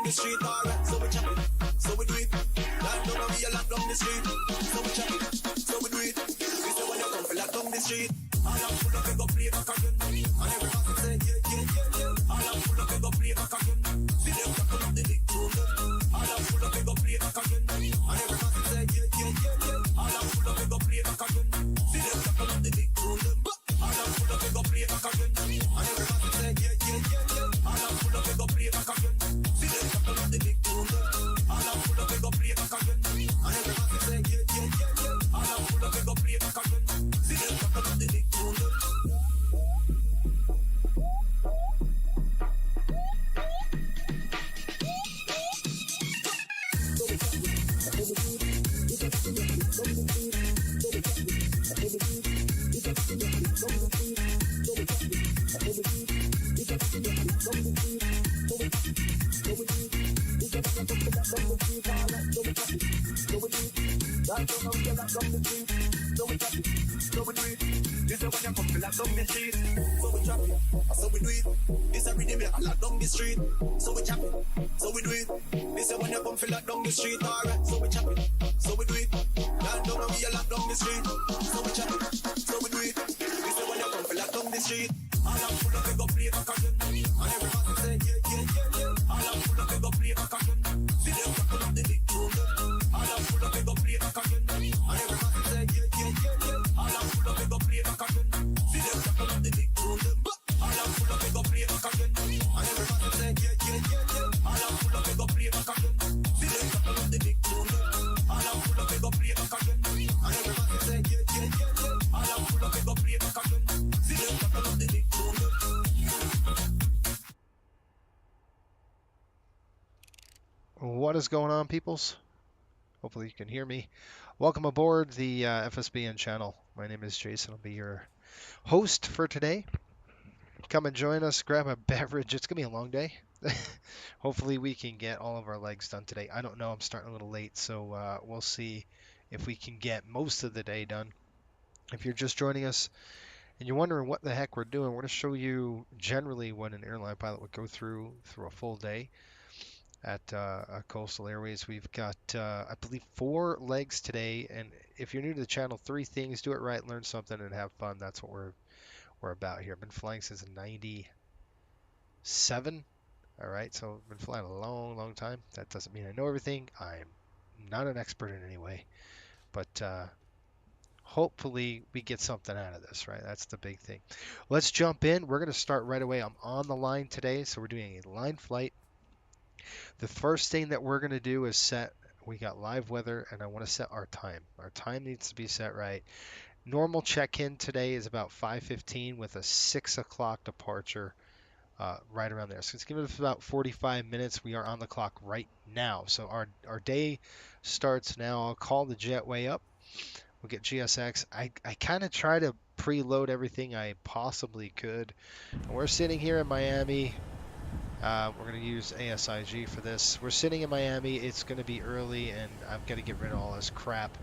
the street, alright, so we chop it, so we do it. Land down and we a lock down the street, so we chop it, so we do it. We say when you come, we lock down the street. All I'm full of, we go play back again. And every man say, yeah. All I'm full of, we go play back again. See them tackle up the big tune. All I'm full of, we go play back again. And every man say, yeah. All I'm full of, we go play back again. See them tackle up the big tune. All I'm full of, we go play back again. And every man say, yeah. All I'm full of, we go play back again. See them tackle up the big tune. All I'm full of, we go play back again. And every man say, yeah. All I'm full of, we go play back again. See them tackle up the big tune. So we do it. This a rhythm I lock down the street. So we chop it. So we do it. This is when you come feel lock down the street. Alright, so we chop it. So we do it. Land down and we a lock down the street. So we chop it. So we do it. This is when you come feel lock down the street. All I'm full of, we go play back again. And everybody say, yeah. All I'm full of, we go play back again. See them tackle up the big tune. All I'm full of, we go play back again. And everybody say, yeah. All I'm full of, we go play back again. See them tackle up the big tune. All I'm full of, we go play back again. And everybody say, yeah. All I'm full of, we go play back again. See them tackle up the big tune. All I'm full of, we go play back again. And everybody say, yeah. All I'm full of, we go play back again. See them tackle up the big tune. What is going on, peoples? Hopefully you can hear me. Welcome aboard the FSBN channel. My name is Jason. I'll be your host for today. Come and join us, grab a beverage. It's going to be a long day. Hopefully we can get all of our legs done today. I don't know. I'm starting a little late, so we'll see if we can get most of the day done. If you're just joining us and you're wondering what the heck we're doing, we're going to show you generally what an airline pilot would go through a full day at Coastal Airways. We've got, I believe, 4 legs today. And if you're new to the channel, 3 things: do it right, learn something, and have fun. That's what we're about here. I've been flying since '97. All right, so I've been flying a long time. That doesn't mean I know everything. I'm not an expert in any way, but hopefully we get something out of this, right? That's the big thing. Let's jump in. We're going to start right away. I'm on the line today, so we're doing a line flight. The first thing that we're going to do is we got live weather, and I want to set our time. Our time needs to be set right. Normal check-in today is about 5:15 with a 6 o'clock departure right around there. So it's giving us about 45 minutes. We are on the clock right now. So our day starts now. I'll call the jetway up. We'll get GSX. I kind of try to preload everything I possibly could. And we're sitting here in Miami. We're going to use ASIG for this. We're sitting in Miami. It's going to be early, and I've got to get rid of all this crap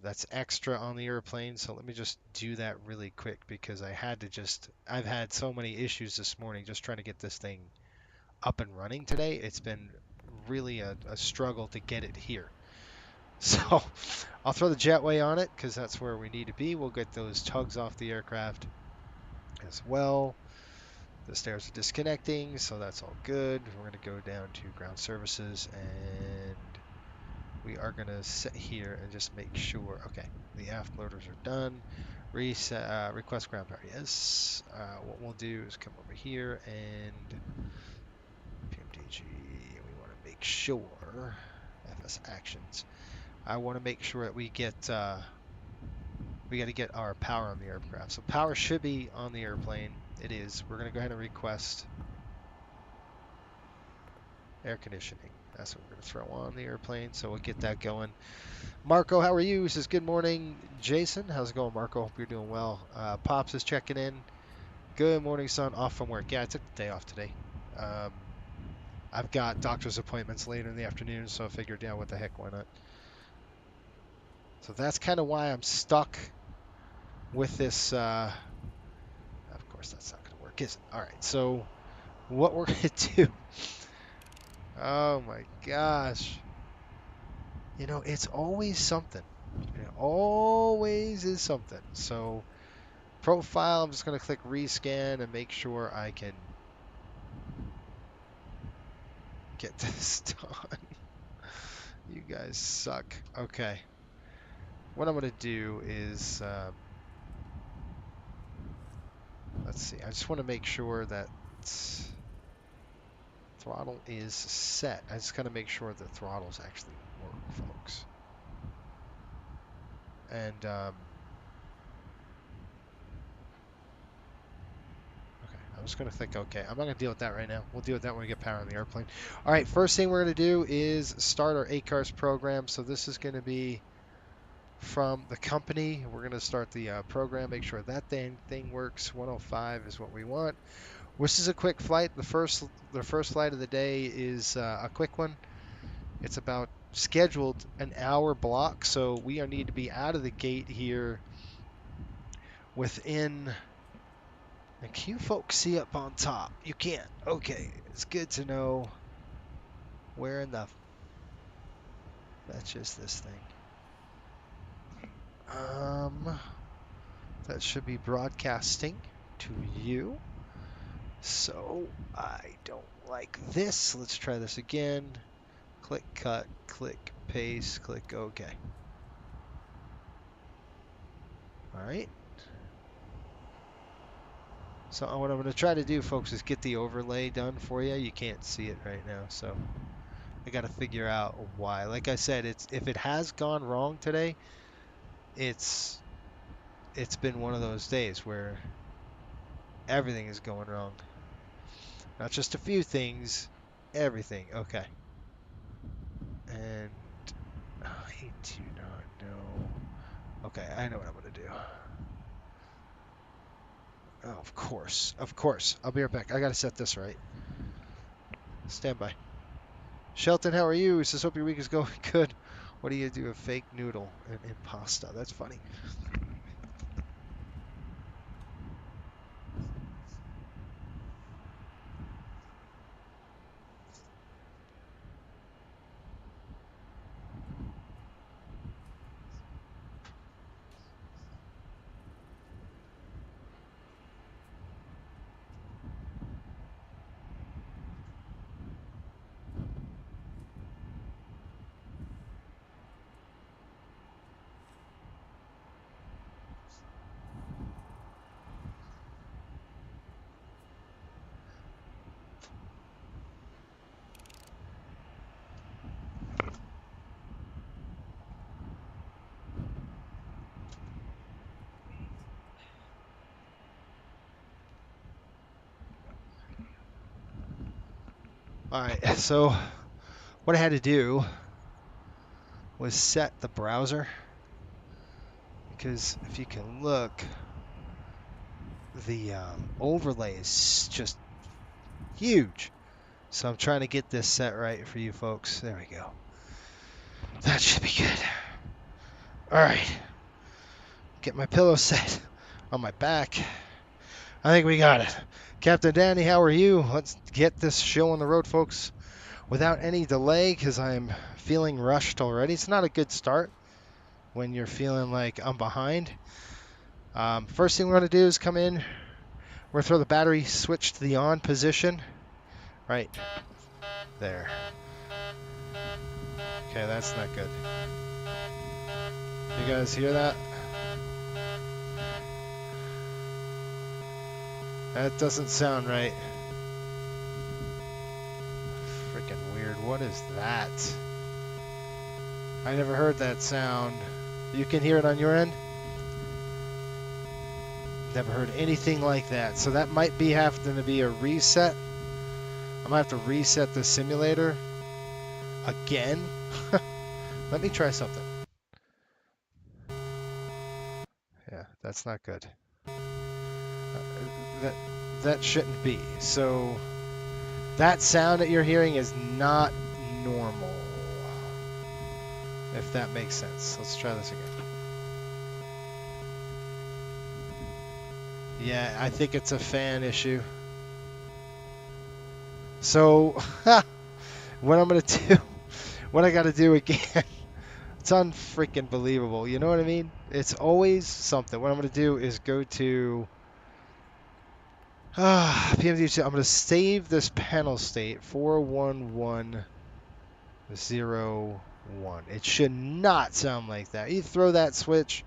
that's extra on the airplane. So let me just do that really quick, because I've had so many issues this morning just trying to get this thing up and running today. It's been really a struggle to get it here. So I'll throw the jetway on it, because that's where we need to be. We'll get those tugs off the aircraft as well. The stairs are disconnecting, so that's all good. We're going to go down to ground services, and we are going to sit here and just make sure. Okay, the aft loaders are done. Reset, request ground power. Yes. What we'll do is come over here and PMDG. We want to make sure FS actions. I want to make sure that we get. We got to get our power on the aircraft. So power should be on the airplane. It is. We're going to go ahead and request air conditioning. That's what we're going to throw on the airplane. So we'll get that going. Marco, how are you? He says, good morning, Jason. How's it going, Marco? Hope you're doing well. Pops is checking in. Good morning, son. Off from work. Yeah, I took the day off today. I've got doctor's appointments later in the afternoon, so I figured, yeah, what the heck, why not? So that's kind of why I'm stuck with this. Of course, that's not going to work, is it? All right, so what we're going to do, Oh my gosh. You know, it's always something. It always is something. So, profile, I'm just going to click rescan and make sure I can get this done. You guys suck. Okay. What I'm going to do is, let's see. I just want to make sure that throttle is set. I just got to make sure the throttles actually work, folks. And, okay, I'm just going to think, okay, I'm not going to deal with that right now. We'll deal with that when we get power on the airplane. All right, first thing we're going to do is start our ACARS program. So this is going to be from the company. We're going to start the program, make sure that thing works. 105 is what we want. This is a quick flight. The first flight of the day is a quick one. It's about scheduled an hour block, so we need to be out of the gate here within. And can you folks see up on top? You can't. Okay, it's good to know where in the fetch is this thing. That should be broadcasting to you. So I don't like this. Let's try this again. Click cut, click paste, click OK. All right. So what I'm going to try to do, folks, is get the overlay done for you. You can't see it right now, so I got to figure out why. Like I said, if it has gone wrong today, it's been one of those days where everything is going wrong. Not just a few things, everything. Okay. And I do not know. Okay, I know what I'm going to do. Oh, of course. Of course. I'll be right back. I got to set this right. Stand by. Shelton, how are you? He says, hope your week is going good. What do you do? A fake noodle and pasta. That's funny. All right, so what I had to do was set the browser, because if you can look, the overlay is just huge. So I'm trying to get this set right for you folks. There we go. That should be good. All right. Get my pillow set on my back. I think we got it. Captain Danny, how are you? Let's get this show on the road, folks, without any delay, because I'm feeling rushed already. It's not a good start when you're feeling like I'm behind. First thing we're going to do is come in. We're going to throw the battery switch to the on position. Right there. Okay, that's not good. You guys hear that? That doesn't sound right. Freaking weird. What is that? I never heard that sound. You can hear it on your end? Never heard anything like that. So that might be having to be a reset. I might have to reset the simulator again. Let me try something. Yeah, that's not good. That shouldn't be. So that sound that you're hearing is not normal, if that makes sense. Let's try this again. Yeah, I think it's a fan issue. So what I'm gonna do, what I gotta do again. It's unfreaking believable. You know what I mean? It's always something. What I'm gonna do is go to PMD. I'm gonna save this panel state 41101. It should not sound like that. You throw that switch,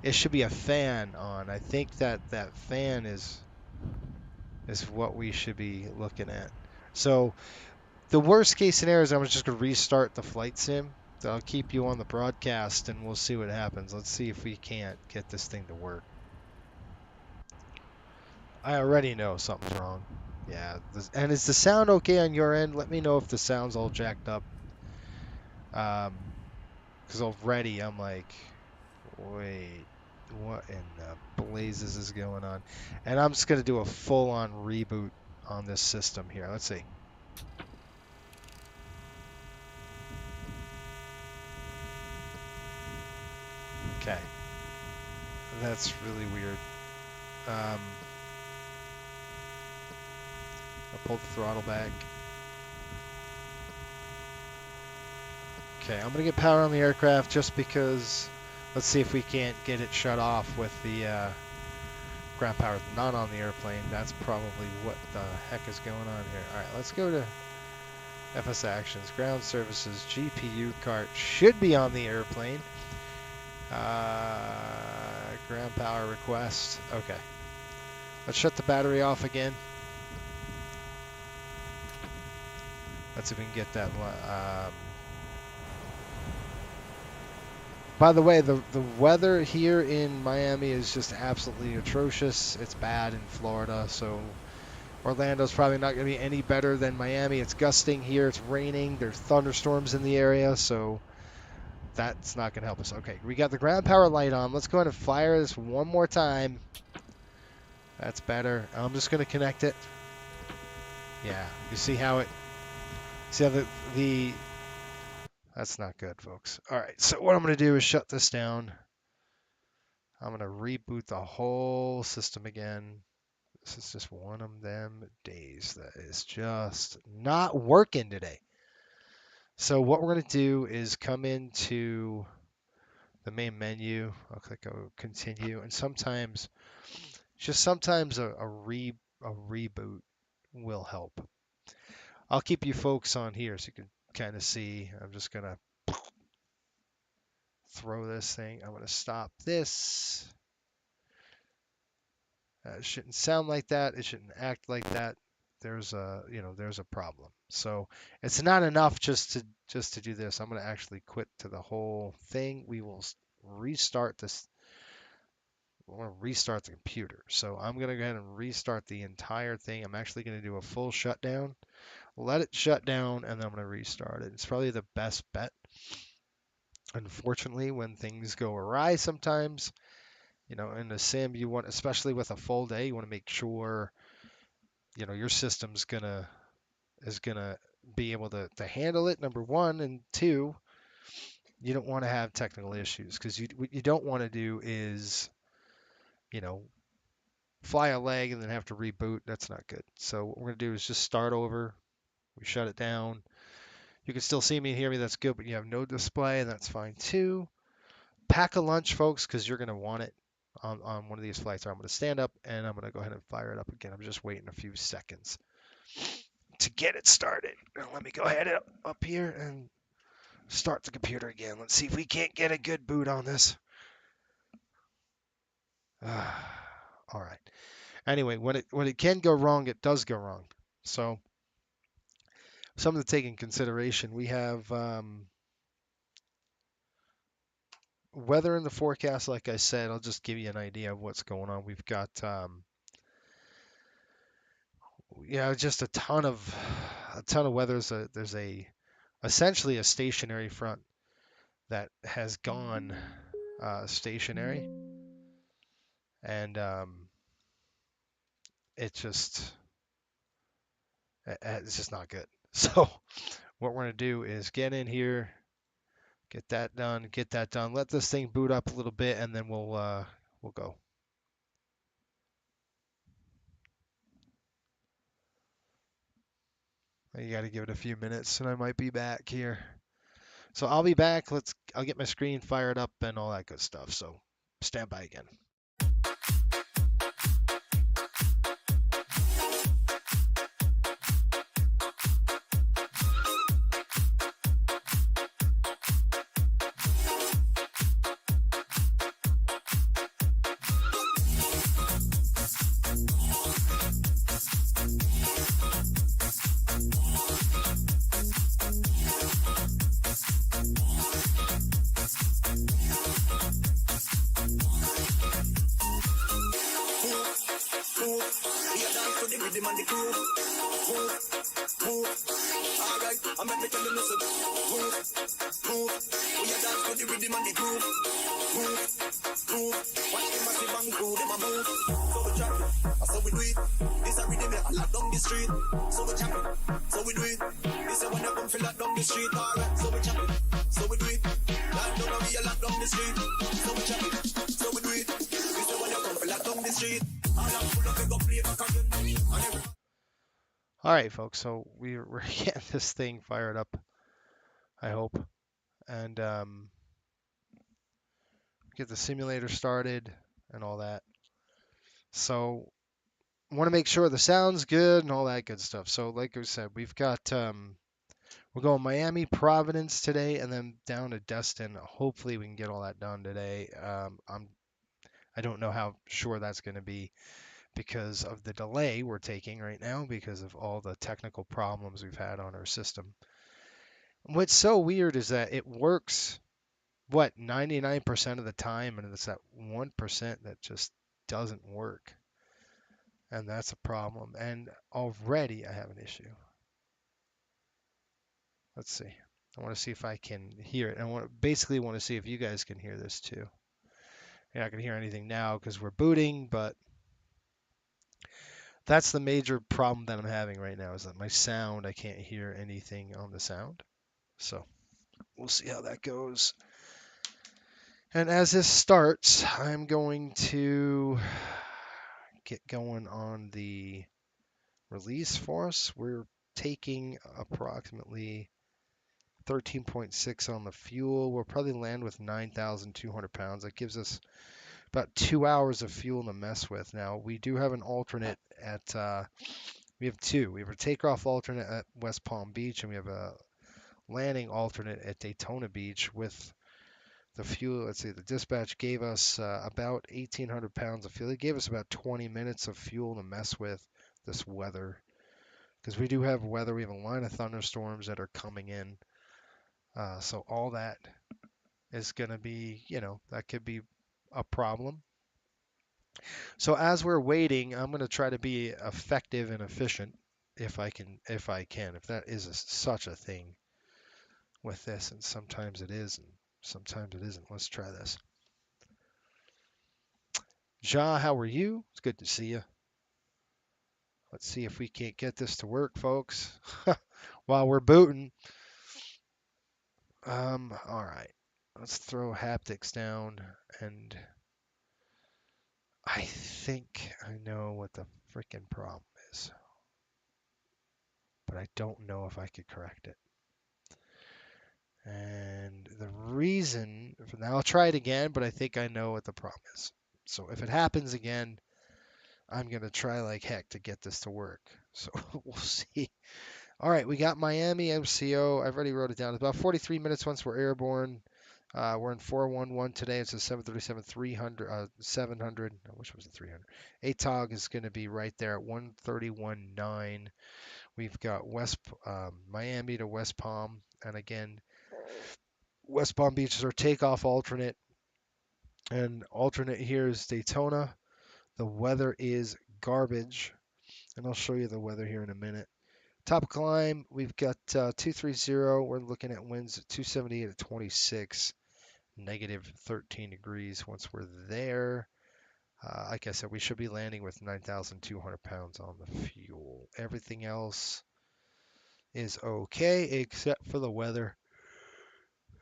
it should be a fan on. I think that fan is what we should be looking at. So the worst case scenario is I'm just going to restart the flight sim. I'll keep you on the broadcast and we'll see what happens. Let's see if we can't get this thing to work. I already know something's wrong. Yeah, and is the sound okay on your end? Let me know if the sound's all jacked up. Because already I'm like, wait, what in the blazes is going on? And I'm just going to do a full-on reboot on this system here. Let's see. Okay. That's really weird. I'll pull the throttle back. Okay, I'm going to get power on the aircraft just because. Let's see if we can't get it shut off with the ground power not on the airplane. That's probably what the heck is going on here. Alright, let's go to FS Actions. Ground Services GPU cart should be on the airplane. Ground power request. Okay. Let's shut the battery off again. Let's see if we can get that. By the way, the weather here in Miami is just absolutely atrocious. It's bad in Florida, so Orlando's probably not going to be any better than Miami. It's gusting here. It's raining. There's thunderstorms in the area, so that's not going to help us. Okay, we got the ground power light on. Let's go ahead and fire this one more time. That's better. I'm just going to connect it. Yeah, you see how it... See how the that's not good, folks. All right, so what I'm going to do is shut this down. I'm going to reboot the whole system again. This is just one of them days that is just not working today. So what we're going to do is come into the main menu. I'll click continue, and sometimes a reboot will help. I'll keep you folks on here so you can kind of see. I'm just going to throw this thing. I'm going to stop this. It shouldn't sound like that. It shouldn't act like that. There's a problem. So it's not enough just to do this. I'm going to actually quit to the whole thing. We will restart this. I want to restart the computer. So I'm going to go ahead and restart the entire thing. I'm actually going to do a full shutdown. Let it shut down, and then I'm going to restart it. It's probably the best bet. Unfortunately, when things go awry sometimes, in the sim, you want, especially with a full day, you want to make sure, your system's is gonna be able to handle it, number one, and two, you don't want to have technical issues because what you don't want to do is, fly a leg and then have to reboot. That's not good. So what we're gonna do is just start over. We shut it down. You can still see me and hear me. That's good, but you have no display, and that's fine too. Pack a lunch, folks, because you're gonna want it on one of these flights. I'm gonna stand up and I'm gonna go ahead and fire it up again. I'm just waiting a few seconds to get it started. Now let me go ahead up here and start the computer again. Let's see if we can't get a good boot on this. All right. Anyway, when it can go wrong, it does go wrong. So something to take in consideration. We have weather in the forecast. Like I said, I'll just give you an idea of what's going on. We've got just a ton of weather. There's essentially a stationary front that has gone stationary, and it's just not good. So what we're gonna do is get in here, get that done, let this thing boot up a little bit, and then we'll go. You got to give it a few minutes, and I might be back here. So I'll be back. I'll get my screen fired up and all that good stuff. So stand by again. All right, folks. So we're getting this thing fired up, I hope, and get the simulator started and all that. So want to make sure the sound's good and all that good stuff. So like I said, we've got we're going Miami, Providence today, and then down to Destin. Hopefully we can get all that done today. I don't know how sure that's going to be because of the delay we're taking right now because of all the technical problems we've had on our system. What's so weird is that it works, 99% of the time, and it's that 1% that just doesn't work. And that's a problem. And already I have an issue. Let's see. I want to see if I can hear it. I basically want to see if you guys can hear this too. You're not going to hear anything now because we're booting, but that's the major problem that I'm having right now is that my sound, I can't hear anything on the sound. So we'll see how that goes. And as this starts, I'm going to get going on the release for us. We're taking approximately 13.6 on the fuel. We'll probably land with 9,200 pounds. That gives us about 2 hours of fuel to mess with. Now, we do have an alternate at, we have two. We have a takeoff alternate at West Palm Beach, and we have a landing alternate at Daytona Beach with the fuel. Let's see, the dispatch gave us about 1,800 pounds of fuel. It gave us about 20 minutes of fuel to mess with this weather. Because we do have weather. We have a line of thunderstorms that are coming in. So all that is going to be, that could be a problem. So as we're waiting, I'm going to try to be effective and efficient if I can, if that is such a thing with this. And sometimes it is, and sometimes it isn't. Let's try this. Ja, how are you? It's good to see you. Let's see if we can't get this to work, folks, while we're booting. All right. Let's throw haptics down, and I think I know what the freaking problem is, but I don't know if I could correct it. And the reason, now I'll try it again, but I think I know what the problem is. So if it happens again, I'm going to try like heck to get this to work. So we'll see. All right, we got Miami MCO. I've already wrote it down. It's about 43 minutes once we're airborne. We're in 411 today. It's a 737-300, 700. Which was the 300? ATOG is going to be right there at 131.9. We've got Miami to West Palm. And again, West Palm Beach is our takeoff alternate. And alternate here is Daytona. The weather is garbage. And I'll show you the weather here in a minute. Top climb, we've got 230. We're looking at winds at 278 at 26, negative 13 degrees once we're there. Like I said, we should be landing with 9,200 pounds on the fuel. Everything else is okay except for the weather.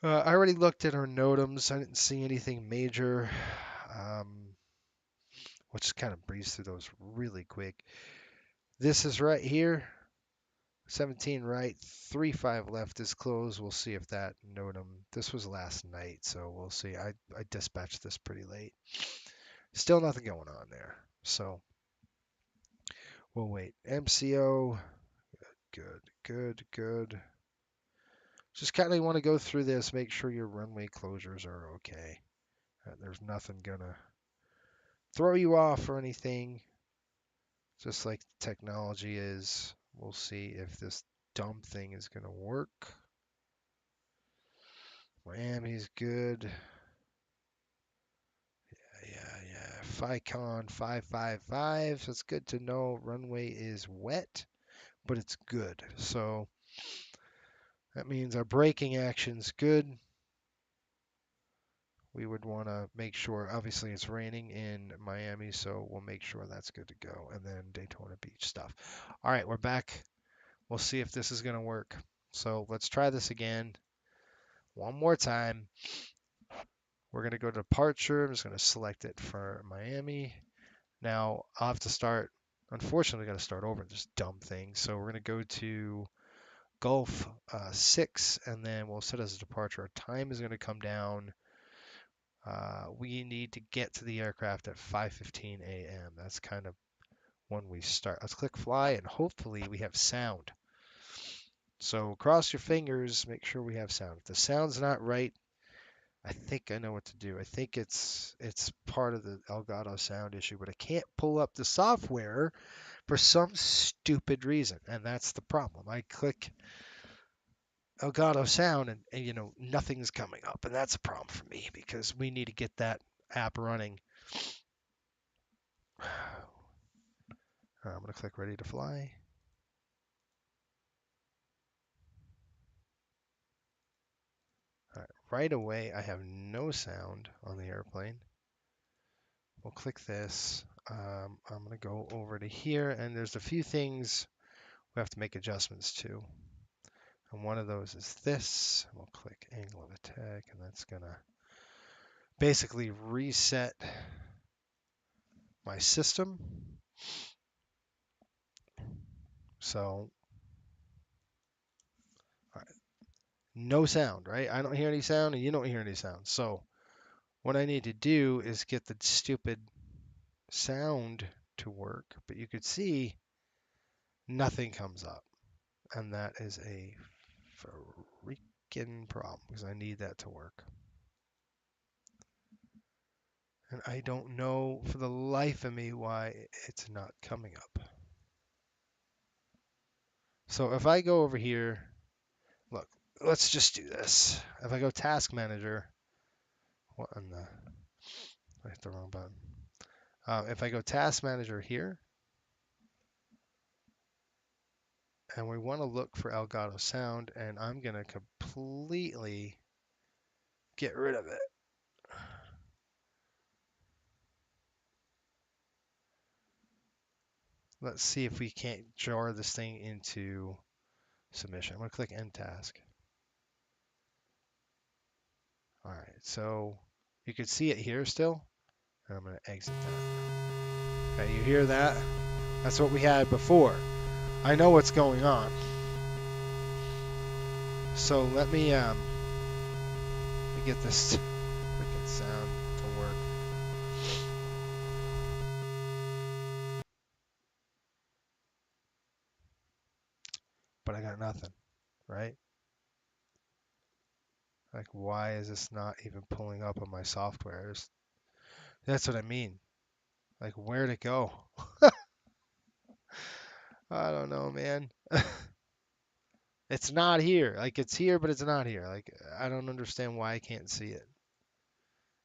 I already looked at our NOTAMs. I didn't see anything major. We'll just kind of breeze through those really quick. This is right here. 17 right, 35 left is closed. We'll see if that NOTAM. This was last night, so we'll see. I dispatched this pretty late. Still nothing going on there. So we'll wait. MCO, good. Just kind of want to go through this, make sure your runway closures are okay. There's nothing gonna throw you off or anything. Just like technology is. We'll see if this dumb thing is gonna work. Miami's good. Yeah. FICON 555. So it's good to know runway is wet, but it's good. So that means our braking action's good. We would want to make sure, obviously it's raining in Miami, so we'll make sure that's good to go. And then Daytona Beach stuff. All right, we're back. We'll see if this is going to work. So let's try this again. One more time. We're going to go to departure. I'm just going to select it for Miami. Now I'll have to start, unfortunately, got to start over this dumb thing. So we're going to go to Gulf 6, and then we'll set as a departure. Our time is going to come down. We need to get to the aircraft at 5:15 a.m. That's kind of when we start. Let's click fly, and hopefully we have sound. So cross your fingers, make sure we have sound. If the sound's not right, I think I know what to do. I think it's part of the Elgato sound issue, but I can't pull up the software for some stupid reason, and that's the problem. I click Elgato sound, and nothing's coming up, and that's a problem for me because we need to get that app running. I'm going to click ready to fly. All right away, I have no sound on the airplane. We'll click this. I'm going to go over to here, and there's a few things we have to make adjustments to. And one of those is this. We'll click angle of attack, and that's going to basically reset my system. So, all right. No sound, right? I don't hear any sound, and you don't hear any sound. So what I need to do is get the stupid sound to work, but you could see nothing comes up. And that is a freaking problem because I need that to work. And I don't know for the life of me why it's not coming up. So if I go over here, look, let's just do this. If I go task manager, what in the, I hit the wrong button. If I go task manager here, and we want to look for Elgato sound, and I'm going to completely get rid of it. Let's see if we can't jar this thing into submission. I'm going to click end task. All right, so you can see it here still. And I'm going to exit that. Okay, you hear that? That's what we had before. I know what's going on. So let me get this freaking sound to work. But I got nothing, right? Like, why is this not even pulling up on my software? That's what I mean. Like, where'd it go? I don't know, man. It's not here. Like, it's here, but it's not here. Like, I don't understand why I can't see it.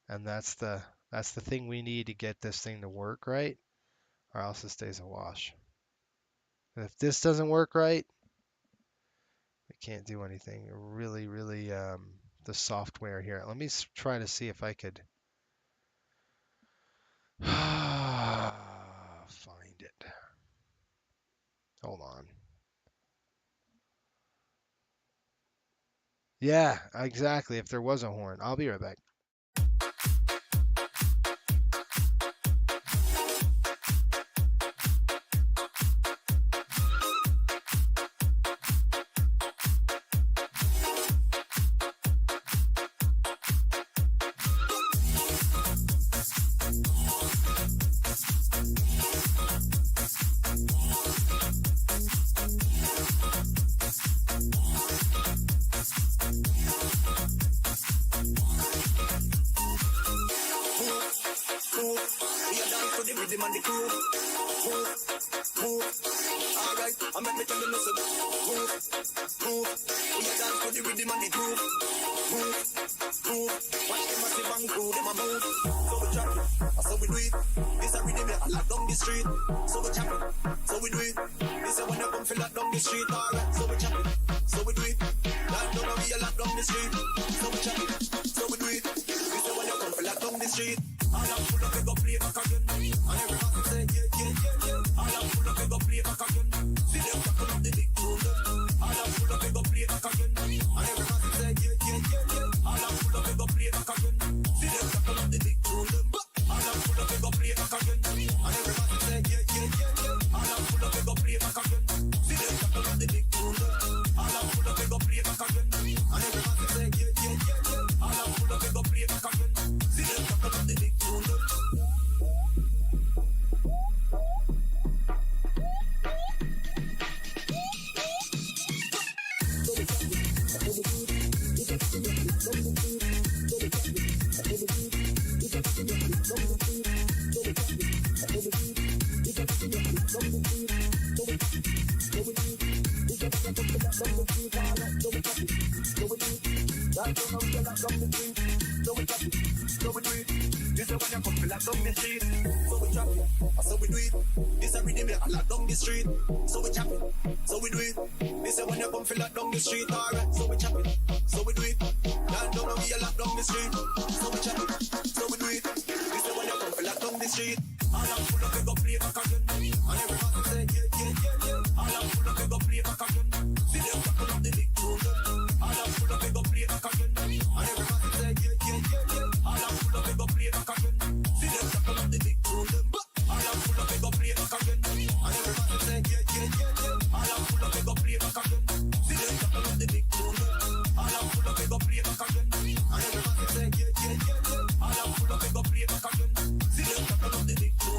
And that's the thing we need to get this thing to work right, or else it stays a wash. And if this doesn't work right, we can't do anything. Really, the software here. Let me try to see if I could find it. Hold on. Yeah, exactly. If there was a horn. I'll be right back. and the crew. Move, move. Alright, I make me tell you listen. Move, move. We a dance to the rhythm and the groove. Move, move. Watch them massive and groove, them a move. So we chop it, so we do it. This a rhythm I lock down the street. So we chop it, so we do it. This a when you come feel lock down the street. Alright, so we chop it, so we do it. Lock down and we a lock down the street. So we chop it, so we do it. This a when you come feel lock down the street. All I'm full of go play back again. And everybody say yeah, yeah, yeah, yeah. All I'm full of go play back again. See them tackle up the big tune. All I'm full of go play back again. And everybody say yeah, yeah, yeah, yeah. All I'm full of go play back again. See them tackle up the big tune. All I'm full of go play back again. And everybody say yeah, yeah, yeah, yeah. All I'm full of go play back again. See them tackle up the big tune. All I'm full of go play back again. And everybody say yeah, yeah, yeah, yeah. All I'm full of go play back again. See them tackle up the big tune. So we do it. This a rhythm I lock down the street. So we chop it. So we do it. This a when you come feel lock down the street. Alright, so we chop it. So we do it. Land down and we a lock down the street. So we chop it. So we do it. This a when you come feel lock down the street. All I'm full of go play back again. And everybody say yeah, yeah, yeah, yeah. All I'm full of go play back again. See them tackle up the big tune. All I'm full of go play back again. And everybody say yeah, yeah, yeah, yeah. All I'm full of go play back again. See them tackle up the big tune. All I'm full of go play back again. And everybody say yeah, yeah, yeah, yeah. All I'm full of go play back again. See them tackle up the big tune. All I'm full of go play back again. And everybody say yeah, yeah, yeah, yeah. All I'm full of go play back again. See them tackle up the big tune.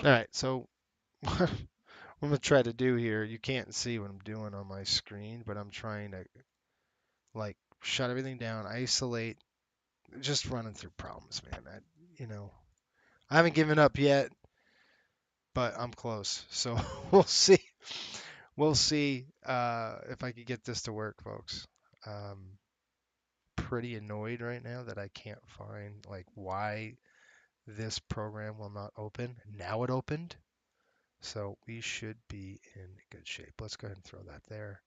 All right, so what I'm gonna try to do here, you can't see what I'm doing on my screen, but I'm trying to like shut everything down, isolate, just running through problems, man. I haven't given up yet, but I'm close. So we'll see. We'll see if I can get this to work, folks. Pretty annoyed right now that I can't find like why this program will not open. Now it opened. So we should be in good shape. Let's go ahead and throw that there.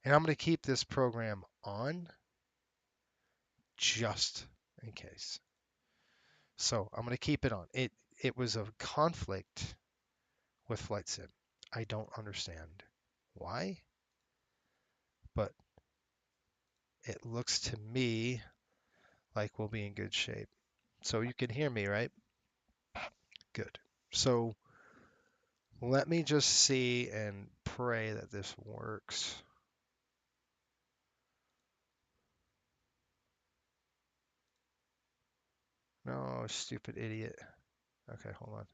And I'm going to keep this program on just in case. So I'm going to keep it on. It was a conflict with Flight Sim. I don't understand why, but it looks to me like we'll be in good shape. So you can hear me, right? Good. So let me just see and pray that this works. No, stupid idiot. Okay, hold on.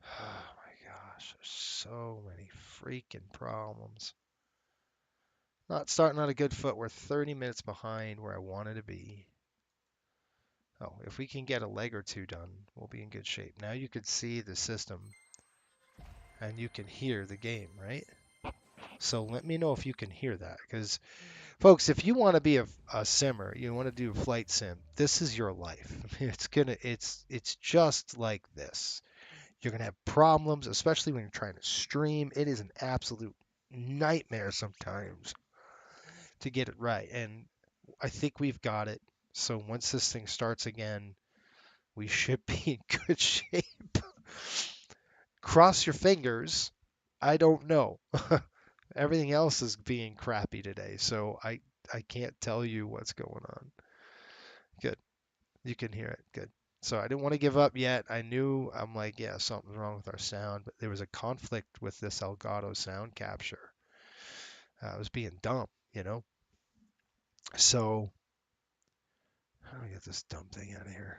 Oh my gosh, there's so many freaking problems. Not starting on a good foot. We're 30 minutes behind where I wanted to be. Oh, if we can get a leg or two done, we'll be in good shape. Now you can see the system and you can hear the game, right? So let me know if you can hear that. Because, folks, if you want to be a simmer, you want to do flight sim, this is your life. It's just like this. You're gonna have problems, especially when you're trying to stream. It is an absolute nightmare sometimes to get it right. And I think we've got it. So once this thing starts again, we should be in good shape. Cross your fingers. I don't know. Everything else is being crappy today, so I can't tell you what's going on. Good. You can hear it. Good. So I didn't want to give up yet. I'm like, yeah, something's wrong with our sound, but there was a conflict with this Elgato sound capture. It was being dumb, you know? So how do I get this dumb thing out of here?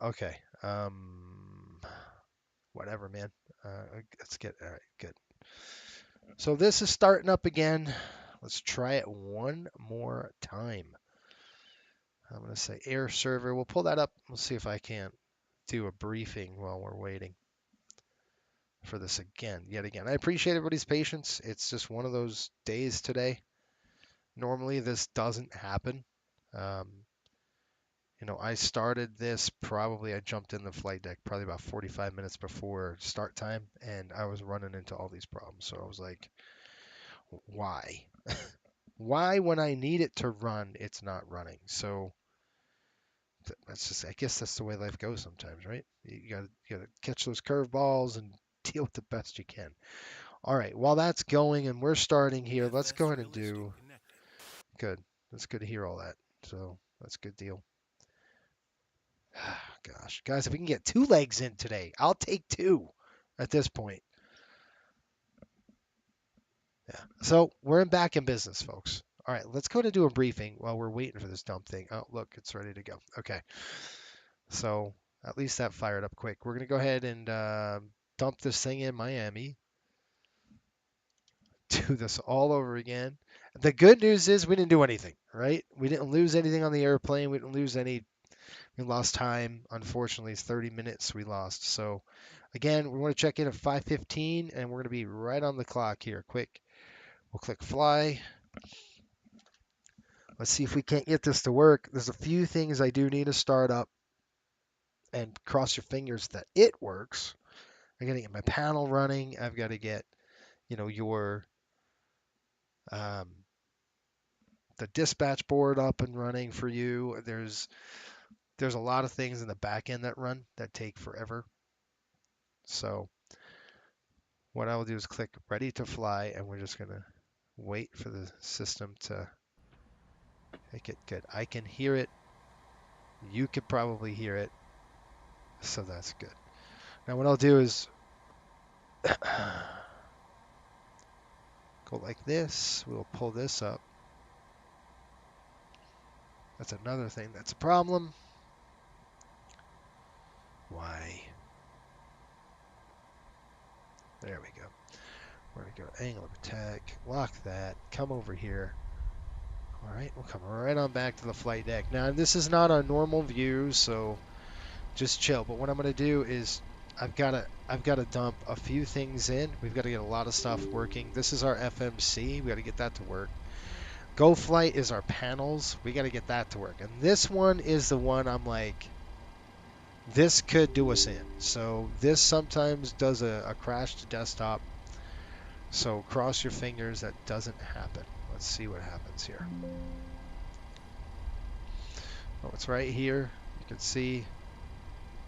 Okay. Whatever, man. Let's get, all right, good. So this is starting up again. Let's try it one more time. I'm going to say air server. We'll pull that up. We'll see if I can't do a briefing while we're waiting for this yet again. I appreciate everybody's patience. It's just one of those days today. Normally this doesn't happen. Um, I started this I jumped in the flight deck probably about 45 minutes before start time, and I was running into all these problems. So I was like, why? Why, when I need it to run, it's not running? So I guess that's the way life goes sometimes, right? You gotta catch those curveballs and deal with the best you can. All right, while that's going and we're starting here, let's go ahead and do good. That's good to hear all that. So that's a good deal. Gosh, guys, if we can get 2 legs in today, I'll take 2 at this point. Yeah. So we're back in business, folks. All right, let's go to do a briefing while we're waiting for this dumb thing. Oh, look, it's ready to go. Okay. So at least that fired up quick. We're going to go ahead and dump this thing in Miami. Do this all over again. The good news is we didn't do anything, right? We didn't lose anything on the airplane. We didn't lose any. We lost time. Unfortunately, it's 30 minutes we lost. So again, we want to check in at 5:15, and we're going to be right on the clock here. Quick. We'll click fly. Let's see if we can't get this to work. There's a few things I do need to start up, and cross your fingers that it works. I got to get my panel running. I've got to get, your the dispatch board up and running for you. There's a lot of things in the back end that run that take forever. So what I will do is click ready to fly, and we're just gonna wait for the system to make it good. I can hear it. You could probably hear it. So that's good. Now what I'll do is go like this. We'll pull this up. That's another thing that's a problem. Why? There we go. We're going to go angle of attack, lock that, come over here. All right, we'll come right on back to the flight deck. Now, this is not our normal view, so just chill. But what I'm going to do is I've got to dump a few things in. We've got to get a lot of stuff working. This is our FMC. We got to get that to work. Go Flight is our panels. We got to get that to work. And this one is the one I'm like, this could do us in. So this sometimes does a crash to desktop. So cross your fingers that doesn't happen. Let's see what happens here. Oh, it's right here. You can see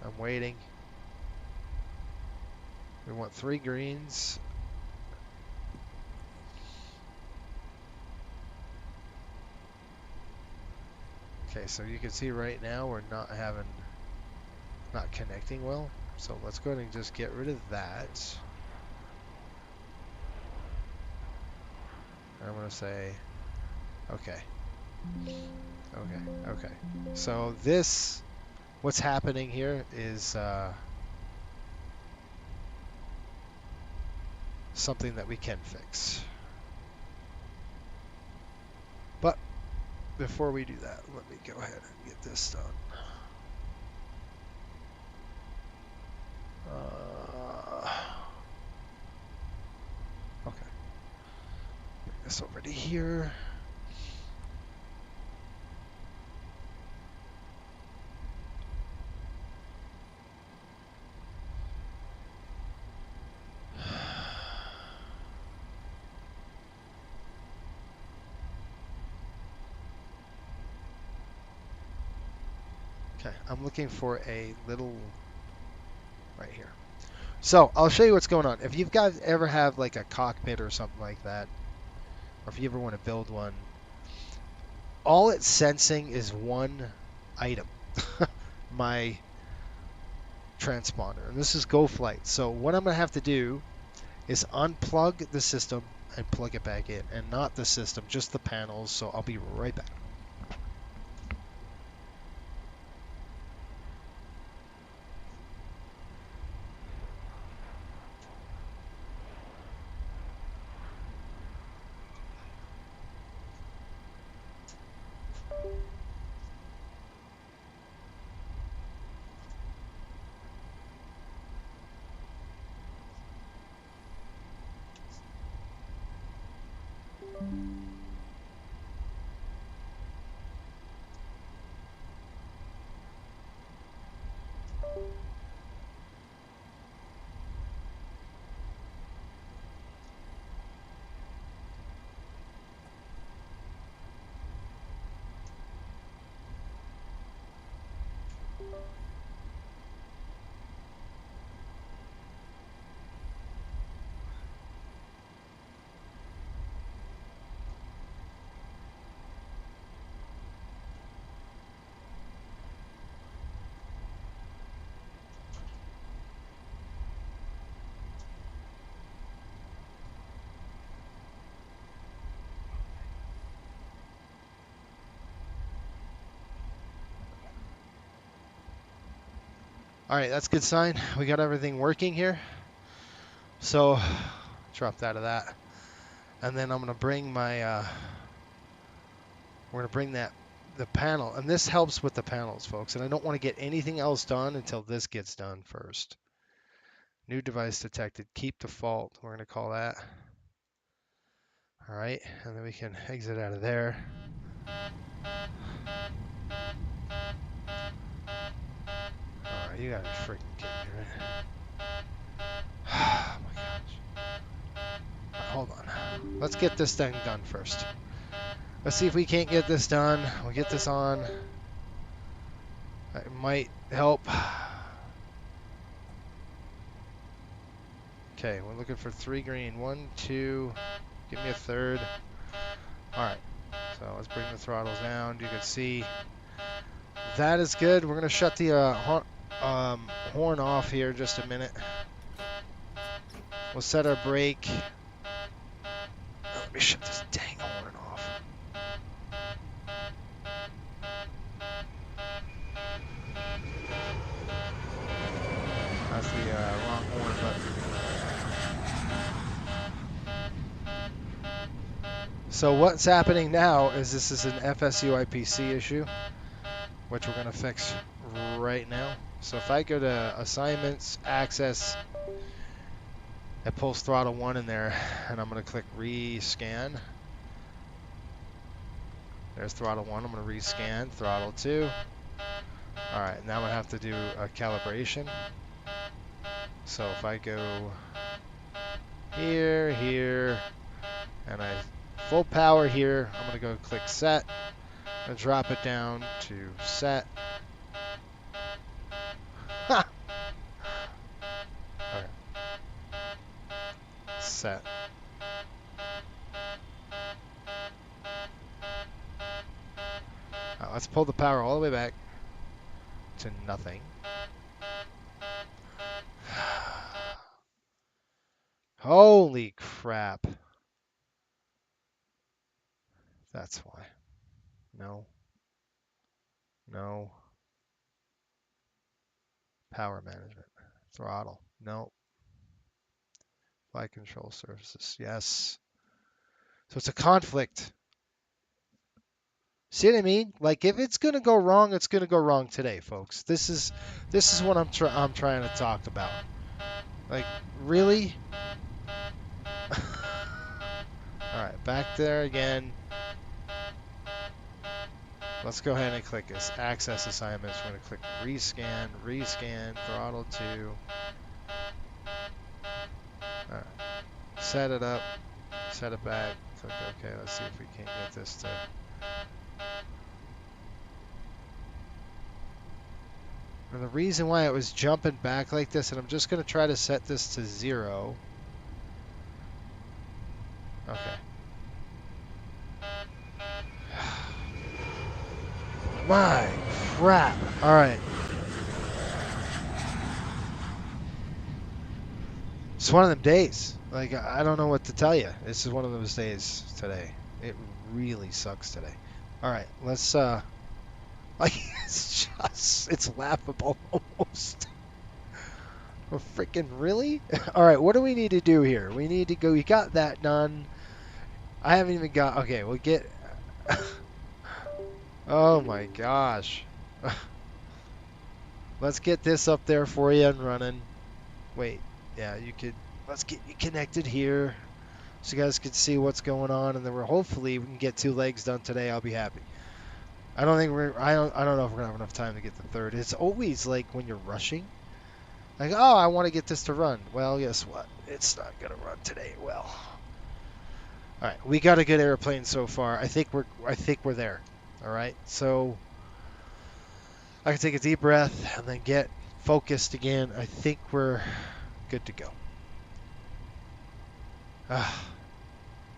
I'm waiting. We want 3 greens. Okay, so you can see right now we're not connecting well. So let's go ahead and just get rid of that. I'm going to say, okay. Okay. So what's happening here is something that we can fix. But before we do that, let me go ahead and get this done. Okay. Bring this over to here. Okay, I'm looking for a little right here. So I'll show you what's going on. If you've guys ever have like a cockpit or something like that, or if you ever want to build one, all it's sensing is one item, my transponder, and this is GoFlight. So what I'm gonna have to do is unplug the system and plug it back in, and not the system, just the panels. So I'll be right back. All right, that's a good sign. We got everything working here. So drop that of that, and then I'm gonna bring my we're gonna bring that the panel, and this helps with the panels, folks. And I don't want to get anything else done until this gets done first. New device detected. Keep default. We're gonna call that. All right, and then we can exit out of there. All right, you gotta be freaking kidding me, right? Oh my gosh. Hold on. Let's get this thing done first. Let's see if we can't get this done. We'll get this on. That might help. Okay, we're looking for 3 green. 1, 2. Give me a third. All right. So let's bring the throttles down. You can see that is good. We're gonna shut the horn off here just a minute. We'll set our brake. Let me shut this dang horn off. That's the wrong horn button. So what's happening now is this is an FSU IPC issue, which we're going to fix right now. So if I go to Assignments, Access, it pulls throttle 1 in there, and I'm going to click Rescan. There's throttle 1. I'm going to rescan throttle 2. All right, now I'm going to have to do a calibration. So if I go here, and I full power here, I'm going to go click Set and drop it down to Set. Ha! Okay. Set. Let's pull the power all the way back to nothing. Holy crap. That's why. No. No. Power management. Throttle. No. Flight control surfaces. Yes. So it's a conflict. See what I mean? Like if it's gonna go wrong, it's gonna go wrong today, folks. This is what I'm trying to talk about. Like really? All right, back there again. Let's go ahead and click this access assignments. We're going to click rescan, throttle 2. All right. Set it up, set it back, click OK. Let's see if we can't get this to. And the reason why it was jumping back like this, and I'm just going to try to set this to 0. Okay. My crap. All right. It's one of them days. Like, I don't know what to tell you. This is one of those days today. It really sucks today. All right, let's, like, it's laughable almost. Well, freaking really? All right, what do we need to do here? We need to go, we got that done. I haven't even got, okay, we'll get, oh my gosh. Let's get this up there for you and running. Wait, yeah, you could, let's get you connected here so you guys can see what's going on, and then hopefully we can get 2 legs done today. I'll be happy. I don't know if we're gonna have enough time to get the third. It's always like when you're rushing, like, oh, I want to get this to run. Well, guess what? It's not gonna run today. Well, all right, we got a good airplane so far. I think we're there. All right, so I can take a deep breath and then get focused again. I think we're good to go.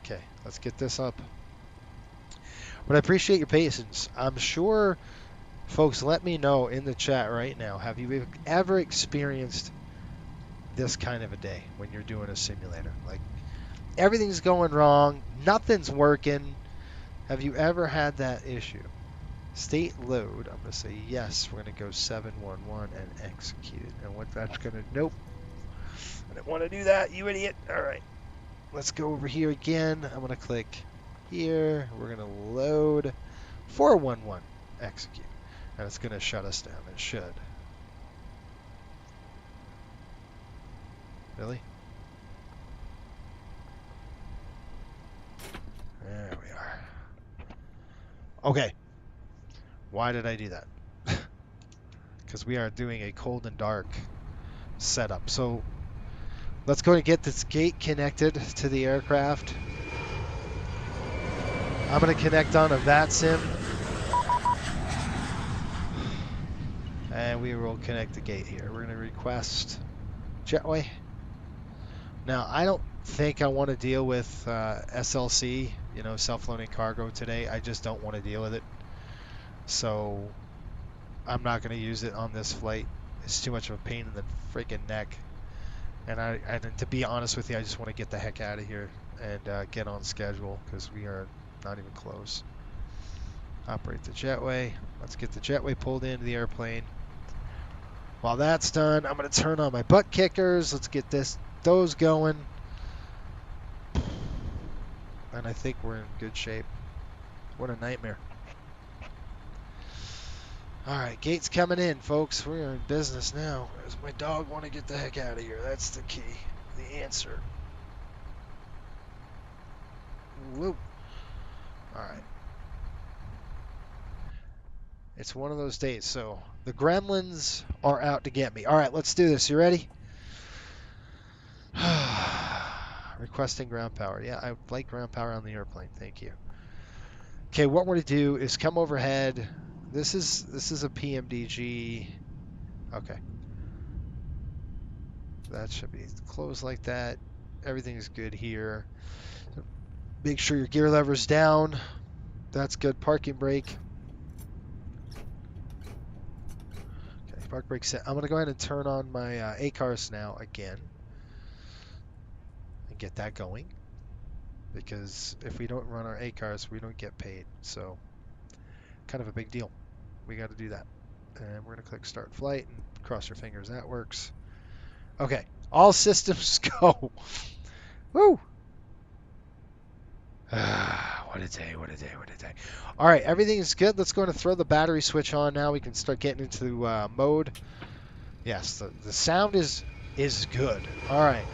Okay, let's get this up. But I appreciate your patience. I'm sure, folks, let me know in the chat right now, have you ever experienced this kind of a day when you're doing a simulator? Like, everything's going wrong, nothing's working. Have you ever had that issue? State load, I'm going to say yes. We're going to go 711 and execute. And what that's going to, nope. I didn't want to do that, you idiot. All right. Let's go over here again. I'm going to click here. We're going to load 411, execute. And it's going to shut us down. It should. Really? There we are. Okay. Why did I do that? Because we are doing a cold and dark setup. So let's go and get this gate connected to the aircraft. I'm going to connect on a VATSIM. And we will connect the gate here. We're going to request jetway. Now, I don't think I want to deal with SLC, you know, self-loading cargo today. I just don't want to deal with it. So I'm not going to use it on this flight. It's too much of a pain in the freaking neck. And to be honest with you, I just want to get the heck out of here and get on schedule because we are not even close. Operate the jetway. Let's get the jetway pulled into the airplane. While that's done, I'm going to turn on my butt kickers. Let's get those going. And I think we're in good shape. What a nightmare. All right, gate's coming in, folks. We're in business now. Does my dog want to get the heck out of here? That's the key, the answer. Whoop. All right. It's one of those days, so the gremlins are out to get me. All right, let's do this. You ready? Requesting ground power. Yeah, I like ground power on the airplane. Thank you. Okay, what we're going to do is come overhead. This is a PMDG. Okay. That should be closed like that. Everything's good here. Make sure your gear lever's down. That's good. Parking brake. Okay, park brake set. I'm going to go ahead and turn on my ACARS now again. And get that going. Because if we don't run our ACARS, we don't get paid. So, kind of a big deal. We got to do that. And we're going to click start flight and cross your fingers that works. Okay, all systems go. Woo! What a day, what a day, what a day. All right, everything is good. Let's go and throw the battery switch on now. We can start getting into mode. Yes, the sound is good. All right,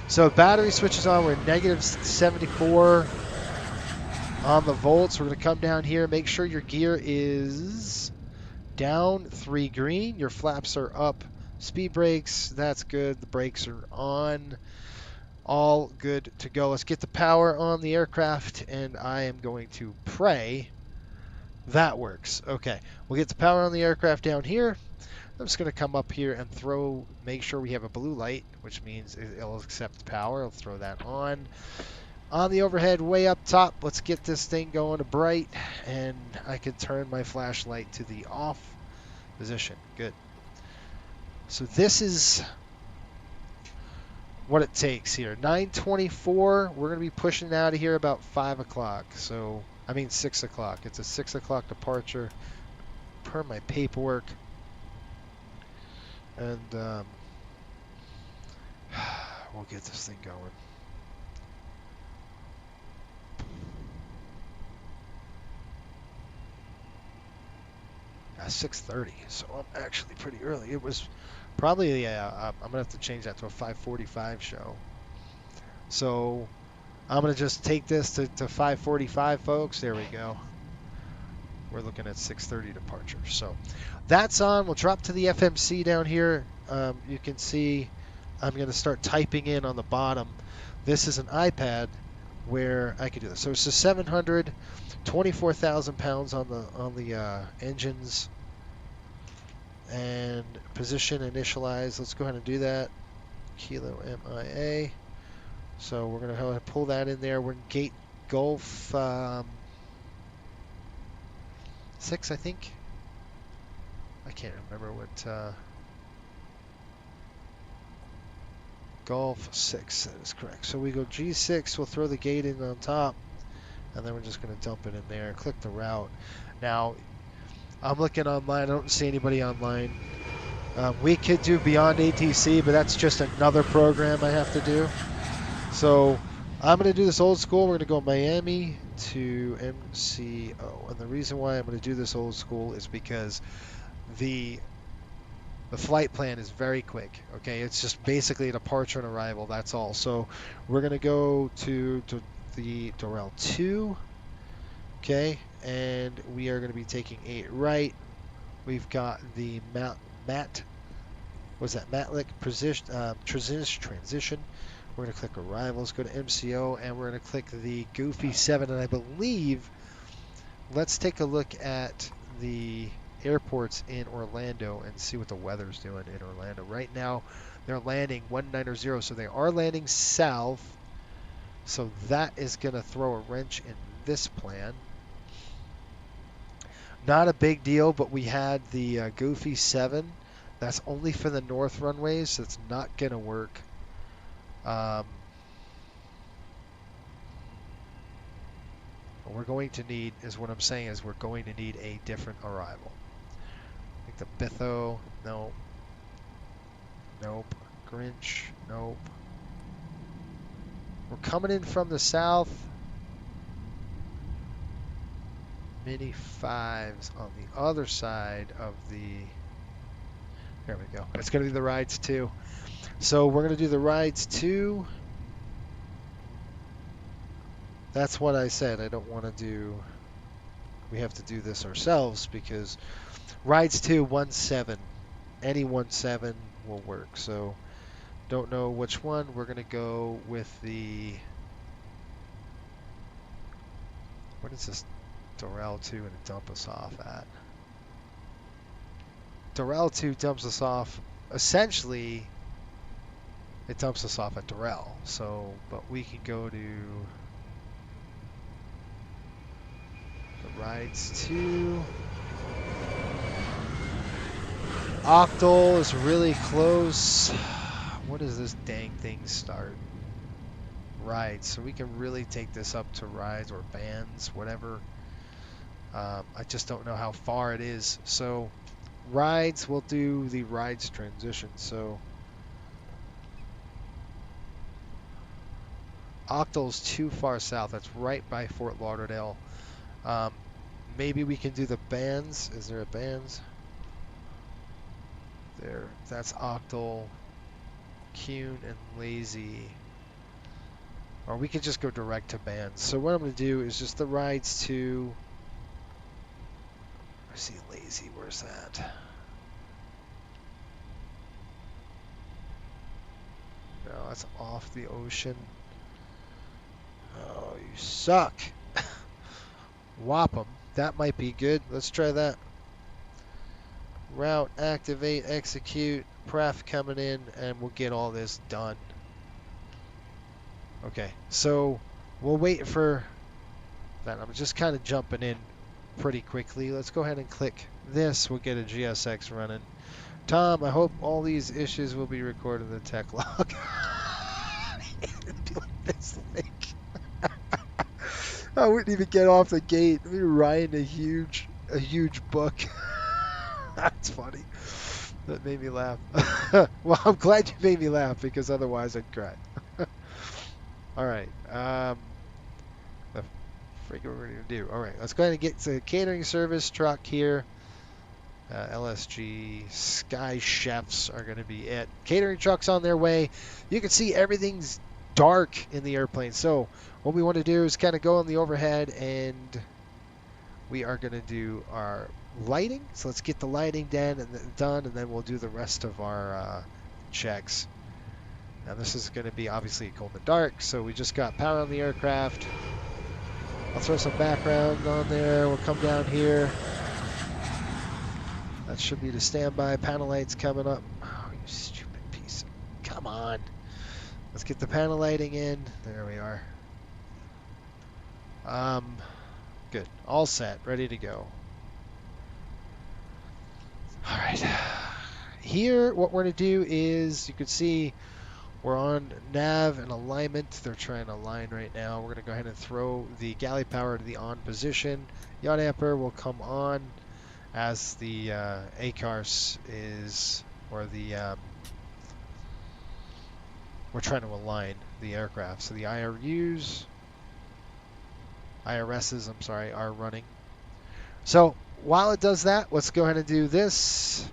so battery switch is on. We're negative 74 on the volts. We're going to come down here. Make sure your gear is down 3 green. Your flaps are up. Speed brakes, that's good. The brakes are on. All good to go. Let's get the power on the aircraft, and I am going to pray that works. Okay, we'll get the power on the aircraft down here. I'm just going to come up here and make sure we have a blue light, which means it'll accept power. I'll throw that on. On the overhead, way up top, let's get this thing going to bright, and I can turn my flashlight to the off position. Good. So this is what it takes here. 9:24, we're going to be pushing out of here about 5 o'clock. So, I mean 6 o'clock. It's a 6 o'clock departure per my paperwork. And we'll get this thing going. At 6:30, so I'm actually pretty early. It was probably I'm gonna have to change that to a 5:45 show. So I'm gonna just take this to 5:45, folks. There we go. We're looking at 6:30 departure. So that's on. We'll drop to the FMC down here. You can see I'm gonna start typing in on the bottom. This is an iPad where I could do this. So it's a 700. 24,000 pounds on the engines, and position initialize. Let's go ahead and do that. Kilo MIA. So we're going to go ahead and pull that in there. We're in gate Gulf 6, I think. I can't remember what Gulf 6, that is correct. So we go G6, we'll throw the gate in on top, and then we're just going to dump it in there. Click the route. Now, I'm looking online. I don't see anybody online. We could do Beyond ATC, but that's just another program I have to do. So I'm going to do this old school. We're going to go Miami to MCO. And the reason why I'm going to do this old school is because the flight plan is very quick. Okay, it's just basically a departure and arrival. That's all. So we're going to go to the Doral 2, okay, and we are going to be taking 8 right. We've got the Matlick transition. We're going to click arrivals, go to MCO, and we're going to click the Goofy 7. And I believe, let's take a look at the airports in Orlando and see what the weather's doing in Orlando. Right now, they're landing 190, so they are landing south. So that is going to throw a wrench in this plan. Not a big deal, but we had the Goofy 7. That's only for the north runways, so it's not going to work. What we're going to need is what I'm saying is we're going to need a different arrival. I think the Bitho, no. Nope. Grinch, nope. We're coming in from the south. Mini 5s on the other side of the... There we go. It's going to be the rides 2. So we're going to do the rides 2. That's what I said. I don't want to do... We have to do this ourselves because rides 2, 1-7. Any 1-7 will work. So don't know which one. We're going to go with the... What is this Doral 2 and dump us off at? Doral 2 dumps us off. Essentially, it dumps us off at Doral. So, but we can go to the rides 2. Octal is really close. What does this dang thing start? Rides. So we can really take this up to rides or bands, whatever. I just don't know how far it is. So rides, we'll do the rides transition. So Octal's too far south. That's right by Fort Lauderdale. Maybe we can do the bands. Is there a bands? There. That's Octal, Kuhn, and Lazy. Or we could just go direct to bands. So what I'm going to do is just the rides to... I see Lazy. Where's that? No, that's off the ocean. Oh, you suck. Whop 'em. That might be good. Let's try that. route, activate, execute, pref coming in, and we'll get all this done. Okay, so we'll wait for that. I'm just kind of jumping in pretty quickly. Let's go ahead and click this. We'll get a GSX running. Tom, I hope all these issues will be recorded in the tech log. This link. I wouldn't even get off the gate. Me writing a huge book. That's funny. That made me laugh. Well, I'm glad you made me laugh because otherwise I'd cry. All right. The freak are we gonna do? All right. Let's go ahead and get the catering service truck here. LSG Sky Chefs are going to be it. Catering trucks on their way. You can see everything's dark in the airplane. So what we want to do is kind of go on the overhead, and we are going to do our lighting. So let's get the lighting done, and then we'll do the rest of our checks. Now this is going to be obviously cold and dark, so we just got power on the aircraft. I'll throw some background on there. We'll come down here. That should be the standby. Panel lights coming up. Oh, you stupid piece. Come on. Let's get the panel lighting in. There we are. Good. All set. Ready to go. All right. Here, what we're going to do is, you can see we're on nav and alignment. They're trying to align right now. We're going to go ahead and throw the galley power to the on position. Yaw damper will come on as the ACARS is, or the, we're trying to align the aircraft. So the IRSs, I'm sorry, are running. So while it does that, let's go ahead and do this.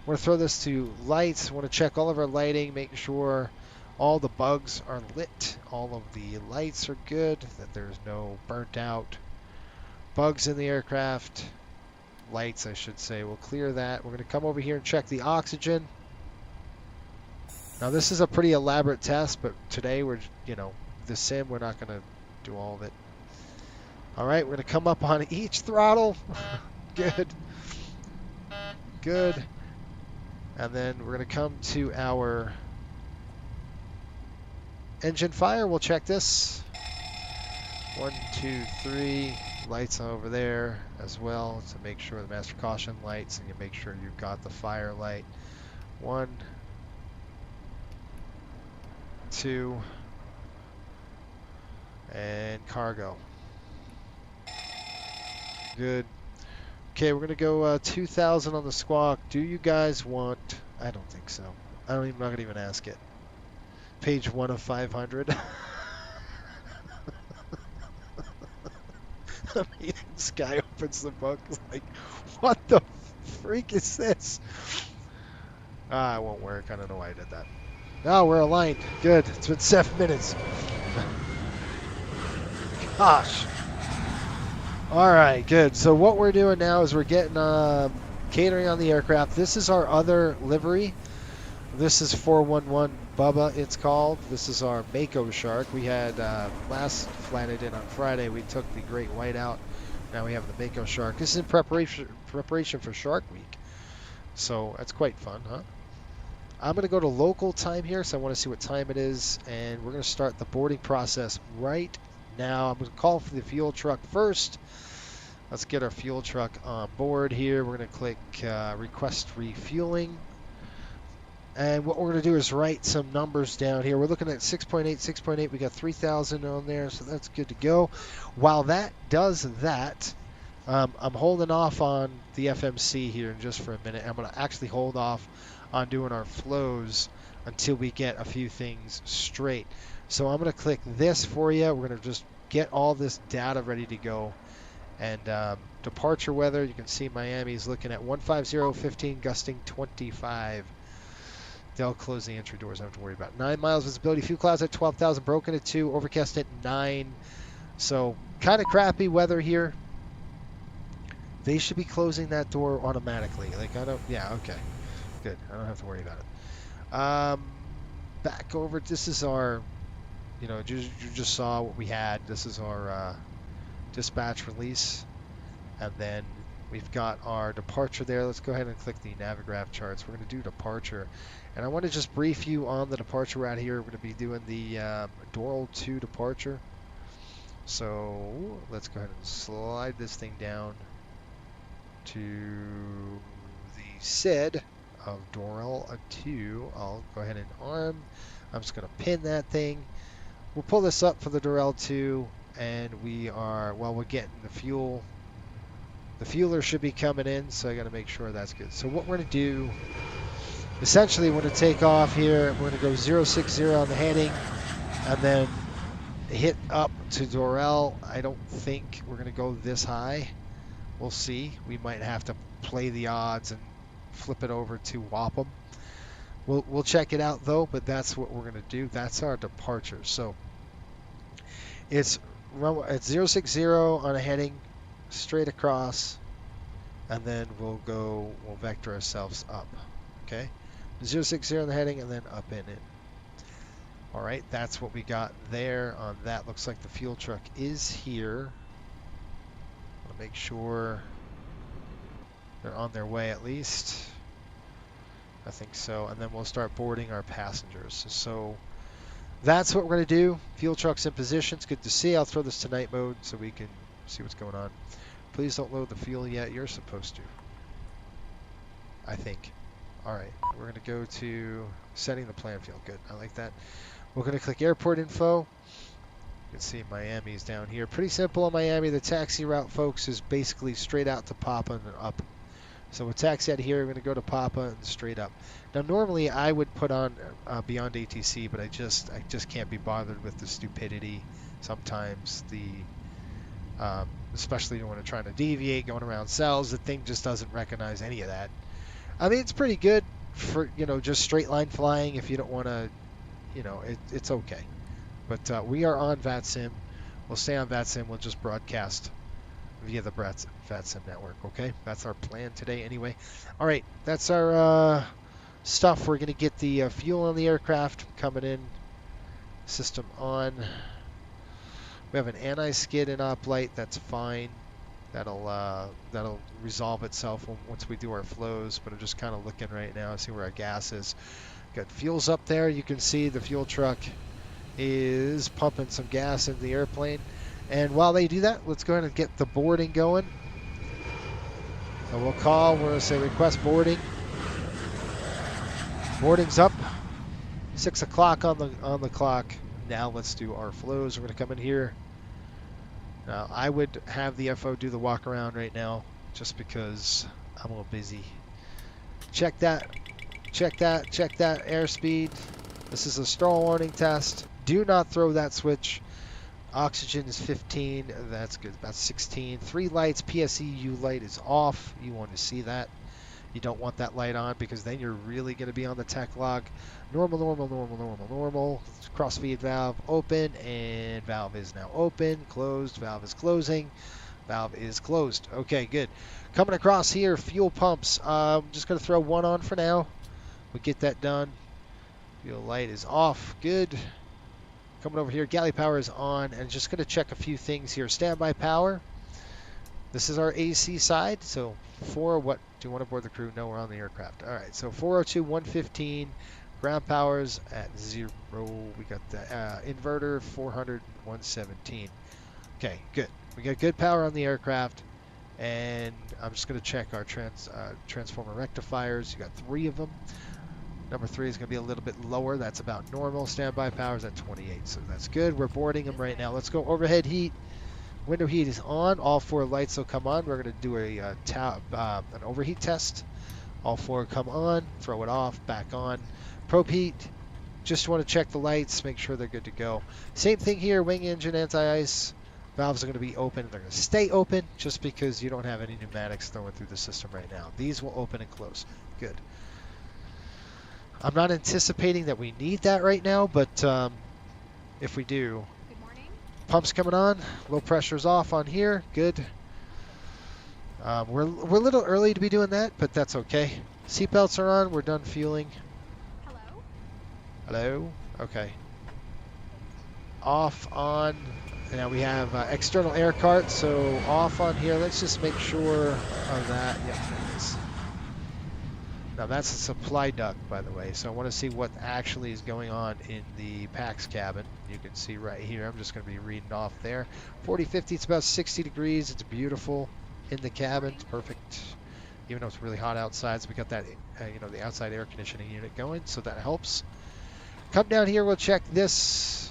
We're going to throw this to lights. We want to check all of our lighting, make sure all the bugs are lit, all of the lights are good, that there's no burnt out bugs in the aircraft. Lights, I should say. We'll clear that. We're going to come over here and check the oxygen. Now this is a pretty elaborate test, but today we're, the sim, we're not going to do all of it. All right, we're going to come up on each throttle. Good. Good. And then we're going to come to our engine fire. We'll check this. 1, 2, 3. Lights over there as well to make sure the master caution lights, and you make sure you've got the fire light. 1, 2, and cargo. Good. Okay, we're gonna go 2,000 on the squawk. Do you guys want? I don't think so. I'm not gonna even ask it. Page 1 of 500. I mean, this guy opens the book, like, what the freak is this? It won't work. I don't know why I did that. No, we're aligned. Good. It's been 7 minutes. Gosh. All right, good. So what we're doing now is we're getting catering on the aircraft. This is our other livery. This is 411 Bubba, it's called. This is our Mako shark. We had last flight I did on Friday, we took the great white out. Now we have the Mako shark. This is in preparation for Shark Week. So that's quite fun, huh? I'm going to go to local time here, so I want to see what time it is, and we're going to start the boarding process right now. I'm going to call for the fuel truck first. Let's get our fuel truck on board here. We're going to click request refueling. And what we're going to do is write some numbers down here. We're looking at 6.8. We got 3,000 on there, so that's good to go. While that does that, I'm holding off on the FMC here just for a minute. I'm going to actually hold off on doing our flows until we get a few things straight. So I'm going to click this for you. We're going to just get all this data ready to go. And departure weather, you can see Miami's looking at 150-15, gusting 25. They'll close the entry doors. I don't have to worry about 9 miles visibility. Fuel clouds at 12,000. Broken at 2. Overcast at 9. So kind of crappy weather here. They should be closing that door automatically. Like I don't. Yeah. Okay. Good. I don't have to worry about it. Back over. This is our. You just saw what we had. This is our dispatch release, and then We've got our departure there. Let's go ahead and click the Navigraph charts. We're going to do departure. And I want to just brief you on the departure route here. We're going to be doing the Doral 2 departure. So let's go ahead and slide this thing down to the SID of Doral 2. I'll go ahead and arm. I'm just going to pin that thing. We'll pull this up for the Doral 2, and we are, well, we're getting the fuel. The fueler should be coming in, so I got to make sure that's good. So what we're going to do, essentially we're going to take off here. We're going to go 060 on the heading, and then hit up to Doral. I don't think we're going to go this high. We'll see. We might have to play the odds and flip it over to Wapham. We'll check it out though, but that's what we're going to do. That's our departure. So it's 060 on a heading, straight across, and then we'll vector ourselves up. Okay, 060 on the heading, and then up and in. All right, that's what we got there on that. Looks like the fuel truck is here. I'll make sure they're on their way at least. I think so, and then we'll start boarding our passengers. So that's what we're going to do. Fuel truck's in position. It's good to see. I'll throw this to night mode so we can see what's going on. Please don't load the fuel yet. You're supposed to, I think. All right, we're going to go to setting the plan field. Good, I like that. We're going to click airport info. You can see Miami's down here. Pretty simple in Miami. The taxi route, folks, is basically straight out to Papa and then up. So we'll taxi out here. We're going to go to Papa and straight up. Now, normally I would put on Beyond ATC, but I just can't be bothered with the stupidity. Sometimes especially when we're trying to deviate, going around cells, the thing just doesn't recognize any of that. I mean, it's pretty good for, just straight line flying if you don't want to, it's okay. But we are on VATSIM. We'll stay on VATSIM. We'll just broadcast via the VATSIM network, okay? That's our plan today anyway. All right, that's our stuff. We're going to get the fuel on the aircraft coming in. System on. We have an anti-skid in op light. That's fine. That'll resolve itself once we do our flows, but I'm just kind of looking right now, see where our gas is. Got fuels up there. You can see the fuel truck is pumping some gas into the airplane. And while they do that, let's go ahead and get the boarding going. So we're going to say request boarding. Boarding's up. 6 o'clock on the clock. Now let's do our flows. We're going to come in here. Now I would have the FO do the walk around right now, just because I'm a little busy. Check that. Check that. Check that airspeed. This is a stall warning test. Do not throw that switch. Oxygen is 15. That's good. About 16. 3 lights. PSEU light is off. You want to see that. You don't want that light on because then you're really going to be on the tech log. Normal, normal, normal, normal, normal. Cross feed valve open, and valve is now open. Closed. Valve is closing. Valve is closed. Okay, good. Coming across here, fuel pumps. I'm just going to throw one on for now. We'll get that done. Fuel light is off. Good. Coming over here, galley power is on, and just going to check a few things here. Standby power. This is our AC side. So what do you want to board the crew? No, we're on the aircraft. All right, so 402, 115. Ground power's at 0. We got the inverter 400, 117. Okay, good. We got good power on the aircraft, and I'm just going to check our transformer rectifiers. You got 3 of them. Number 3 is going to be a little bit lower. That's about normal. Standby power is at 28, so that's good. We're boarding them right now. Let's go overhead heat. Window heat is on. All 4 lights will come on. We're going to do an overheat test. All 4 come on. Throw it off. Back on. Probe heat. Just want to check the lights. Make sure they're good to go. Same thing here. Wing engine, anti-ice. Valves are going to be open. They're going to stay open just because you don't have any pneumatics throwing through the system right now. These will open and close. Good. I'm not anticipating that we need that right now, but if we do. Good morning. Pumps coming on. Low pressure's off on here. Good. We're a little early to be doing that, but that's okay. Seatbelts are on. We're done fueling. Hello. Hello? Okay. Off, on. Now we have external air cart, so off on here. Let's just make sure of that. Yep, there it is. Now that's a supply duct, by the way, so I want to see what actually is going on in the PAX cabin. You can see right here, I'm just going to be reading off there. 40, 50, it's about 60 degrees. It's beautiful in the cabin. It's perfect, even though it's really hot outside. So we got that, the outside air conditioning unit going, so that helps. Come down here, we'll check this,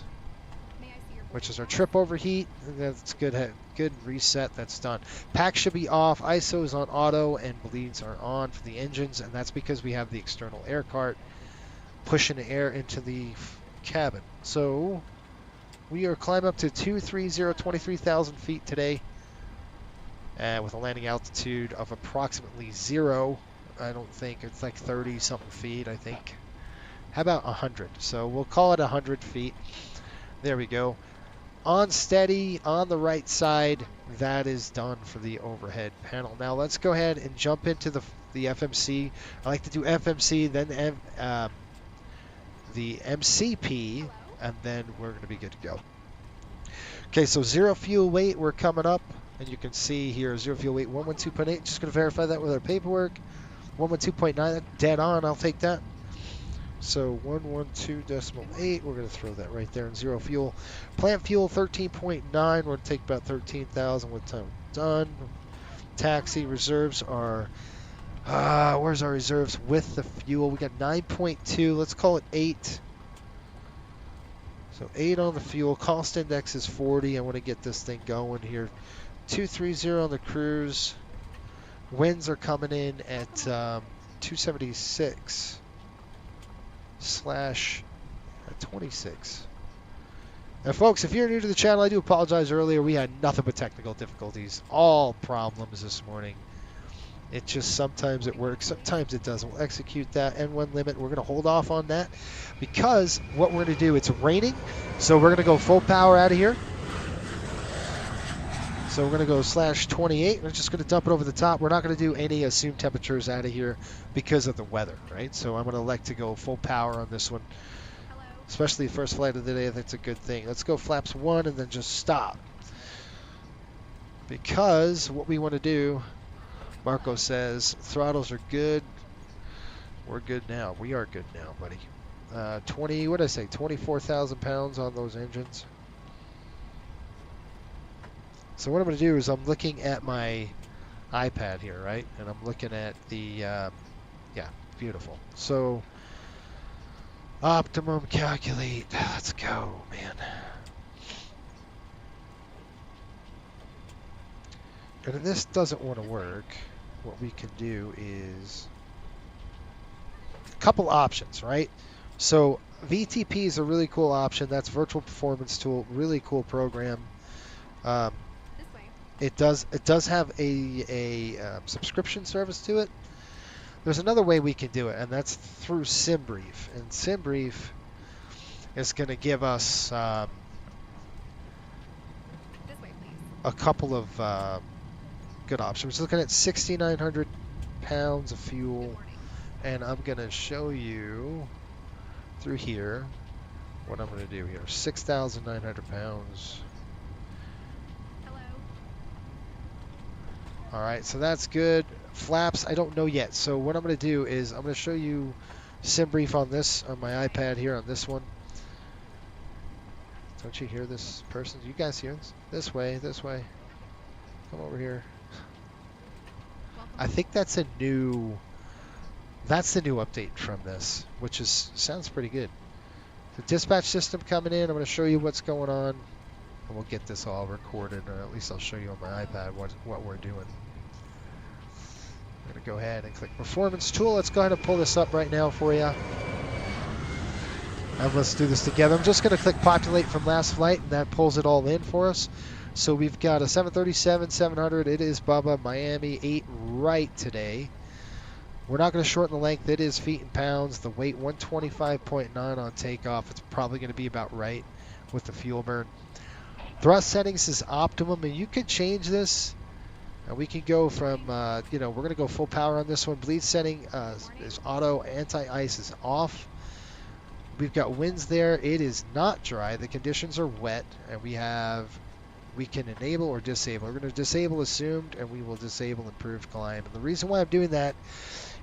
which is our trip overheat. That's good. Good reset. That's done. Pack should be off. ISO is on auto, and bleeds are on for the engines, and that's because we have the external air cart pushing the air into the cabin. So we are climbing up to 23,000 feet today, with a landing altitude of approximately 0. I don't think it's like 30 something feet. I think. How about 100? So we'll call it 100 feet. There we go. On steady, on the right side, that is done for the overhead panel. Now let's go ahead and jump into the FMC. I like to do FMC, then the MCP, and then we're going to be good to go. Okay, so 0 fuel weight, we're coming up, and you can see here 0 fuel weight 112.8. Just going to verify that with our paperwork. 112.9, dead on. I'll take that. So 112.8, we're going to throw that right there in 0 fuel. Plant fuel 13.9, we're going to take about 13,000 with time done. Taxi reserves are, where's our reserves with the fuel? We got 9.2, let's call it 8. So 8 on the fuel. Cost index is 40. I want to get this thing going here. 230 on the cruise. Winds are coming in at 276. /26. Now folks, if you're new to the channel, I do apologize earlier. We had nothing but technical difficulties. All problems this morning. It just sometimes it works, sometimes it doesn't. We'll execute that N1 limit. We're going to hold off on that because what we're going to do, it's raining, so we're going to go full power out of here. So we're going to go /28. We're just going to dump it over the top. We're not going to do any assumed temperatures out of here because of the weather, right? So I'm going to elect to go full power on this one. Hello. Especially the first flight of the day, I think it's a good thing. Let's go flaps 1 and then just stop. Because what we want to do, Marco says, throttles are good. We're good now. We are good now, buddy. 24,000 pounds on those engines. So what I'm going to do is I'm looking at my iPad here, right? And I'm looking at the, yeah, beautiful. So optimum calculate. Let's go, man. And if this doesn't want to work, what we can do is a couple options, right? So VTP is a really cool option. That's Virtual Performance Tool, really cool program. It does have a subscription service to it. There's another way we can do it, and that's through SimBrief. And SimBrief is going to give us a couple of good options. We're looking at 6,900 pounds of fuel, and I'm going to show you through here what I'm going to do here. 6,900 pounds. All right, so that's good. Flaps, I don't know yet. So what I'm going to do is I'm going to show you SimBrief on this, on my iPad here on this one. Don't you hear this person? You guys hear this? This way, this way. Come over here. I think that's the new update from this, which sounds pretty good. The dispatch system coming in. I'm going to show you what's going on. And we'll get this all recorded, or at least I'll show you on my iPad what we're doing. I'm going to go ahead and click Performance Tool. Let's go ahead and pull this up right now for you. And let's do this together. I'm just going to click Populate from last flight, and that pulls it all in for us. So we've got a 737-700. It is Bubba, Miami, 8 right today. We're not going to shorten the length. It is feet and pounds. The weight, 125.9 on takeoff. It's probably going to be about right with the fuel burn. Thrust settings is optimum, and you can change this. And we can go from, we're going to go full power on this one. Bleed setting is auto. Anti-ice is off. We've got winds there. It is not dry. The conditions are wet, and we have we can enable or disable. We're going to disable assumed, and we will disable improved climb. And the reason why I'm doing that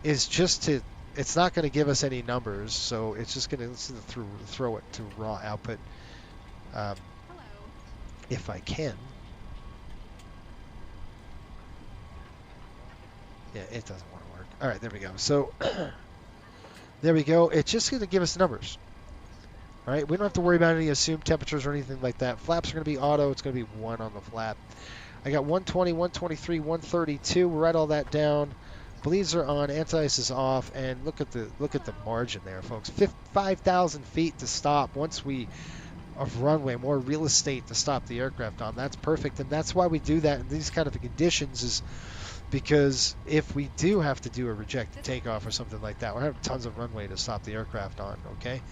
is just to, it's not going to give us any numbers, so it's just going to throw it to raw output if I can. Yeah, it doesn't want to work. All right, there we go. So there we go. It's just going to give us numbers. All right, we don't have to worry about any assumed temperatures or anything like that. Flaps are going to be auto. It's going to be 1 on the flap. I got 120, 123, 132. We'll write all that down. Bleeds are on, anti-ice is off, and look at the margin there, folks. 5,000 feet to stop once we of runway, more real estate to stop the aircraft on. That's perfect, and that's why we do that in these kind of conditions, is because if we do have to do a rejected takeoff or something like that, we're having tons of runway to stop the aircraft on. Okay.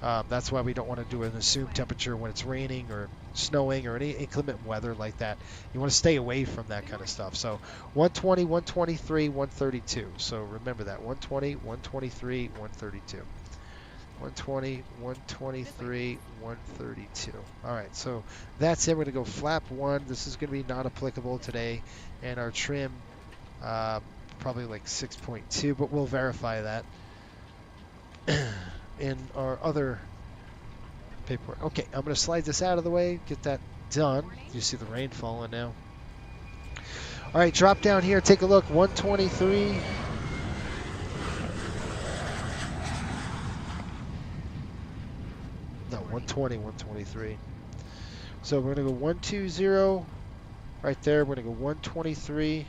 That's why we don't want to do an assumed temperature when it's raining or snowing or any inclement weather like that. You want to stay away from that kind of stuff. So 120, 123, 132. So remember that. 120, 123, 132. 120, 123, 132. All right, so that's it. We're going to go flap 1. This is going to be not applicable today. And our trim, probably like 6.2, but we'll verify that in our other paperwork. Okay, I'm going to slide this out of the way, get that done. You see the rain falling now. All right, drop down here, take a look. 123. No, 120, 123. So we're going to go 120 right there. We're going to go 123.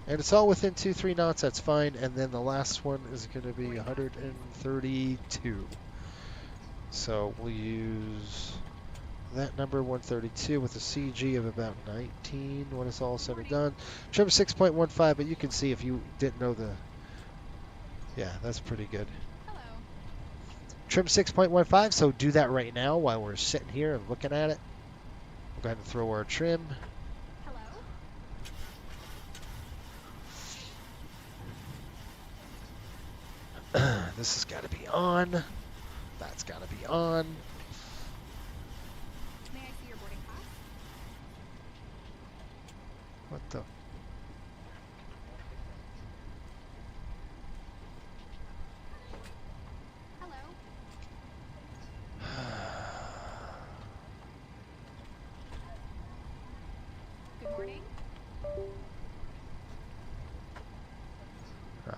And it's all within 2-3 knots. That's fine. And then the last one is going to be 132. So we'll use that number, 132, with a CG of about 19 when it's all said and done. Trim 6.15, but you can see if you didn't know the... Yeah, that's pretty good. Hello. Trim 6.15, so do that right now while we're sitting here and looking at it. We'll go ahead and throw our trim. This has got to be on. That's got to be on. May I see your boarding pass? What the? Hello. Good morning.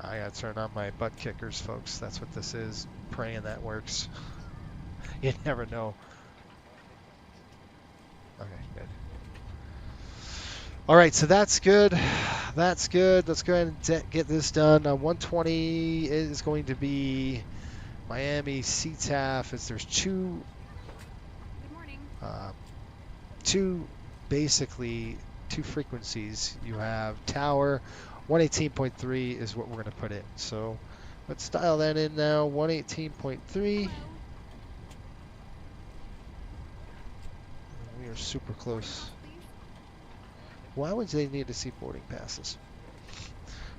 I gotta turn on my butt kickers, folks. That's what this is. Praying that works. You never know. Okay, good. All right, so that's good. That's good. Let's go ahead and get this done. 120 is going to be Miami CTAF. There's two. Good morning. Basically two frequencies. You have tower. 118.3 is what we're going to put in. So let's dial that in now. 118.3. We are super close. Why would they need to see boarding passes?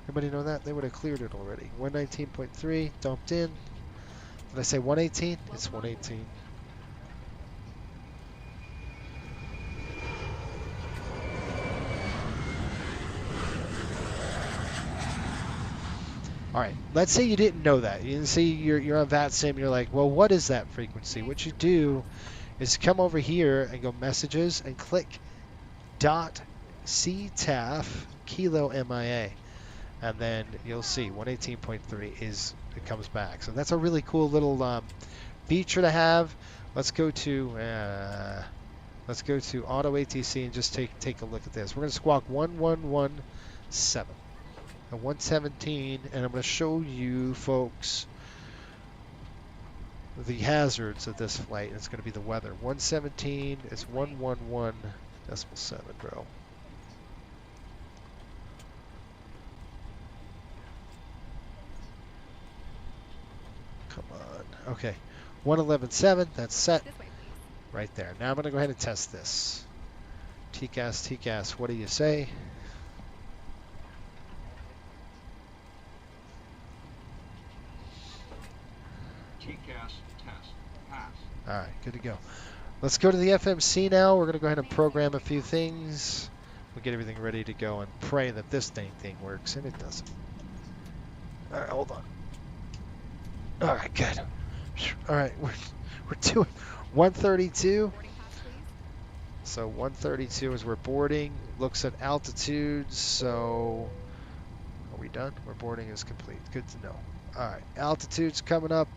Everybody know that? They would have cleared it already. 119.3 dumped in. Did I say 118? It's 118. All right, let's say you didn't know that. You didn't see you're on VATSIM. You're like, well, what is that frequency? What you do is come over here and go messages and click .ctaf kilo MIA, and then you'll see 118.3 is it comes back. So that's a really cool little feature to have. Let's go to auto ATC and just take a look at this. We're going to squawk 1117. 117, and I'm going to show you folks the hazards of this flight. It's going to be the weather. 117 is 111.7, bro. Come on. Okay. 111.7, that's set. Right there. Now I'm going to go ahead and test this. TCAS, what do you say? TCAS test pass. All right, good to go. Let's go to the FMC now. We're going to go ahead and program a few things. We'll get everything ready to go and pray that this thing works, and it doesn't. All right, hold on. All right, good. All right, we're doing 132. Boarding pass, please. So 132 as we're boarding. Looks at altitudes. So are we done? Our boarding is complete. Good to know. All right, altitude's coming up.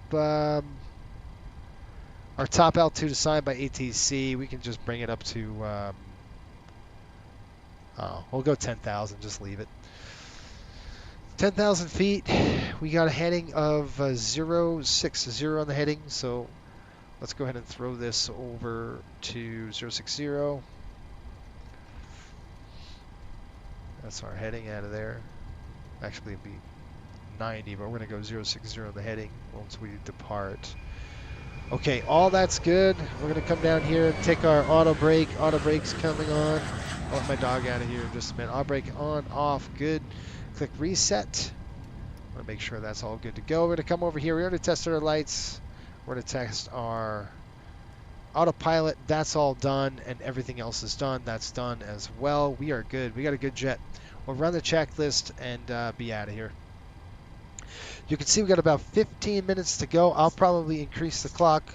Our top altitude assigned by ATC. We can just bring it up to. We'll go 10,000. Just leave it. 10,000 feet. We got a heading of 060 on the heading. So let's go ahead and throw this over to 060. That's our heading out of there. Actually, it'd be 90, but we're going to go 060 on the heading once we depart. Okay, all that's good. We're going to come down here and take our auto brake. Auto brake's coming on. I'll let my dog out of here in just a minute. Auto brake on, off, good. Click reset. I want to make sure that's all good to go. We're going to come over here. We're going to test our lights. We're going to test our autopilot. That's all done, and everything else is done. That's done as well. We are good. We got a good jet. We'll run the checklist and be out of here. You can see we got about 15 minutes to go. I'll probably increase the clock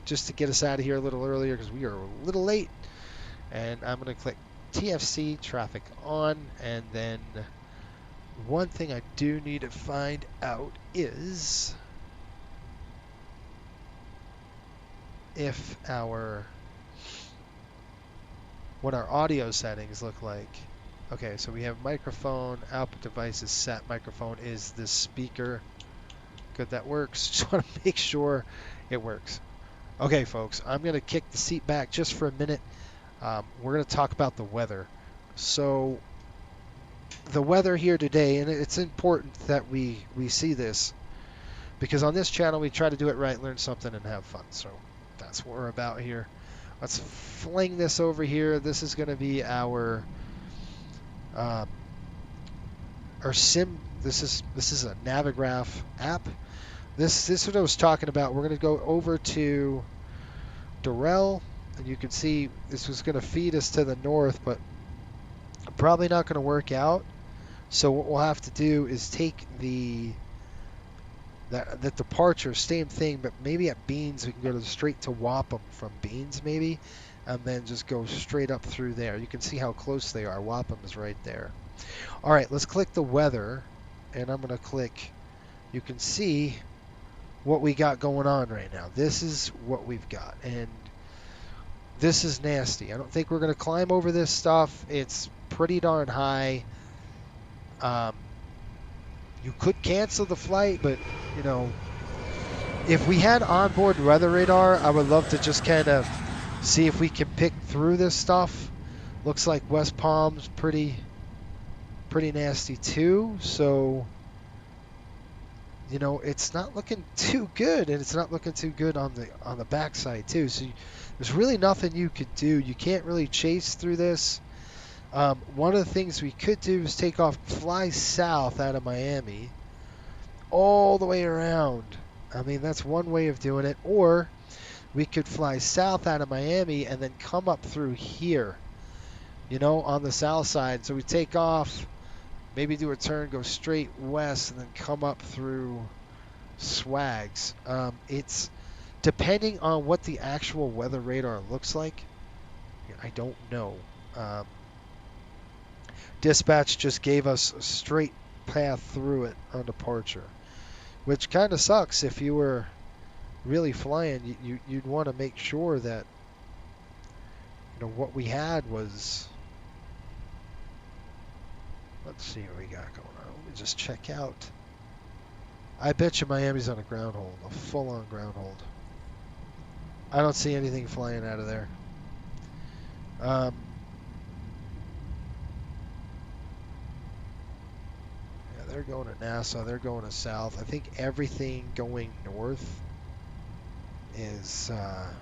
just to get us out of here a little earlier because we are a little late. And I'm going to click TFC, traffic on, and then one thing I do need to find out is if what our audio settings look like. Okay, so we have microphone, output device is set, microphone is this speaker. Good, that works. Just want to make sure it works. Okay, folks, I'm going to kick the seat back just for a minute. We're going to talk about the weather. So the weather here today, and it's important that we see this because on this channel we try to do it right, learn something, and have fun. So that's what we're about here. Let's fling this over here. This is going to be our sim. This is a Navigraph app. This is what I was talking about. We're going to go over to Durrell, and you can see this was going to feed us to the north, but probably not going to work out. So what we'll have to do is take that departure, same thing, but maybe at Beans we can go straight to Wapham from Beans maybe, and then just go straight up through there. You can see how close they are. Wapham is right there. All right, let's click the weather, and I'm going to click. You can see what we got going on right now. This is what we've got, and this is nasty. I don't think we're going to climb over this stuff. It's pretty darn high. You could cancel the flight, but you know, if we had onboard weather radar, I would love to just kind of see if we can pick through this stuff. Looks like West Palm's pretty nasty too. So, you know, it's not looking too good, and it's not looking too good on the backside too. So there's really nothing you could do. You can't really chase through this. One of the things we could do is take off, fly south out of Miami, all the way around. I mean, that's one way of doing it. Or we could fly south out of Miami and then come up through here, you know, on the south side. So we take off, maybe do a turn, go straight west, and then come up through Swags. It's depending on what the actual weather radar looks like. I don't know. Dispatch just gave us a straight path through it on departure, which kind of sucks. If you were really flying, you'd want to make sure that, you know, what we had was. Let's see what we got going on. Let me just check out. I bet you Miami's on a ground hold, a full-on ground hold. I don't see anything flying out of there. They're going to Nassau. They're going to south. I think everything going north is on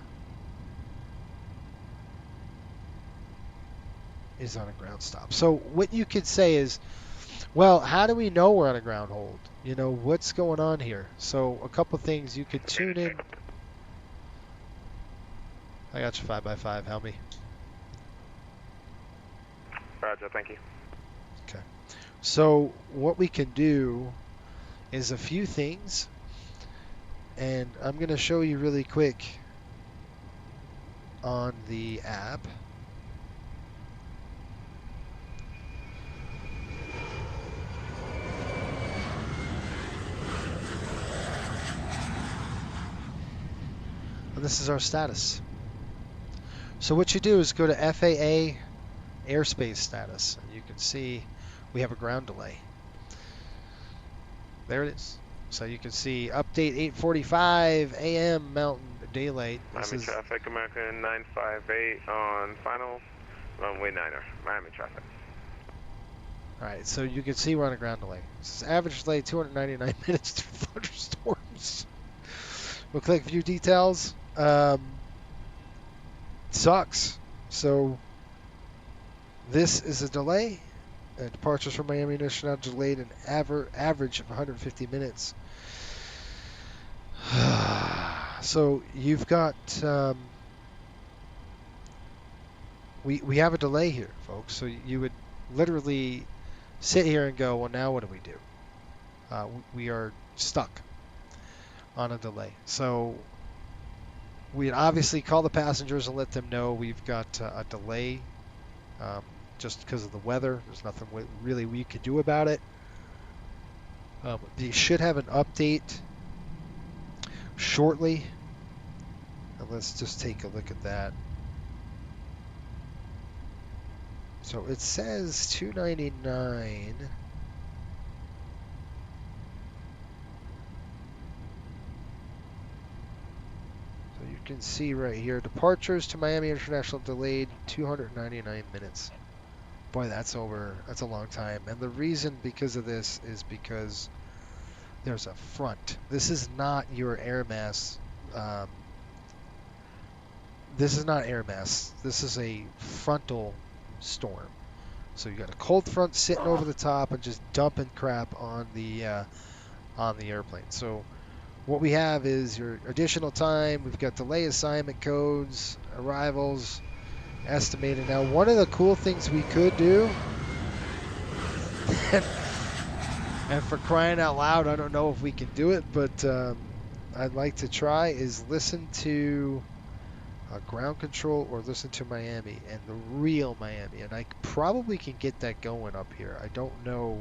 a ground stop. So what you could say is, well, how do we know we're on a ground hold? You know, what's going on here? So a couple things you could tune in. I got you 5x5. Help me. Roger, thank you. Okay. So what we can do is a few things, and I'm going to show you really quick on the app. And this is our status. So what you do is go to FAA airspace status, and you can see we have a ground delay. There it is. So you can see update 8:45 a.m. Mountain Daylight. This Miami is traffic, American 958 on final runway 9er. Miami traffic. all right. So you can see we're on a ground delay. This is average delay 299 minutes to thunderstorms. We'll click view details. Sucks. So this is a delay. Departures from Miami International delayed an average of 150 minutes. So you've got we have a delay here, folks. So you would literally sit here and go, well, now what do we do? We are stuck on a delay. So we'd obviously call the passengers and let them know we've got a delay. Just because of the weather. There's nothing really we could do about it. You should have an update shortly. And let's just take a look at that. So it says 299. So you can see right here, departures to Miami International delayed 299 minutes. Boy, that's a long time. And the reason because of this is because there's a front. This is not your air mass. This is not air mass. This is a frontal storm. So you got a cold front sitting over the top and just dumping crap on the airplane. So what we have is your additional time. We've got delay assignment codes, arrivals, estimated. Now, one of the cool things we could do, and for crying out loud, I don't know if we can do it, but I'd like to try, is listen to ground control or listen to Miami and the real Miami. And I probably can get that going up here. I don't know.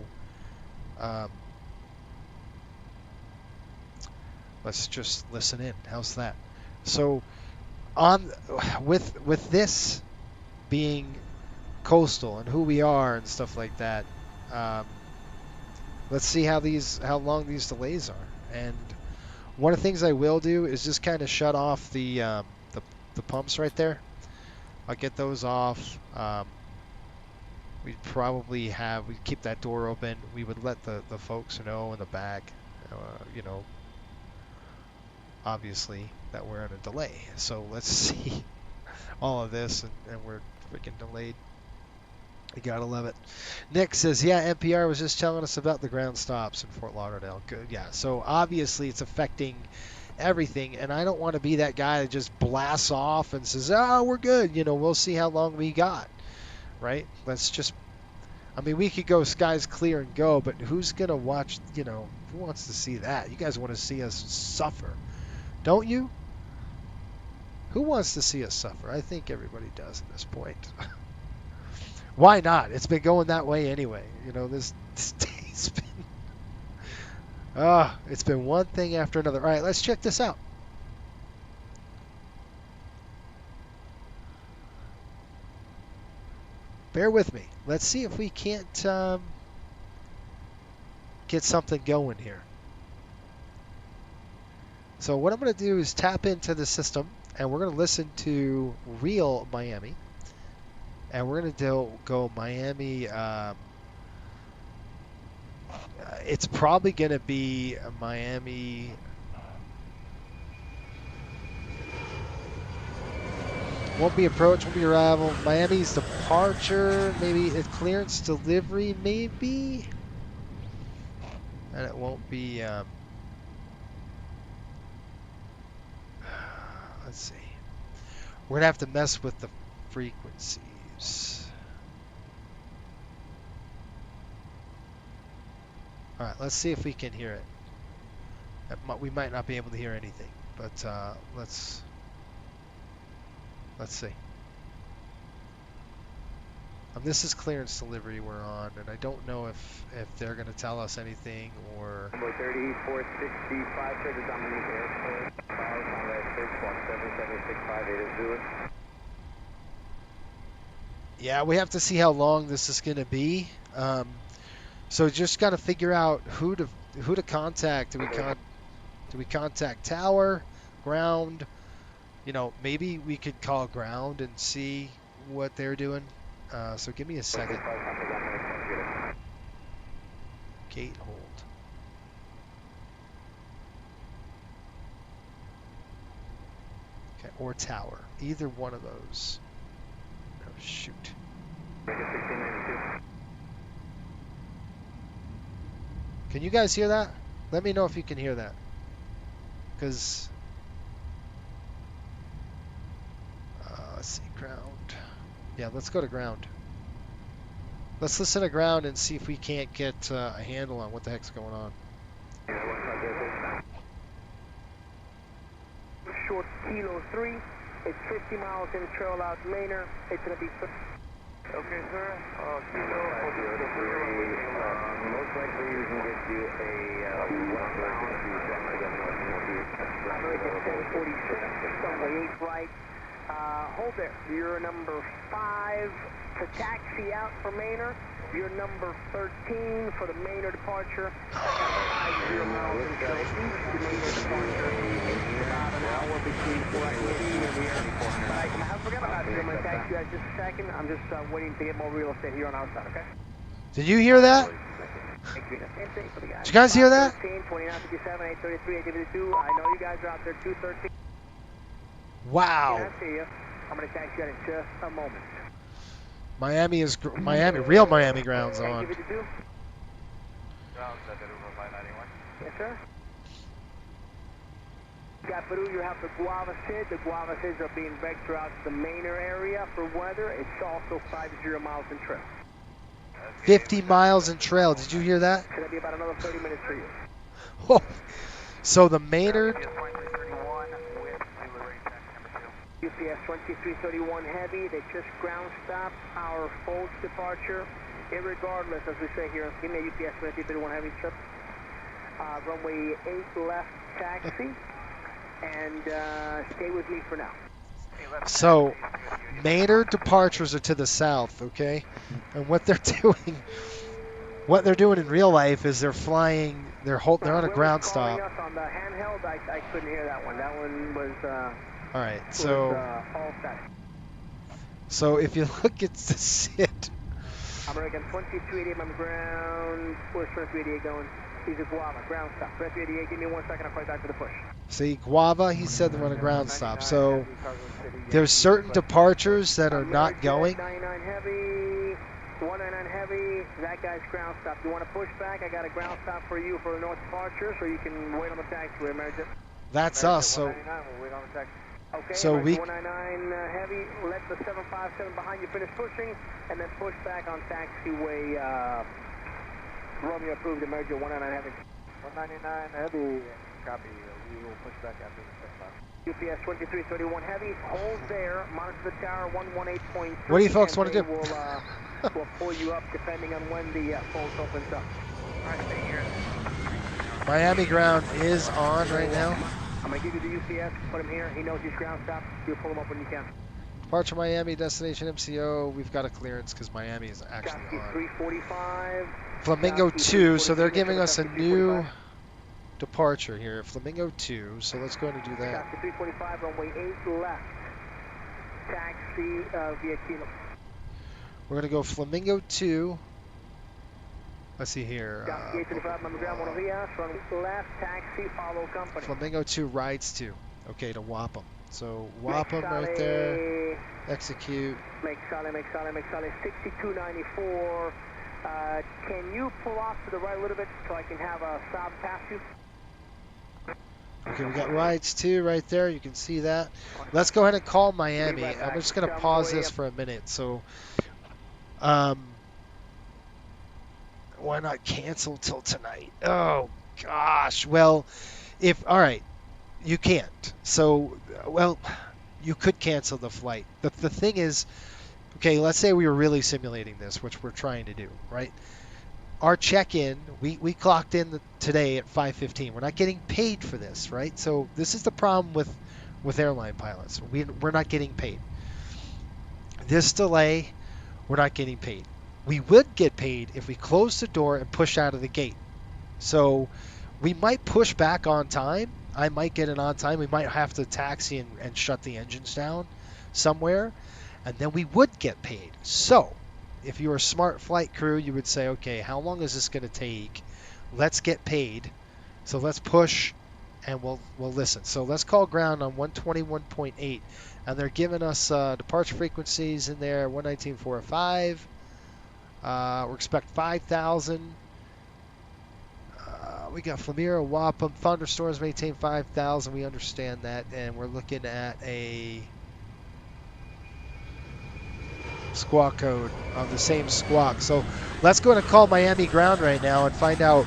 Let's just listen in. How's that? So with this being coastal and who we are and stuff like that, let's see how long these delays are. And one of the things I will do is just kind of shut off the pumps right there. I'll get those off. We'd keep that door open. We would let the folks know in the back, obviously that we're in a delay. So let's see all of this, and we're freaking delayed. You gotta love it. Nick says, yeah, NPR was just telling us about the ground stops in Fort Lauderdale. Good, yeah. So obviously it's affecting everything, and I don't want to be that guy that just blasts off and says, oh, we're good. We'll see how long we got, right? We could go skies clear and go, but who's gonna watch? Who wants to see that? You guys want to see us suffer, don't you? Who wants to see us suffer? I think everybody does at this point. Why not? It's been going that way anyway. This day's been... it's been one thing after another. All right, let's check this out. Bear with me. Let's see if we can't get something going here. So what I'm going to do is tap into the system, and we're going to listen to real Miami. And we're going to go Miami. It's probably going to be Miami. Won't be approach, won't be arrival. Miami's departure, maybe it's clearance delivery, maybe. And it won't be. Let's see. We're gonna have to mess with the frequencies. All right, let's see if we can hear it. We might not be able to hear anything, but let's see. This is clearance delivery we're on, and I don't know if they're going to tell us anything or. Number 3465 for the Dominique Airport. Power on that 6177658 is Yeah, we have to see how long this is going to be. So just got to figure out who to contact. Do we contact tower, ground? You know, maybe we could call ground and see what they're doing. So give me a second. Gate hold. Okay, or tower. Either one of those. Oh, shoot. Can you guys hear that? Let me know if you can hear that. Because... let's see, ground. Yeah, let's go to ground. Let's listen to ground and see if we can't get a handle on what the heck's going on. Short Kilo 3. It's 50 miles in trail out Manor. It's going to be... Okay, sir. Kilo 3. Most likely we can get you a American 1046, runway 8 right. Hold there. You're number 5 to taxi out for Manor. You're number 13 for the Manor departure. 50 miles until east to Manor departure. About an hour between Fort City and the airport. I forgot about you. I'm going to taxi you guys just a second. I'm just waiting to get more real estate here on our side, okay? Did you hear that? Did you guys hear that? 2957, 833, 852. I know you guys are out there 213. Wow. I see you. I'm going to taxi you out in just a moment. Real Miami grounds on. Yes, sir. Got Peru, you have the Guava SID. The Guava SIDs are being vectored throughout the Manor area for weather. It's also 50 miles in trail. 50 miles in trail. Did you hear that? It's going to be about another 30 minutes for you. Oh. So the Maynard. UPS 2331 Heavy, they just ground stopped our Folds departure. Irregardless, as we say here, give me a UPS 2331 Heavy trip. Runway 8 left taxi, and stay with me for now. So Maynard departures are to the south, okay? And what they're doing in real life is they're flying. They're on a ground stop. Us on the handheld, I couldn't hear that one. That one was. All right, so if you look at the SID. American 2288, I'm ground. Where's 2288 going? He's a Guava, ground stop. 2288, give me 1 second, I'll call you back to the push. See, Guava, he said they're on a ground stop. So there's certain departures that are not going. 199 Heavy, 199 Heavy, that guy's ground stop. You want to push back? I got a ground stop for you for the north departure, so you can wait on the taxiway, American. That's us, so. We'll wait on the taxi. Okay, so we 199 Heavy, let the 757 behind you finish pushing, and then push back on taxiway. Romeo approved, emergency 199 Heavy. 199 Heavy, copy. We will push back after the 75. UPS 2331 Heavy, hold there, monitor the tower 118.3. What do you folks want to do? We'll pull you up depending on when the Folds opens up. All right, stay here. Miami ground is on right now. I'm going to give you the UPS, put him here. He knows he's ground stop. You'll pull him up when you can. Departure Miami, destination MCO. We've got a clearance because Miami is actually on. 345. Flamingo 2, so they're giving us a new departure here. Flamingo 2, so let's go ahead and do that. 345, runway 8 left. Taxi via Kilo. We're going to go Flamingo 2. Let's see here. Left, taxi, follow company. Flamingo 2 rides 2. Okay, to Wappam. So Wappam right there. Execute. Make solid, 6294. Can you pull off to the right a little bit so I can have a Saab pass you? Okay, we got rides too right there. You can see that. Let's go ahead and call Miami. I'm just going to pause this for a minute. So, why not cancel till tonight? Oh, gosh. Well, all right, you can't. So, well, you could cancel the flight. The thing is, okay, let's say we were really simulating this, which we're trying to do, right? Our check-in, we clocked in today at 5:15. We're not getting paid for this, right? So this is the problem with airline pilots. We're not getting paid. This delay, we're not getting paid. We would get paid if we closed the door and push out of the gate. So we might push back on time. I might get it on time. We might have to taxi and shut the engines down somewhere, and then we would get paid. So if you're a smart flight crew, you would say, okay, how long is this going to take? Let's get paid. So let's push and we'll listen. So let's call ground on 121.8, and they're giving us departure frequencies in there, 119.45. We expect 5,000. We got Flamingo, Wappum, thunderstorms maintain 5,000. We understand that, and we're looking at a squawk code of the same squawk. So let's go and call Miami ground right now and find out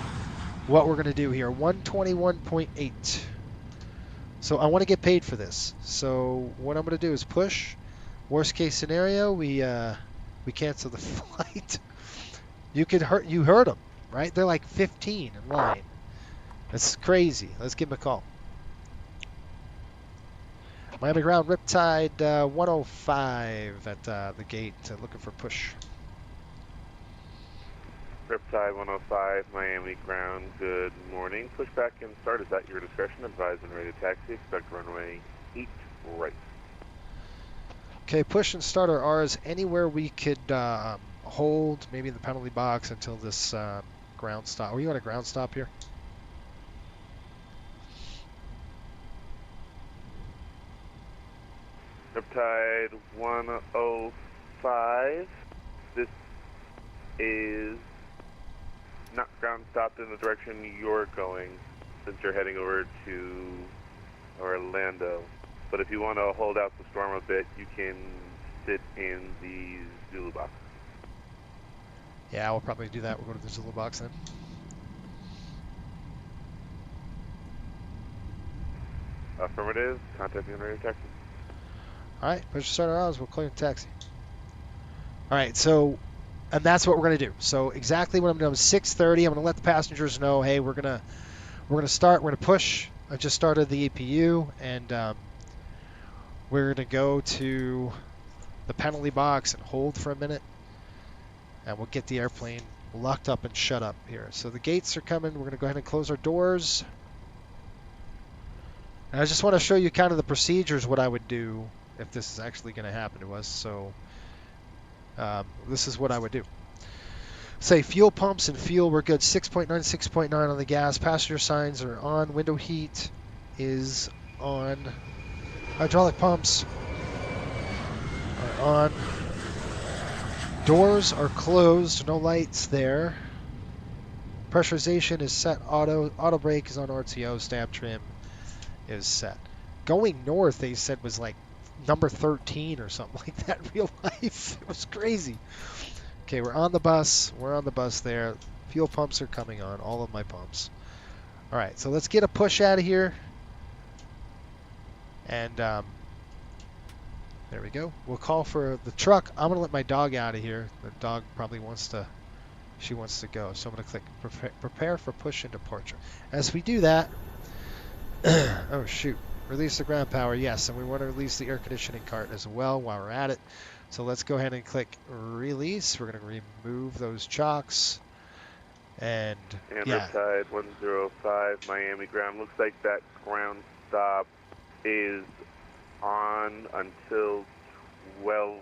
what we're going to do here. 121.8. So I want to get paid for this. So what I'm going to do is push. Worst case scenario, we cancel the flight. You heard them, right? They're like 15 in line. That's crazy. Let's give them a call. Miami ground, Riptide 105 at the gate, looking for push. Riptide 105, Miami ground, good morning. Pushback and start is at your discretion. Advise and ready to taxi. Expect runway 8 right. Okay, push and start are ours. Anywhere we could hold, maybe in the penalty box until this ground stop. Are you on a ground stop here? Riptide 105. This is not ground stopped in the direction you're going, since you're heading over to Orlando. But if you want to hold out the storm a bit, you can sit in the Zulu box. Yeah, we'll probably do that. We'll go to the Zulu box then. Affirmative. Contact the unrated taxi. All right, push start ours. We'll call you a taxi. All right, so, and that's what we're gonna do. So exactly what I'm doing. 6:30. I'm gonna let the passengers know. Hey, we're gonna start. We're gonna push. I just started the EPU, and we're gonna go to the penalty box and hold for a minute, and we'll get the airplane locked up and shut up here. So the gates are coming. We're gonna go ahead and close our doors. And I just want to show you kind of the procedures, what I would do if this is actually going to happen to us. So this is what I would do. Say fuel pumps and fuel, we're good. 6.9, 6.9 on the gas. Passenger signs are on. Window heat is on. Hydraulic pumps are on. Doors are closed. No lights there. Pressurization is set auto. Auto brake is on RTO. Stab trim is set. Going north, they said, was like number 13 or something like that in real life. It was crazy. Okay, we're on the bus. We're on the bus there. Fuel pumps are coming on, all of my pumps. All right, so let's get a push out of here. And there we go. We'll call for the truck. I'm going to let my dog out of here. The dog probably wants to go. So I'm going to click prepare for push and departure. As we do that, oh shoot, release the ground power, yes, and we want to release the air conditioning cart as well while we're at it. So let's go ahead and click release. We're going to remove those chocks. And yeah. Riptide 105, Miami ground. Looks like that ground stop is on until 12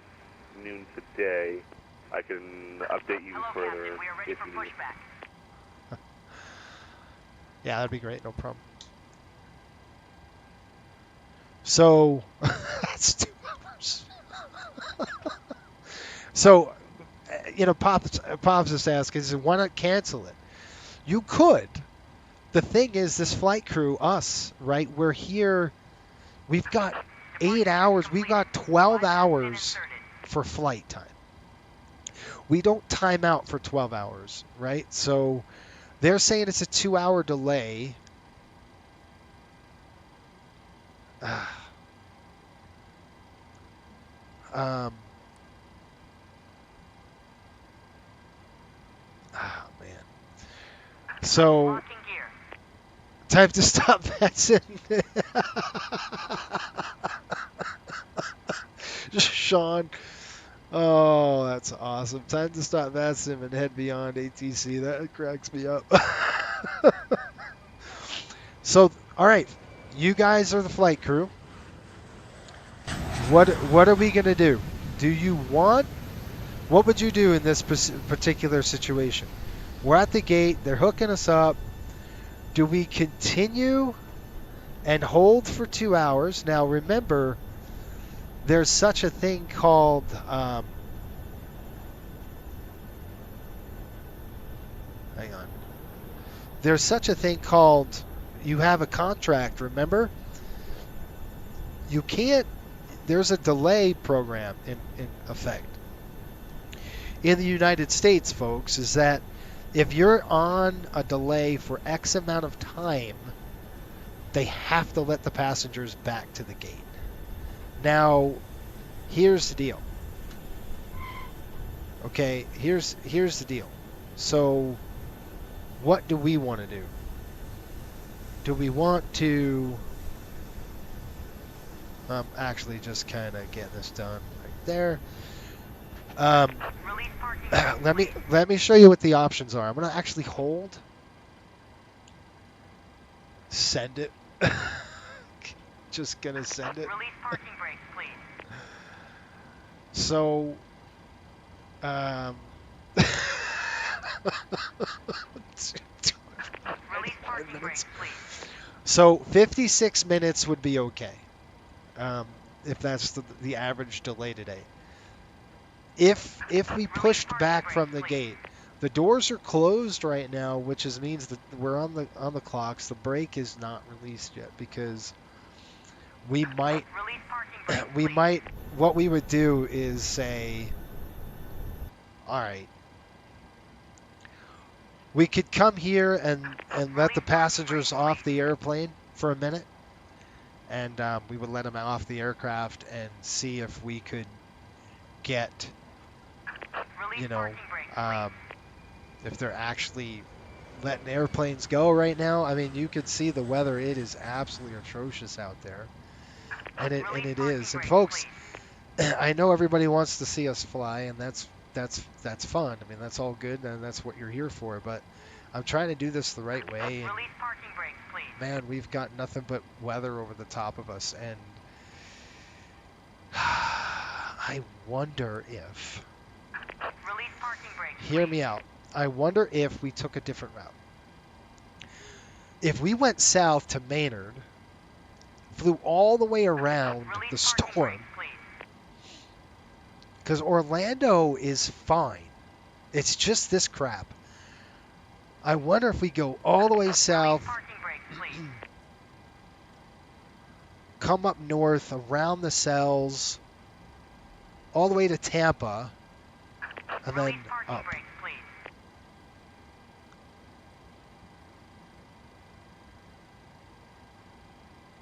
noon today. I can update you further if you need. Yeah, that'd be great, no problem. So that's 2 hours. So, you know, Pops just asked, why not cancel it? You could, the thing is, this flight crew, us, right? We're here. We've got 8 hours. We've got 12 hours for flight time. We don't time out for 12 hours, right? So they're saying it's a 2-hour delay. Oh, man. So, time to stop Benson. Sean. Oh, that's awesome. Time to stop Benson and head beyond ATC. That cracks me up. So, all right. You guys are the flight crew. What are we going to do? Do you want... What would you do in this particular situation? We're at the gate. They're hooking us up. Do we continue and hold for 2 hours? Now, remember, there's such a thing called... hang on. There's such a thing called... You have a contract, remember? You can't... There's a delay program in effect. In the United States, folks, is that if you're on a delay for X amount of time, they have to let the passengers back to the gate. Now, here's the deal. Okay, here's the deal. So, what do we want to do? Do we want to... actually just kind of get this done right there. Let me show you what the options are. I'm going to actually hold. Send it. Just going to send it. Release parking brakes, please. So, Release parking brakes, please. So 56 minutes would be okay, if that's the average delay today. If we pushed back from the gate, the doors are closed right now, which means that we're on the clocks. The brake is not released yet because we might what we would do is say, all right, we could come here and let the passengers off the airplane for a minute, and we would let them off the aircraft and see if we could get, you know, if they're actually letting airplanes go right now. I mean, you could see the weather; it is absolutely atrocious out there, and it is. And folks, I know everybody wants to see us fly, and that's fun. I mean, that's all good, and that's what you're here for. But I'm trying to do this the right way. And, Release parking brakes, please. man, we've got nothing but weather over the top of us, and I wonder if. Release parking brakes, Hear me out. I wonder if we took a different route. If we went south to Maynard, flew all the way around the storm, because Orlando is fine. It's just this crap. I wonder if we go all the way south, come up north around the cells, all the way to Tampa, and then up.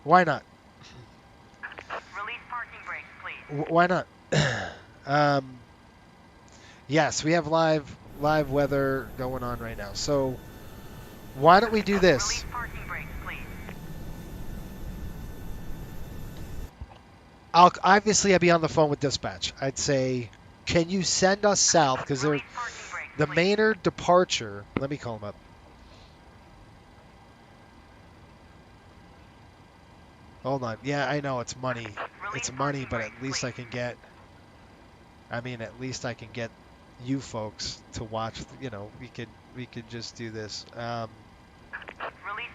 Why not? Release parking brakes, please. Why not? Yes, we have live weather going on right now. So why don't we do this? Release parking brakes, please. I'd be on the phone with dispatch. I'd say, can you send us south? Because there's the Maynard departure. Let me call him up. Hold on. Yeah, I know it's money. It's money, but at least I can get. I mean, at least I can get you folks to watch. You know, we could just do this. Release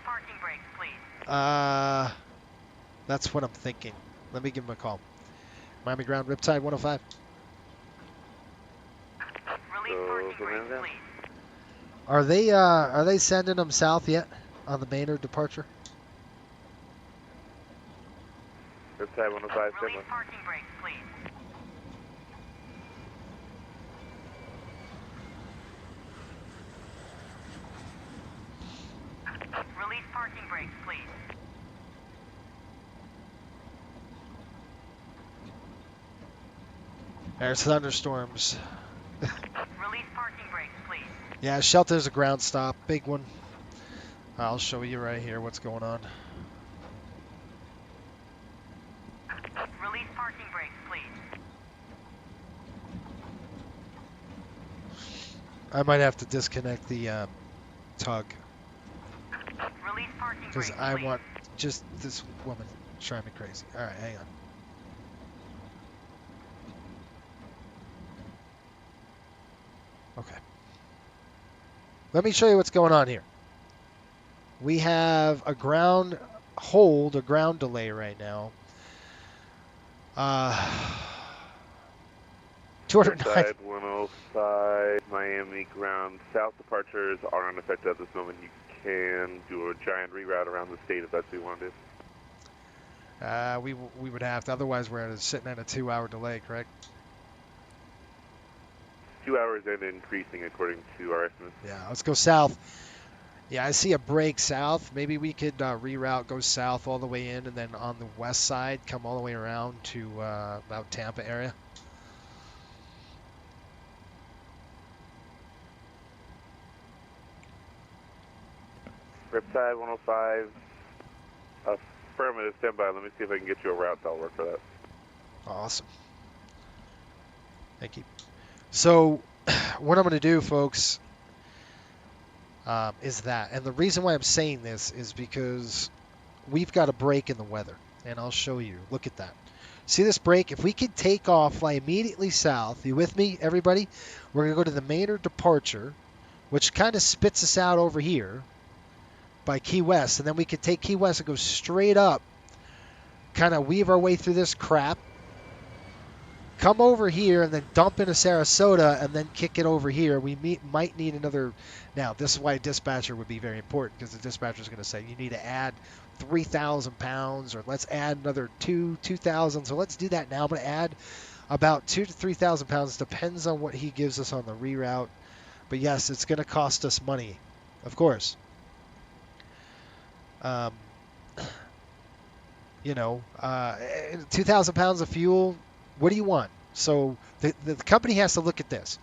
parking brakes, please. That's what I'm thinking. Let me give him a call. Miami Ground, Riptide 105. Release parking brakes, please. Are they sending them south yet? on the Maynard departure? Riptide 105, Release Finland. parking brakes, please. Release parking brakes, please. There's thunderstorms. Release parking brakes, please. Yeah, shelter's a ground stop, big one. I'll show you right here what's going on. Release parking brakes, please. I might have to disconnect the tug Release parking because brakes, I please. want just this woman driving me crazy. All right, hang on. Okay. Let me show you what's going on here. We have a ground hold, a ground delay right now. 209. Riptide 105, Miami ground south departures are unaffected at this moment. You can do a giant reroute around the state if that's what you want to do. We would have to, otherwise we're sitting at a 2-hour delay, correct? 2 hours and increasing according to our estimates. Yeah, let's go south. Yeah, I see a break south. Maybe we could reroute, go south all the way in, and then on the west side, come all the way around to about Tampa area. Riptide 105, affirmative, stand by. Let me see if I can get you a route that'll work for that. Awesome. Thank you. So what I'm going to do, folks, is that. And the reason why I'm saying this is because we've got a break in the weather. And I'll show you. Look at that. See this break? If we could take off, fly immediately south. You with me, everybody? We're going to go to the Maynard departure, which kind of spits us out over here by Key West. And then we could take Key West and go straight up, kind of weave our way through this crap, come over here and then dump into Sarasota and then kick it over here. We might need another. Now, this is why a dispatcher would be very important, because the dispatcher is going to say you need to add 3,000 pounds, or let's add another 2,000. So let's do that now. I'm going to add about 2,000 to 3,000 pounds. Depends on what he gives us on the reroute. But yes, it's going to cost us money, of course. 2,000 pounds of fuel. What do you want? So the company has to look at this.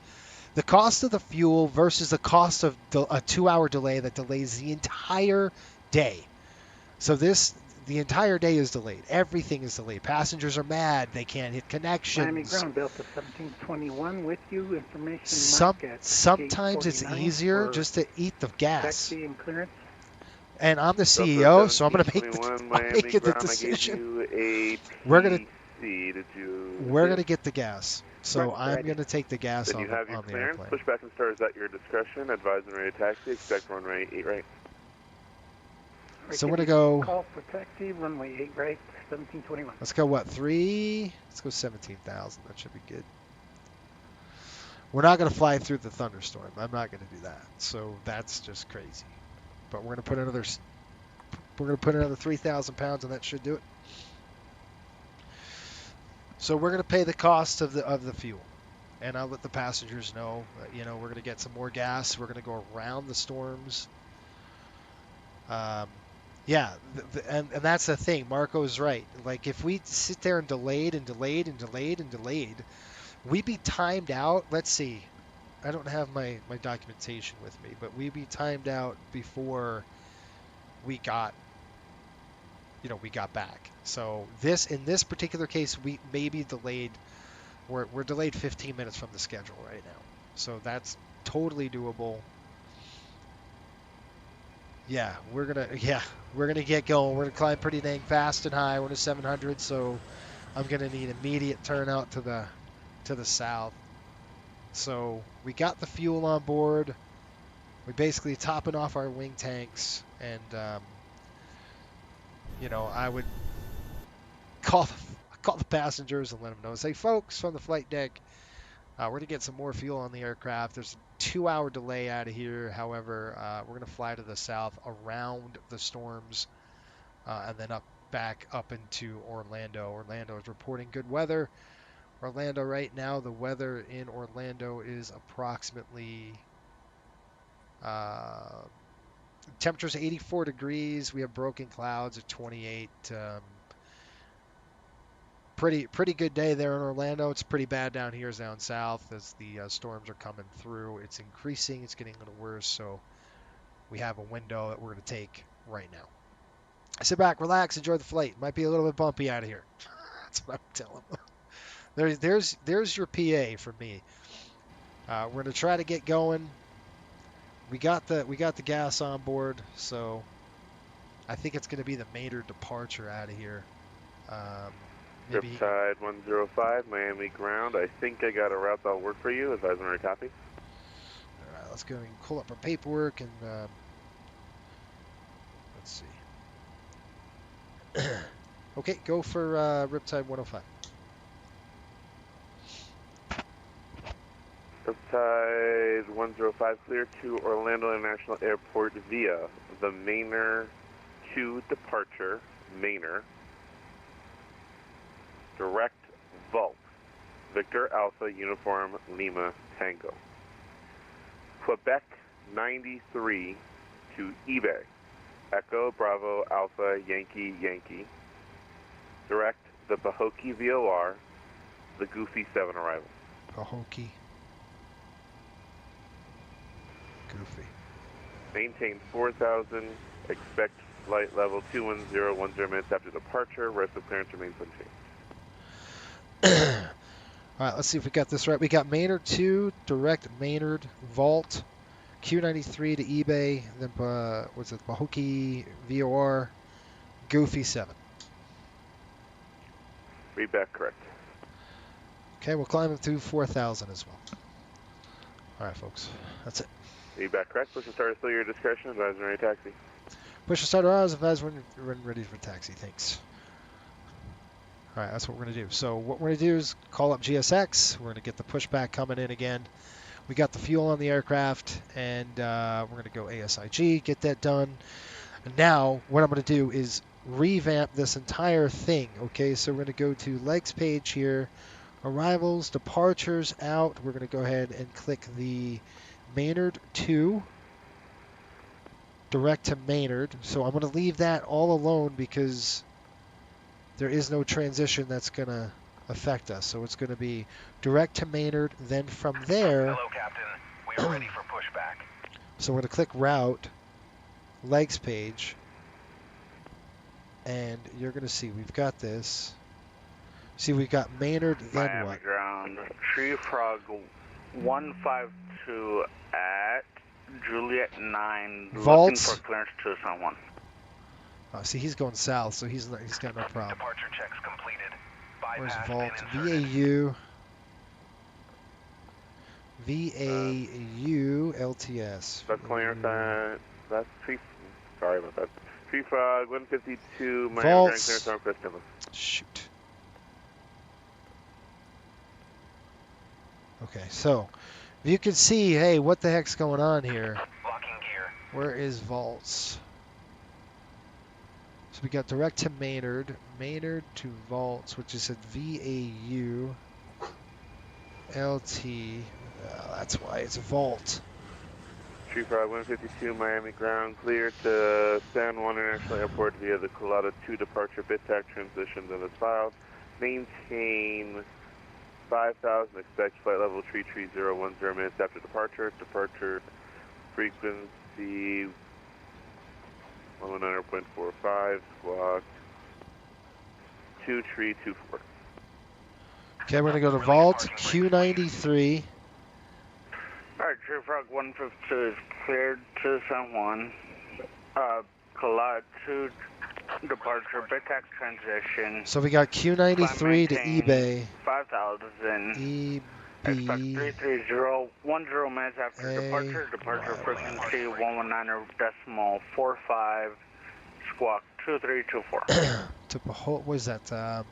The cost of the fuel versus the cost of a 2-hour delay that delays the entire day. So the entire day is delayed. Everything is delayed. Passengers are mad. They can't hit connections. Miami ground, Delta 1721 with you. Information Sometimes it's easier just to eat the gas. Taxi and clearance. And I'm the CEO, so I'm going to make the decision. We're going to get the gas. So I'm going to take the gas then on, you have your on the clearance. airplane. Pushback and start is at your discretion. Advise and ready to taxi. Expect runway 8 right. So we're going to go. Call for taxi, runway 8 right, 1721. Let's go what, 3? Let's go 17,000. That should be good. We're not going to fly through the thunderstorm. I'm not going to do that. So that's just crazy. But we're going to put another 3,000 pounds, and that should do it. So we're going to pay the cost of the fuel, and I'll let the passengers know. We're going to get some more gas. We're going to go around the storms. And that's the thing. Marco's right. Like, if we sit there and delayed, we'd be timed out. Let's see. I don't have my documentation with me, but we'd be timed out before we got back. So in this particular case, we may be delayed. We're delayed 15 minutes from the schedule right now. So that's totally doable. Yeah, we're gonna get going. We're gonna climb pretty dang fast and high. We're to 700, so I'm gonna need immediate turnout to the south. So we got the fuel on board. We basically topping off our wing tanks, and I would call the passengers and let them know. Say, folks, from the flight deck, We're going to get some more fuel on the aircraft. There's a 2-hour delay out of here. However, we're going to fly to the south around the storms and then back up into Orlando. Orlando is reporting good weather. Orlando right now, the weather in Orlando is approximately temperature's 84 degrees. We have broken clouds at 28. Pretty good day there in Orlando. It's pretty bad down here down south as the storms are coming through. It's increasing. It's getting a little worse. So we have a window that we're going to take right now. Sit back, relax, enjoy the flight. Might be a little bit bumpy out of here. That's what I'm telling them. There's your PA for me. We're going to try to get going. We got the gas on board, so I think it's going to be the Maynard departure out of here. Riptide 105, Miami ground. I think I got a route that'll work for you. Advisory copy. All right, let's go and pull up our paperwork and let's see. Okay, go for Riptide 105. Riptide 105 clear to Orlando International Airport via the Maynard 2 departure, Maynard. Direct Vault, Victor Alpha Uniform Lima Tango. Quebec 93 to eBay, Echo Bravo Alpha Yankee Yankee. Direct the Pahokee VOR, the Goofy 7 arrival. Pahokee. Goofy. Maintain 4,000, expect flight level 210, 10 minutes after departure, rest of clearance remains unchanged. All right, let's see if we got this right. We got Maynard 2, direct Maynard, Vault, Q93 to eBay, then what's it, Pahokee, VOR, Goofy 7. Read back correct. Okay, we'll climb up to 4,000 as well. All right, folks, that's it. Read back correct. Push and start is still your discretion. Advisory taxi. Push and start arrives, advise when ready for taxi. Thanks. All right, that's what we're going to do. So what we're going to do is call up GSX. We're going to get the pushback coming in again. We got the fuel on the aircraft, and we're going to go ASIG, get that done. And now what I'm going to do is revamp this entire thing. Okay, so we're going to go to legs page here, arrivals, departures, out. We're going to go ahead and click the Maynard 2, direct to Maynard. So I'm going to leave that all alone because there is no transition that's going to affect us. So it's going to be direct to Maynard, then from there... Hello, Captain. We are ready for pushback. So we're going to click route, legs page, and you're going to see we've got this. See, we've got Maynard, then Miami what? ground, Tree Frog 152 at Juliet 9, Vault. looking for clearance to someone. Oh, see, he's going south, so he's got no problem. Departure checks completed. Where's Bypass Vault? pin inserted. VAU LTS. That's clearance. That's Tree. Sorry about that. Tree Frog 152. Miami Vault. ground clearance on Crest Timber. Shoot. Okay, so if you can see, hey, what the heck's going on here? Locking gear. Where is Vaults? So we got direct to Maynard, Maynard to Vaults, which is at VAU LT. That's why it's Vault. Tree Frog 152, Miami ground clear to San Juan International Airport via the Colada 2 departure bit tac transitions and as filed. Maintain 5,000, expect flight level 33010 minutes after departure. Departure frequency 119.45, squawk 2324. Okay, we're going to go to Vault, Q93. Alright, Tree Frog 152 is cleared to San Juan. Colada 2 departure, BitTax transition. So we got Q93 to eBay. 5,000. Expect 33010 minutes after departure. Departure frequency 119.45, squawk 2324. To what was that?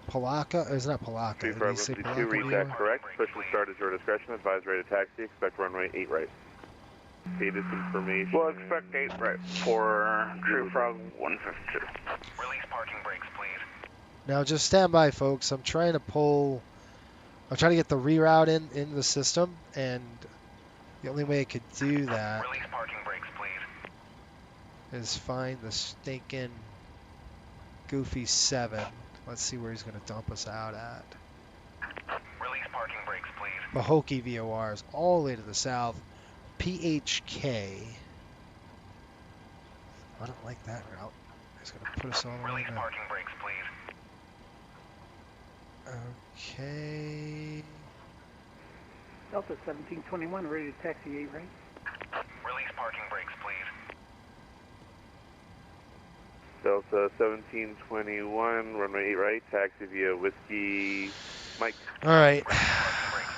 Palaka? It's not Palaka. Chief Did Frog he say 152, Palaka read that viewer? correct. Push and start is your discretion. Advise rate of taxi. Expect runway 8 right. Status information. We'll expect 8 right for True Frog 152. Release parking brakes, please. Now just stand by, folks. I'm trying to get the reroute in the system, and the only way I could do that Release parking brakes, please. is find the stinking Goofy 7. Let's see where he's going to dump us out at. Release parking brakes, please. Pahokee VOR is all the way to the south. PHK. I don't like that route. He's going to put us all the way Release to... parking brakes, please. Okay. Delta 1721, ready to taxi 8 right. Release parking brakes, please. Delta 1721, runway 8 right. Taxi via Whiskey Mike. All right. Release parking brakes,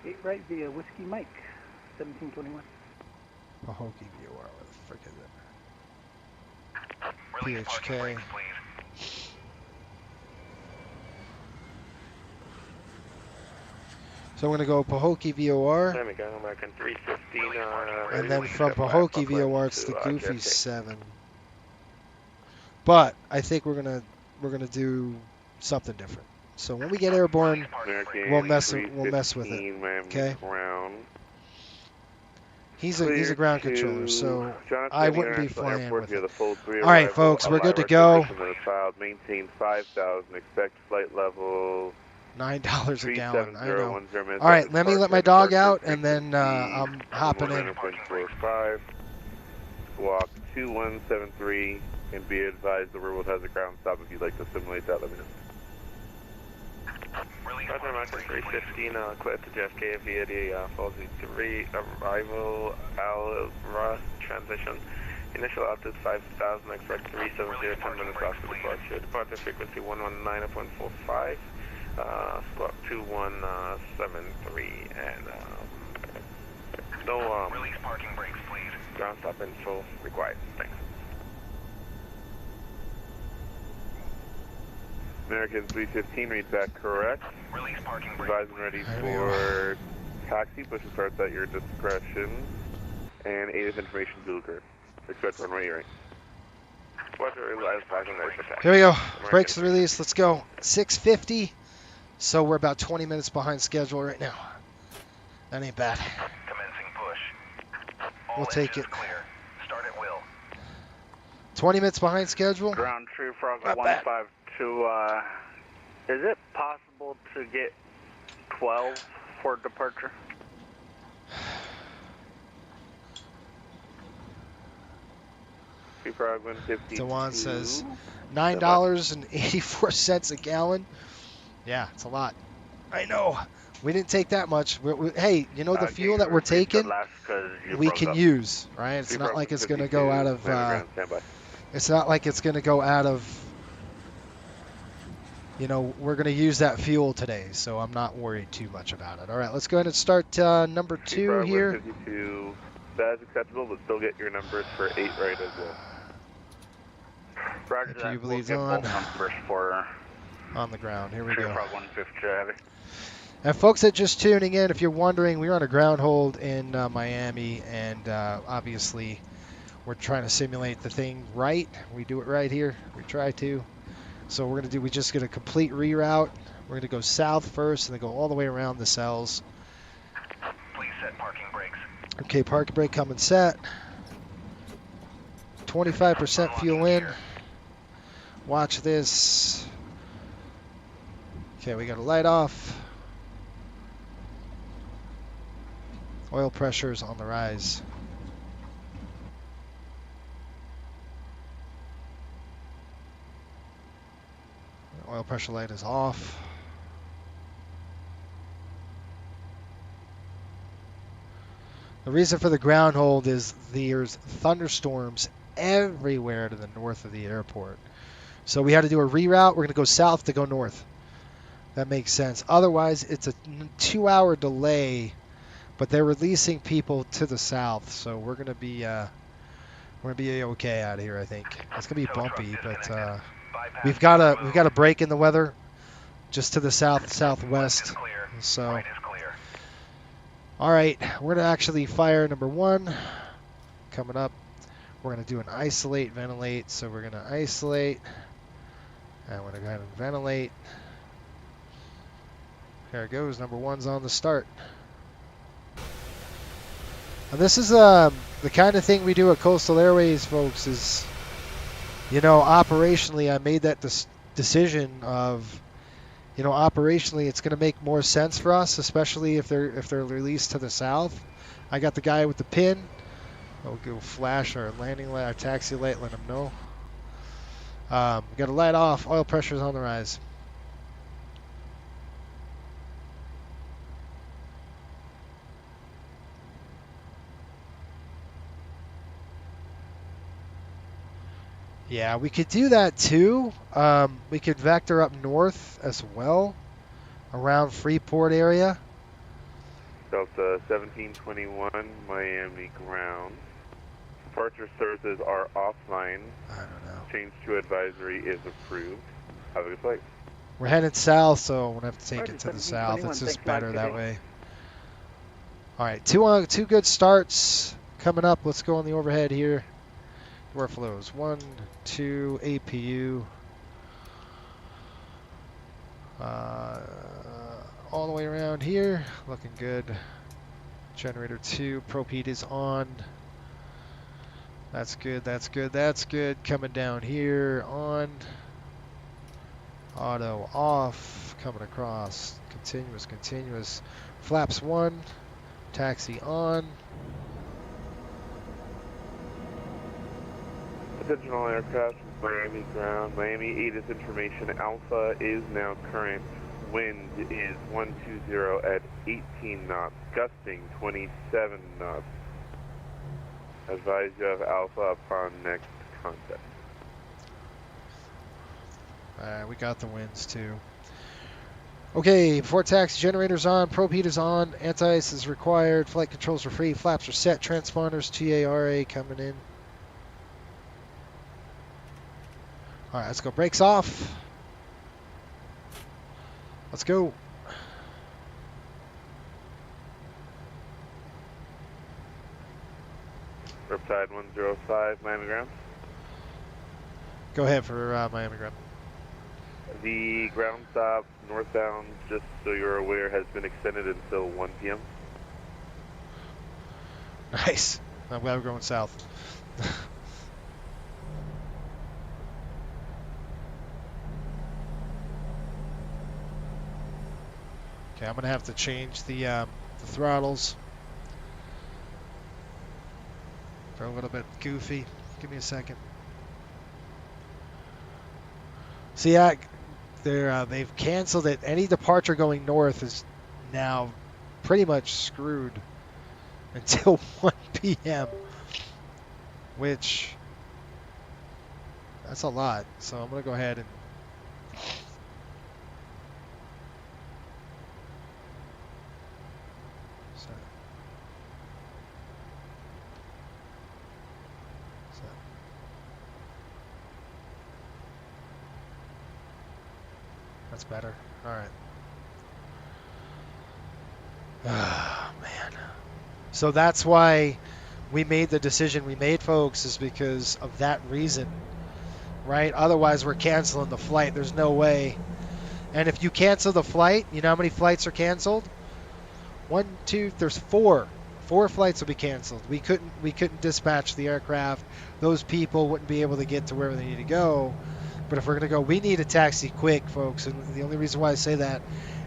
please. 8 right via Whiskey Mike, 1721. Pahokee VOR. Where the frick is it? Release parking PHK. brakes, please. So I'm going to go Pahokee VOR. American 315. And then from Pahokee VOR, it's the Goofy 7. But I think we're gonna do something different. So when we get airborne, we'll mess with it. Okay. He's a ground controller, so I wouldn't be flying with it. All right, folks, we're good to go. Maintain 5,000. Expect flight level $9 a gallon. I know. All right, let me let my dog out, and then I'm hopping in. Walk 2173, and be advised the rearwheel has a ground stop. If you'd like to simulate that, let me know. Roger, American 315, clear to JFK via the 403 arrival, Alra transition. Initial altitude 5,000, expect 370, 10 minutes after departure. Departure frequency 119.45, squawk 2173, and no Release parking brakes, please. ground stop info required. Thanks. American 315, read that correct. Release parking brakes. Advised and ready for taxi. Push and start at your discretion. And ATIS information dual curve. Expect runway right. Here we go. Brakes release. Let's go. 6:50. So we're about 20 minutes behind schedule right now. That ain't bad. Commencing push. We'll take it. Clear. Start at will. 20 minutes behind schedule. Ground True Frog Not bad. 152, is it possible to get 12 for departure? Frog 152. Dewan says $9.84 a gallon. Yeah, it's a lot. I know. We didn't take that much. Hey, you know the fuel that we're taking, we can use, right? It's not like it's going to go out of. It's not like it's going to go out of. You know, we're going to use that fuel today, so I'm not worried too much about it. All right, let's go ahead and start number 2 here. 152, that's acceptable, but still get your numbers for 8 right as well. Roger If that. you We'll believe get on. both numbers for On the ground. Here we True go. Frog 152 Heavy. And folks that are just tuning in, if you're wondering, we're on a ground hold in Miami, and obviously we're trying to simulate the thing right. We do it right here. We try to. So we're just going to complete reroute. We're going to go south first and then go all the way around the cells. Please set parking brakes. Okay, parking brake coming set. 25% fuel in. Watch this. Okay, we got a light off. Oil pressure's on the rise. Oil pressure light is off. The reason for the ground hold is there's thunderstorms everywhere to the north of the airport. So we had to do a reroute. We're going to go south to go north. That makes sense. Otherwise, it's a 2-hour delay, but they're releasing people to the south, so we're going to be okay out of here, I think. It's going to be bumpy, but we've got a break in the weather just to the southwest. So, Right is clear. all right, we're gonna actually fire number 1 coming up. We're gonna do an isolate, ventilate. So we're gonna isolate, and we're gonna go ahead and ventilate. There it goes. Number 1's on the start. And this is the kind of thing we do at Coastal Airways, folks. Is, you know, operationally, I made that decision of, you know, operationally, it's going to make more sense for us, especially if they're released to the south. I got the guy with the pin. I'll go flash our landing light, our taxi light, let him know. We got a light off. Oil pressure is on the rise. Yeah, we could do that too. We could vector up north as well, around Freeport area. Delta 1721, Miami ground. Departure services are offline. I don't know. Change to advisory is approved. Have a good flight. We're headed south, so we're gonna have to take Roger, it to the 1721, south. It's just thanks, Mike. better Good that day. way. All right, two good starts coming up. Let's go on the overhead here. Door flows 1, 2, APU. All the way around here, looking good. Generator 2, prop heat is on. That's good, that's good, that's good. Coming down here, on. Auto off, coming across. Continuous, continuous. Flaps 1, taxi on. Attention all aircraft, Miami ground. Miami ATIS information. Alpha is now current. Wind is 120 at 18 knots, gusting 27 knots. Advise you of Alpha upon next contact. We got the winds too. Okay, before taxi, generators on, probe heat is on, anti-ice is required, flight controls are free, flaps are set, transponders TARA coming in. All right, let's go. Brakes off. Let's go. Riptide 105, Miami ground. Go ahead for Miami ground. The ground stop northbound, just so you're aware, has been extended until 1 p.m. Nice. I'm glad we're going south. Okay, I'm gonna have to change the throttles. They're a little bit goofy. Give me a second. See, they've canceled it. Any departure going north is now pretty much screwed until 1 p.m. Which, that's a lot. So I'm gonna go ahead and that's better. All right. Oh, man. So that's why we made the decision we made, folks, is because of that reason, right? Otherwise, we're canceling the flight. There's no way. And if you cancel the flight, you know how many flights are canceled? 1, 2, there's 4. 4 flights will be canceled. We couldn't dispatch the aircraft. Those people wouldn't be able to get to where they need to go. But if we're going to go, we need a taxi quick, folks. And the only reason why I say that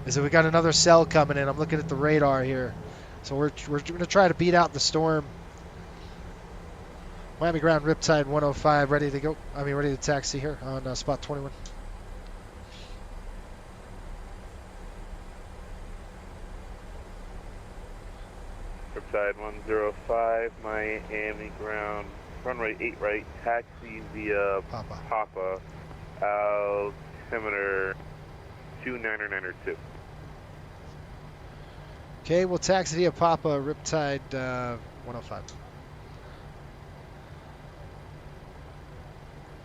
is that we got another cell coming in. I'm looking at the radar here. So we're going to try to beat out the storm. Miami ground, Riptide 105, ready to go. Ready to taxi here on spot 21. Riptide 105, Miami ground, runway 8 right, taxi via Papa. Altimeter 29902. Okay, we'll taxi via Papa, Riptide 105.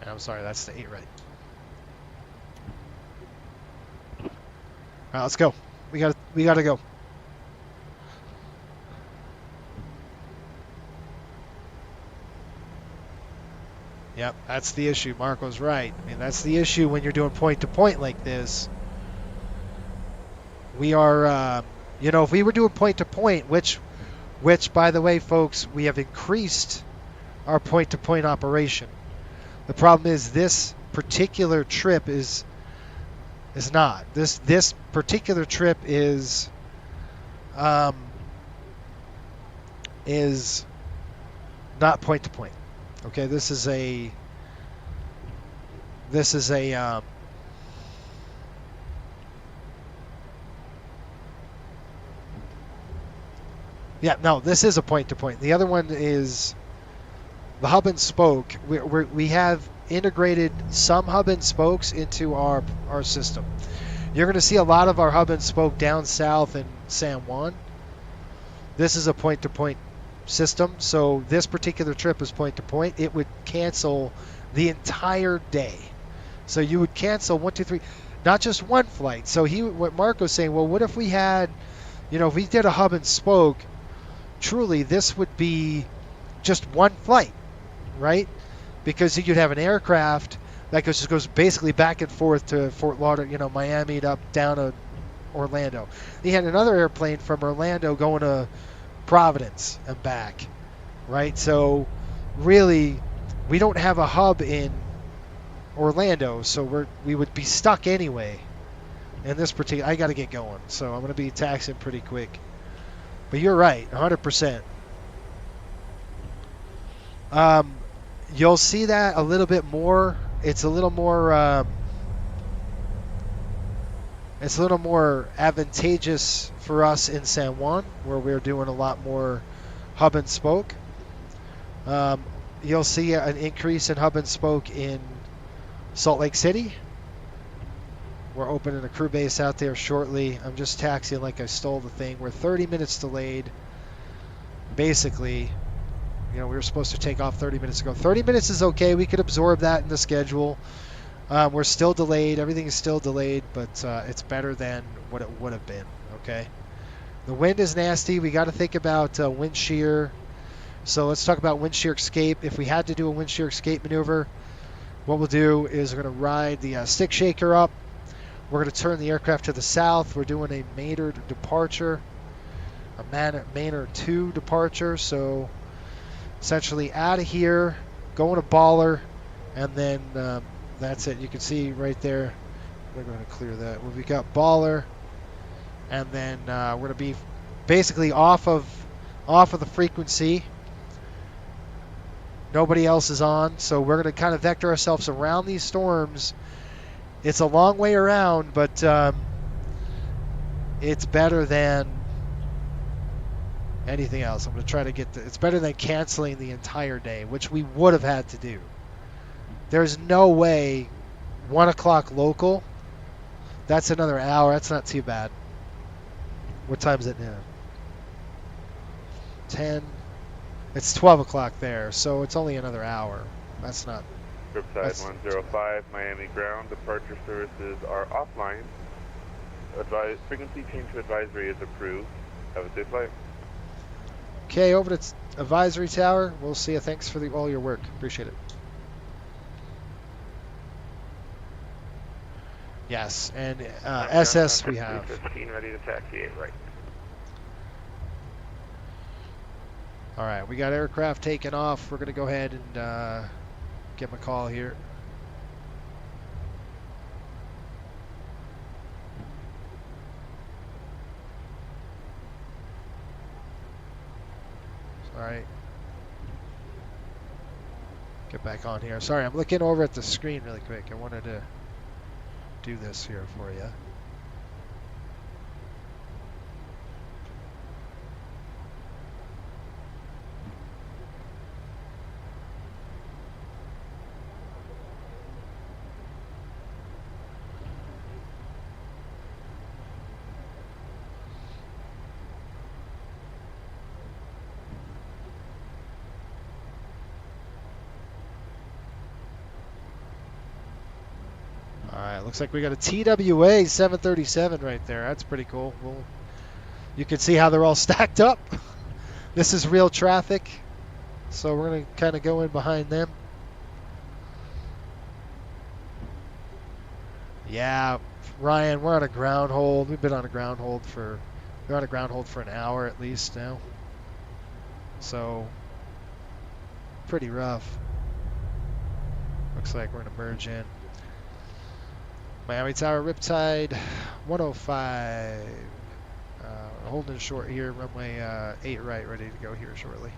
And I'm sorry, that's the 8 right. right, let's go. We got to go. Yep, that's the issue. Marco's right. I mean, that's the issue when you're doing point-to-point like this. We are, if we were doing point-to-point, which, by the way, folks, we have increased our point-to-point operation. The problem is this particular trip is not. This particular trip is not point-to-point. Okay, this is a yeah, no, this is a point-to-point. The other one is the hub and spoke. We have integrated some hub and spokes into our system. You're going to see a lot of our hub and spoke down south in San Juan. This is a point-to-point system, so this particular trip is point-to-point. It would cancel the entire day. So you would cancel 1, 2, 3, not just one flight. So what Marco's saying, well, what if we had, if we did a hub and spoke, truly this would be just one flight, right? Because you'd have an aircraft that just goes basically back and forth to Fort Lauderdale, Miami up down to Orlando. You had another airplane from Orlando going to Providence and back, right? So really, we don't have a hub in Orlando, so we would be stuck anyway. In this particular, I got to get going, so I'm going to be taxiing pretty quick. But you're right, 100%. You'll see that a little bit more. It's a little more advantageous for us in San Juan, where we're doing a lot more hub and spoke. You'll see an increase in hub and spoke in Salt Lake City. We're opening a crew base out there shortly. I'm just taxiing like I stole the thing. We're 30 minutes delayed. Basically, we were supposed to take off 30 minutes ago. 30 minutes is okay. We could absorb that in the schedule. We're still delayed. Everything is still delayed, but it's better than what it would have been, okay? The wind is nasty. We got to think about wind shear. So let's talk about wind shear escape. If we had to do a wind shear escape maneuver, what we'll do is we're going to ride the stick shaker up. We're going to turn the aircraft to the south. We're doing a Maynard departure, a Maynard 2 departure. So essentially out of here, going to Baller, and then that's it. You can see right there. We're going to clear that. Well, we got Baller, and then we're going to be basically off of the frequency. Nobody else is on, so we're going to kind of vector ourselves around these storms. It's a long way around, but it's better than anything else. I'm going to try to it's better than canceling the entire day, which we would have had to do. There's no way 1 o'clock local, that's another hour. That's not too bad. What time is it now? 10. It's 12 o'clock there, so it's only another hour. That's not... Side 105, Miami ground. Departure services are offline. Frequency change to advisory is approved. Have a safe flight. Okay, over to advisory tower. We'll see you. Thanks for all your work. Appreciate it. Yes, and SS we have. 15 ready to taxi 8 right. All right, we got aircraft taking off. We're going to go ahead and give them a call here. All right. Get back on here. Sorry, I'm looking over at the screen really quick. I wanted to do this here for you. looks like we got a TWA 737 right there. That's pretty cool. You can see how they're all stacked up. This is real traffic, so we're going to kind of go in behind them. Yeah, Ryan, we're on a ground hold. We've been on a ground hold for an hour at least now. So pretty rough. Looks like we're going to merge in. Miami Tower Riptide 105. Holding short here, runway 8 right, ready to go here shortly.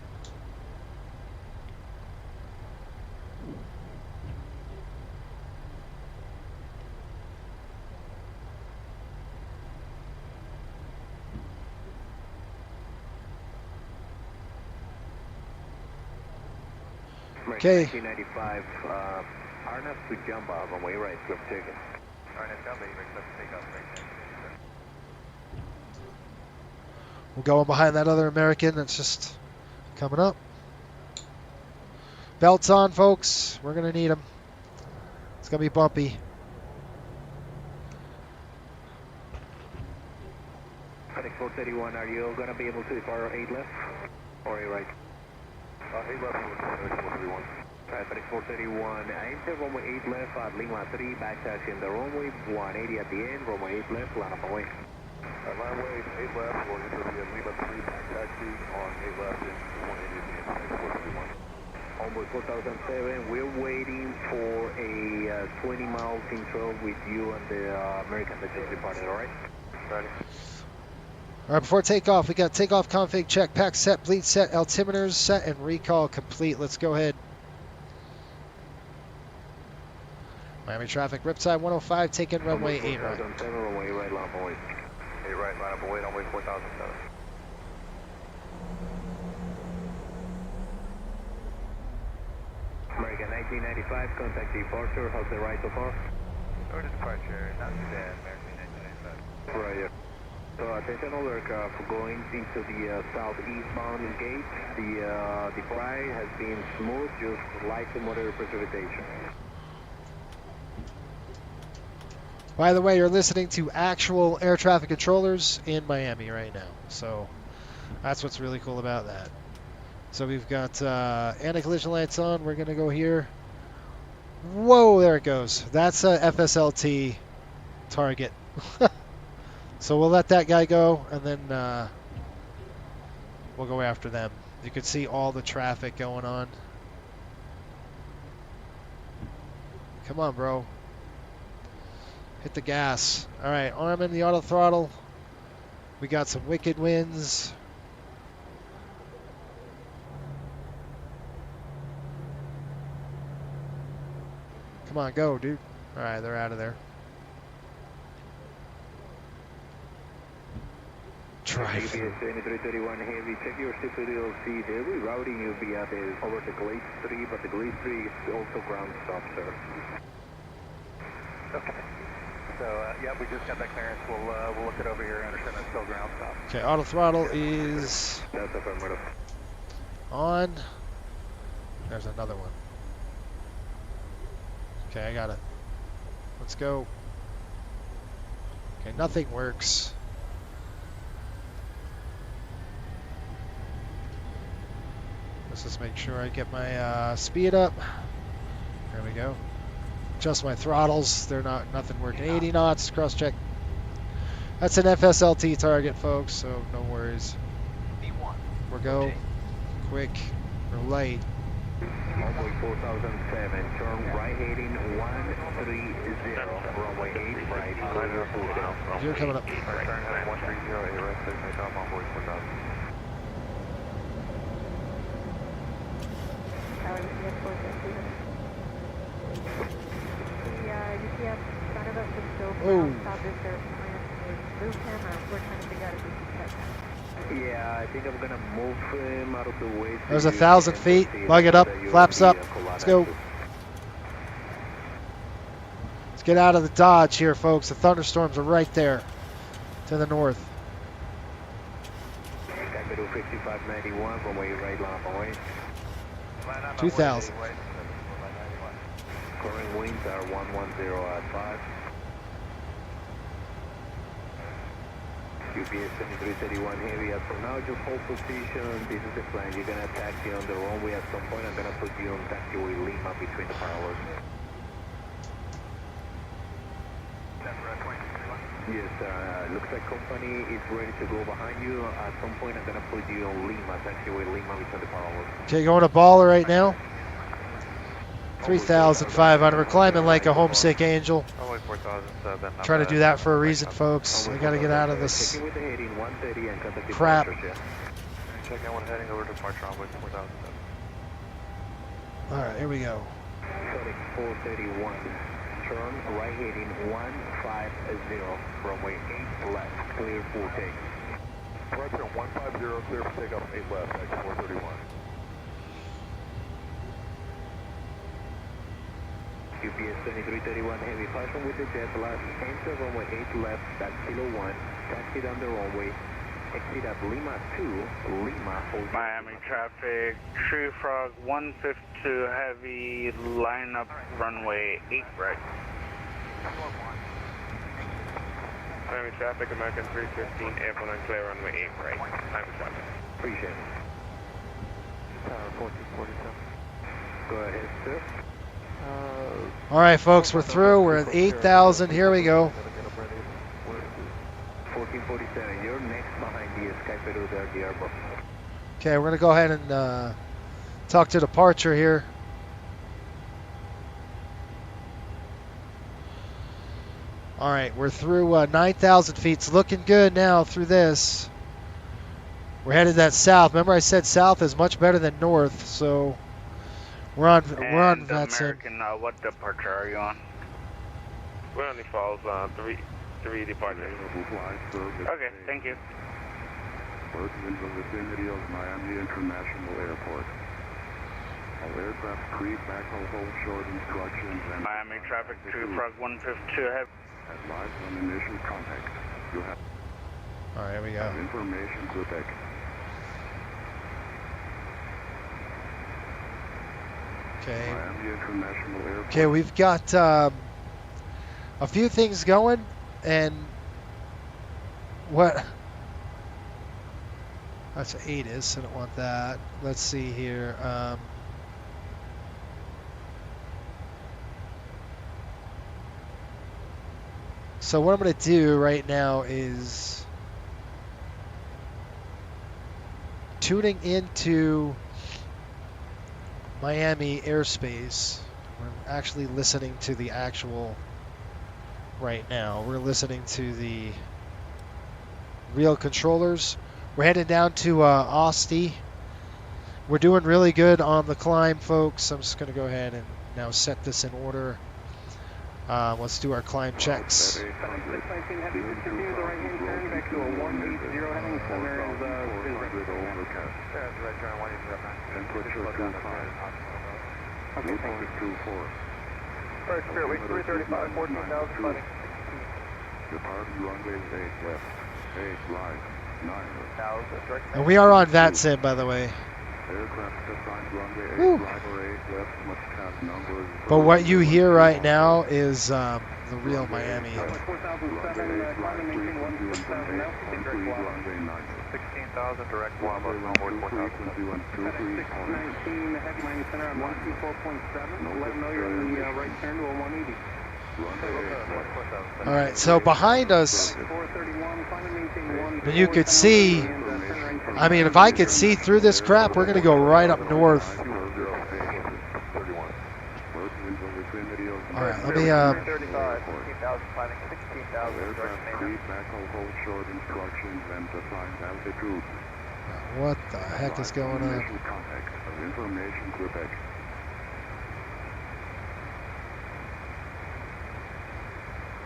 Okay. 1995, harness to jump out, runway right, swift taken. Harness jump, accept takeoff. We'll go in behind that other American that's just coming up. Belts on, folks. We're going to need them. It's going to be bumpy. FedEx 431, are you going to be able to fire 8 left or 8 right? 8 left, FedEx 431. FedEx 431, enter runway 8 left at Lima 3, back taxi in the runway 180 at the end, runway 8 left, line up away. Runway 8 left, we're going to be at Lima 3, back taxi on 8 left and 180 at the end, FedEx 431. Onboard 4007, we're waiting for a 20 miles intro with you and the American that just departed, alright? Ready. All right, before takeoff, we got takeoff config check, pack set, bleed set, altimeters set, and recall complete. Let's go ahead. Miami traffic, Riptide 105, take in runway 8 right. 4007, runway right, line up away. 8 right, line up away, runway 4007. American 1995, contact departure, how's the ride so far? Or departure, not too bad, American 1995. Right, yeah. So attention all aircraft going into the southeastbound gate. The flight has been smooth, just light to moderate precipitation. By the way, you're listening to actual air traffic controllers in Miami right now. So that's what's really cool about that. So we've got anti-collision lights on. We're going to go here. Whoa, there it goes. That's a FSLT target. So we'll let that guy go, and then we'll go after them. You can see all the traffic going on. Come on, bro. Hit the gas. All right, arm in the auto throttle. We got some wicked winds. Come on, go, dude. All right, they're out of there. Drive. 2331 Heavy, check your CPDLC. They'll be routing you via over the Glaze 3, but the Glaze 3 is also ground stop, sir. Okay. So, yeah, we just got that clearance. We'll look it over here. I understand that's still ground stop. Okay, auto throttle is That's affirmative. on. There's another one. Okay, I got it. Let's go. Okay, nothing works. Let's just make sure I get my speed up. There we go. Adjust my throttles. They're nothing working. 80 knots, cross check. That's an FSLT target, folks, so no worries. We're go. Quick. We're light. Runway 4007, turn right heading 130, runway 8 right, clear to You're coming up. Turn heading 130, 8 right, please make off on board 4000. Oh. Yeah, I think I'm gonna move him out of the way. There's 1,000 feet. Lug it up. Flaps up. Let's go. Let's get out of the dodge here, folks. The thunderstorms are right there to the north. 5591, runway right, line up away. 2,000. Current winds are 110 at 5. UPS 2331 Heavy, as for now, just hold position. This is the plan. You're going to taxi on the runway at some point. I'm going to put you on taxiway Lima between the parallels. Yes, looks like company is ready to go behind you. At some point, I'm going to put you on Lima, taxiway Lima between the parallels. Okay, going to baller right now. 3,500. We're climbing like a homesick angel. Only 4,007. Trying to do that for a reason, folks. We got to get out of this crap. Check in one heading over to departure runway 4,007. All right, here we go. 431. Turn right heading 150. Runway 8 left. Clear full take. Right turn 150, clear for takeoff 8 left, X 431. UPS 2331 Heavy, caution with the jet blast. Enter runway 8 left, that's kilo 1. Taxi down the runway. Exit at Lima 2, Lima, hold. Miami traffic, True Frog 152 Heavy, line up runway 8 right. Miami traffic, American 315, airport on clear runway 8 right. Miami traffic. Appreciate it. Tower 1447. Go ahead, sir. All right, folks, we're through. We're at 8,000. Here we go. 1447, you're next behind the Sky Peyruis there, the airport. Okay, we're going to go ahead and talk to departure here. All right, we're through 9,000 feet. It's looking good now through this. We're headed that south. Remember I said south is much better than north, so we're on that same. American, what departure are you on? We're on the Falls, three departures. Okay, thank you. Work in the vicinity of Miami International Airport. All aircraft creep, backhaul, hold short instructions, and Miami traffic, True Frog 152 Heavy. advise on initial contact. You have All right, here we go. information to deck. Okay. Miami International Airport. Okay, we've got a few things going, and what? That's what 8 is, so I don't want that. Let's see here. So what I'm going to do right now is tuning into Miami airspace. We're actually listening to the actual right now. We're listening to the real controllers. We're headed down to Asti. We're doing really good on the climb, folks. I'm just going to go ahead and now set this in order. Let's do our climb checks. 619 Heavy, continue the right-hand turn back to a 180 heading center is Temperature 25. Okay, thank you. 24. First, Peyruis 335, 14,000, buddy. Depart runway 8 left. 8 right. 9. And we are on VATSIM, by the way. Aircraft assigned runway 8 Whew. right or 8 left must have numbers. But what you hear right now is the real Miami. 4007, climb and maintain 16,000 now. Runway 9. 16,000 direct one, but on board 4,000. 619 Heavy, Miami Center on 124.7. Let them know you're in the right turn to a 180. All right, so behind us, 431, climb and maintain 1. and you could see, I mean, if I could see through this crap, we're going to go right up north. All right, let me, 35, 15,000, climbing 16,000. hold short instructions and define altitude. what the heck is going on? Initial contact of information Quebec.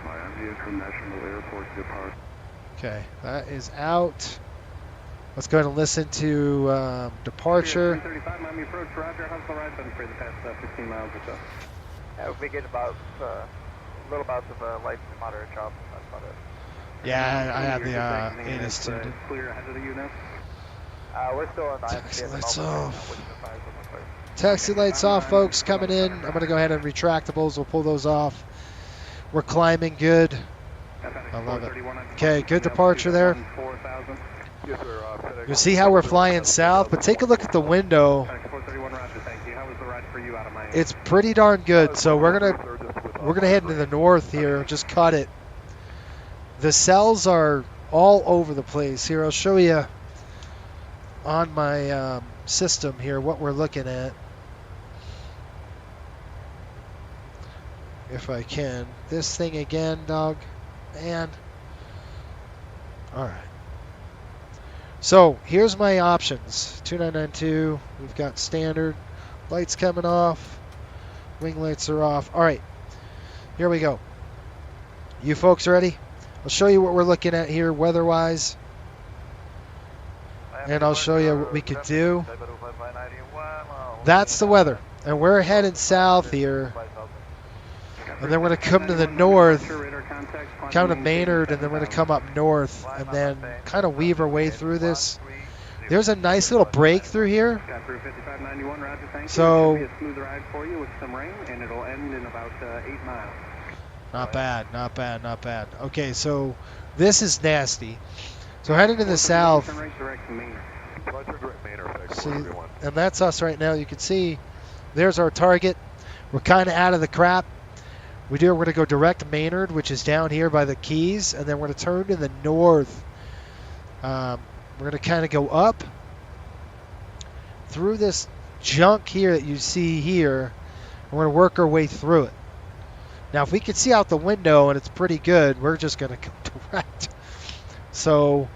Miami International Airport depart. Okay, that is out. Let's go ahead and listen to departure. 335, Miami approach, Roger. How's the ride been for the past 15 miles or so? We get about little bouts of light to moderate chop. That's about it. Yeah, I have the ANIS tuned in. Clear ahead of the unit. We're still on Taxi IMC at the lights moment. off. Taxi lights off, folks, coming in. I'm going to go ahead and retractables. We'll pull those off. We're climbing good. I love it. Okay, good departure there. Yes, sir. You see how we're flying south, but take a look at the window. 431 Roger, thank you. How was the ride for you out of Miami? It's pretty darn good. So we're gonna head into the north here. Just cut it. The cells are all over the place. Here, I'll show you on my system here what we're looking at. If I can. This thing again, dog. Man. All right. So here's my options. 2992. We've got standard. Lights coming off. Wing lights are off. All right. Here we go. You folks ready? I'll show you what we're looking at here weather-wise. And I'll show you what we could do. That's the weather. And we're heading south here. And then we're going to come to the north, come to Maynard, and then we're going to come up north and then kind of weave our way through this. There's a nice little breakthrough here. So, not bad, not bad, not bad. Okay, so this is nasty. So heading to the south. See, and that's us right now. You can see there's our target. We're kind of out of the crap. We're going to go direct Maynard, which is down here by the Keys, and then we're going to turn to the north. We're going to kind of go up through this junk here that you see here. And we're going to work our way through it. Now, if we can see out the window and it's pretty good, we're just going to go direct. So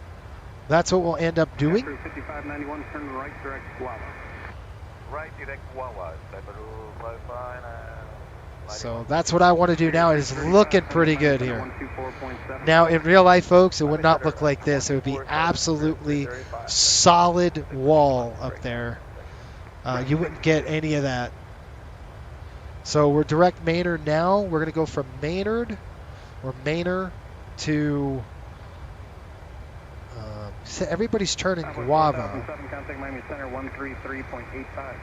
that's what we'll end up doing. 5591, turn right, direct Guava. Right, direct Guava. So that's what I want to do now. It is looking pretty good here. Now, in real life, folks, it would not look like this. It would be absolutely solid wall up there. You wouldn't get any of that. So we're direct Maynard now. We're going to go from Maynard or Maynard to... everybody's turning Guava.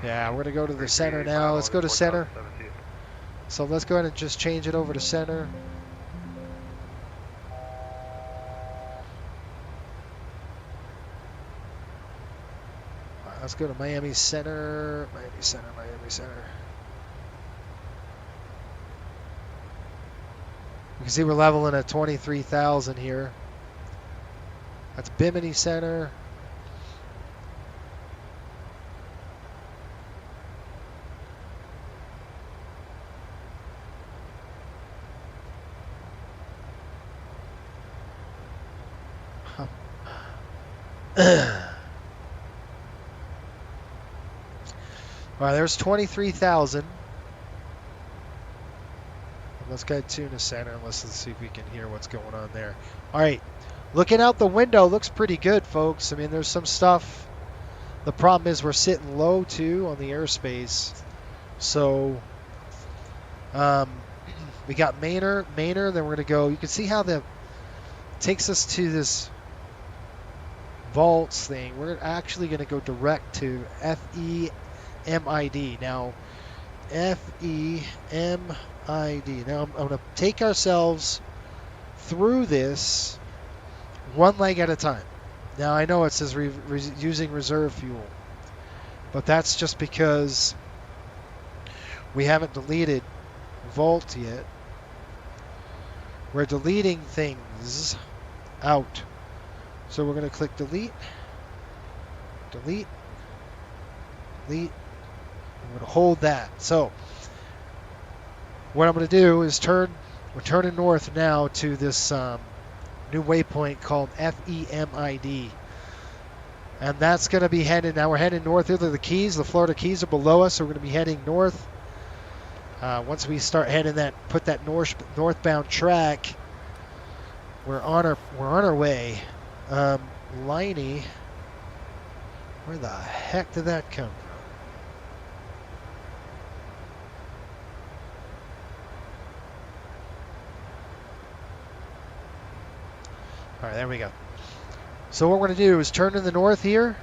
Yeah, we're going to go to the center now. Let's go to center. So let's go ahead and just change it over to center. All right, let's go to Miami Center. Miami Center, Miami Center. You can see we're leveling at 23,000 here. That's Bimini Center. All right, there's 23,000. Let's get Tuna Center and let's see if we can hear what's going on there. All right, looking out the window looks pretty good, folks. I mean, there's some stuff. The problem is we're sitting low too on the airspace. So we got Maynard, then we're gonna go. You can see how the takes us to this vaults thing. We're actually gonna go direct to FEMID. Now, FEMID. Now I'm going to take ourselves through this one leg at a time. Now I know it says using reserve fuel, but that's just because we haven't deleted Vault yet. We're deleting things out. So we're going to click delete, delete, delete. I'm going to hold that. So what I'm going to do is we're turning north now to this new waypoint called FEMID. And that's going to be heading, now we're heading north into the Keys. The Florida Keys are below us, so we're going to be heading north. Once we start heading put that northbound track, we're on our way. Liney, where the heck did that come from? All right, there we go. So what we're going to do is turn to the north here.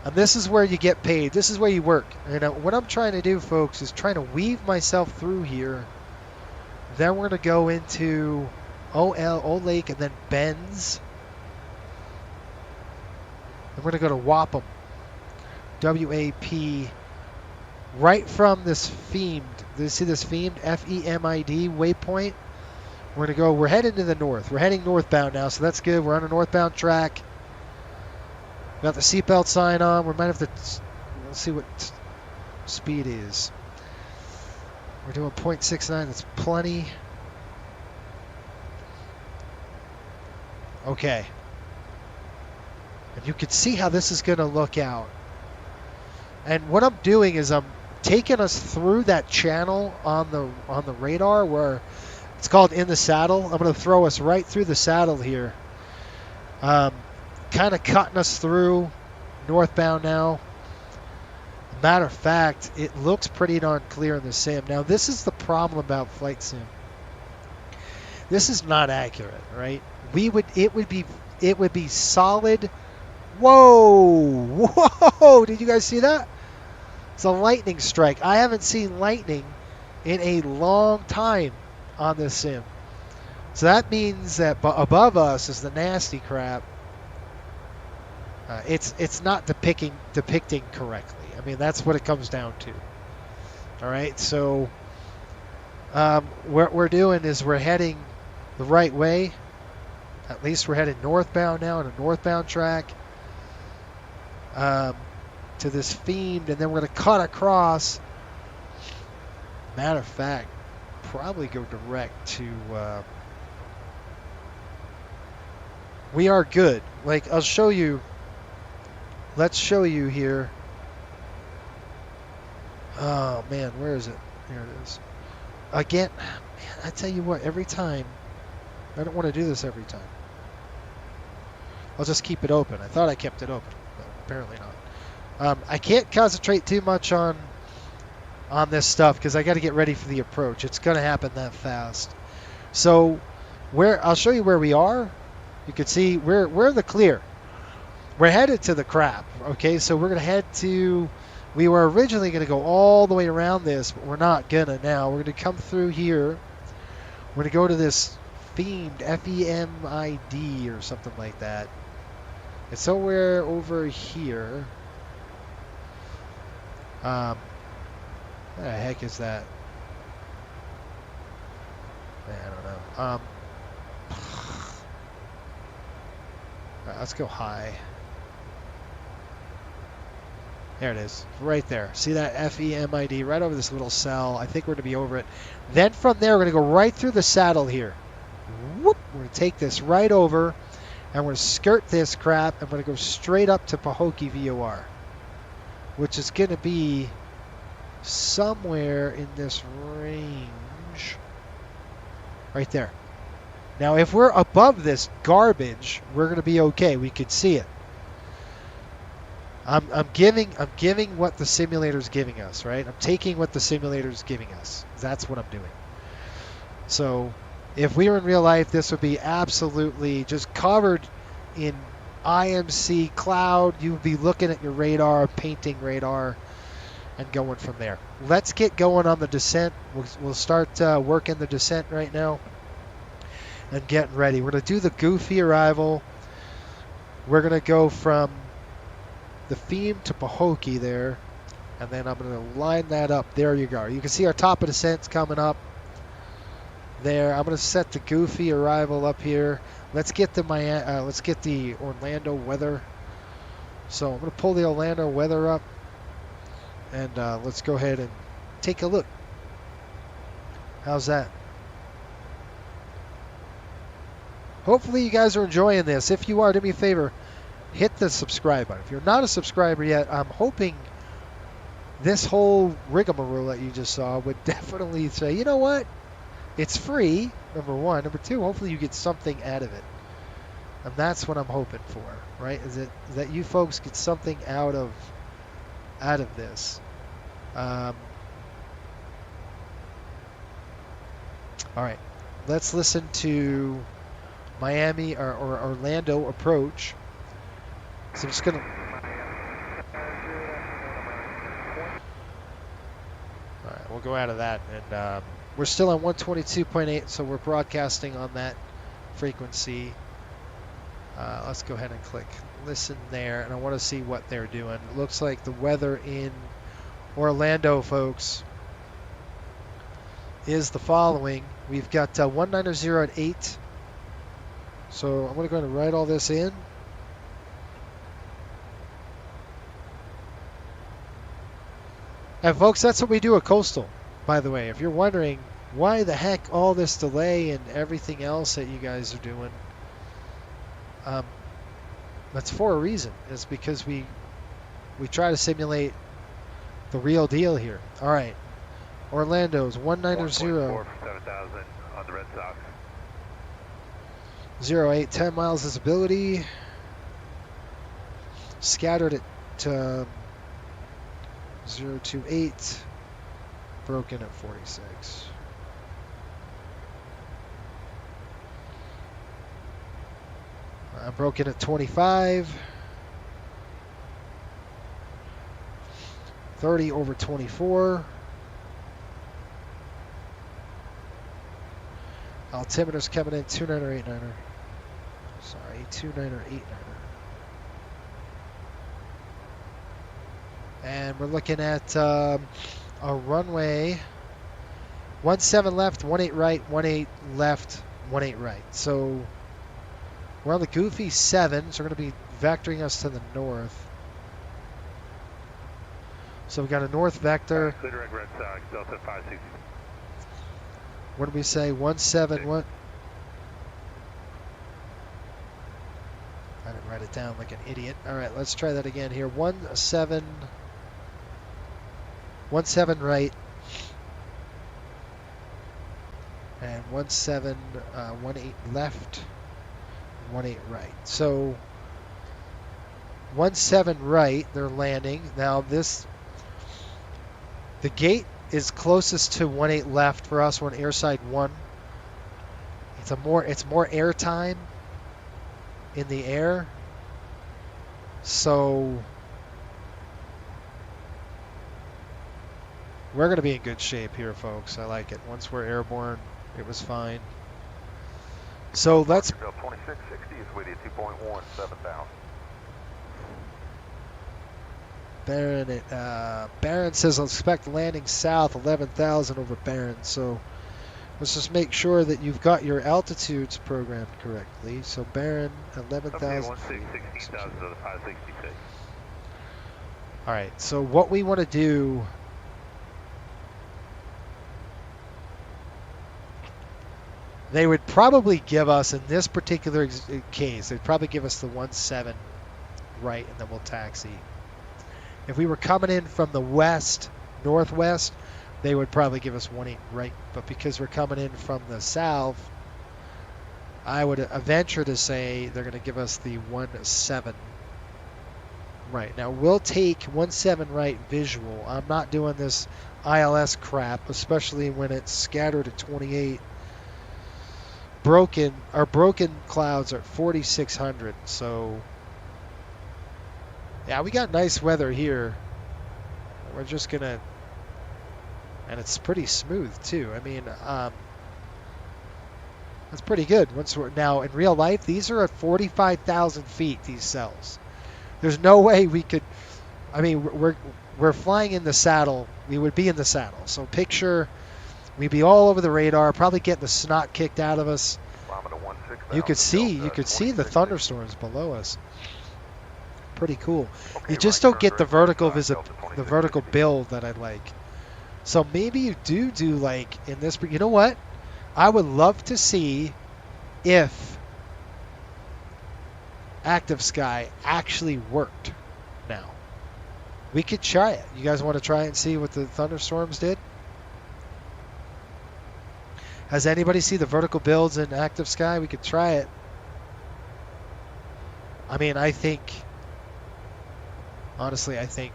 And this is where you get paid. This is where you work. And what I'm trying to do, folks, is trying to weave myself through here. Then we're going to go into Old Lake and then Benz. And we're going to go to Wapham. W-A-P. Right from this FEMD. Do you see this FEMD? F-E-M-I-D waypoint. We're heading to the north. We're heading northbound now, so that's good. We're on a northbound track. Got the seatbelt sign on. We might have to, let's see what speed is. We're doing 0.69. That's plenty. Okay. And you can see how this is going to look out. And what I'm doing is I'm taking us through that channel on the radar where it's called in the saddle. I'm going to throw us right through the saddle here. Kind of cutting us through northbound now. Matter of fact, it looks pretty darn clear in the sim. Now, this is the problem about flight sim. This is not accurate, right? It would be solid. Whoa! Did you guys see that? It's a lightning strike. I haven't seen lightning in a long time on this sim. So that means that above us is the nasty crap. It's not depicting correctly. I mean, that's what it comes down to. All right, so what we're doing is we're heading the right way. At least we're heading northbound now on a northbound track to this FEMD, and then we're going to cut across. Matter of fact, probably go direct to. We are good. Like, I'll show you. Let's show you here. Oh man, where is it? Here it is. Again, man, I tell you what, every time, I don't want to do this every time. I'll just keep it open. I thought I kept it open, but apparently not. I can't concentrate too much on this stuff because I got to get ready for the approach. It's going to happen that fast. So, I'll show you where we are. You can see we're in the clear. We're headed to the crap. Okay, so we're going to head to. We were originally going to go all the way around this, but we're not going to now. We're going to come through here. We're going to go to this FEMD, F-E-M-I-D or something like that. It's somewhere over here. What the heck is that? I don't know. All right, let's go high. There it is, right there. See that FEMID right over this little cell? I think we're going to be over it. Then from there, we're going to go right through the saddle here. Whoop! We're going to take this right over, and we're going to skirt this crap, and we're going to go straight up to Pahokee VOR, which is going to be somewhere in this range. Right there. Now, if we're above this garbage, we're going to be okay. We could see it. I'm giving what the simulator's giving us, right? I'm taking what the simulator's giving us. That's what I'm doing. So, if we were in real life, this would be absolutely just covered in IMC cloud. You would be looking at your radar, painting radar, and going from there. Let's get going on the descent. We'll start working the descent right now and getting ready. We're going to do the goofy arrival. We're going to go from the FEMD to Pahokee there, and then I'm going to line that up. There you go. You can see our top of descent's coming up there. I'm going to set the goofy arrival up here. Let's get the Orlando weather. So I'm going to pull the Orlando weather up, and let's go ahead and take a look. How's that? Hopefully you guys are enjoying this. If you are, do me a favor, hit the subscribe button. If you're not a subscriber yet, I'm hoping this whole rigmarole that you just saw would definitely say, you know what? It's free, number one. Number two, hopefully you get something out of it. And that's what I'm hoping for, right? Is that you folks get something out of this. All right. Let's listen to Miami or Orlando approach. So I'm just going to... All right, we'll go out of that. And we're still on 122.8, so we're broadcasting on that frequency. Let's go ahead and click listen there, and I want to see what they're doing. It looks like the weather in Orlando, folks, is the following. We've got 190 at 8. So I'm going to go ahead and write all this in. And folks, that's what we do at Coastal, by the way. If you're wondering why the heck all this delay and everything else that you guys are doing, that's for a reason. It's because we try to simulate the real deal here. All right, Orlando's 190 7,000 on the Red Sox. 08, 10 miles visibility. Scattered at 028. Broken at 46. Broken at 25. 30 over 24. Altimeter's coming in 29er 89er. Sorry, 29er 89er. And we're looking at a runway 17 left, 18 right, 18 left, 18 right. So we're on the goofy 7, so we're going to be vectoring us to the north. So we've got a north vector. Clearing Red Sox, Delta 560. What did we say? 17 what? I didn't write it down like an idiot. All right, let's try that again here. 17 right. And 18 left, 18 right. So 17 right, they're landing. Now the gate is closest to 18 left for us. We're on airside 1. It's more air time in the air. So we're going to be in good shape here, folks. I like it. Once we're airborne, it was fine. So let's... 2660 is with you, 2.1, 7,000. Barron says, I'll expect landing south, 11,000 over Barron. So let's just make sure that you've got your altitudes programmed correctly. So Barron, 11,000. All right, so what we want to do... They would probably give us, in this particular case, they'd probably give us the 17 right, and then we'll taxi. If we were coming in from the west, northwest, they would probably give us 18 right. But because we're coming in from the south, I would venture to say they're going to give us the 17 right. Now, we'll take 17 right visual. I'm not doing this ILS crap, especially when it's scattered at 28. Broken clouds are at 4,600, so yeah, we got nice weather here. We're just gonna, and it's pretty smooth too. I mean, that's pretty good. Once we're now in real life, these are at 45,000 feet. These cells. There's no way we could. I mean, we're flying in the saddle. We would be in the saddle. So picture. We'd be all over the radar, probably getting the snot kicked out of us. You could see the thunderstorms below us. Pretty cool. You just don't get the vertical build that I like. So maybe you do like in this. You know what? I would love to see if Active Sky actually worked. Now we could try it. You guys want to try and see what the thunderstorms did? Has anybody seen the vertical builds in Active Sky? We could try it. I mean, honestly, I think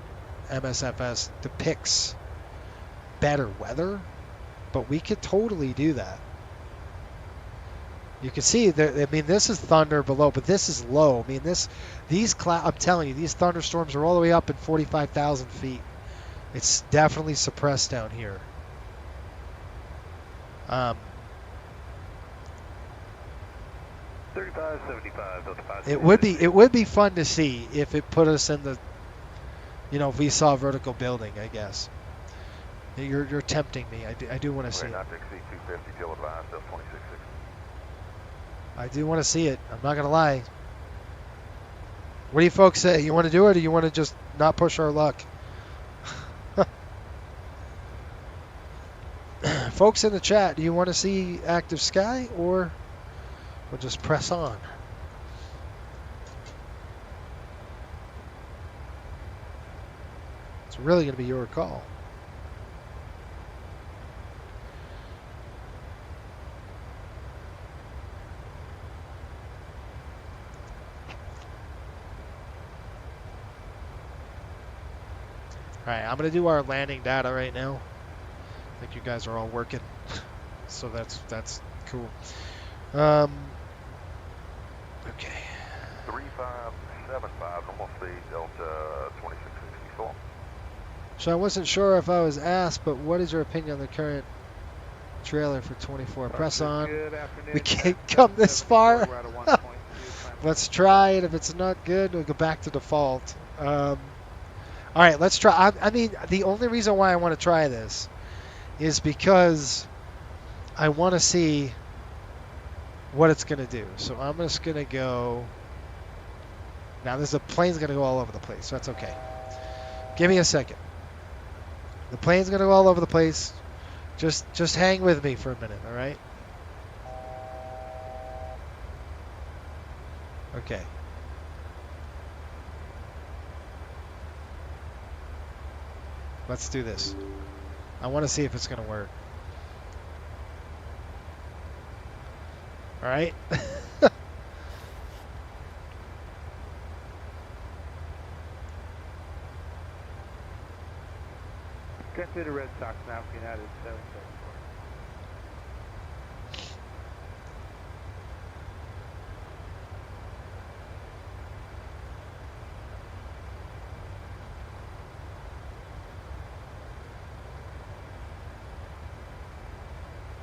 MSFS depicts better weather, but we could totally do that. You can see that. I mean, this is thunder below, but this is low. I mean, these clouds. I'm telling you, these thunderstorms are all the way up at 45,000 feet. It's definitely suppressed down here. 3575, Delta 5. It would be fun to see if it put us in the, if we saw a vertical building, I guess. You're tempting me. I do want to see it. Not to exceed 250, Jill advised, 2660. I do want to see it. I'm not going to lie. What do you folks say? You want to do it, or do you want to just not push our luck? Folks in the chat, do you want to see active sky, or we'll just press on? It's really going to be your call. Alright, I'm going to do our landing data right now. I think you guys are all working, so that's cool. Okay. 3575, normal speed, Delta 2664. So I wasn't sure if I was asked, but what is your opinion on the current trailer for 24? Press on. We can't come this far. Let's try it. If it's not good, we'll go back to default. All right, let's try. I mean, the only reason why I want to try this is because I want to see what it's going to do. So I'm just going to go. Now, the plane's going to go all over the place, so that's okay. Give me a second. The plane's going to go all over the place. Just hang with me for a minute, all right? Okay. Let's do this. I want to see if it's going to work. All right. Get through the Red Sox now for United 774.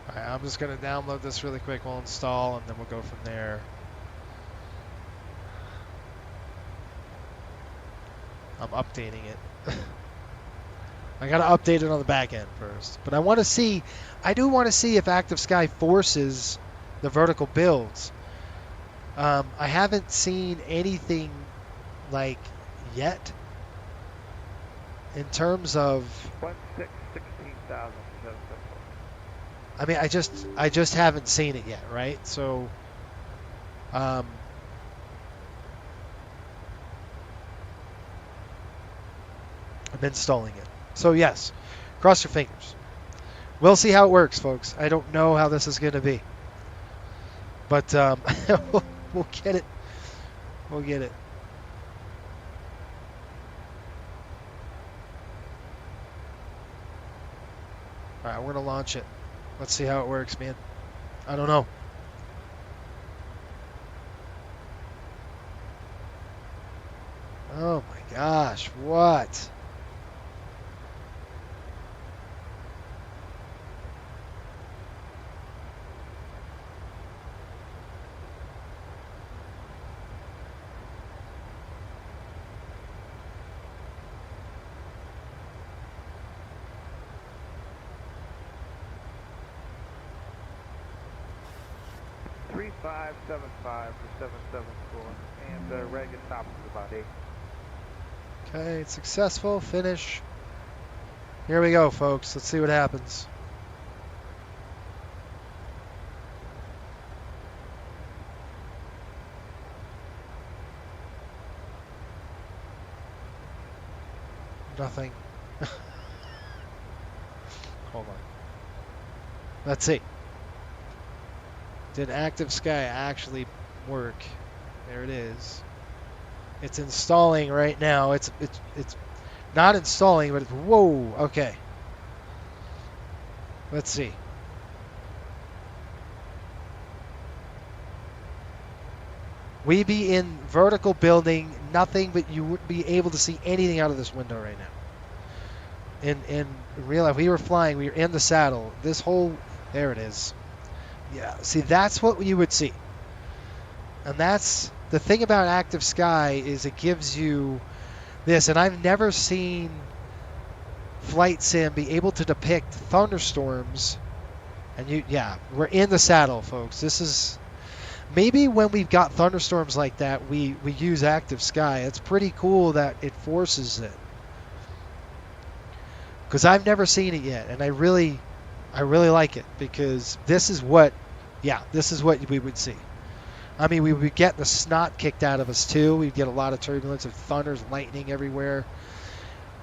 Alright, I'm just going to download this really quick. We'll install, and then we'll go from there. I'm updating it. I got to update it on the back end first. But I do want to see if Active Sky forces the vertical builds. I haven't seen anything like yet in terms of 16,000. I mean, I just haven't seen it yet, right? So, I'm installing it. So yes, cross your fingers. We'll see how it works, folks. I don't know how this is going to be, but we'll get it. We'll get it. All right, we're gonna launch it. Let's see how it works, man. I don't know. Oh my gosh, what? Five seven five for 774, and Ragga top is about 8. Okay, it's successful. Finish. Here we go, folks. Let's see what happens. Nothing. Hold on. Let's see. Did Active Sky actually work? There it is. It's installing right now. It's not installing, but it's, whoa, okay. Let's see. We be in vertical building, nothing, but you wouldn't be able to see anything out of this window right now. In real life, we were flying, we were in the saddle. This whole, there it is. Yeah, see, that's what you would see. And that's the thing about active sky is it gives you this, and I've never seen flight sim be able to depict thunderstorms. And we're in the saddle, folks. This is maybe when we've got thunderstorms like that, we use active sky. It's pretty cool that it forces it, because I've never seen it yet, and I really like it, because this is what we would see. I mean, we would get the snot kicked out of us too. We'd get a lot of turbulence and thunders, lightning everywhere.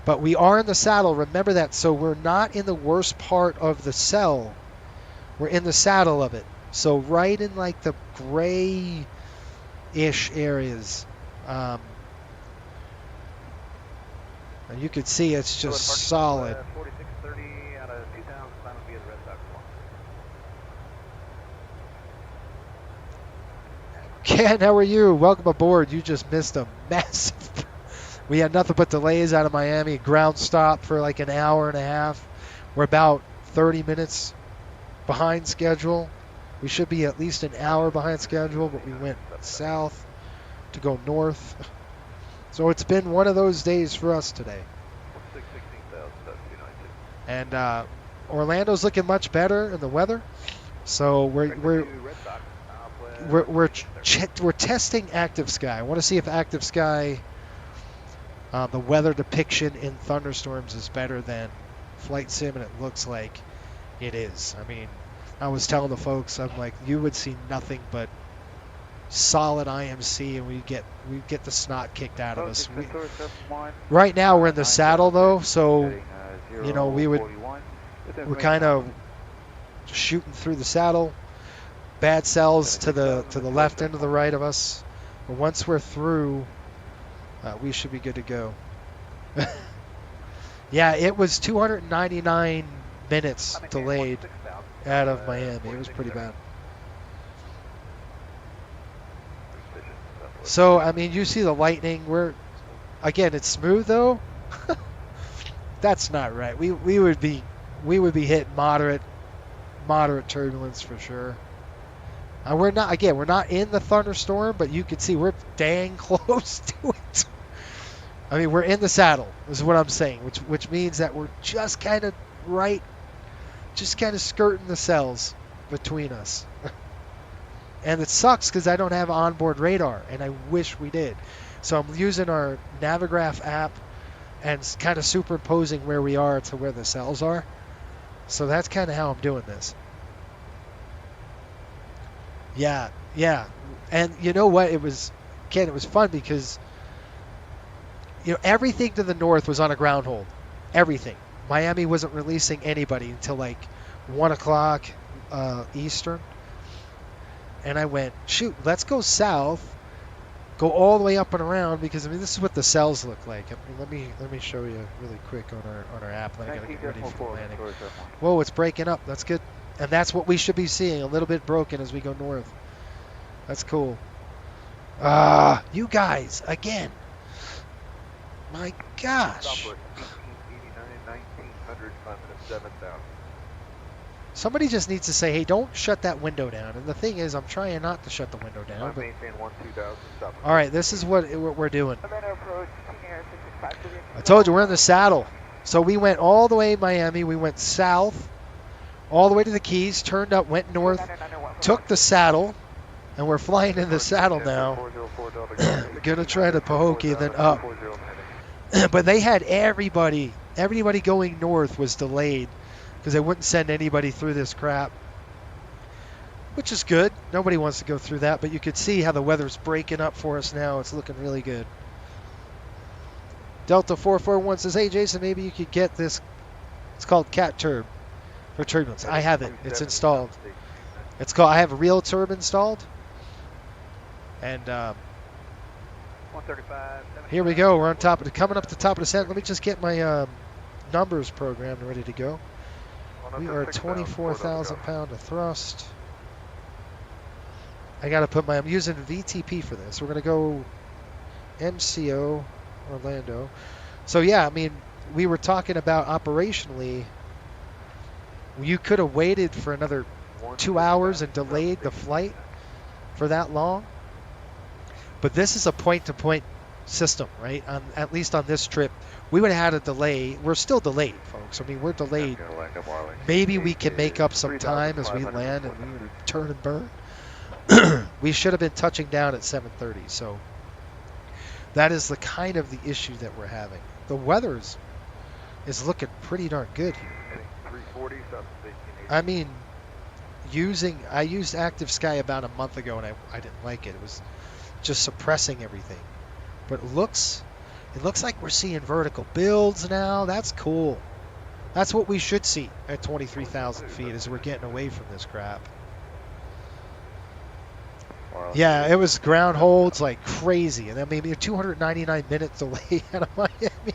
But we are in the saddle. Remember that. So we're not in the worst part of the cell. We're in the saddle of it. So right in like the gray-ish areas. And you can see it's just solid. 4630 out of 2000, final via the Red Sox 1. Ken, how are you? Welcome aboard. You just missed a massive. We had nothing but delays out of Miami. Ground stop for like an hour and a half. We're about 30 minutes behind schedule. We should be at least an hour behind schedule, but we went south to go north. So it's been one of those days for us today. And Orlando's looking much better in the weather. So we're testing active sky. I want to see if active sky, the weather depiction in thunderstorms, is better than flight sim, and it looks like it is. I mean, I was telling the folks, I'm like, you would see nothing but solid IMC, and we get the snot kicked out of us. Right now we're in the saddle though, so we're kind of shooting through the saddle. Bad cells to the left and to the right of us. But once we're through, we should be good to go. Yeah, it was 299 minutes delayed out of Miami. It was pretty bad. So, I mean, you see the lightning. Again, it's smooth though. That's not right. We would be hitting moderate turbulence for sure. We're not in the thunderstorm, but you can see we're dang close to it. I mean, we're in the saddle, is what I'm saying, which means that we're just kind of skirting the cells between us. And it sucks because I don't have onboard radar, and I wish we did. So I'm using our Navigraph app and kind of superimposing where we are to where the cells are. So that's kind of how I'm doing this. Yeah. And you know what? It was fun because everything to the north was on a ground hold. Everything. Miami wasn't releasing anybody until like 1 o'clock Eastern. And I went, shoot, let's go south, go all the way up and around, because I mean this is what the cells look like. I mean, let me show you really quick on our app. Then I gotta get ready for landing. Whoa, it's breaking up. That's good. And that's what we should be seeing, a little bit broken as we go north. That's cool. You guys, again. My gosh. Somebody just needs to say, hey, don't shut that window down. And the thing is, I'm trying not to shut the window down. But... All right, this is what we're doing. I told you, we're in the saddle. So we went all the way Miami. We went south, all the way to the Keys, turned up, went north, took the saddle, and we're flying in the saddle now. Gonna try to Pahokee, then up. But they had everybody going north was delayed because they wouldn't send anybody through this crap, which is good. Nobody wants to go through that, but you could see how the weather's breaking up for us now. It's looking really good. Delta 441 says, hey, Jason, maybe you could get this. It's called Cat Turb for turbulence. I have it. It's installed. I have a real turb installed. And here we go. We're on top of coming up to the top of the set. Let me just get my numbers programmed and ready to go. We are 24,000 pound of thrust. I'm using VTP for this. We're going to go MCO Orlando. So yeah, I mean, we were talking about operationally, you could have waited for another 2 hours and delayed the flight for that long. But this is a point-to-point system, right? At least on this trip, we would have had a delay. We're still delayed, folks. I mean, we're delayed. Maybe we can make up some time as we land and we would turn and burn. We should have been touching down at 7:30. So that is the kind of the issue that we're having. The weather is looking pretty darn good here. 340, I mean, I used Active Sky about a month ago and I didn't like it. It was just suppressing everything. But it looks like we're seeing vertical builds now. That's cool. That's what we should see at 23,000 feet as we're getting away from this crap. Yeah, it was ground holds like crazy. And then maybe a 299 minute delay out of Miami.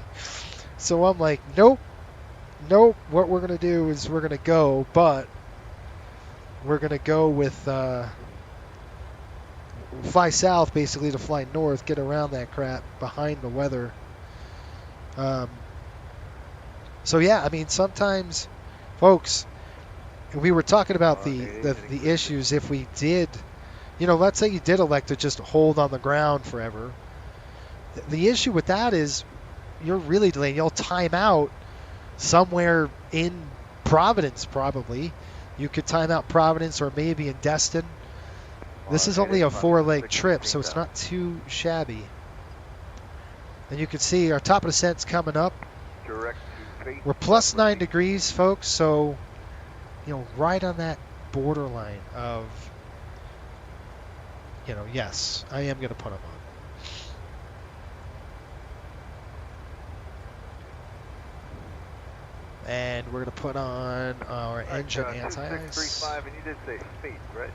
So I'm like, nope. What we're going to do is we're going to go, but we're going to go with fly south basically to fly north, get around that crap behind the weather. So yeah, I mean, sometimes, folks, we were talking about the issues if we did, let's say you did elect to just hold on the ground forever. The issue with that is you're really delaying. You'll time out somewhere in Providence probably. You could time out Providence or maybe in Destin. This is only a 4-leg trip, so it's not too shabby. And you can see our top of descent's coming up. We're plus 9 degrees, folks, so, right on that borderline of, yes, I am going to put them on. And we're going to put on our engine anti-ice. And you did say speed, right?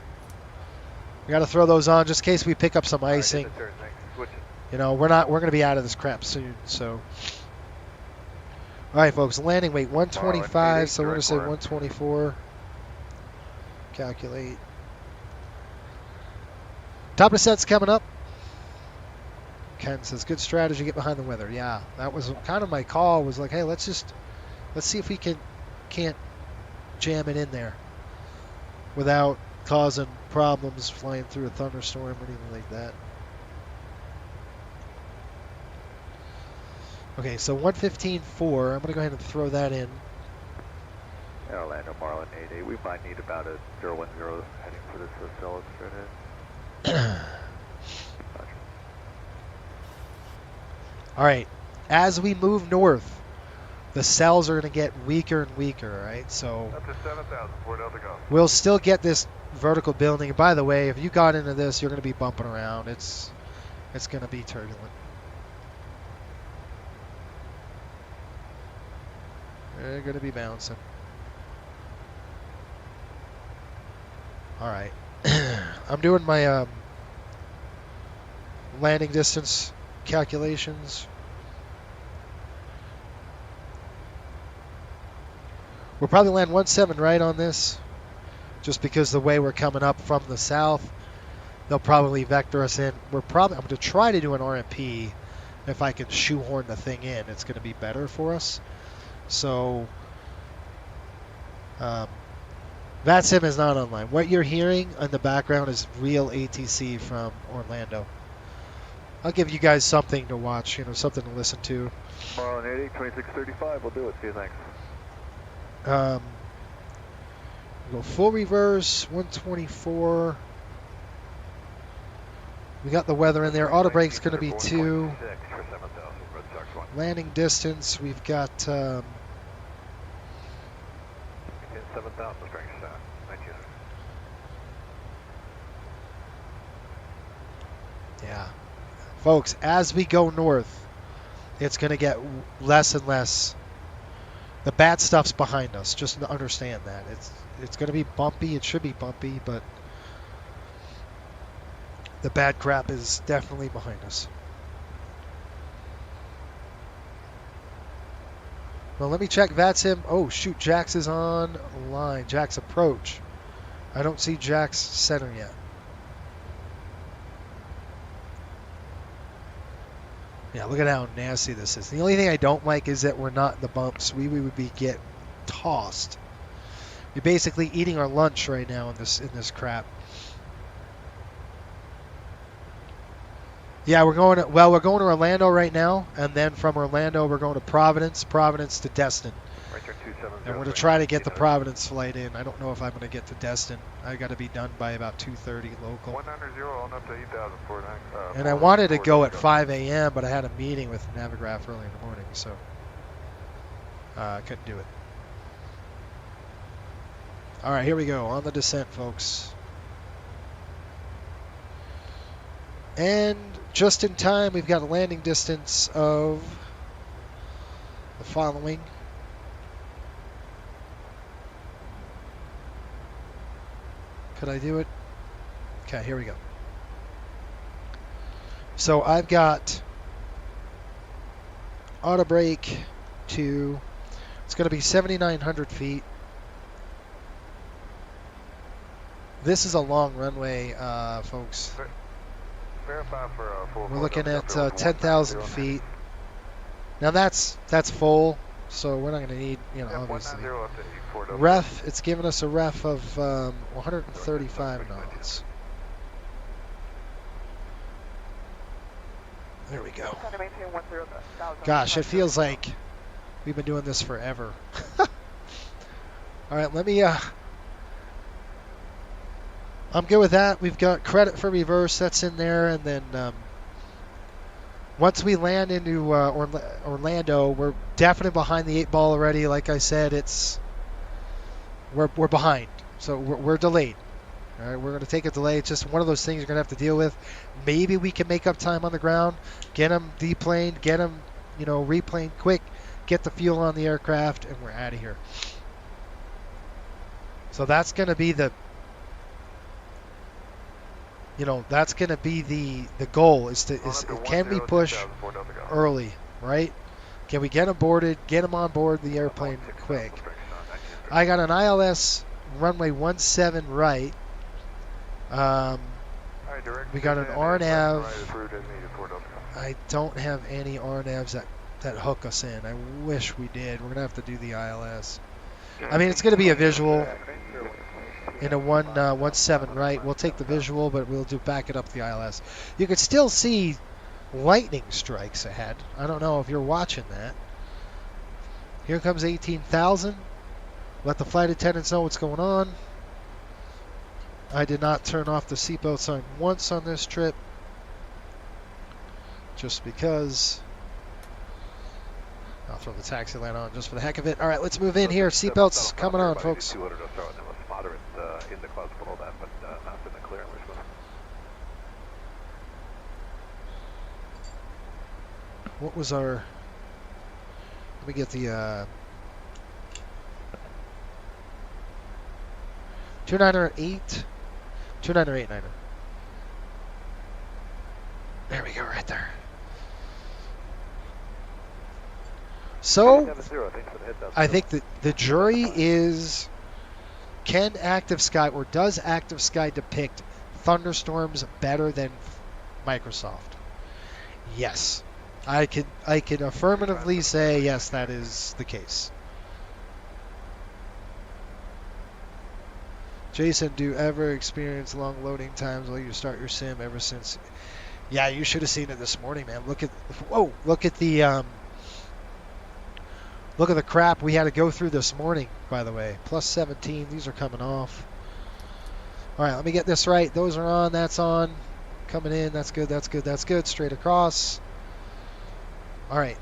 We got to throw those on just in case we pick up some icing. We're going to be out of this crap soon. So, all right, folks. Landing weight 125. So we're going to say 124. Calculate. Top of set's coming up. Ken says, "Good strategy. Get behind the weather." Yeah, that was kind of my call. Was like, hey, let's see if we can't jam it in there without causing problems flying through a thunderstorm or anything like that. Okay, so 115.4. I'm going to go ahead and throw that in. Orlando Marlin 88. We might need about a 010 heading for this hotel straight in. All right, as we move north, the cells are going to get weaker and weaker, right? So up to 7,000, Fort Delta Golf. We'll still get this vertical building. And by the way, if you got into this, you're going to be bumping around. It's going to be turbulent. They're going to be bouncing. All right. I'm doing my landing distance calculations. We'll probably land 1.7 right on this, just because the way we're coming up from the south, they'll probably vector us in. I'm going to try to do an RMP. If I can shoehorn the thing in, it's going to be better for us. So, VATSIM is not online. What you're hearing in the background is real ATC from Orlando. I'll give you guys something to watch, something to listen to. Marlin 80, 2635, we'll do it. See you, thanks. Go full reverse, 124. We got the weather in there. Auto brake's going to be 2. Landing distance, we've got 7,000 strength. Thank you. Yeah. Folks, as we go north, it's going to get less and less. The bad stuff's behind us. Just understand that. It's going to be bumpy. It should be bumpy, but the bad crap is definitely behind us. Well, let me check VATSIM. Oh, shoot. Jax is on line. Jax approach. I don't see Jax center yet. Yeah, look at how nasty this is. The only thing I don't like is that we're not in the bumps. We would get tossed. We're basically eating our lunch right now in this crap. Yeah, we're going to Orlando right now, and then from Orlando we're going to Providence to Destin. Right there, 270. And we're going to try to get the Providence flight in. I don't know if I'm going to get to Destin. I got to be done by about 2:30 local. 190 on up to 8,049. And I wanted to go at 5 a.m., but I had a meeting with Navigraph early in the morning, so I couldn't do it. All right, here we go. On the descent, folks. And just in time, we've got a landing distance of the following. Could I do it? Okay, here we go. So I've got auto brake to, it's going to be 7,900 feet. This is a long runway, folks. Verify for We're looking at 10,000 feet. Now that's full, so we're not going to need, obviously. Ref, it's giving us a ref of 135 knots. There we go. Gosh, it feels like we've been doing this forever. All right, let me. I'm good with that. We've got credit for reverse. That's in there, and then once we land into Orlando, we're definitely behind the 8 ball already. Like I said, we're behind, so we're delayed. All right, we're going to take a delay. It's just one of those things you're going to have to deal with. Maybe we can make up time on the ground, get them deplaned, get them, replaned quick, get the fuel on the aircraft, and we're out of here. So that's going to be the goal is can we push early, right? Can we get them boarded, get them on board the airplane quick? I got an ILS runway 17 right. We got an RNAV. I don't have any RNAVs that hook us in. I wish we did. We're going to have to do the ILS. I mean, it's going to be a visual in a 17 right. We'll take the visual, but we'll back it up the ILS. You could still see lightning strikes ahead. I don't know if you're watching that. Here comes 18,000. Let the flight attendants know what's going on. I did not turn off the seatbelt sign once on this trip, just because. I'll throw the taxi light on just for the heck of it. All right, let's move in here. Seatbelts coming on, folks. In the clouds below that, but not in the clear. What was our? Let me get the 2908. 2908 There we go, right there. So, I think that the jury is, can Active Sky, or does Active Sky depict thunderstorms better than Microsoft? Yes. I could affirmatively say yes, that is the case. Jason, do you ever experience long loading times while you start your sim ever since? Yeah, you should have seen it this morning, man. Look at the crap we had to go through this morning, by the way. Plus 17, these are coming off. All right, let me get this right. Those are on, that's on. Coming in, that's good, that's good, that's good. Straight across. All right,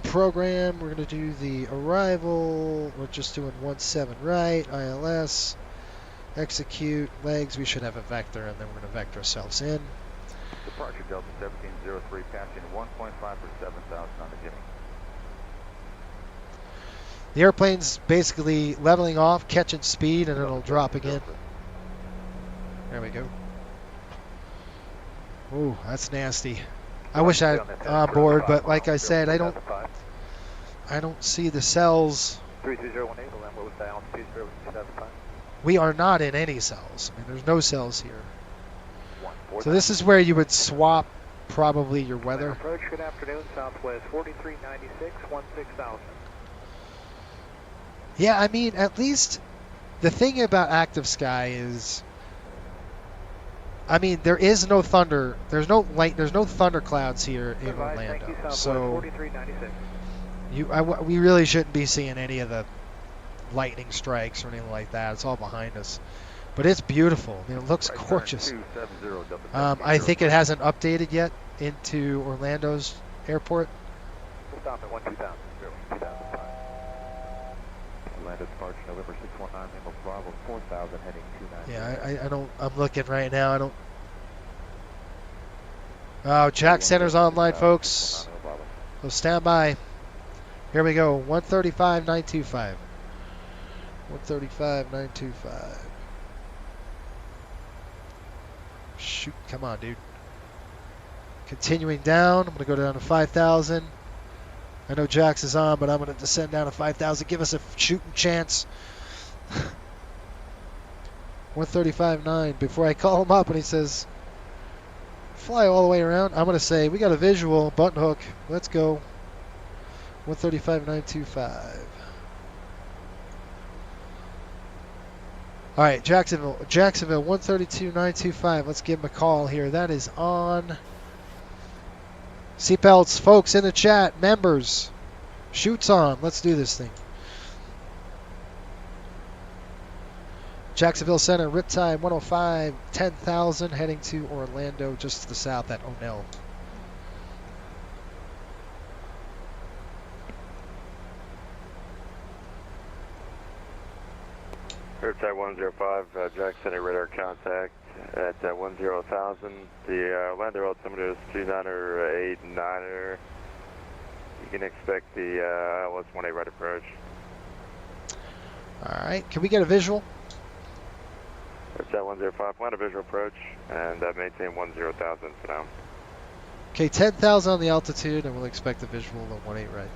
program, we're going to do the arrival. We're just doing 17 right, ILS. Execute, legs, we should have a vector, and then we're going to vector ourselves in. Departure Delta 1703, passing 1.5 for 7,000 on the Jimmy. The airplane's basically leveling off, catching speed, and it'll drop again. There we go. Ooh, that's nasty. I wish I had on board, but like I said, I don't see the cells. 33018, what was the altitude for 2005? We are not in any cells. I mean, there's no cells here. So this is where you would swap probably your weather. Approach, good afternoon, Southwest 4396, 16,000. Yeah, I mean, at least the thing about Active Sky is I mean, there is no thunder. There's no light. There's no thunder clouds here in Advise, Orlando. thank you, Southwest So 4396. we really shouldn't be seeing any of the lightning strikes or anything like that. It's all behind us. But it's beautiful. I mean, it looks gorgeous. I think it hasn't updated yet into Orlando's airport. We'll stop at 12000, 2005. Orlando departure November 619, Lima Bravo 4000, heading 29. Yeah, I don't. I'm looking right now. I don't. Oh, Jack Center's online, folks. So stand by. Here we go. 135.925. 135.925. Shoot, come on, dude. Continuing down. I'm going to go down to 5,000. I know Jax is on, but I'm going to descend down to 5,000. Give us a shooting chance. 135.9. Before I call him up and he says, fly all the way around, I'm going to say, we got a visual, button hook. Let's go. 135.925. All right, Jacksonville, 132.925. Let's give him a call here. That is on. Seatbelts, folks in the chat, members, shoots on. Let's do this thing. Jacksonville Center, Riptide 105, 10,000, heading to Orlando, just to the south at O'Neill. Riptide 105, Jack Center radar contact at 10,000. The Orlando altimeter is 2989er. You can expect the LS 18 right approach. All right, can we get a visual? Riptide 105, plan a visual approach and maintain 10,000 for now. Okay, 10,000 on the altitude, and we'll expect a visual of 18 right.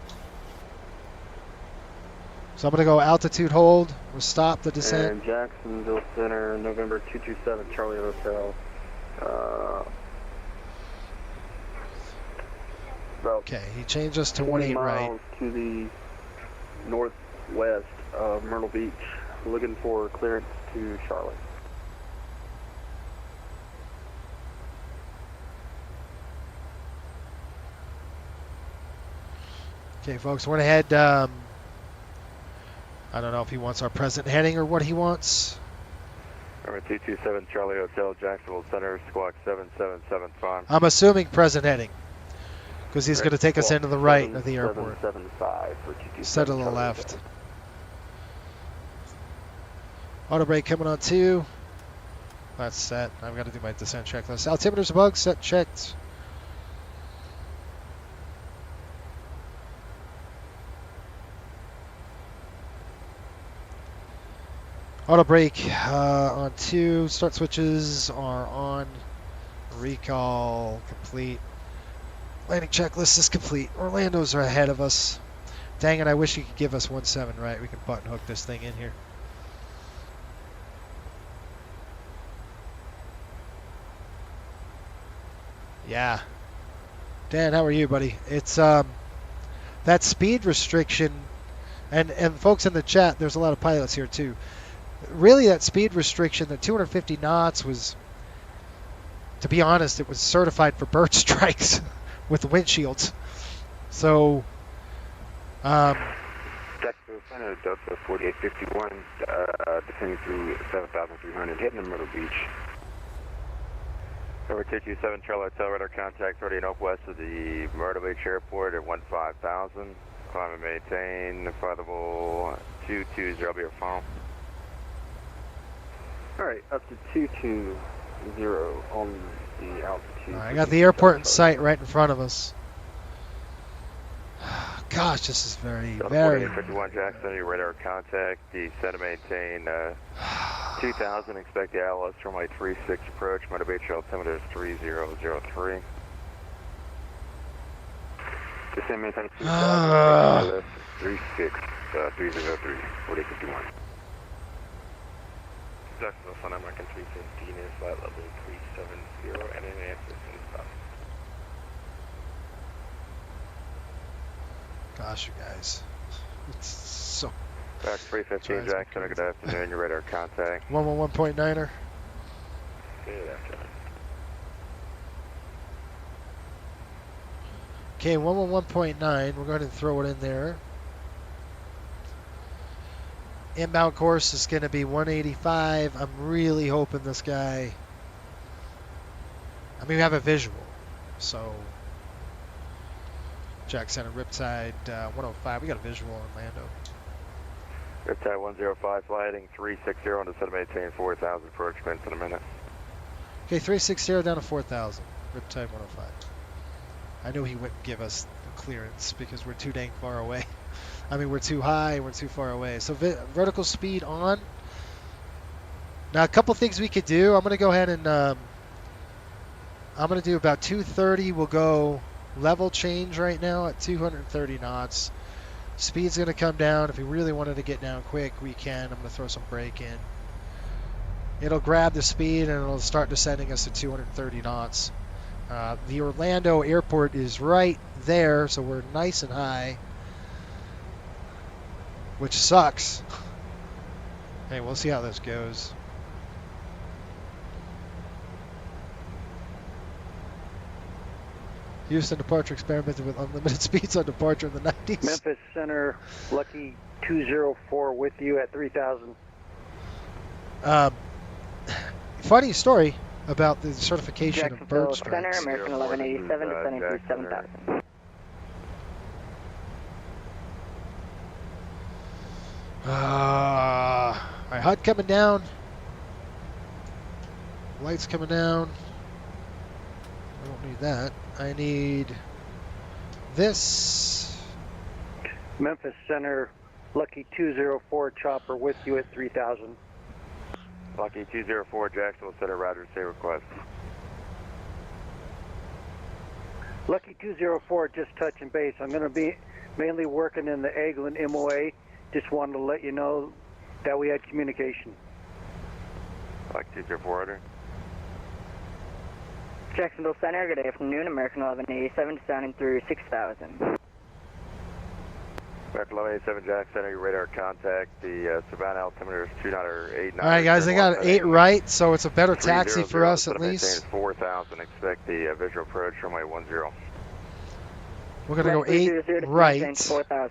So I'm going to go altitude hold. We'll stop the descent. And Jacksonville Center, November 227, Charlie Hotel. Okay, he changed us to 20 18 right. miles to the northwest of Myrtle Beach. Looking for clearance to Charlotte. Okay, folks, we're going to head. I don't know if he wants our present heading or what he wants. Number 227 Charlie Hotel, Jacksonville Center, squawk 7775. I'm assuming present heading, because he's going to take us into the right of the airport. 775 for 227 Instead of the Charlie left. Hotel. Auto brake coming on 2. That's set. I've got to do my descent checklist. Altimeter's above, set, checked. Auto brake on 2. Start switches are on. Recall complete. Landing checklist is complete. Orlando's are ahead of us. Dang it, I wish you could give us 17 right. We can button hook this thing in here. Yeah. Dan, how are you, buddy? It's that speed restriction, and folks in the chat, there's a lot of pilots here too. Really, that speed restriction, the 250 knots was, to be honest, it was certified for bird strikes with windshields. So, Jacksonville Center, Delta 4851, descending through 7,300, heading to Myrtle Beach. Number 227 Charlie Hotel, radar contact 30 northwest of the Myrtle Beach Airport at 15,000. Climb and maintain, flightable 220, I'll be your phone. Alright, up to 220 on the altitude. I got the airport in sight right in front of us. Gosh, this is very, very... 4851 Jackson, your radar contact, descend and maintain 2,000, expect the ILS runway 36 approach, Myrtle Beach altimeter is 3003. Descend maintain 2,000, 36, 303, 4851. Jacksonville Center, American 315 is flight level 370 and an answer in stop. Gosh, you guys. It's so... Back 315 Jackson, good afternoon, your radar contact. 111.9er. Good afternoon. Okay, 111.9. We're going to throw it in there. Inbound course is going to be 185. I'm really hoping this guy... I mean, we have a visual. So, Jack Center, Riptide 105. We got a visual in Orlando. Riptide 105, fly heading 360 on the set of maintain 4,000 approach minutes in a minute. Okay, 360 down to 4,000. Riptide 105. I knew he wouldn't give us the clearance because we're too dang far away. I mean, we're too high, we're too far away. So vertical speed on. Now, a couple things we could do. I'm going to go ahead and I'm going to do about 230. We'll go level change right now at 230 knots. Speed's going to come down. If we really wanted to get down quick, we can. I'm going to throw some brake in. It'll grab the speed and it'll start descending us to 230 knots. The Orlando airport is right there, so we're nice and high, which sucks. Hey, we'll see how this goes. Houston departure experimented with unlimited speeds on departure in the 90s. Memphis Center, Lucky 204 with you at 3,000. Funny story about the certification of bird Center, strikes. American 1187, descending through 7,000. Alright, HUD coming down. Lights coming down. I don't need that. I need this. Memphis Center, Lucky 204 chopper with you at 3,000. Lucky 204, Jacksonville Center, Roger, say request. Lucky 204, just touching base. I'm going to be mainly working in the Eglin MOA. Just wanted to let you know that we had communication. Lucky 204, order. Jacksonville Center, good afternoon. American 1187, descending through 6,000. American 1187, Jack Center, your radar contact. The Savannah altimeter is 2.89. Alright guys, they got 8 right, so it's a better taxi for us at least. 4,000, expect the visual approach, runway 10. We're going to go 8 right.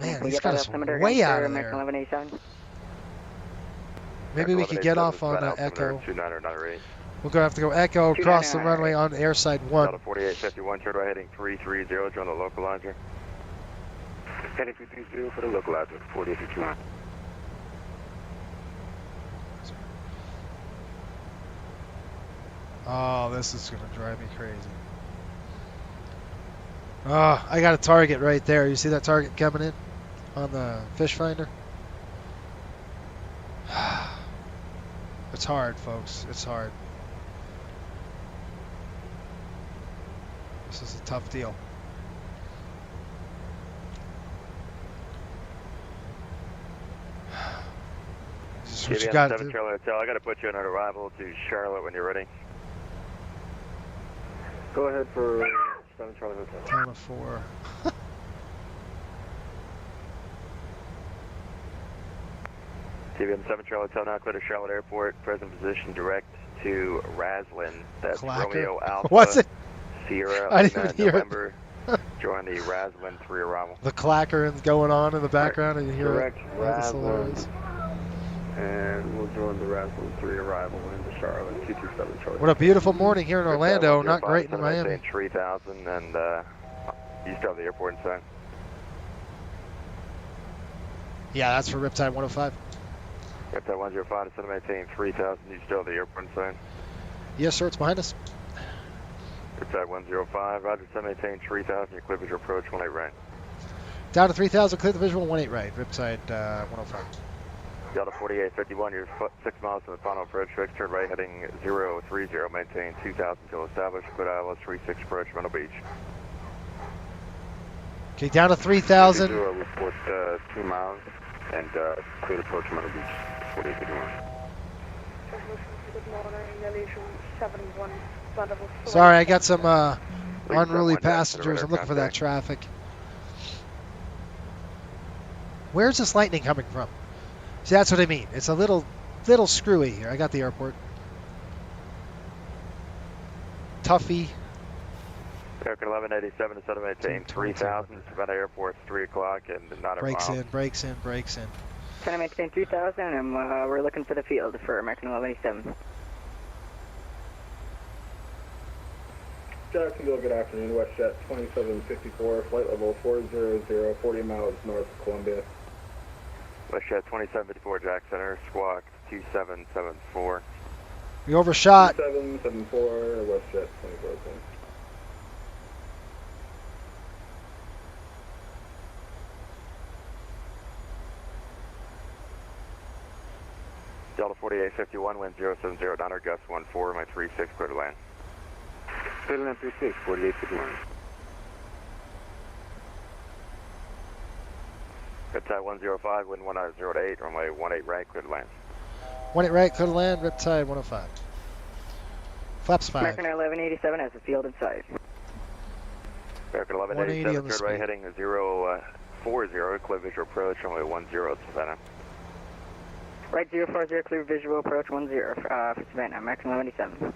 Man, he's got us way out of there. Maybe we could get off on Echo. We're going to have to go Echo across the runway on airside 1. Delta 4851, turn right heading 330, join the localizer. Heading 330 for the localizer, 4851. Oh, this is going to drive me crazy. Oh, I got a target right there. You see that target coming in on the fish finder? It's hard, folks. It's hard. This is a tough deal. This is what you got to do. Charlie Hotel. I got to put you on an arrival to Charlotte when you're ready. Go ahead for 7 Charlie Hotel. Town of 4. TVM 7 Charlie Hotel, now clear to Charlotte Airport. Present position direct to Raslin. That's Clacker? Romeo Alpha. What's it? Sierra. I didn't hear November. Join the Raslin 3 arrival. The clacker's going on in the background, and you hear direct it. That's hilarious. And we'll join the Raslin 3 arrival into Charlotte 227 Charlie. What a beautiful morning here in Orlando. Not great in Miami. 3,000, and you still have the airport inside. Yeah, that's for Riptide 105. Riptide 105 to center maintain 3,000. You still have the airport inside. Yes, sir. It's behind us. Riptide 105, Roger, center maintain 3,000. Your clear visual approach 18 right. Down to 3,000. Clear the visual 18 right. Riptide 105. Delta 4851, you're 6 miles from the final approach, fix, turn right heading 030, maintain 2,000 till established, quit ILS 36 approach, Myrtle Beach. Okay, down to 3,000. We'll report 2 miles and clear approach Myrtle Beach, 4851. Good morning, Aviation 71, Sorry, I got some unruly passengers. I'm looking for that traffic. Where's this lightning coming from? See, that's what I mean. It's a little screwy here. I got the airport. Tuffy. American 1187 is set to maintain 3,000. Savannah Airport's 3 o'clock and not a Brakes mile. in, brakes in, brakes in. Trying to maintain 3,000, and we're looking for the field for American 1187. Jacksonville, good afternoon. WestJet 2754, flight level 400, 40 miles north of Columbia. WestJet 2754, Jack Center, squawk 2774. We overshot. 2774, WestJet 24. Delta 4851, wind 070, Donner, gust 14, my 36, clear to land. Clear to land 36, 4851. Riptide 105, wind 190 runway 18 right, clear to land. 18 right, clear to land, Riptide 105. Flaps 5. American 1187 has a field in sight. American 180 1187, on the third right, speed. heading 040, clear visual approach, runway 10, Savannah. Right 040, clear visual approach 10 for Savannah, American 1187.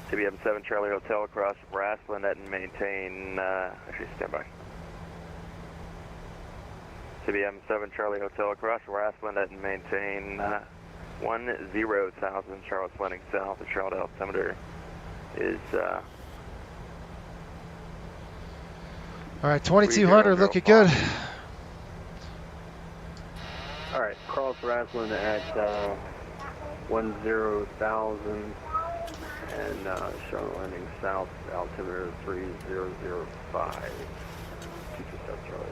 TBM 7 Charlie Hotel across Raslinet and maintain, actually stand by. TBM 7 Charlie Hotel across Raslinet and maintain 10,000 Charlotte's landing south. The Charlotte altimeter is All right, 2200, looking good. All right, cross Raslin at 10,000 and Charlotte landing south, altimeter 3005. 227 Charlie.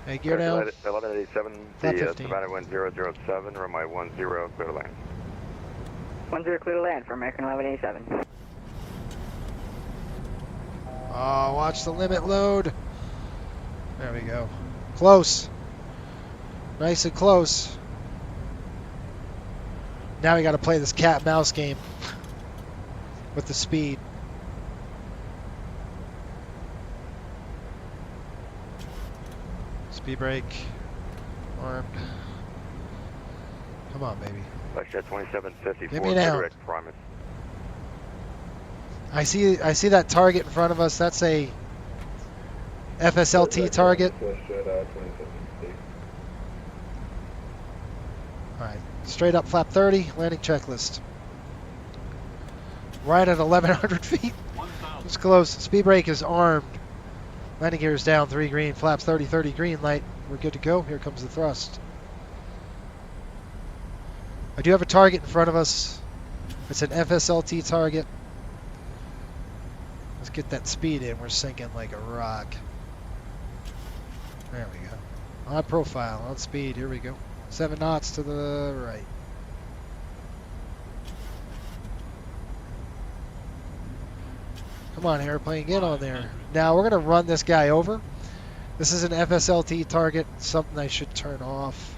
Hey, gear down. 1187, Flat the 15. Savannah wind 007, runway 10, clear to land. 10 clear to land for American 1187. Oh, watch the limit load. There we go. Close. Nice and close. Now we got to play this cat mouse game with the speed. Speed brake. Armed. Come on, baby. WestJet 2754, Give me an out. direct promise. I see that target in front of us. That's a FSLT target. Alright, straight up flap 30, landing checklist. Right at 1100 feet. It's close. Speed brake is armed. Landing gear is down, 3 green, flaps 30, 30, green light. We're good to go. Here comes the thrust. I do have a target in front of us. It's an FSLT target. Let's get that speed in. We're sinking like a rock. There we go. On profile, on speed. Here we go. 7 knots to the right. Come on, airplane, get on there. Now we're going to run this guy over. This is an FSLT target, something I should turn off.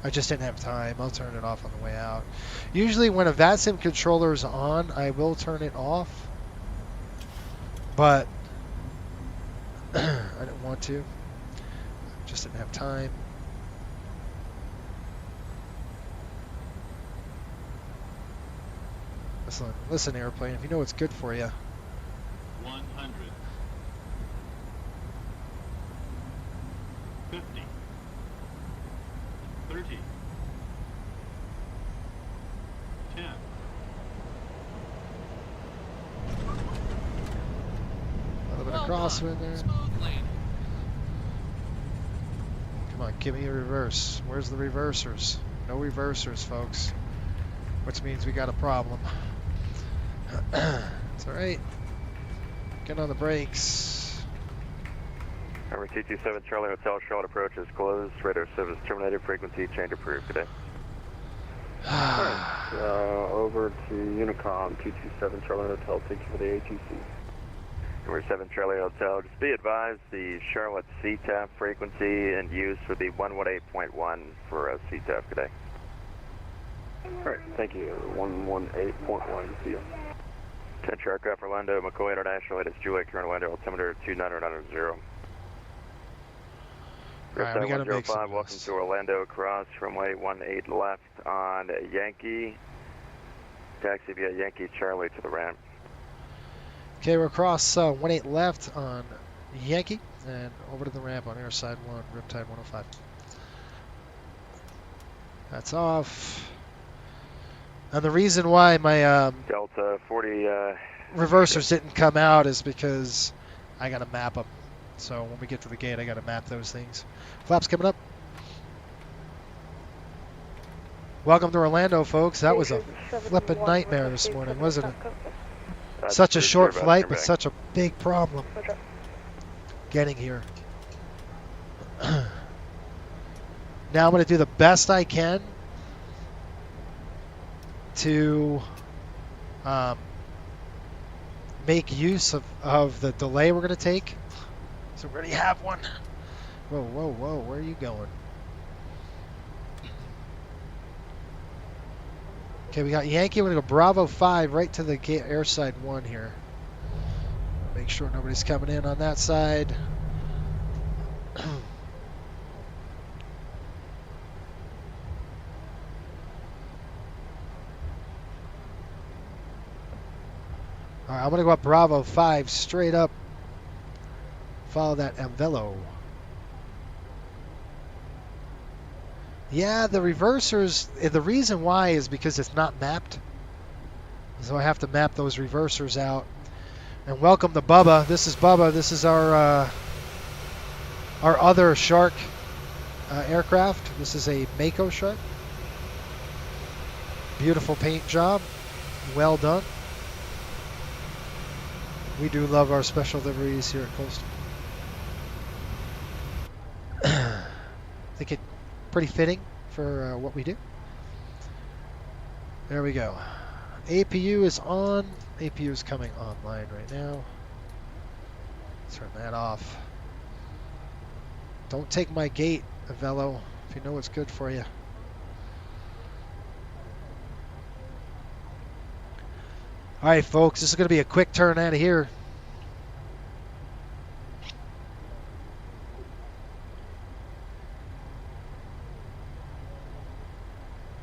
I just didn't have time. I'll turn it off on the way out. Usually when a VATSIM controller is on, I will turn it off. But I didn't want to. Just didn't have time. Listen, airplane, if you know what's good for you. 100. 50. 30. 10. A little bit of crosswind there. Come on, give me a reverse. Where's the reversers? No reversers, folks. Which means we got a problem. It's alright. Get on the brakes. Number 227 Charlie Hotel, Charlotte approach is closed. Radar service terminated. Frequency change approved today. Over to Unicom 227 Charlie Hotel. Thank you for the ATC. Number 7 Charlie Hotel. Just be advised the Charlotte CTAP frequency and use would be 118.1 for CTAP today. All right, thank you. 118.1. See you. 10 aircraft Orlando, McCoy International, it is Juliet, current Orlando, altimeter 2990. Alright, we gotta make 105, some welcome moves. to Orlando, cross runway 18 left on Yankee. Taxi via Yankee Charlie to the ramp. Okay, we're across 18 left on Yankee and over to the ramp on airside 1, Riptide 105. That's off. And the reason why my Delta 40, reversers didn't come out is because I gotta map them. So when we get to the gate, I gotta map those things. Flaps coming up. Welcome to Orlando, folks. That was a flippin' nightmare this morning, wasn't it? Such a short flight, but such a big problem getting here. Now I'm going to do the best I can to make use of the delay we're going to take. So we already have one. Whoa, whoa, whoa, where are you going? Okay, we got Yankee. We're going to go Bravo 5 right to the gate, airside 1 here. Make sure nobody's coming in on that side. All right, I'm going to go up Bravo 5 straight up. Follow that Envelo. Yeah, the reversers, the reason why is because it's not mapped. So I have to map those reversers out. And welcome to Bubba. This is Bubba. This is our other Shark aircraft. This is a Mako Shark. Beautiful paint job. Well done. We do love our special liveries here at Coastal. I think it pretty fitting for what we do. There we go. APU is on. APU is coming online right now. Turn that off. Don't take my gate, Avello, if you know what's good for you. All right, folks, this is going to be a quick turn out of here.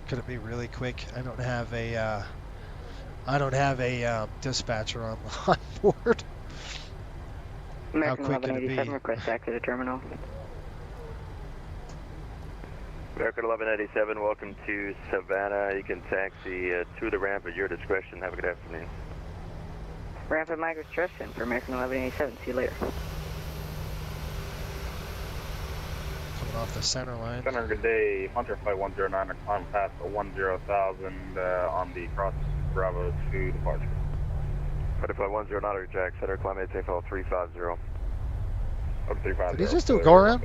Could it be really quick? I don't have a dispatcher on board. American How quick could it 1187, be? request back to the terminal. American 1187, welcome to Savannah. You can taxi to the ramp at your discretion. Have a good afternoon. Ramp at my discretion for American 1187. See you later. Coming off the center line. Center, good day. Hunter Flight 109 on past the 10,000 on the cross Bravo to departure. Hunter Flight 109 Otter Jack, center climate AFL 350. Over 350. Did he just do a go around?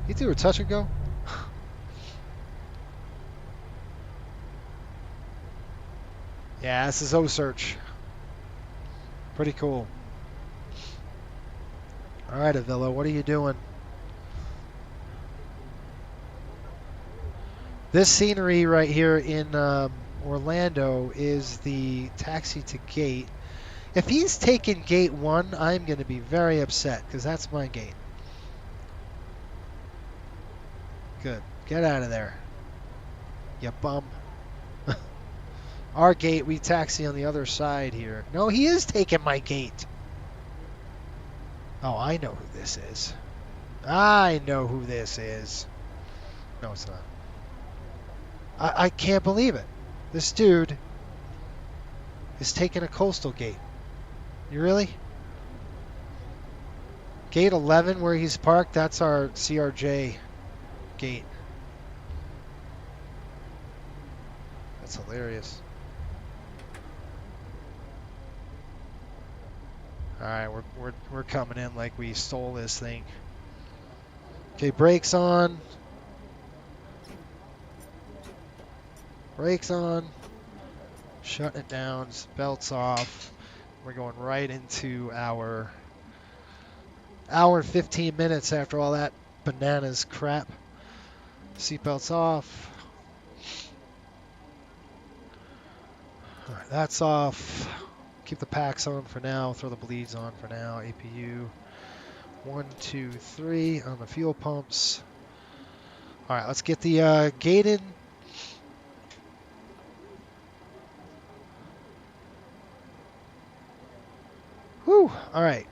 He threw a touch and go? Yeah, this is O-Search. Pretty cool. All right, Avila, what are you doing? This scenery right here in Orlando is the taxi to gate. If he's taking gate 1, I'm going to be very upset because that's my gate. Good. Get out of there, you bum. Our gate, we taxi on the other side here. No, he is taking my gate. Oh, I know who this is. I know who this is. No, it's not. I can't believe it. This dude is taking a Coastal gate. You really? Gate 11 where he's parked, that's our CRJ gate. That's hilarious. All right, we're coming in like we stole this thing. Okay, brakes on. Brakes on. Shutting it down. Belts off. We're going right into our hour and 15 minutes after all that bananas crap. Seatbelts off. All right, that's off. Keep the packs on for now. Throw the bleeds on for now. APU 1, 2, 3 on the fuel pumps. All right, let's get the gate in. Whew. All right.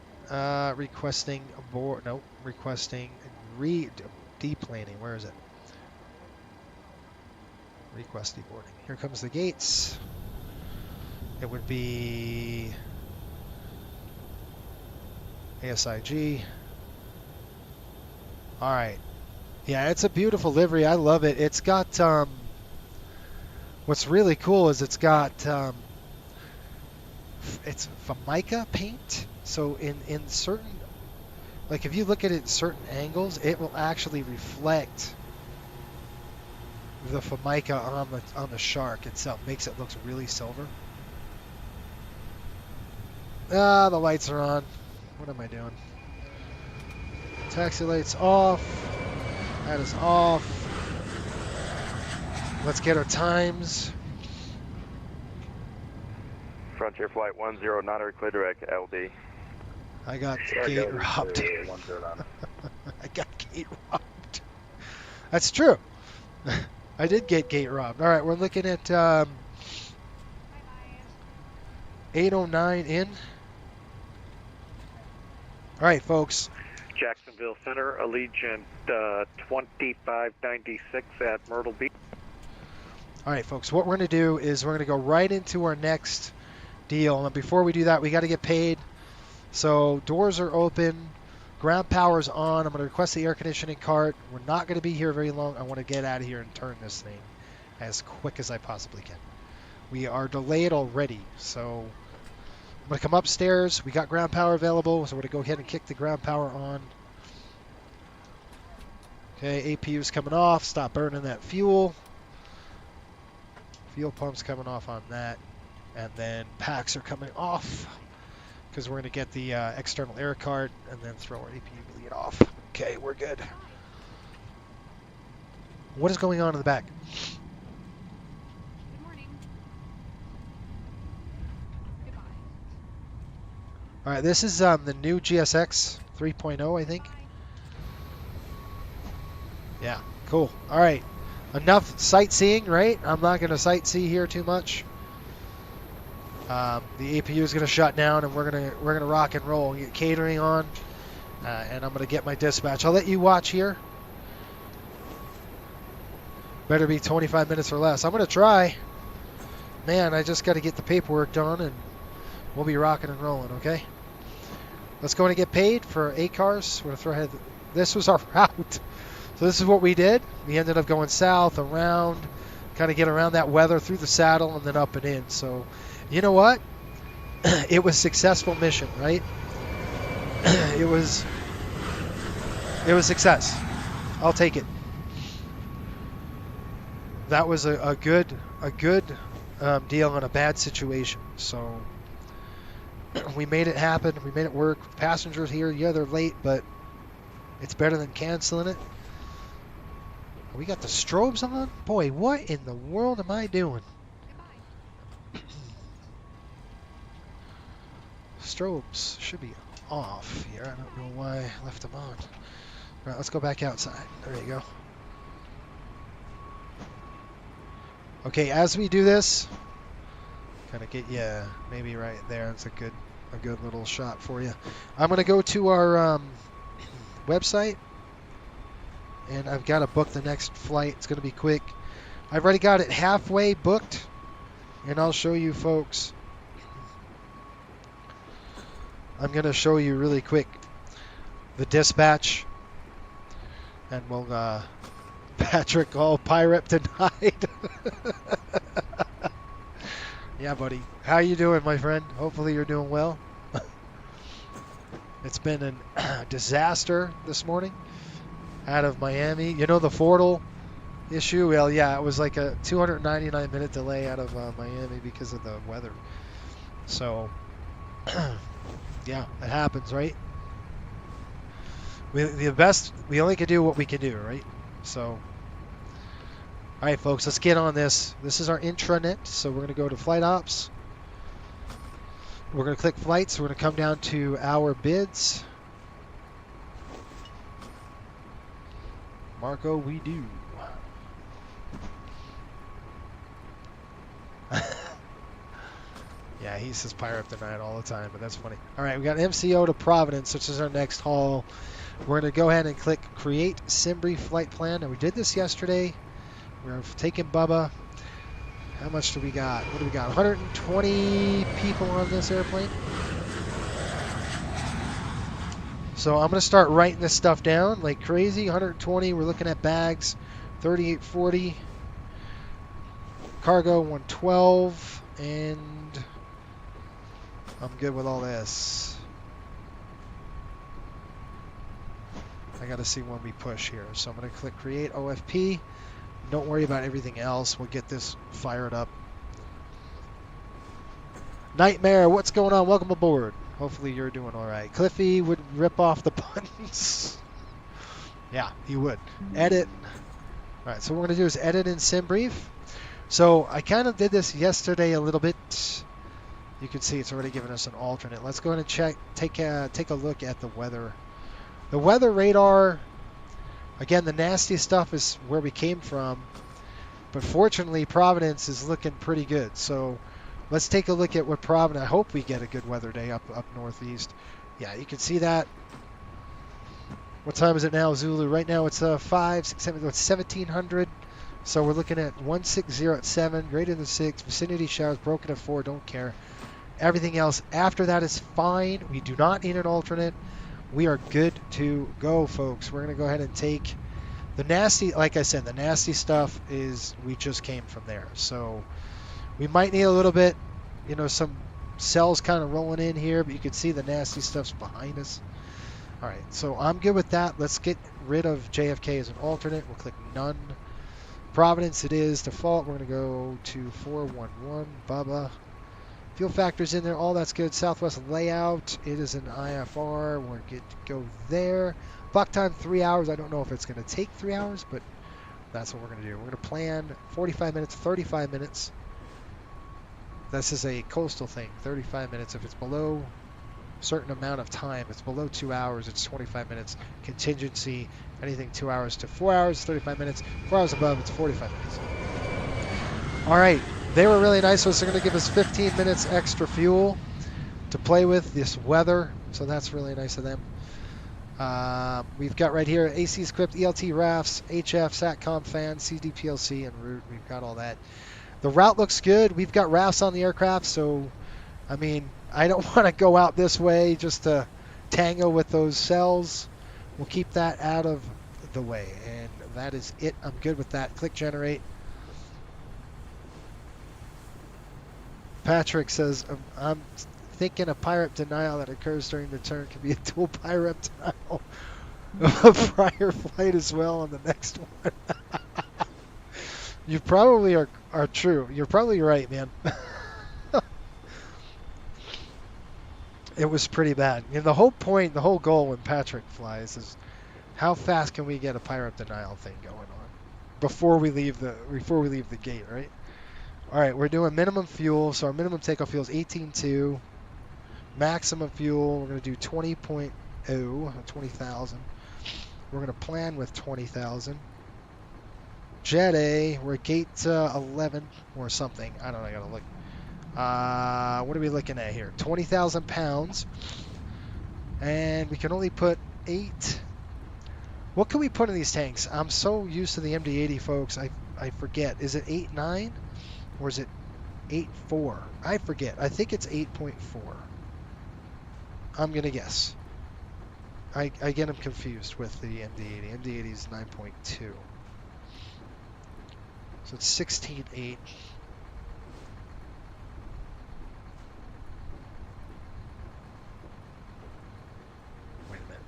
Requesting abort. Nope. Requesting deplaning. Where is it? Request deboarding. Here comes the gates. It would be ASIG. All right. Yeah, it's a beautiful livery. I love it. It's got what's really cool is it's got it's Formica paint. So in certain, like if you look at it at certain angles, it will actually reflect the Formica on the shark itself. Makes it look really silver. Ah, the lights are on. What am I doing? Taxi lights off. That is off. Let's get our times. Frontier Flight 109, clear direct LD. I got gate robbed. I got gate robbed. That's true. I did get gate robbed. All right, we're looking at 809 in. All right, folks. Jacksonville Center, Allegiant 2596 at Myrtle Beach. All right, folks, what we're going to do is we're going to go right into our next deal. And before we do that, we got to get paid. So doors are open. Ground power's on. I'm going to request the air conditioning cart. We're not going to be here very long. I want to get out of here and turn this thing as quick as I possibly can. We are delayed already, so I'm going to come upstairs. We got ground power available, so we're going to go ahead and kick the ground power on. Okay, APU's coming off. Stop burning that fuel. Fuel pump's coming off on that. And then packs are coming off because we're going to get the external air cart and then throw our APU bleed off. Okay, we're good. What is going on in the back? Good morning. Goodbye. All right, this is the new GSX 3.0, I think. Yeah, cool. All right, enough sightseeing, right? I'm not going to sightsee here too much. The APU is going to shut down, and we're gonna rock and roll. Get catering on, and I'm going to get my dispatch. I'll let you watch here. Better be 25 minutes or less. I'm going to try. Man, I just got to get the paperwork done, and we'll be rocking and rolling. Okay. Let's go and get paid for 8 cars. We're going to throw ahead. This was our route. So this is what we did. We ended up going south, around, kind of get around that weather, through the saddle, and then up and in. So. You know what? It was a successful mission, right? It was success. I'll take it. That was a good deal in a bad situation. So we made it happen. We made it work. Passengers here, yeah, they're late, but it's better than canceling it. We got the strobes on. Boy, what in the world am I doing? Strobes should be off here. I don't know why I left them on. All right, let's go back outside. There you go. Okay, as we do this, kind of get you maybe right there. It's a good little shot for you. I'm going to go to our website, and I've got to book the next flight. It's going to be quick. I've already got it halfway booked, and I'll show you folks. I'm going to show you really quick the dispatch, and we'll Patrick, all pirate denied. Yeah, buddy. How you doing, my friend? Hopefully you're doing well. It's been a disaster this morning out of Miami. You know the Fortle issue? Well, yeah, it was like a 299-minute delay out of Miami because of the weather. So... yeah, it happens, right? We only can do what we can do, right? So, all right, folks, let's get on this. This is our intranet, so we're going to go to Flight Ops. We're going to click Flights. We're going to come down to Our Bids. Marco, we do. Yeah, he says pirate denied all the time, but that's funny. All right, we got MCO to Providence, which is our next haul. We're going to go ahead and click Create SimBrief Flight Plan. And we did this yesterday. We're taking Bubba. How much do we got? What do we got? 120 people on this airplane. So I'm going to start writing this stuff down like crazy. 120. We're looking at bags. 3840. Cargo 112. And I'm good with all this. I got to see when we push here. So I'm going to click Create OFP. Don't worry about everything else. We'll get this fired up. Nightmare, what's going on? Welcome aboard. Hopefully you're doing all right. Cliffy would rip off the buttons. Yeah, he would. Edit. All right, so what we're going to do is edit in SimBrief. So I kind of did this yesterday a little bit. You can see it's already given us an alternate. Let's go ahead and take a look at the weather. The weather radar, again, the nasty stuff is where we came from. But fortunately, Providence is looking pretty good. So let's take a look at what Providence, I hope we get a good weather day up northeast. Yeah, you can see that. What time is it now, Zulu? Right now it's 5, 6, 7, it's 1700. So we're looking at 160 at 7, greater than 6, vicinity showers, broken at 4, don't care. Everything else after that is fine. We do not need an alternate. We are good to go, folks. We're going to go ahead and take the nasty, like I said, the nasty stuff is we just came from there. So we might need a little bit, some cells kind of rolling in here, but you can see the nasty stuff's behind us. All right, so I'm good with that. Let's get rid of JFK as an alternate. We'll click None. Providence it is. Default, we're going to go to 411, Bubba. Fuel factors in there, all that's good. Southwest layout, it is an IFR. We're good to go there. Buck time 3 hours. I don't know if it's going to take 3 hours, but that's what we're going to do. We're going to plan 45 minutes, 35 minutes. This is a coastal thing, 35 minutes. If it's below a certain amount of time, it's below 2 hours, it's 25 minutes. Contingency, anything 2 hours to 4 hours, 35 minutes. 4 hours above, it's 45 minutes. All right. They were really nice, so they're going to give us 15 minutes extra fuel to play with this weather, so that's really nice of them. We've got right here AC script, ELT rafts, HF, SATCOM fan, CDPLC, and route. We've got all that. The route looks good. We've got rafts on the aircraft, so, I mean, I don't want to go out this way just to tango with those cells. We'll keep that out of the way, and that is it. I'm good with that. Click generate. Patrick says, I'm thinking a pirate denial that occurs during the turn could be a dual pirate denial of a prior flight as well on the next one. You probably are true. You're probably right, man. It was pretty bad. The whole point, the whole goal when Patrick flies is how fast can we get a pirate denial thing going on before we leave the gate, right? All right, we're doing minimum fuel, so our minimum takeoff fuel is 18.2. Maximum fuel, we're going to do 20.0, 20,000. We're going to plan with 20,000. Jet A, we're at gate 11 or something. I don't know, I got to look. What are we looking at here? 20,000 pounds. And we can only put 8. What can we put in these tanks? I'm so used to the MD-80, folks, I forget. Is it 8.9? Or is it 8.4? I forget. I think it's 8.4. I'm going to guess. I get them confused with the MD-80. MD-80 is 9.2. So it's 16.8. Wait a minute.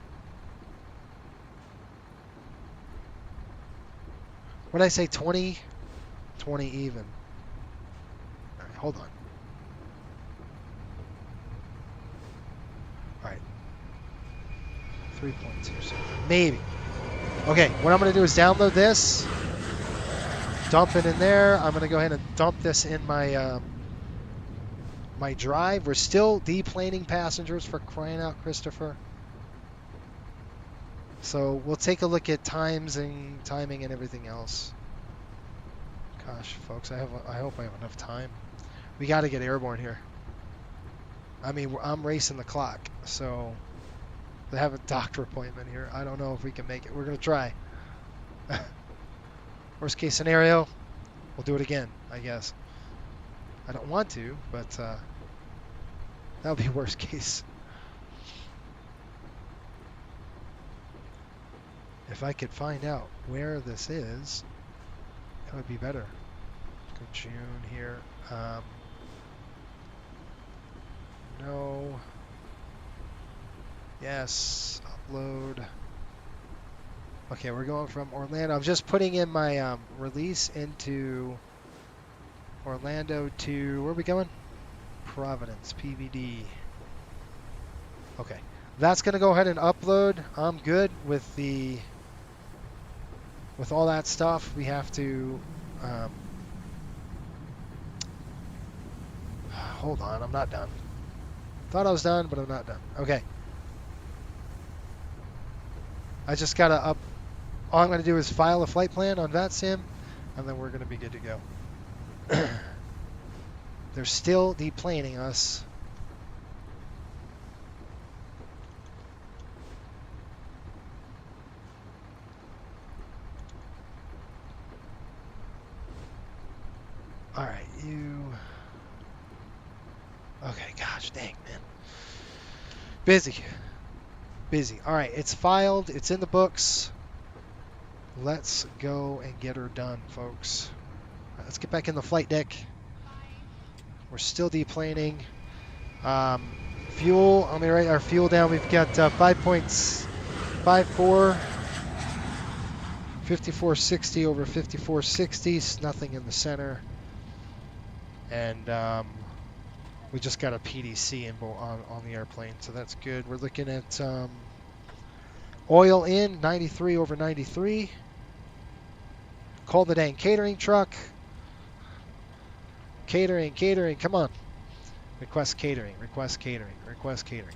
What did I say? 20? 20 even. Hold on. All right. 3.2, so maybe. Okay, what I'm going to do is download this, dump it in there. I'm going to go ahead and dump this in my my drive. We're still deplaning passengers, for crying out, Christopher. So we'll take a look at times and timing and everything else. Gosh, folks, I hope I have enough time. We got to get airborne here. I mean, I'm racing the clock, so they have a doctor appointment here. I don't know if we can make it. We're gonna try. Worst case scenario, we'll do it again, I guess. I don't want to, but that would be worst case. If I could find out where this is, that would be better. Go June here. No. Yes. Upload. Okay, we're going from Orlando. I'm just putting in my release into Orlando to, where are we going? Providence, PVD. Okay. That's going to go ahead and upload. I'm good with all that stuff. We have to hold on, I'm not done. Thought I was done, but I'm not done. Okay. I just got to all I'm going to do is file a flight plan on VATSIM, and then we're going to be good to go. They're still deplaning us. All right, you. Okay, gosh dang, man. Busy. All right, it's filed. It's in the books. Let's go and get her done, folks. All right, let's get back in the flight deck. We're still deplaning. Fuel, let me write our fuel down. We've got 5.54, 5460 over 5460. Nothing in the center. And we just got a PDC on the airplane, so that's good. We're looking at oil in 93 over 93. Call the dang catering truck. Catering, come on. Request catering.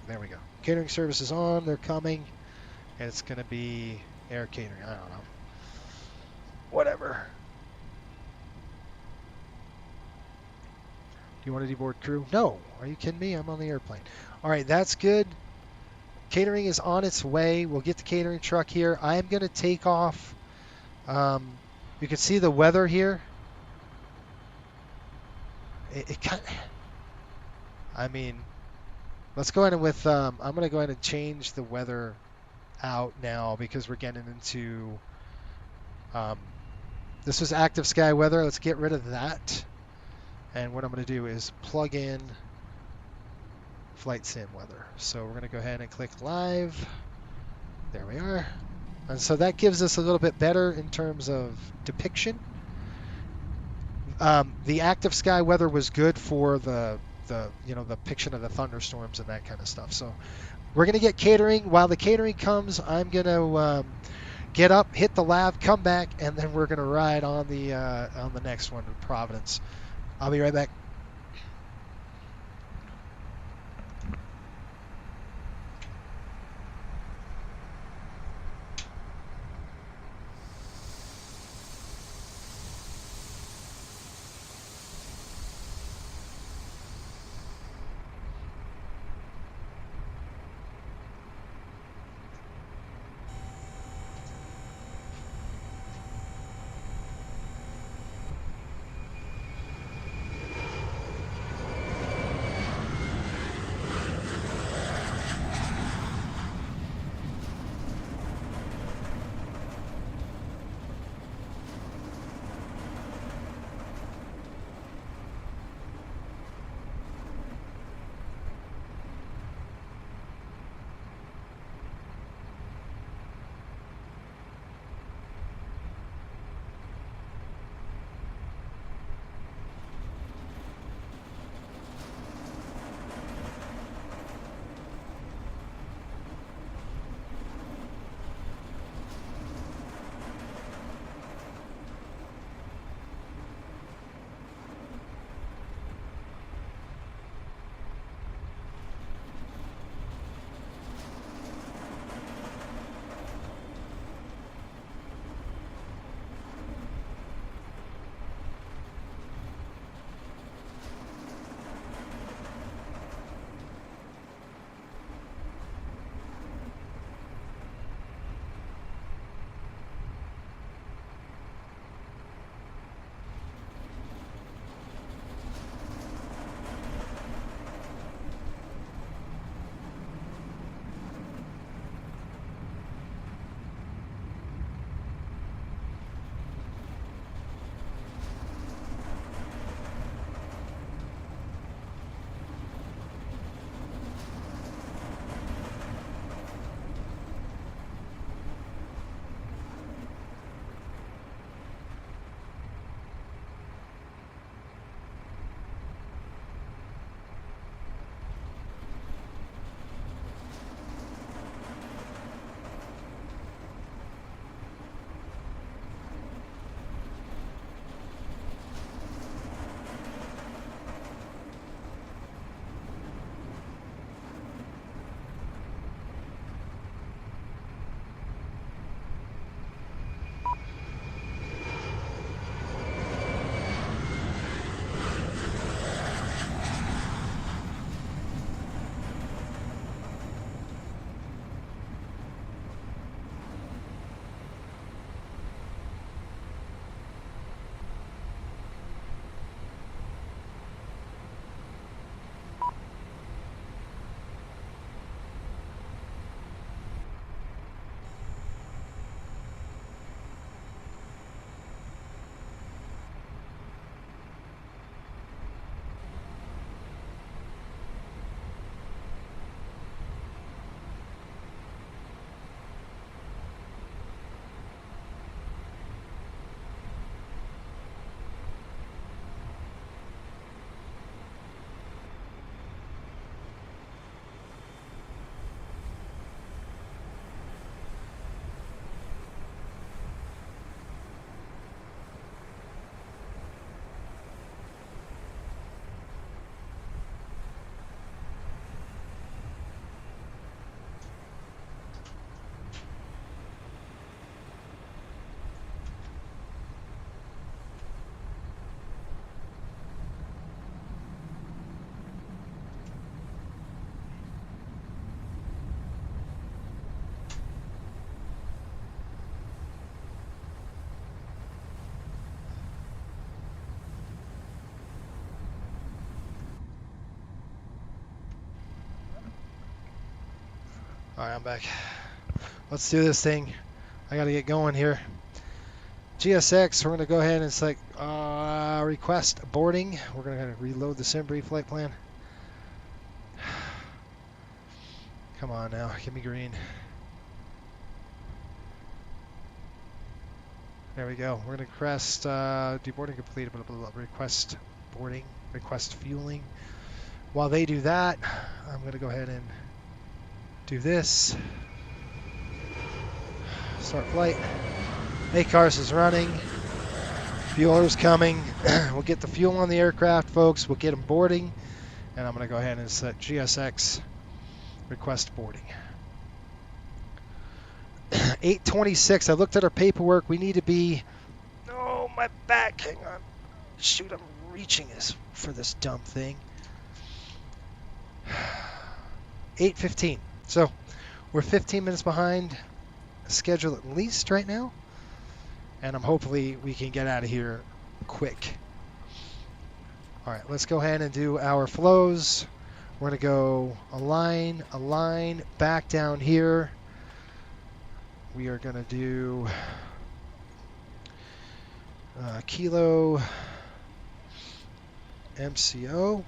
There we go. Catering service is on. They're coming. And it's going to be air catering. I don't know. Whatever. Do you want to deboard crew? No. Are you kidding me? I'm on the airplane. All right, that's good. Catering is on its way. We'll get the catering truck here. I am going to take off. You can see the weather here. I mean, let's go ahead and I'm going to go ahead and change the weather out now because we're getting into, this was active sky weather. Let's get rid of that. And what I'm going to do is plug in flight sim weather. So we're going to go ahead and click live. There we are. And so that gives us a little bit better in terms of depiction. The active sky weather was good for the depiction of the thunderstorms and that kind of stuff. So we're going to get catering. While the catering comes, I'm going to get up, hit the lab, come back, and then we're going to ride on the next one in Providence. I'll be right back. All right, I'm back. Let's do this thing. I got to get going here. GSX, we're going to go ahead and select request boarding. We're going to reload the SimBrief flight plan. Come on now, give me green. There we go. We're going to request deboarding complete, blah, blah, blah, request boarding, request fueling. While they do that, I'm going to go ahead and do this. Start flight. ACARS is running. Fueler's coming. We'll get the fuel on the aircraft, folks. We'll get them boarding. And I'm going to go ahead and set GSX request boarding. 8:26. I looked at our paperwork. We need to be... Oh, my back. Hang on. Shoot, I'm reaching this for this dumb thing. 8:15. So we're 15 minutes behind schedule at least right now. And hopefully we can get out of here quick. All right, let's go ahead and do our flows. We're going to go a line, back down here. We are going to do Kilo MCO. I'm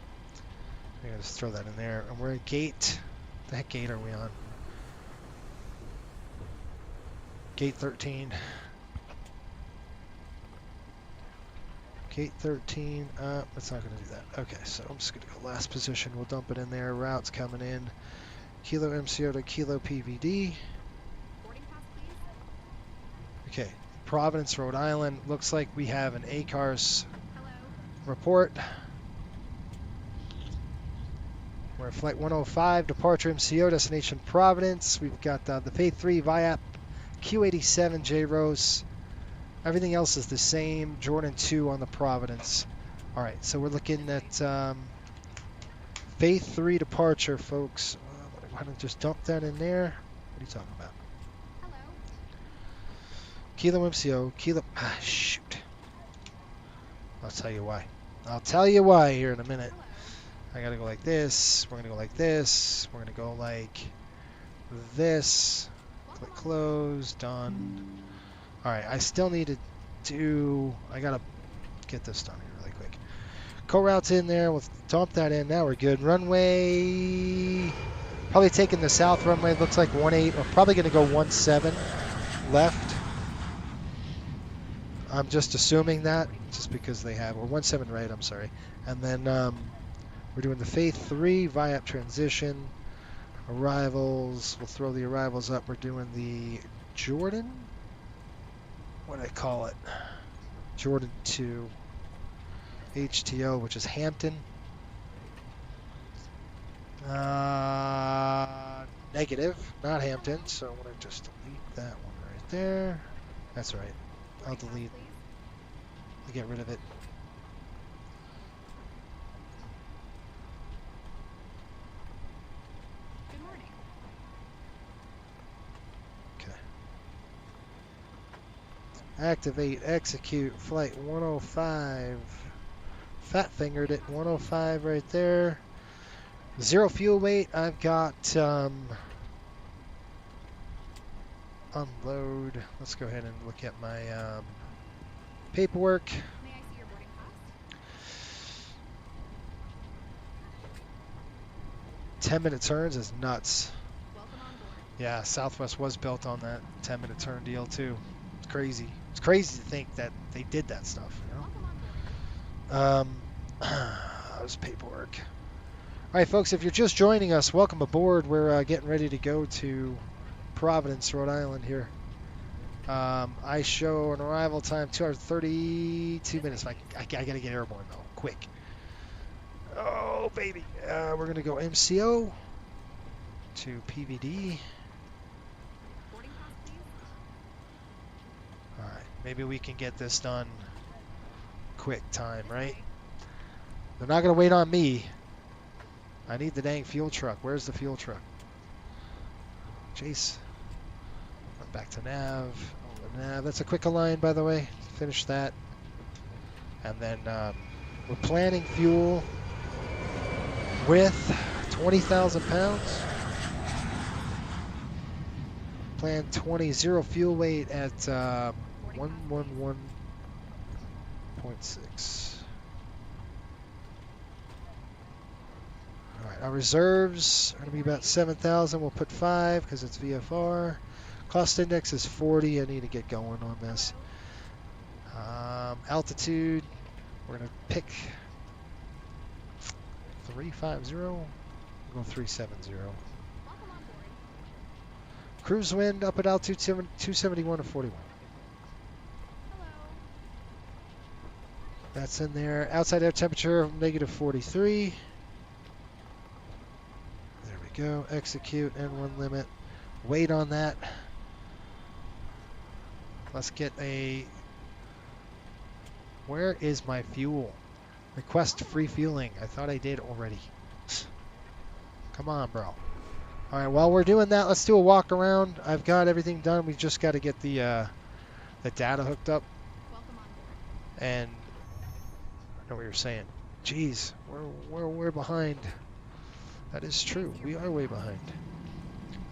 going to just throw that in there. And we're at gate. What the heck gate are we on? Gate 13. Gate 13. It's not going to do that. Okay, so I'm just going to go last position. We'll dump it in there. Route's coming in. Kilo MCO to Kilo PVD. Okay, Providence, Rhode Island. Looks like we have an ACARS report. We're at flight 105, departure MCO, destination Providence. We've got the Phase 3 VIAP Q87 JROS. Everything else is the same. Jordan 2 on the Providence. All right, so we're looking at Phase 3 departure, folks. Why don't just dump that in there? What are you talking about? Kilo MCO, Kilo... shoot. I'll tell you why. I'll tell you why here in a minute. I gotta go like this. We're gonna go like this. We're gonna go like this. Click close. Done. Alright, I still need to do... I gotta get this done here really quick. Co-route's in there. We'll dump that in. Now we're good. Runway... Probably taking the south runway. It looks like 18. We're probably gonna go 17 left. I'm just assuming that, just because they have, or 17 right, I'm sorry. And then we're doing the Phase 3 VIAP transition, arrivals, we'll throw the arrivals up. We're doing the Jordan, what do I call it? Jordan 2 HTO, which is Hampton. Negative, not Hampton, so I'm going to just delete that one right there. That's right. I'll delete. I'll get rid of it. Good morning. Okay. Activate, execute, flight 105. Fat fingered it, 105 right there. Zero fuel weight. I've got unload. Let's go ahead and look at my paperwork. May I see your boarding pass? 10-minute turns is nuts. Welcome on board. Yeah, Southwest was built on that 10-minute turn deal too. It's crazy. It's crazy to think that they did that stuff, you know? That was paperwork. All right, folks, if you're just joining us, welcome aboard. We're getting ready to go to Providence, Rhode Island here. I show an arrival time 2 hours 32 minutes. I gotta get airborne though, quick. Oh baby, we're gonna go MCO to PVD. All right, maybe we can get this done quick time, right? They're not gonna wait on me. I need the dang fuel truck. Where's the fuel truck? Chase. Back to nav. Oh, nav. That's a quick align, by the way. Finish that. And then we're planning fuel with 20,000 pounds. plan 20, 0 fuel weight at 111.6. All right, our reserves are going to be about 7,000. We'll put 5 because it's VFR. Cost index is 40. I need to get going on this. Altitude, we're going to pick 350. We'll go 370. Cruise wind up at altitude 271 to 41. That's in there. Outside air temperature negative 43. There we go. Execute N1 limit. Weight on that. Let's get a... Where is my fuel? Request free fueling. I thought I did already. Come on, bro. All right, while we're doing that, let's do a walk around. I've got everything done. We just got to get the data hooked up. And I know what you're saying. Jeez, we're behind. That is true. We are way behind.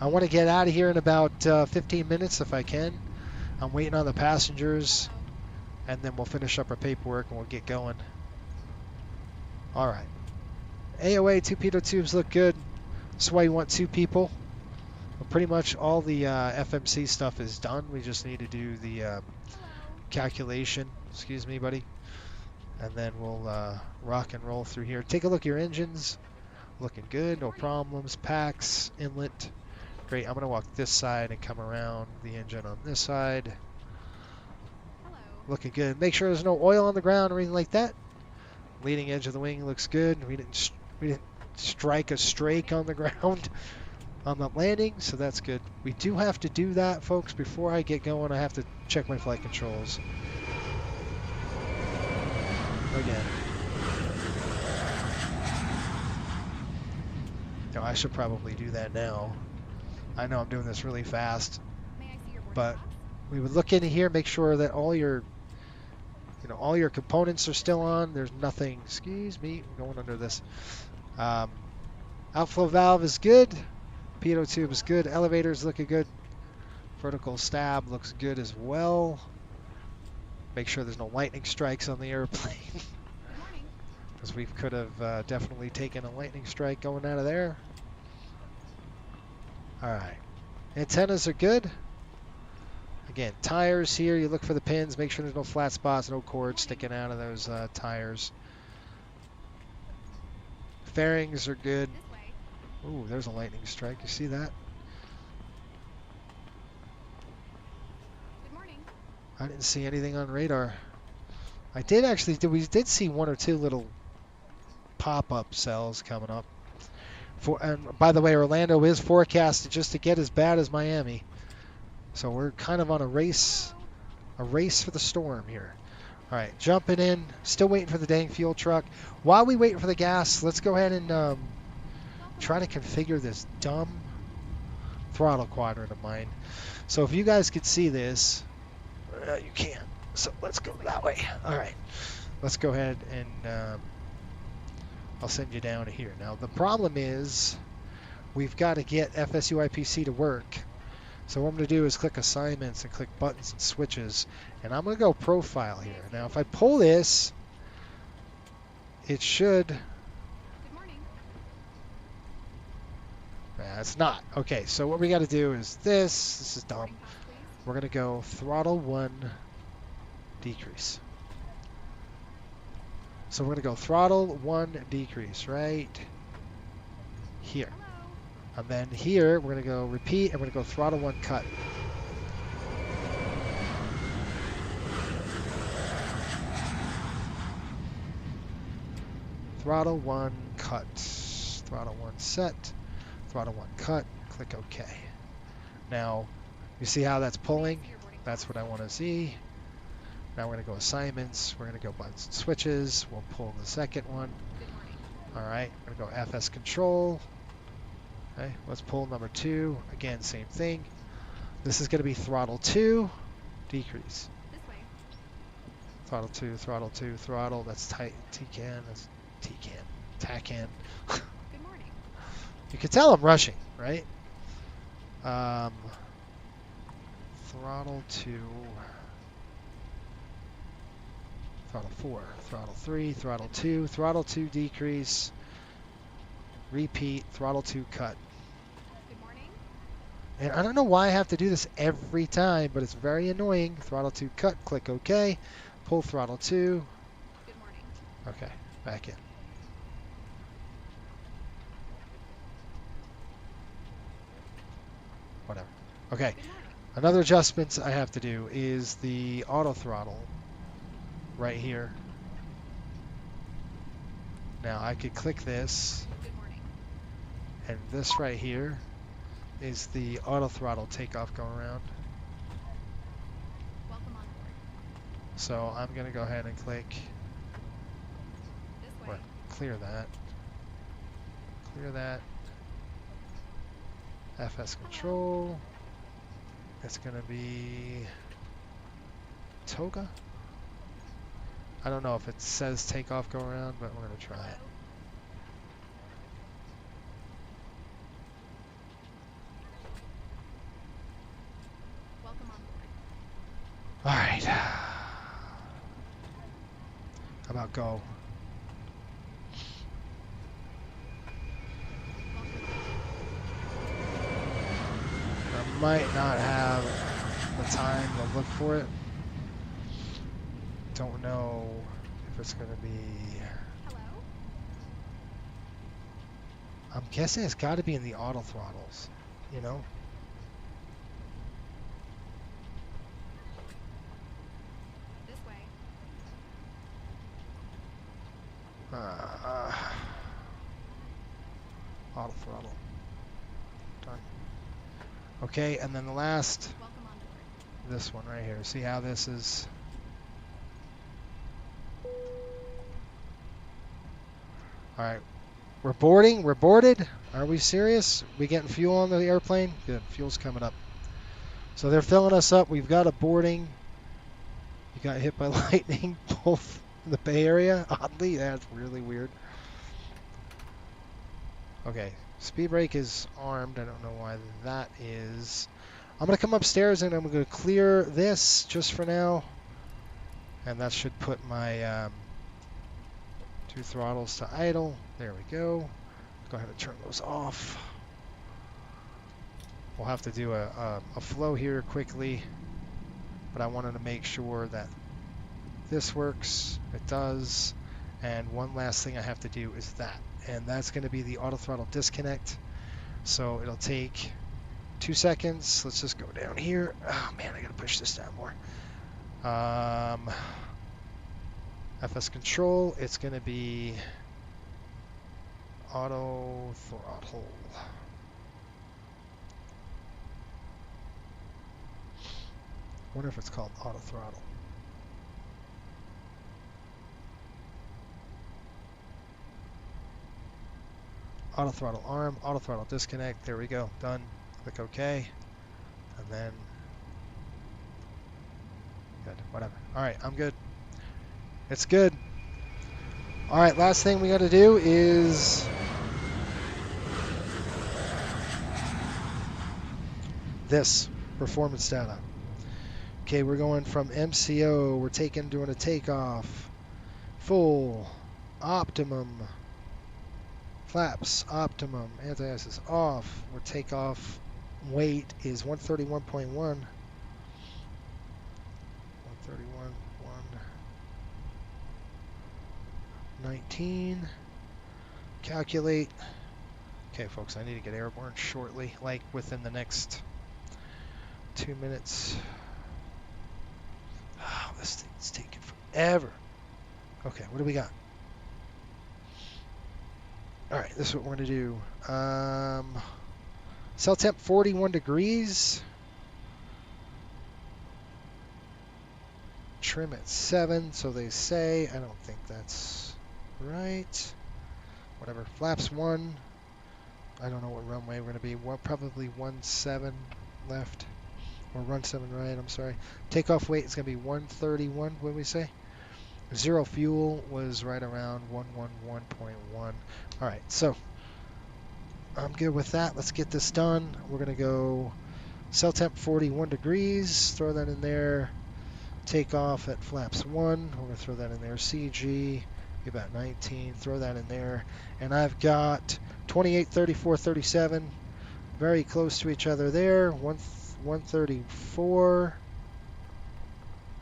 I want to get out of here in about 15 minutes if I can. I'm waiting on the passengers, and then we'll finish up our paperwork and we'll get going. All right. AOA, 2 pitot tubes look good. That's why you want 2 people. Well, pretty much all the FMC stuff is done. We just need to do the calculation. Excuse me, buddy. And then we'll rock and roll through here. Take a look at your engines. Looking good, no problems. Packs, inlet. Great, I'm going to walk this side and come around the engine on this side. Looking good. Make sure there's no oil on the ground or anything like that. Leading edge of the wing looks good. We didn't strike a strake on the ground on the landing, so that's good. We do have to do that, folks. Before I get going, I have to check my flight controls. Again. No, I should probably do that now. I know I'm doing this really fast, but we would look into here, make sure that all your, all your components are still on. There's nothing. Excuse me, I'm going under this. Outflow valve is good. Pitot tube is good. Elevators looking good. Vertical stab looks good as well. Make sure there's no lightning strikes on the airplane. Because we could have definitely taken a lightning strike going out of there. Alright. Antennas are good. Again, tires here. You look for the pins. Make sure there's no flat spots, no cords sticking out of those tires. Fairings are good. Ooh, there's a lightning strike. You see that? Good morning. I didn't see anything on radar. I did actually. We did see 1 or 2 little pop-up cells coming up. And by the way, Orlando is forecasted just to get as bad as Miami. So we're kind of on a race for the storm here. All right, jumping in. Still waiting for the dang fuel truck. While we wait for the gas, let's go ahead and try to configure this dumb throttle quadrant of mine. So if you guys could see this, you can't. So let's go that way. All right, let's go ahead and I'll send you down here. Now the problem is we've got to get FSUIPC to work. So what I'm going to do is click assignments and click buttons and switches, and I'm going to go profile here. Now if I pull this, it should. Good morning. It's not. Okay, so what we got to do is this. This is dumb. We're going to go throttle 1 decrease. So we're going to go throttle 1 decrease right here. And then here, we're going to go repeat, and we're going to go throttle 1 cut. Throttle 1 cut. Throttle 1 set. Throttle 1 cut. Click OK. Now, you see how that's pulling? That's what I want to see. Now we're going to go assignments. We're going to go buttons and switches. We'll pull the second one. All right, we're going to go FS control. Okay, let's pull number 2. Again, same thing. This is going to be throttle 2, decrease. This way. Throttle 2, throttle 2, throttle. That's TCAN. That's TCAN. TACAN. Good morning. You can tell I'm rushing, right? throttle 2, throttle 4, throttle 3, throttle 2 decrease, repeat, throttle 2 cut. Good morning. And I don't know why I have to do this every time, but it's very annoying. Throttle 2 cut, click OK, pull throttle 2. Good morning. Okay, back in. Whatever. Okay, another adjustment I have to do is the auto throttle right here. Now I could click this, and this right here is the auto throttle takeoff go around. Welcome on board. So I'm going to go ahead and click, This way. or clear that. Clear that. FS control. It's going to be Toga. I don't know if it says takeoff go around, but we're going to try it. Welcome on board. All right. How about go? I might not have the time to look for it. Don't know if it's going to be... Hello? I'm guessing it's got to be in the auto throttles, you know? This way. Auto throttle. Done. Okay, and then the last, Welcome on board. this one right here. See how this is? All right, we're boarding. We're boarded. Are we serious? We getting fuel on the airplane? Good, fuel's coming up. So they're filling us up. We've got a boarding. You got hit by lightning, both in the Bay Area. Oddly, that's really weird. Okay, speed brake is armed. I don't know why that is. I'm going to come upstairs and I'm going to clear this just for now. And that should put my 2 throttles to idle. There we go. Go ahead and turn those off. We'll have to do a flow here quickly. But I wanted to make sure that this works. It does. And one last thing I have to do is that. And that's going to be the auto throttle disconnect. So it'll take 2 seconds. Let's just go down here. Oh man, I got to push this down more. FS control, it's going to be auto throttle. Wonder if it's called auto throttle. Auto throttle arm, auto throttle disconnect. There we go. Done. Click OK. And then good. Whatever. All right, I'm good. It's good. All right, last thing we got to do is this performance data. Okay, we're going from MCO. We're doing a takeoff. Full. Optimum. Flaps. Optimum. Anti-ice is off. We're takeoff. Weight is 131.1. 131.1. .1. 19. Calculate. Okay, folks, I need to get airborne shortly, like within the next 2 minutes. Oh, this thing's taking forever. Okay, what do we got? All right, this is what we're going to do. Cell temp 41 degrees. Trim at 7, so they say. I don't think that's right. Whatever. Flaps 1. I don't know what runway we're going to be. Probably 17 left. Or run 7 right, I'm sorry. Takeoff weight is going to be 131, what did we say? Zero fuel was right around 111.1. All right, so I'm good with that. Let's get this done. We're going to go Cell temp 41 degrees. Throw that in there. Take off at flaps 1. We're going to throw that in there. CG, about 19. Throw that in there. And I've got 28, 34, 37. Very close to each other there. 134.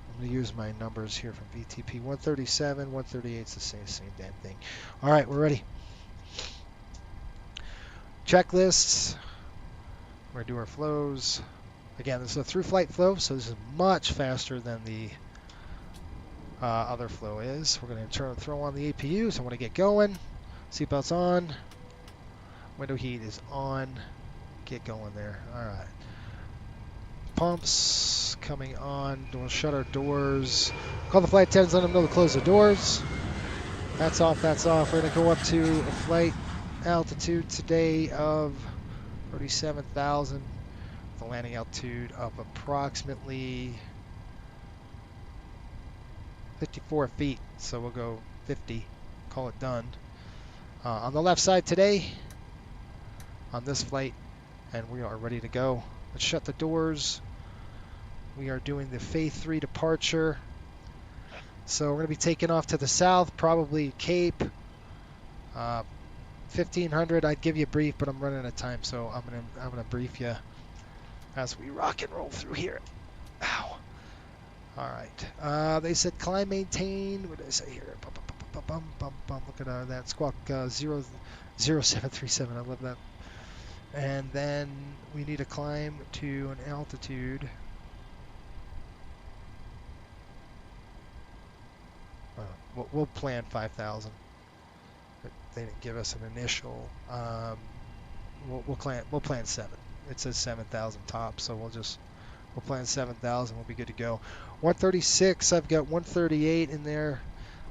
I'm going to use my numbers here from VTP. 137, 138 is the same damn thing. All right, we're ready. Checklists. We're going to do our flows. Again, this is a through-flight flow, so this is much faster than the other flow is. We're going to throw on the APUs. I want to get going. Seatbelts on. Window heat is on. Get going there. All right. Pumps coming on. We'll shut our doors. Call the flight attendants, let them know to close the doors. That's off, that's off. We're going to go up to a flight altitude today of 37,000. The landing altitude of approximately 54 feet. So we'll go 50. Call it done. On the left side today, on this flight, and we are ready to go. Let's shut the doors. We are doing the Phase 3 departure. So we're going to be taking off to the south, probably Cape. 1500. I'd give you a brief, but I'm running out of time, so I'm gonna brief you as we rock and roll through here. Ow. All right. They said climb, maintain. What did I say here? Look at that squawk 0737. I love that. And then we need to climb to an altitude. We'll plan 5,000. They didn't give us an initial. We'll plan 7. It says 7,000 top, so we'll plan 7,000. We'll be good to go. 136. I've got 138 in there.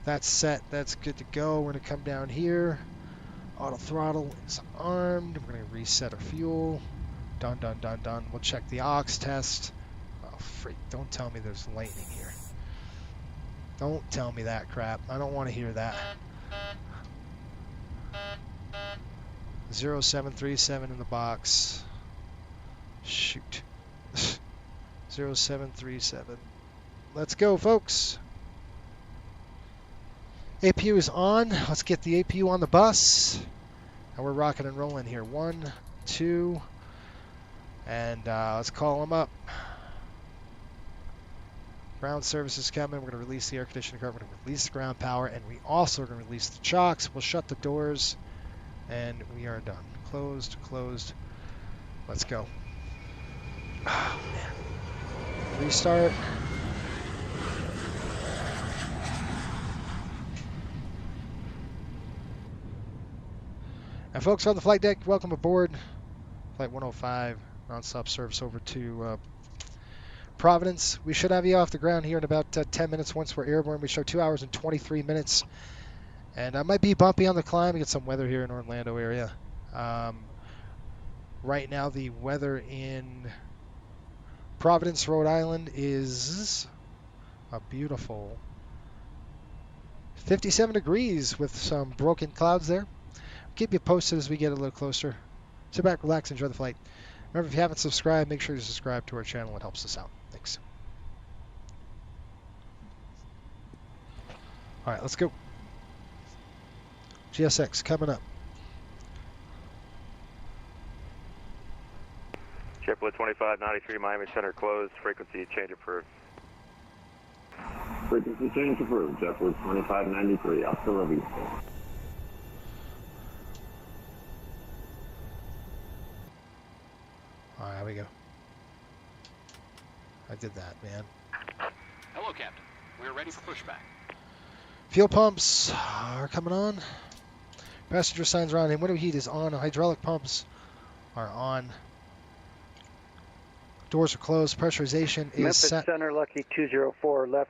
That's set. That's good to go. We're gonna come down here. Auto throttle is armed. We're gonna reset our fuel. Done. We'll check the aux test. Oh freak! Don't tell me there's lightning here. Don't tell me that crap. I don't want to hear that. 0737 in the box. Shoot. 0737. Let's go, folks. APU is on. Let's get the APU on the bus. And we're rocking and rolling here. 1, 2, and let's call them up. Ground service is coming. We're going to release the air conditioning car. We're going to release the ground power, and we also are going to release the chocks. We'll shut the doors, and we are done. Closed. Let's go. Oh, man. Restart. And folks on the flight deck, welcome aboard. Flight 105, non-stop service over to Providence. We should have you off the ground here in about 10 minutes once we're airborne. We show 2 hours and 23 minutes. And I might be bumpy on the climb. We get some weather here in Orlando area. Right now the weather in Providence, Rhode Island is a beautiful 57 degrees with some broken clouds there. Keep you posted as we get a little closer. Sit back, relax, enjoy the flight. Remember, if you haven't subscribed, make sure you subscribe to our channel. It helps us out. Thanks. All right, let's go. GSX coming up. JetBlue 2593 Miami Center closed. Frequency change approved. Frequency change approved. JetBlue 2593. Hasta la vista. All right, here we go. I did that, man. Hello, Captain. We're ready for pushback. Fuel pumps are coming on. Passenger signs are on. And window heat is on. Hydraulic pumps are on. Doors are closed. Pressurization is Memphis set. Center, Lucky 204, left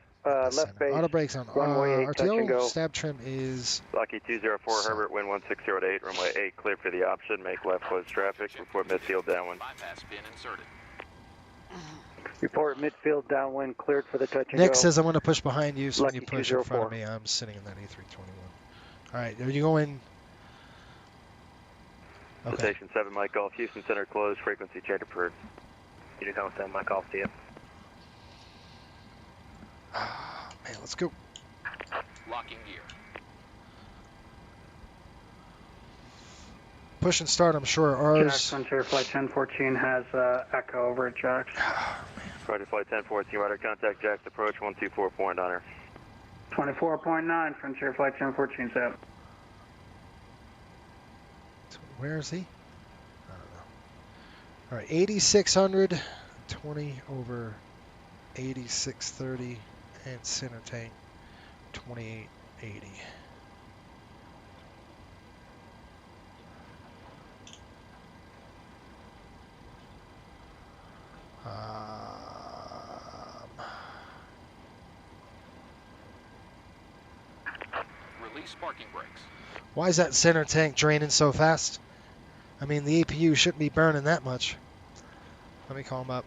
base. Auto brakes on. Runway 8, touch and RTO. go. Stab trim is. Lucky 204 Herbert, wind 1608, runway 8, clear for the option. Make left close traffic. Report midfield downwind. Bypass bin inserted. Report midfield downwind, cleared for the touch and go. Nick says I'm going to push behind you, so Lucky when you push in front of 204. me, I'm sitting in that A321. All right, are you going? Okay. Station 7 Mike Golf, Houston Center closed. Frequency change approved. Unit House, stand by, call to you. Man, let's go. Locking gear. Push and start, I'm sure ours. Jax, Frontier Flight 1014 has echo over at Jax. Frontier Flight 1014, radar contact, Jax approach 124 point on her. 24.9, Frontier Flight 1014 set. Where is he? I don't know. All right, 8600, 20 over 8630, and center tank 2880. Release parking brakes. Why is that center tank draining so fast? I mean, the APU shouldn't be burning that much. Let me call him up.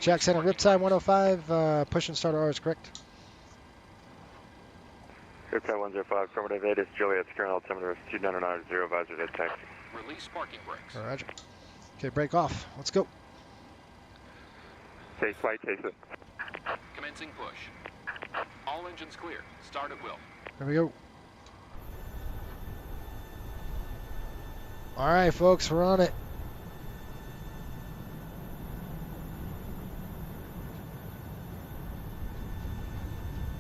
Jack Center, Riptide 105, push and start ours, correct? Riptide 105, affirmative, 8 is Juliet, current altimeter is 2990, advisor to taxi. Release parking brakes. Roger. Okay, break off. Let's go. Take flight, take it. Commencing push. All engines clear. Start at will. There we go. All right, folks, we're on it.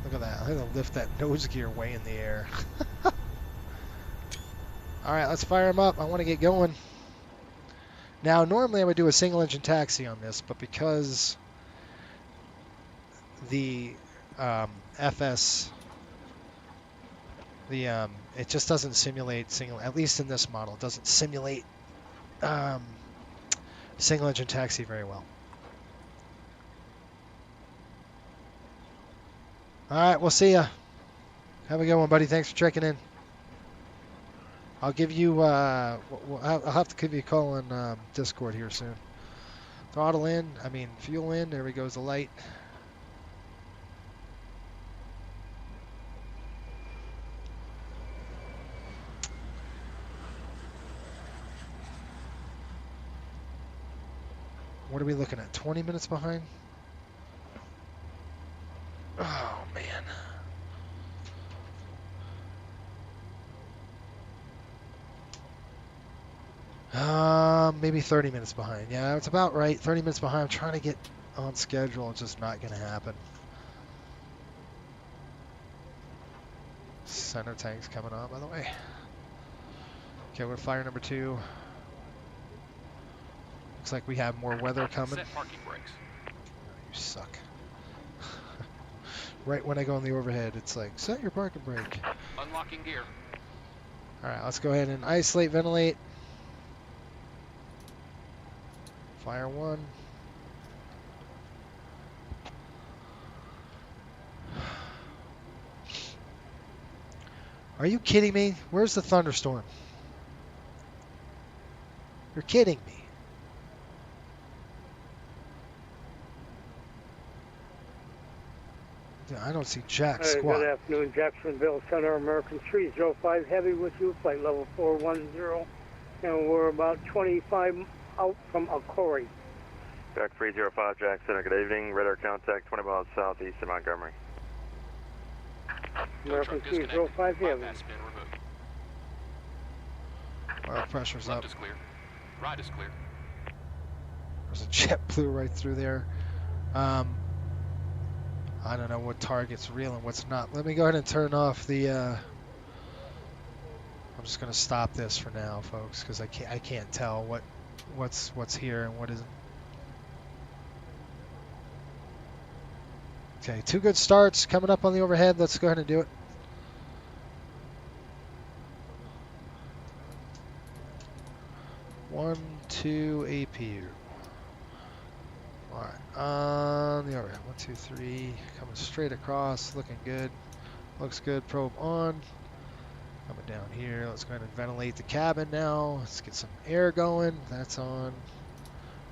Look at that. I'm going to lift that nose gear way in the air. All right, let's fire them up. I want to get going. Now, normally I would do a single engine taxi on this, but because the FS, it just doesn't simulate single, at least in this model, it doesn't simulate single engine taxi very well. All right, we'll see ya. Have a good one, buddy. Thanks for checking in. I'll give you, I'll have to give you a call on Discord here soon. Throttle in, fuel in, there we goes the light. What are we looking at, 20 minutes behind? Oh, man. Maybe 30 minutes behind. Yeah, it's about right. 30 minutes behind. I'm trying to get on schedule. It's just not going to happen. Center tank's coming on, by the way. Okay, we're fire number 2. Looks like we have more weather coming. Set parking brakes. You suck. Right when I go on the overhead, it's like, set your parking brake. Unlocking gear. All right, let's go ahead and isolate, ventilate. Fire 1. Are you kidding me? Where's the thunderstorm? You're kidding me. I don't see jack squat. Good afternoon, Jacksonville Center, American 305 Heavy with you, flight level 410, and we're about 25 out from Akori. Jack 305, Jack Center, good evening. Radar contact 20 miles southeast of Montgomery. American 305 Heavy. Oil pressure's up. Left is clear. Right is clear. There's a jet blew right through there. I don't know what target's real and what's not. Let me go ahead and turn off the. I'm just gonna stop this for now, folks, because I can't tell what's here and what isn't. Okay, 2 good starts coming up on the overhead. Let's go ahead and do it. One, 2, APU. Alright, on the overhead. 1, 2, 3. Coming straight across. Looking good. Looks good. Probe on. Coming down here. Let's go ahead and ventilate the cabin now. Let's get some air going. That's on.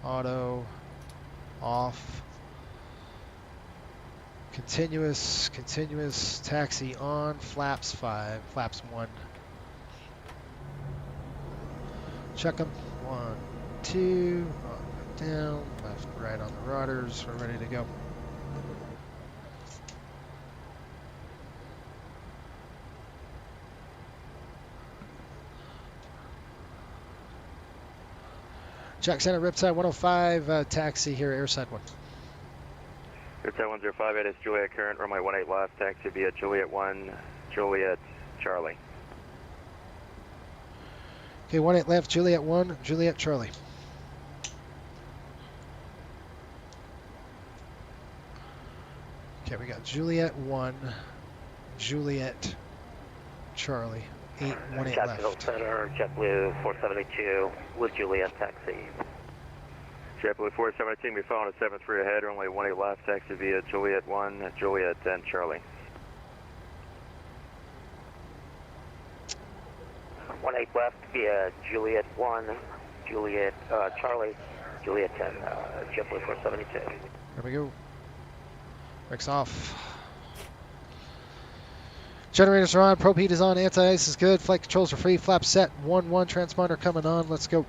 Auto. Off. Continuous. Continuous. Taxi on. Flaps 5. Flaps 1. Check them. 1, 2. down, left, right on the rudders. We're ready to go. Jack Center, Riptide 105, taxi here, airside 1. Riptide 105, it is Juliet current, runway 18 left, taxi via Juliet 1, Juliet Charlie. Okay, 18 left, Juliet 1, Juliet Charlie. Okay, we got Juliet 1, Juliet Charlie, 818 Jacksonville left. Center, JetBlue 472 with Juliet taxi. JetBlue 417, we following a 73 ahead, runway 18 left, taxi via Juliet 1, Juliet and Charlie. 18 left via Juliet 1, Juliet Charlie, Juliet 10, JetBlue 472. There we go. Brakes off. Generators are on, probe heat is on, anti-ice is good, flight controls are free, flaps set, 1-1 transponder coming on, let's go.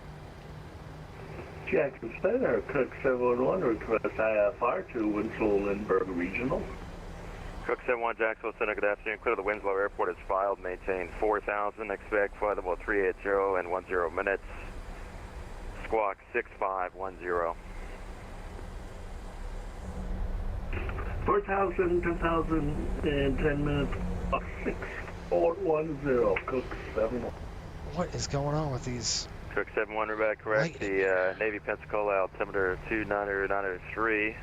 Jackson Center, Cook 711, request IFR to Winslow Lindbergh Regional. Cook 71 Jacksonville Center, good afternoon. Clear to the Winslow Airport is filed, maintain 4,000, expect flight level 380 in 10 minutes. Squawk 6510. 4,000, 2,000, in 10 minutes, 6410, Cook 71. What is going on with these? Cook 71, we're back correct. The Navy Pensacola altimeter 29093,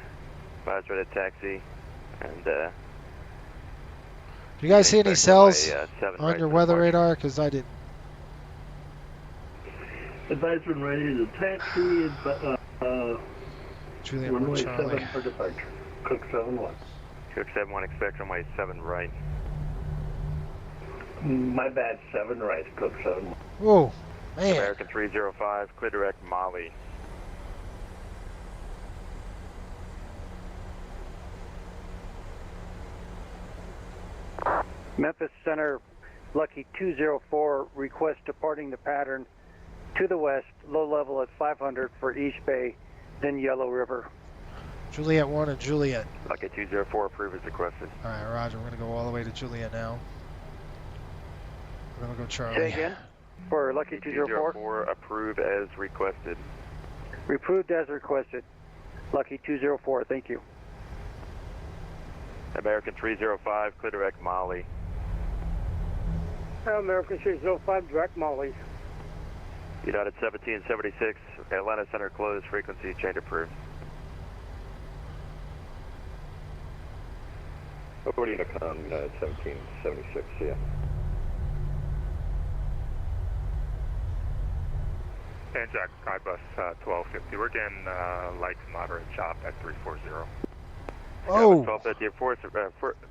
advisory to taxi, and Do you guys see any cells on right your weather radar? Because I didn't. Advisory ready to taxi, Juliet runway Charlie. 7 for departure. Cook 71. Cook 71, expect runway 7 right. My bad, 7 right, Cook 71. Whoa, man. American 305, clear direct Mali. Memphis Center, Lucky 204, request departing the pattern to the west, low level at 500 for East Bay, then Yellow River. Juliet 1 and Juliet. Lucky 204, approve as requested. All right, Roger. We're going to go all the way to Juliet now. We're going to go Charlie. Say again, for Lucky 204? 204, approve as requested. Approved as requested. Lucky 204, thank you. American 305, clear direct Mali. American 305, direct Molly. United 1776, Atlanta Center closed, frequency change approved. According to com, United 1776, yeah. And Jack, Skybus 1250, we're getting light to moderate chop at 340. Oh, 1250,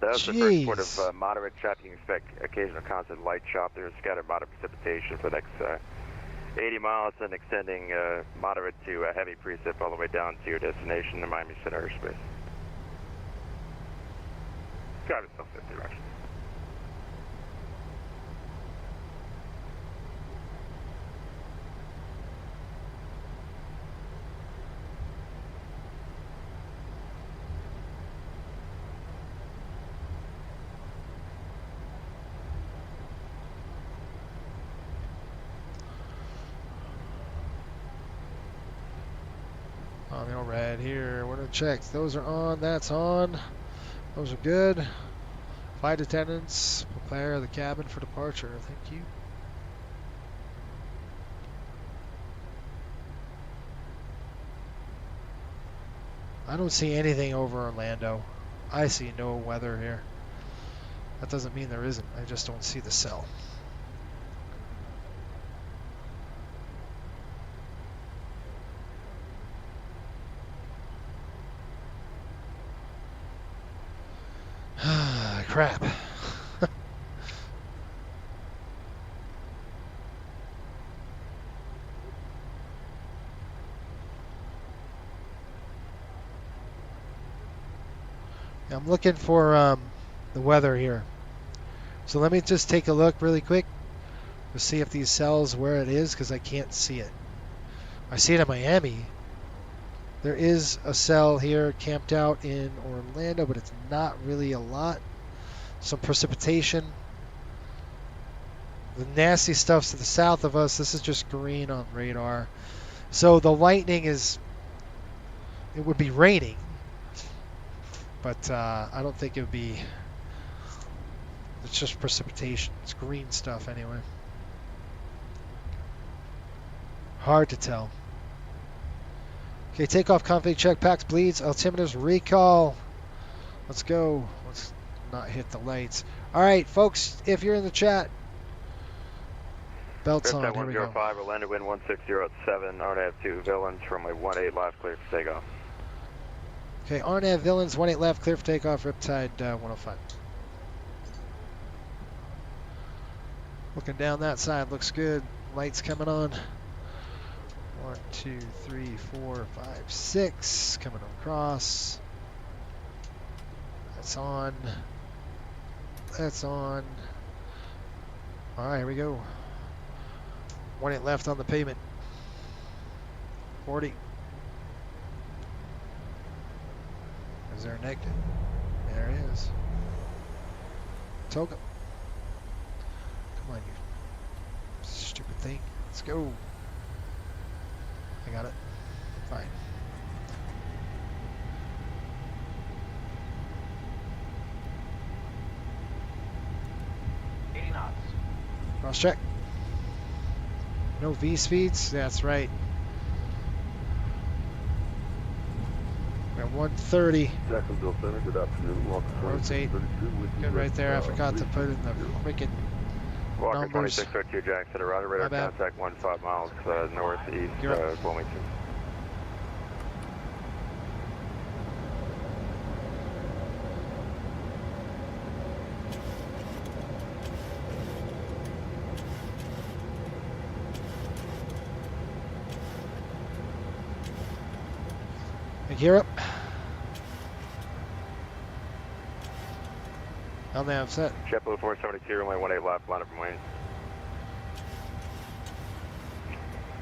that was the first port of moderate chop. You can expect occasional constant light chop. There's scattered moderate precipitation for the next 80 miles and extending moderate to heavy precip all the way down to your destination, the Miami Center airspace. Skybus 1250, Roger. Red here. We're going to check. Those are on. That's on. Those are good. Flight attendants, prepare the cabin for departure. Thank you. I don't see anything over Orlando. I see no weather here. That doesn't mean there isn't. I just don't see the cell. Crap. I'm looking for the weather here. So let me just take a look really quick to see if these cells where it is, because I can't see it. I see it in Miami, There is a cell here camped out in Orlando, but it's not really a lot. Some precipitation. The nasty stuff's to the south of us. This is just green on radar. So the lightning is, it would be raining, but I don't think it would be, it's just precipitation. It's green stuff anyway. Hard to tell. Okay, takeoff, config check, packs, bleeds, altimeters, recall. Let's go. Let's not hit the lights. All right, folks, if you're in the chat, belts on. Here we go. 105, Orlando wind 160 at 7. RNAV 2 villains from a 18 left, clear for takeoff. Okay, RNAV villains 18 left, clear for takeoff. Riptide 105. Looking down that side, looks good. Lights coming on. 1, 2, 3, 4, 5, 6. Coming across. That's on. That's on. All right, here we go. 18 left on the pavement. 40. Is there a negative? There it is. Toga. Come on, you stupid thing. Let's go. I got it. Fine. Cross check. No V speeds? That's right. We're at 130. Jacksonville Center, good afternoon. Welcome. Rotate. Good right there. I forgot to put in the freaking Walker numbers. 2602 Jackson, radar contact 15 miles northeast Wilmington. Gear up. LNAV set. JetBlue 472, runway 18 left, line up from wing.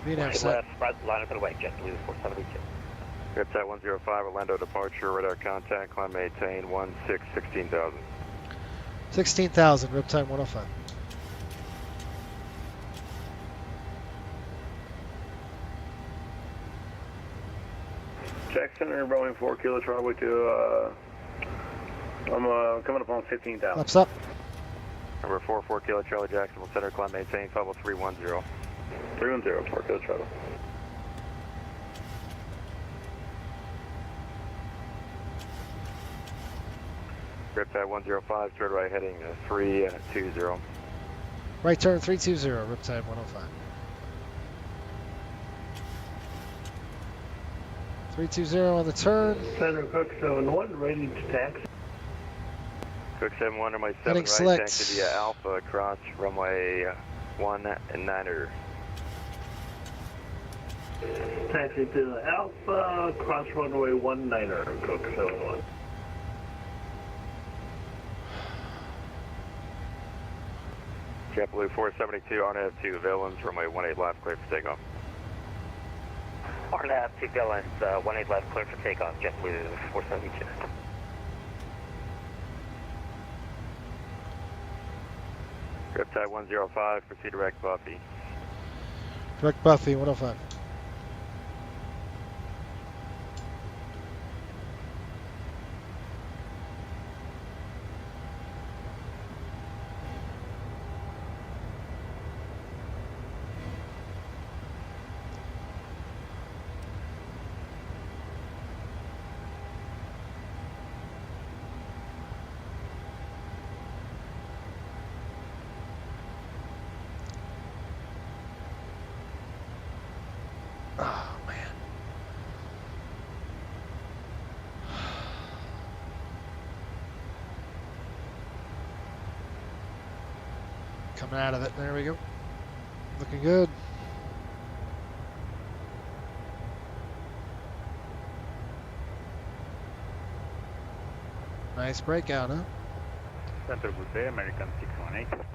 VNAV set. Line up and away, JetBlue 472. Riptide 105, Orlando departure, radar contact, climb maintain 16,000. 16,000, Riptide 105. Jack Center, Boeing 4 Kilo Charlie to, I'm coming up on 15,000. Flaps up. Number 4 Kilo Charlie Jacksonville Center, climb maintain, level 310. 310, 4 Kilo Charlie. Riptide 105, turn right heading 320. Right turn 320, Riptide 105. 320 on the turn. Center Cook 71, ready to taxi. Cook 71, runway 7 Heading right, select. taxi via Alpha across runway 19er. Taxi to Alpha, cross runway 19er, Cook 71. JetBlue 472, RNAV 2 villains, runway 18 left, clear for takeoff. RNAV 2 villains, 18 left, clear for takeoff, JetBlue 472. Riptide 105, proceed direct Buffy. Direct Buffy 105. Oh, man. Coming out of it. There we go. Looking good. Nice breakout, huh? Center, good day, American 618.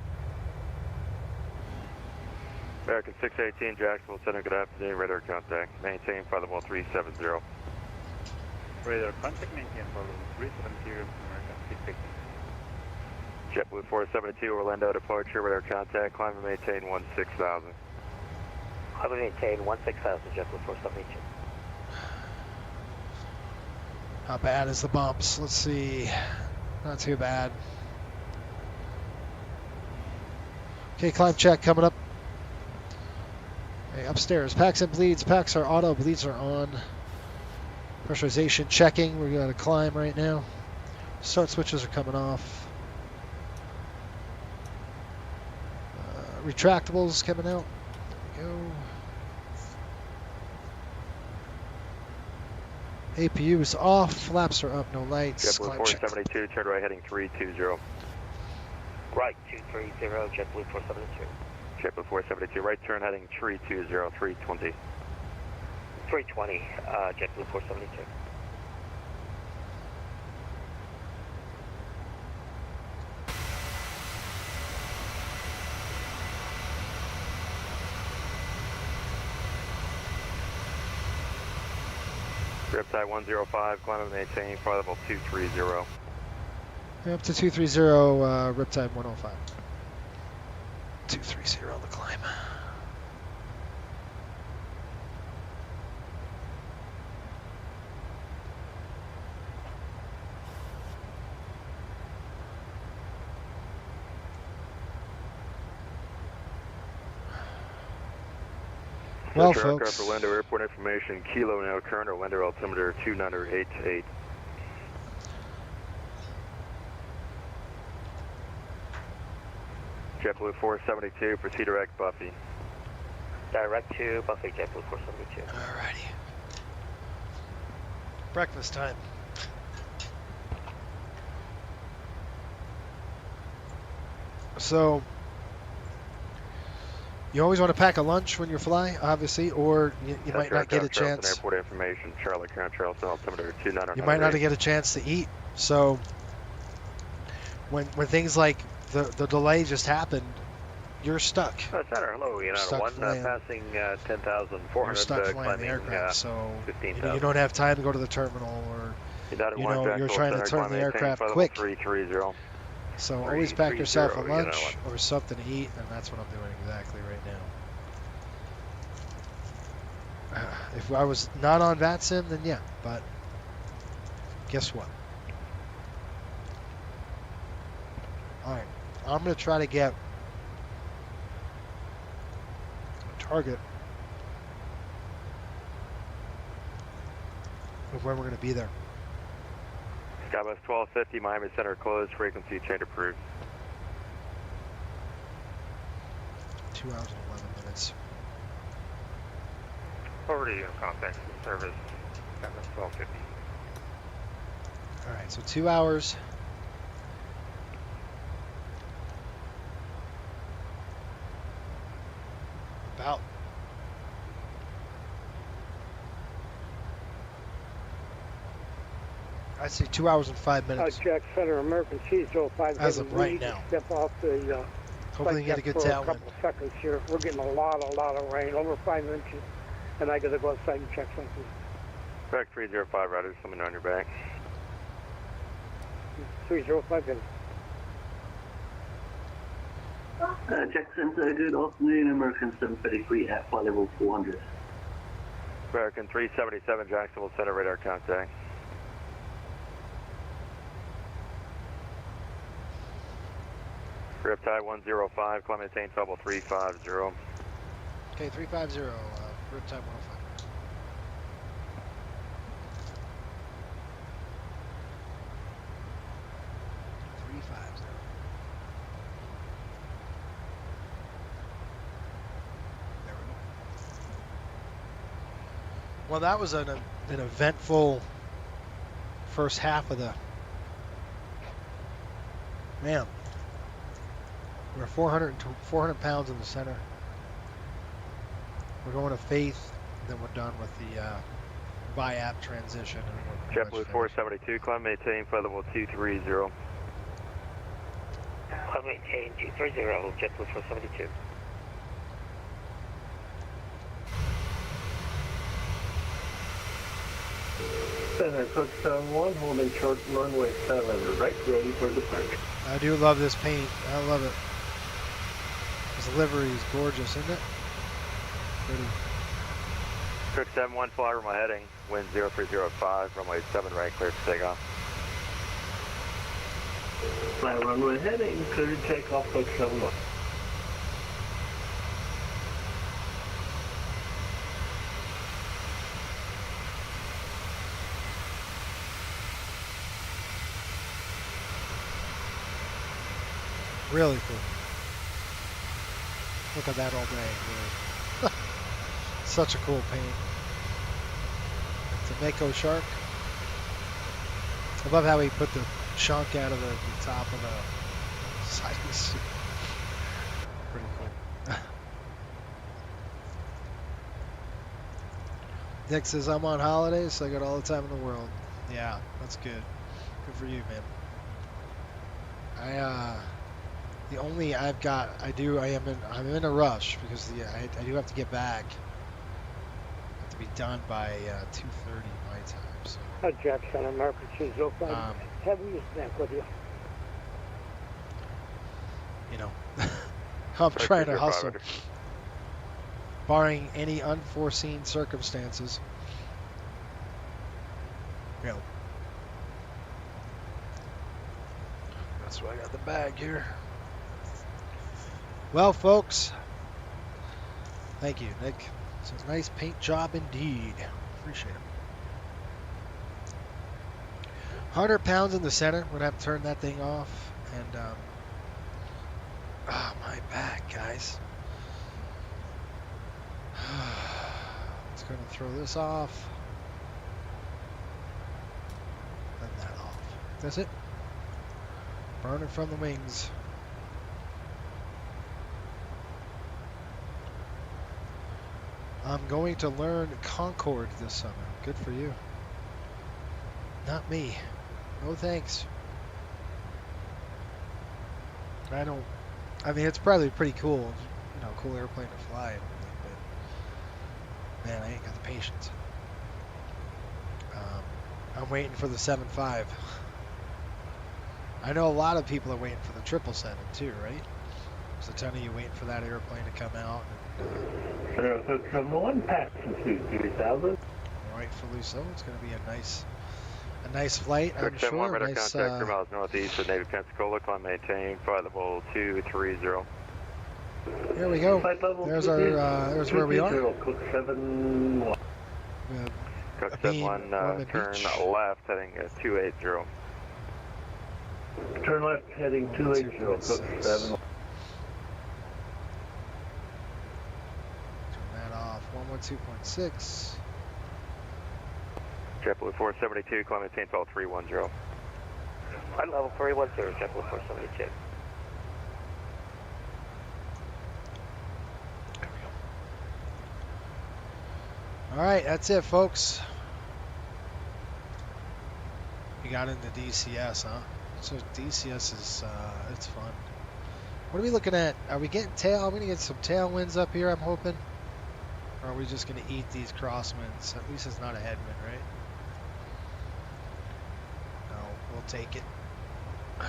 American 618, Jacksonville Center, good afternoon, radar contact. Maintain flight level 370. Radar contact, maintain level 370, American feedback. JetBlue 472, Orlando departure, radar contact, climb and maintain 16,000. Climb and maintain 16,000, JetBlue 472. How bad is the bumps? Let's see. Not too bad. Okay, climb check coming up. Okay, upstairs. Packs and bleeds. Packs are auto. Bleeds are on. Pressurization checking. We're going to climb right now. Start switches are coming off. Retractables coming out. There we go. APU is off. Flaps are up. No lights. JetBlue 472, turn right heading 320. Right 230, JetBlue 472. JetBlue 472, right turn heading 320, 320. 320, JetBlue 472. Riptide 105, climb and maintain, flight level 230. Up to 230, Riptide 105. 230 on the climb. Well, folks. Orlando Airport information, Kilo now current, Orlando altimeter 2988. JetBlue 472, proceed direct Buffy. Direct to Buffy, JetBlue 472. Alrighty. Breakfast time. So, you always want to pack a lunch when you fly, obviously, or you might not get a chance. Airport information, Charlie current, Charleston altimeter 2988. You might not get a chance to eat. So, when things like the delay just happened, you're stuck. Center, hello, United 1, passing 10,400, you're stuck flying the aircraft, so you don't have time to go to the terminal, or you're trying to turn the aircraft quick. 330. So always pack yourself a lunch or something to eat, and that's what I'm doing exactly right now. If I was not on VATSIM, then yeah, but guess what? Alright, I'm going to try to get a target of where we're going to be there. Skybus 1250, Miami Center closed, frequency change approved. 2 hours and 11 minutes. Over to you, contact service, Skybus 1250. Alright, so 2 hours. About. I see 2 hours and 5 minutes. Jack Center, American Seas 05. As of right now. Step off the hopefully you get a good for tailwind. a couple seconds here. We're getting a lot of rain, over 5 inches, and I got to go outside and check something. Correct 305, riders, let me know on your back. 305 in. Jack Center, good afternoon, American 733 at flight level 400. American 377, Jacksonville Center, radar contact. Riptide 105, climb maintain level 350. Okay, 350, Riptide 105. Well, that was an eventful first half of the... Man. We're 400 pounds in the center. We're going to Faith, then we're done with the VIAP transition. JetBlue 472, climb maintain flight level 230. Climb maintain 230, JetBlue 472. Center, Cook 71, holding short runway 7, right, ready for departure. I do love this paint. I love it. This livery is gorgeous, isn't it? Pretty. Cook 71, fly over my heading, wind 0305, runway 7 right, clear for takeoff. Flat runway heading, clear to take off, Cook 71. Really cool. Look at that all day. Really. Such a cool paint. It's a Mako shark. I love how he put the chunk out of the top of the side of the suit. Pretty cool. Nick says, I'm on holidays, so I got all the time in the world. Yeah, that's good. Good for you, man. The only I'm in a rush because I do have to get back. I have to be done by 2:30 my time. So. Jackson, American 205. Heavy is back with you. You know, I'm trying to hustle. Barring any unforeseen circumstances. You know. That's why I got the bag here. Well, folks, thank you, Nick. It's a nice paint job indeed. Appreciate it. 100 pounds in the center. We're going to have to turn that thing off. And, oh, my back, guys. It's going to throw this off. And that off. That's it. Burning from the wings. I'm going to learn Concorde this summer. Good for you. Not me. No thanks. I mean, it's probably pretty cool. You know, cool airplane to fly and everything, but man, I ain't got the patience. I'm waiting for the 7.5. I know a lot of people are waiting for the 777 too, right? So a ton of you waiting for that airplane to come out. And, from 1 passenger 3000. Rightfully so. It's going to be a nice flight, I'm sure. sure. Radar Nice, contact 3 miles northeast of Navy Pensacola. Climb maintain. Flight level 230. Here we go. There's our. There's where we are. Cook 71. Cook 71. Turn left, heading 280. Turn left, heading 280. Cook 7. Turn that off. 112.6. JetBlue 472, climb maintain, flight 310. Flight level 310, JetBlue 472. All right, that's it, folks. We got into DCS, huh? So DCS is, it's fun. What are we looking at? Are we getting are we gonna get some tailwinds up here, I'm hoping? Or are we just gonna eat these crosswinds? At least it's not a headwind, right? No, we'll take it. My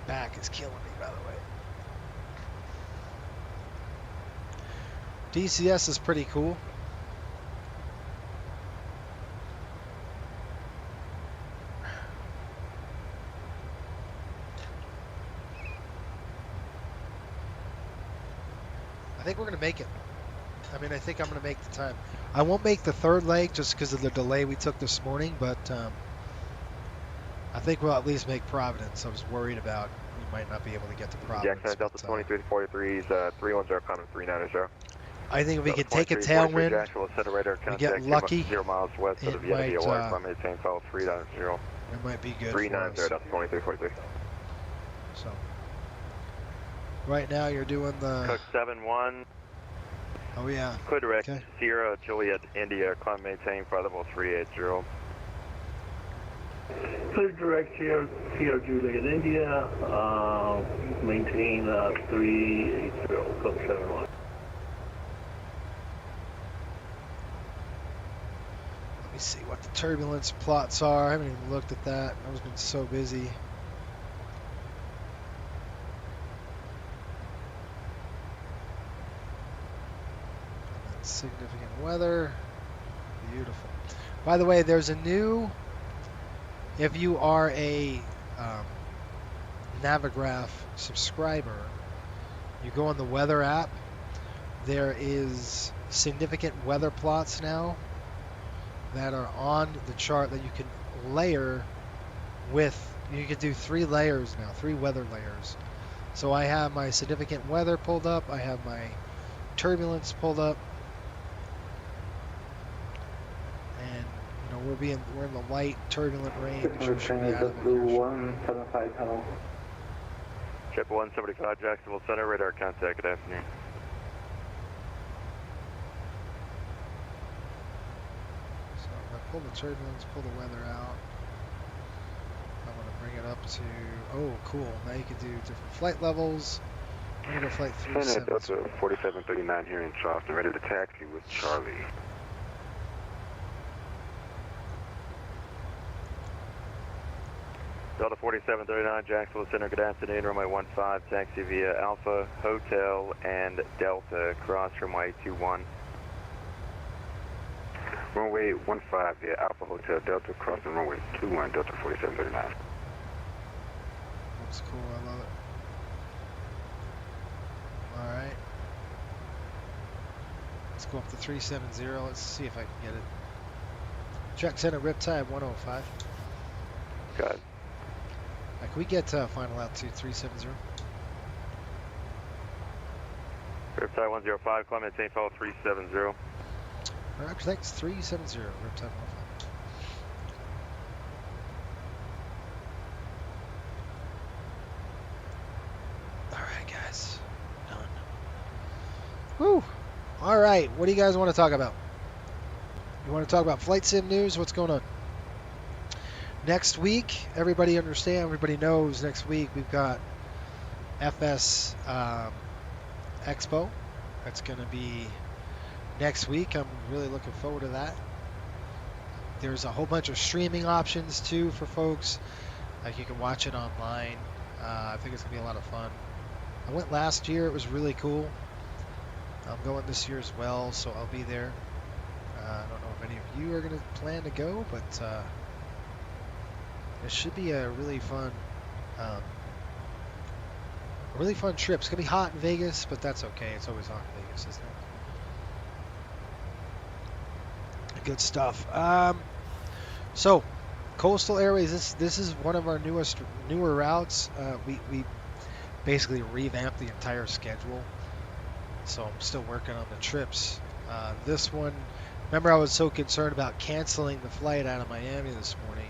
back is killing me, by the way. DCS is pretty cool. I think we're going to make it. I mean, I think I'm going to make the time. I won't make the third leg just because of the delay we took this morning, but I think we'll at least make Providence. I was worried about we might not be able to get to Providence. Jackson, Delta 2343 is 310, climbing 390. I think if we could take a tailwind, we get lucky, 0 miles west of the Vienna climb maintain, flight 390. It might be good 390, for us. Delta 2343. So, right now you're doing the... Cook 71. Oh yeah. Clear direct, Sierra, Juliet, India, climb maintain, flight level 380. Clear direct, Sierra, Juliet, India, maintain 380, Cook 71. turbulence plots are. I haven't even looked at that. I've been so busy. Significant weather. Beautiful. By the way, there's a new, if you are a Navigraph subscriber, you go on the weather app, there is significant weather plots now that are on the chart that you can layer with. You can do 3 layers now, 3 weather layers. So I have my significant weather pulled up, I have my turbulence pulled up, and you know we're in the light turbulent range. We should be out of it here. 175 tunnel. Chip 175 Jacksonville Center, radar contact, good afternoon. So if I pull the turbulence, pull the weather out, I want to bring it up to, oh cool, now you can do different flight levels. I'm going to go flight 37. Delta 4739 here in Charleston, ready to taxi with Charlie. Delta 4739 Jacksonville Center, good afternoon, runway 15, taxi via Alpha, Hotel, and Delta, cross runway 21. Runway 15 via Alpha Hotel Delta, crossing runway 21, Delta 4739. Looks cool, I love it. Alright. Let's go up to 370, let's see if I can get it. Check center, riptide 105. Got it. Can we get final altitude 370? Riptide 105, climb maintain follow 370. Alright, thanks, 370, riptide 105. Alright guys, done. Woo! Alright, what do you guys want to talk about? You want to talk about flight sim news? What's going on? Next week, everybody knows next week we've got FS Expo. That's going to be next week. I'm really looking forward to that. There's a whole bunch of streaming options too for folks. Like you can watch it online. I think it's going to be a lot of fun. I went last year. It was really cool. I'm going this year as well, so I'll be there. I don't know if any of you are going to plan to go, but it should be a really fun trip. It's gonna be hot in Vegas, but that's okay. It's always hot in Vegas, isn't it? Good stuff. So, Coastal Airways. This is one of our newer routes. We basically revamped the entire schedule, so I'm still working on the trips. This one, remember I was so concerned about canceling the flight out of Miami this morning.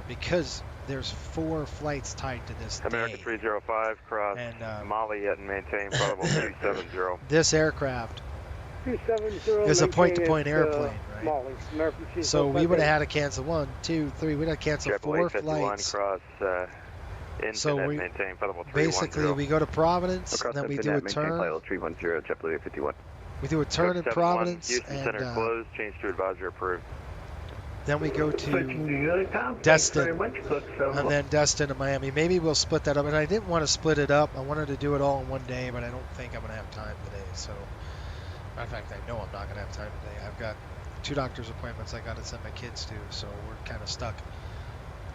Because there's 4 flights tied to this American day. 305, cross and, Molly and maintain probable 270. This aircraft 270 is a point-to-point airplane, right? Molly, so we would have had to cancel 1, 2, 3. We'd have to cancel 4 flights. Cross, so we maintain basically we go to Providence, across and then we do a turn. 310, JetBlue 51. We do a turn in Providence, Houston and Center closed, change to advisor approved. then we go to Destin, and then Destin to Miami. Maybe we'll split that up. And I didn't want to split it up. I wanted to do it all in one day, but I don't think I'm going to have time today. So, matter of fact, I know I'm not going to have time today. I've got 2 doctor's appointments I got to send my kids to, so we're kind of stuck.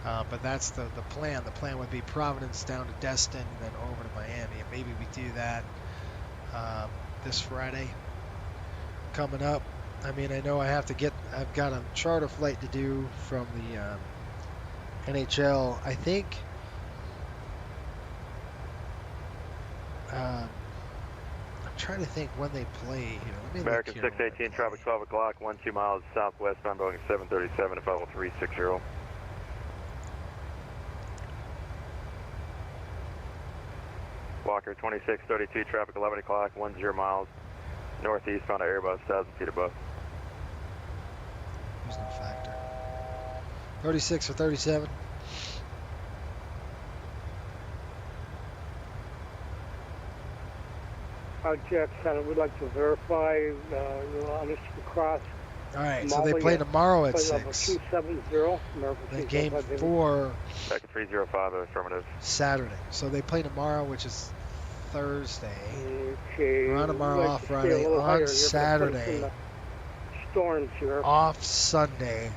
But that's the plan. The plan would be Providence down to Destin, then over to Miami. And maybe we do that this Friday coming up. I mean, I know I've got a charter flight to do from the NHL. I think I'm trying to think when they play here. Let me American look here 618, traffic 12 o'clock, 12 miles southwestbound, Boeing 737 to follow 360. Walker 2632, traffic 11 o'clock, 10 miles northeastbound to Airbus, 1,000 feet above. There's no factor. 36 or 37. Jack Center, we'd like to verify you're on this cross All right, so they play tomorrow at flight level 6. 270, American Then 305 game Heavy. 4 Second 305, affirmative. Saturday. So they play tomorrow, which is Thursday. Okay. We're on tomorrow, we'd like off to stay a Friday, little higher on here, but put us in Saturday, the storms here. off Sunday.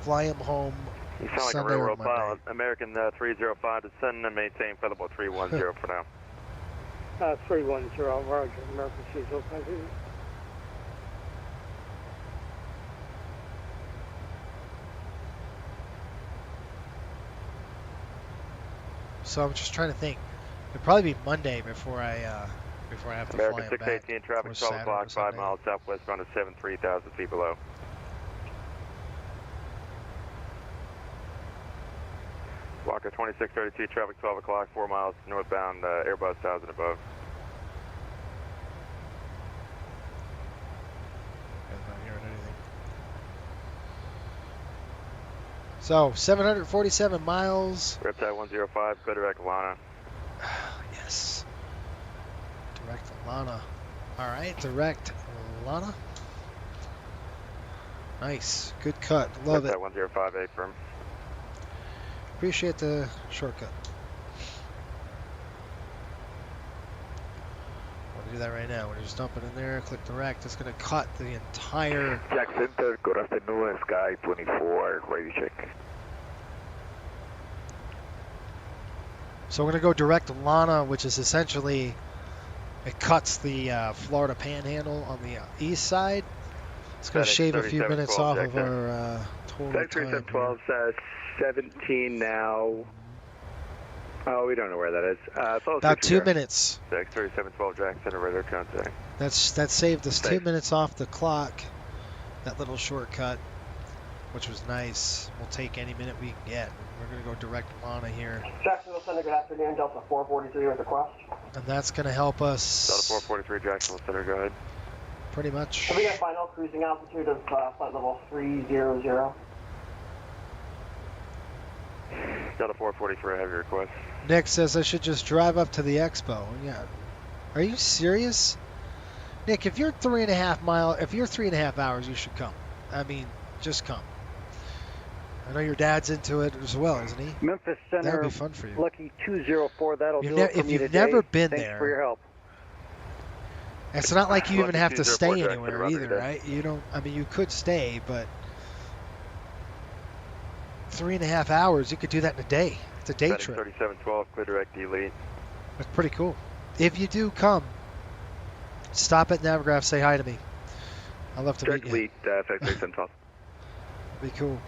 Fly them home You sound like Sunday a or railroad Monday. pilot. American 305 to send and maintain flight level 310 for now. 310, Roger, American 305 Heavy. So I'm just trying to think. It'll probably be Monday before I have to American fly them back. 618, traffic Or 12 Saturday o'clock, or 5 Sunday. miles southwestbound to 73,000 feet below. Walker 2632, traffic 12 o'clock, 4 miles northbound, Airbus 1000 above. I'm not hearing anything. So 747 miles. Riptide 105, go direct Lana. Yes. Direct Lana. All right, direct Lana. Nice, good cut. Love it. Riptide 105, firm. Appreciate the shortcut. Want to do that right now. We're just dumping in there. Click direct. It's going to cut the entire. Jack Center, good afternoon, Sky 24, radio check. So we're going to go direct Lana, which is essentially it cuts the Florida Panhandle on the east side. It's going to shave a few minutes off of our total time. 3712, 17 now. Oh, we don't know where that is. About 2 minutes. 3712, Jack Center, radar contact. That saved us 2 minutes off the clock. That little shortcut, which was nice. We'll take any minute we can get. We're going to go direct Lana here. Jacksonville Center, good afternoon. Delta 443 with request. And that's going to help us. Delta 443, Jacksonville Center, go ahead. Pretty much. Have we got final cruising altitude of flight level 300? Delta 443, I have your request. Nick says I should just drive up to the expo. Yeah. Are you serious? Nick, if you're 3.5 hours, you should come. I mean, just come. I know your dad's into it as well, isn't he? Memphis Center, That'd be fun for you. Lucky 204, that'll do it for If me you've today. never been Thanks there, for your help. it's not like you even have to stay 204, anywhere either, right? You don't. I mean, you could stay, but 3.5 hours, you could do that in a day. It's a day trip. 3712, clear direct delete. That's pretty cool. If you do come, stop at Navigraph, say hi to me. I'd love to meet you. Delete 3712. Be cool.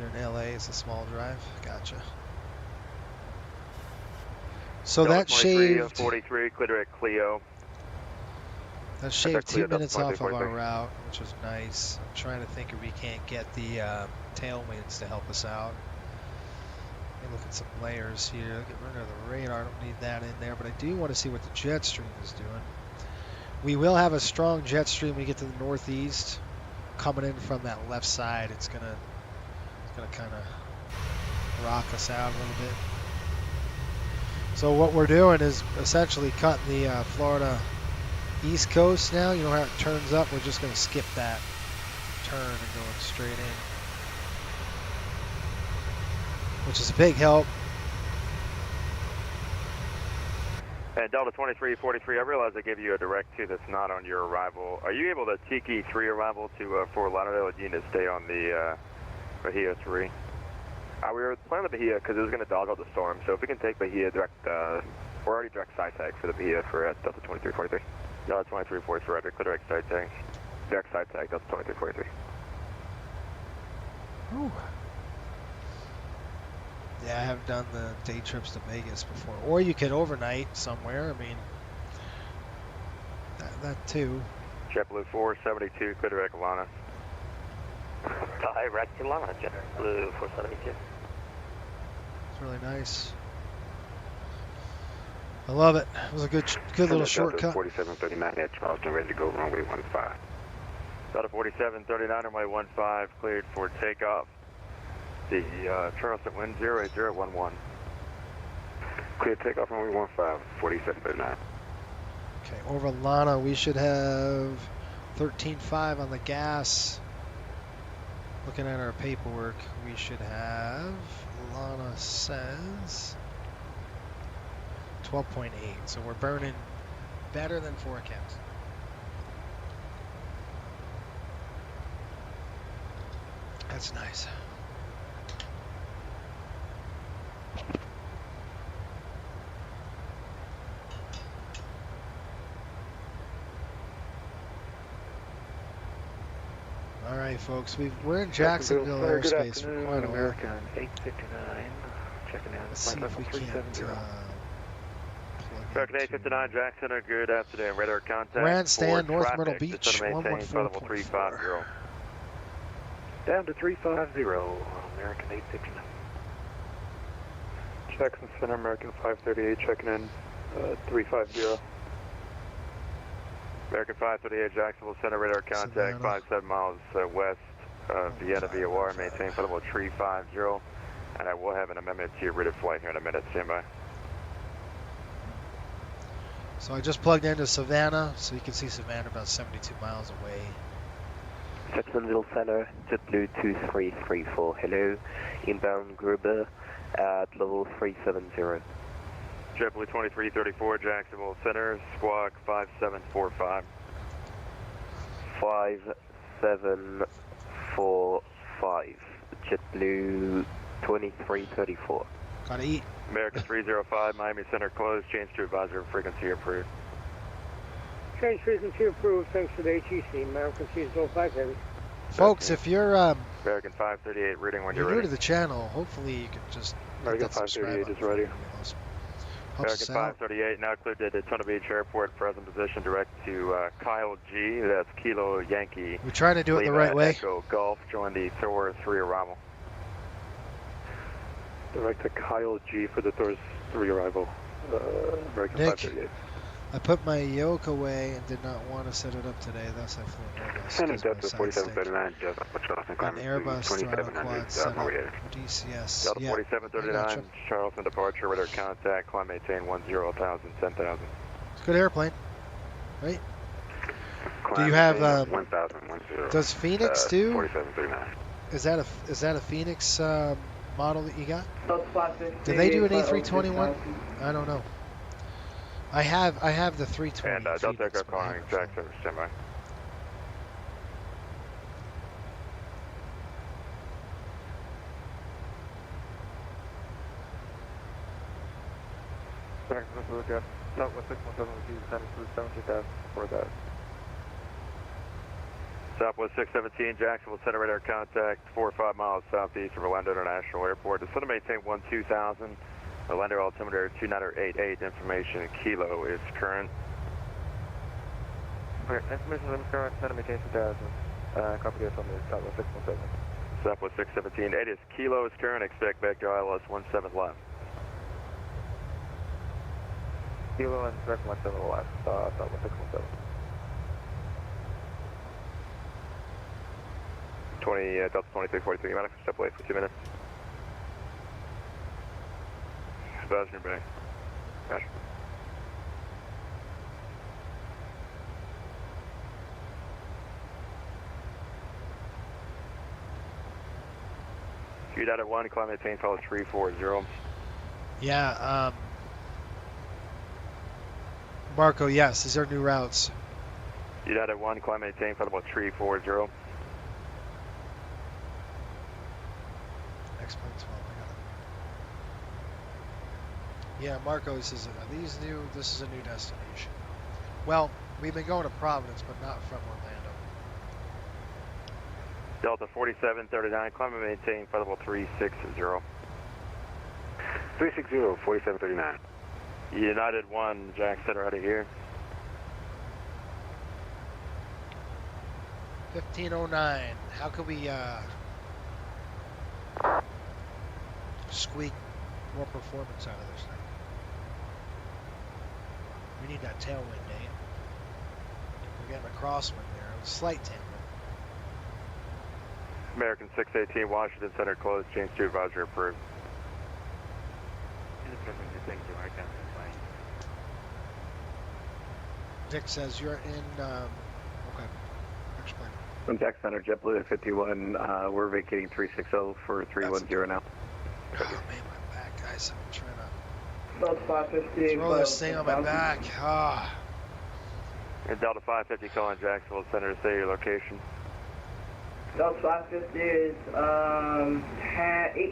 You're in LA, it's a small drive. Gotcha. So that shaved 43, clear direct Clio. That shaved 2 minutes off of our route, which was nice. I'm trying to think if we can't get the tailwinds to help us out. Let me look at some layers here. Get rid of the radar. I don't need that in there, but I do want to see what the jet stream is doing. We will have a strong jet stream when we get to the northeast, coming in from that left side. It's gonna kind of rock us out a little bit. So what we're doing is essentially cutting the Florida East Coast now. You know how it turns up? We're just going to skip that turn and going straight in, which is a big help. And Delta 2343, I realize I gave you a direct 2 that's not on your arrival. Are you able to Tiki 3 arrival to Fort Lauderdale, or do you need to stay on the Bahia 3? We were planning the Bahia because it was going to dog out the storm, so if we can take Bahia direct, we're already direct side tag for the Bahia for Delta 2343. Delta 2343, right, clear direct side tag. Direct side tag, Delta 2343. Ooh. Yeah, I have done the day trips to Vegas before. Or you could overnight somewhere. I mean, that too. JetBlue 472, clear direct Lana. Direct to Lana, JetBlue 472. It's really nice. I love it. It was a good little shortcut. 4739 at Charleston, ready to go runway 15. Delta 4739, runway 15, cleared for takeoff. The Charleston wind 08011. Clear takeoff runway 15, 4739. Okay, over Lana, we should have 13.5 on the gas. Looking at our paperwork, we should have, Lana says, 12.8. So we're burning better than forecast. That's nice. All right, folks, we're in Jacksonville airspace for quite a while. American 859, checking in. Let's see if we can't American 859, Jackson, good afternoon. Radar contact. Grandstand, for North traffic, Myrtle Beach, just want to maintain level 114.4. 350. Down to 350, American 859. Jackson Center, American 538, checking in 350. American 538, Jacksonville Center, radar contact, 57 miles west of Vienna VOR, maintain flight level 350, and I will have an amendment to your rated flight here in a minute. Stand by. So I just plugged into Savannah, so you can see Savannah about 72 miles away. Jacksonville Center, JetBlue 2334, hello, inbound Gruber at level 370. JetBlue 2334, Jacksonville Center, squawk 5745. 5745, JetBlue 2334. Gotta eat. American 305, Miami Center closed, change to advisory frequency approved. Change frequency approved, thanks to the HEC, American 305 heavy. Folks, if you're American 538, reading when you're new ready. to the channel, hopefully you can just American 538 is ready. American 538 now cleared to Daytona Beach Airport, present position direct to Kyle G. That's Kilo Yankee. We're trying to do it the right way. Echo Golf, join the Thor 3 arrival. Direct to Kyle G for the Thor 3 arrival. American Nick, 538. I put my yoke away and did not want to set it up today, thus I flew an Airbus. Center Delta 4739, Delta An Airbus throttle quad set up for DCS. Delta 4739, Charleston departure, radar contact, climb maintain 10,000, 10,000. It's a good airplane, right? Do you have, 10,000, does Phoenix do? 4739. Is that a Phoenix model that you got? Do they do an A321? I don't know. I have the 320. And Delta Echo calling Jackson, stand by. Southwest 617 for that. Southwest 617, Jacksonville Center radar contact, 4 or 5 miles southeast of Orlando International Airport. Descend to maintain 12,000. Orlando altimeter 2988. Information Kilo is current. Information is current. Center maintain 2,000. Copy this on the Southwest 617. Southwest 617. 8 is Kilo is current. Expect back to ILS 17 left. Kilo and direct 17 left. Southwest 617. 20 Delta 2343. Manifest step away for 2 minutes. Advising your back. Gotcha. Q-dot at 1, climb maintain, follow 340. Yeah, Marco, yes, these are new routes. Q-dot at 1, climb maintain, follow 340. X-Plane 12, I got it. Yeah, Marco says, are these new? This is a new destination. Well, we've been going to Providence, but not from Orlando. Delta 4739, climb and maintain, flight level 360. 360, 4739. United 1, Jack Center out of here. 1509. How could we squeak more performance out of this thing? We need that tailwind, Dave. We're getting a crosswind there. A slight tailwind. American 618, Washington Center closed, change to advisory approved. Dick says you're in. Okay. Explain. From Jack Center, JetBlue at 51. We're vacating 360 for 310 now. Oh man, my back, guys. I'm trying to Delta 550. throw this thing on my back. Ah. Delta 550 calling Jacksonville Center to say your location. Delta 550 is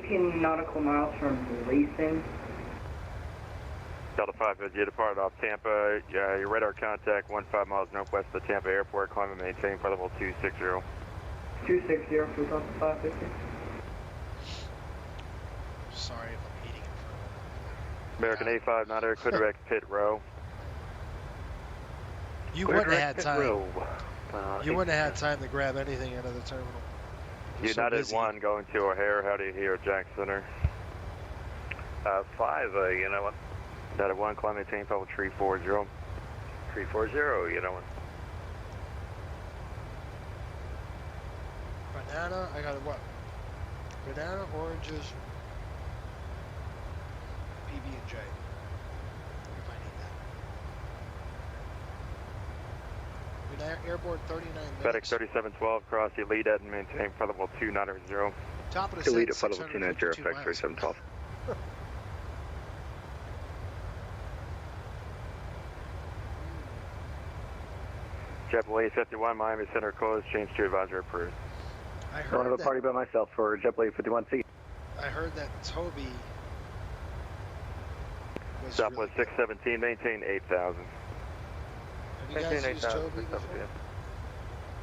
18 nautical miles from Leeson. Delta 550, you departed off Tampa. Your radar contact 15 miles northwest of the Tampa airport. Climb and maintain flight level 260. 260 for Delta 550. Sorry if I'm eating in front of American A5, not air, clear direct pit row. You wouldn't have had time. You wouldn't have had time to grab anything out of the terminal. United 1 going to O'Hare. How do you hear Jack Center? 5, you know what? United 1, climb maintain level 340. 340, you know what? Banana, I got what? Banana, oranges, PB&J. If I need that. Airborne 39 FedEx minutes. 3712, cross the lead at and maintain flight level 290. Top of the Lead set, at flight level 290, FedEx 3712. JetBlue 51, Miami Center closed, change to advisor approved. I don't have heard a party by myself for JetBlue 51C. I heard that Toby was Southwest 617, maintain 8,000. Have you guys used 8,000, Toby before? yeah.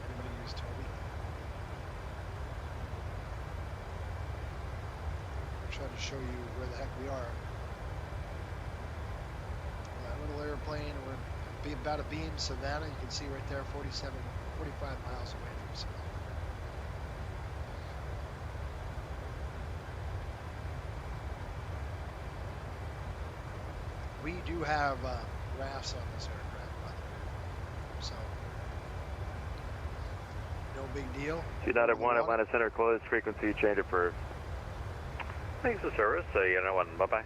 Anybody use Toby? I'm trying to show you where the heck we are. That little airplane, we're about a beam Savannah. You can see right there, 45 miles away from Savannah. We do have rafts on this aircraft, by the way. So, no big deal. United 1, Atlanta Center closed, frequency change approved. Thanks for service, you know what? Bye-bye.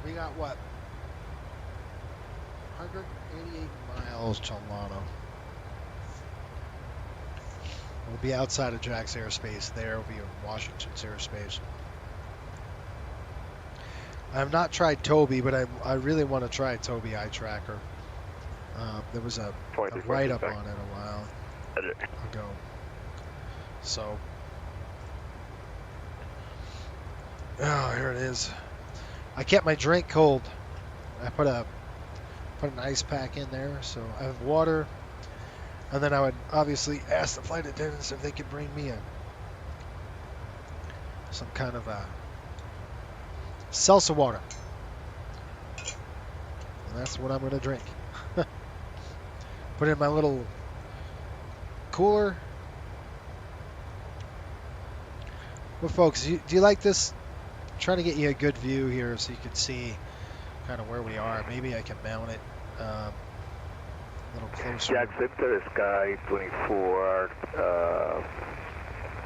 We got what? 188 miles to Lano. We'll be outside of Jack's airspace there. We'll be in Washington's airspace. I have not tried Toby, but I really want to try Toby Eye Tracker. There was a write-up on it a while ago. So, oh, here it is. I kept my drink cold. I put an ice pack in there, so I have water. And then I would obviously ask the flight attendants if they could bring me some kind of a seltzer water. And that's what I'm going to drink. Put it in my little cooler. Well, folks, do you like this? I'm trying to get you a good view here so you can see kind of where we are. Maybe I can mount it a little closer. Jack Center, Sky 24,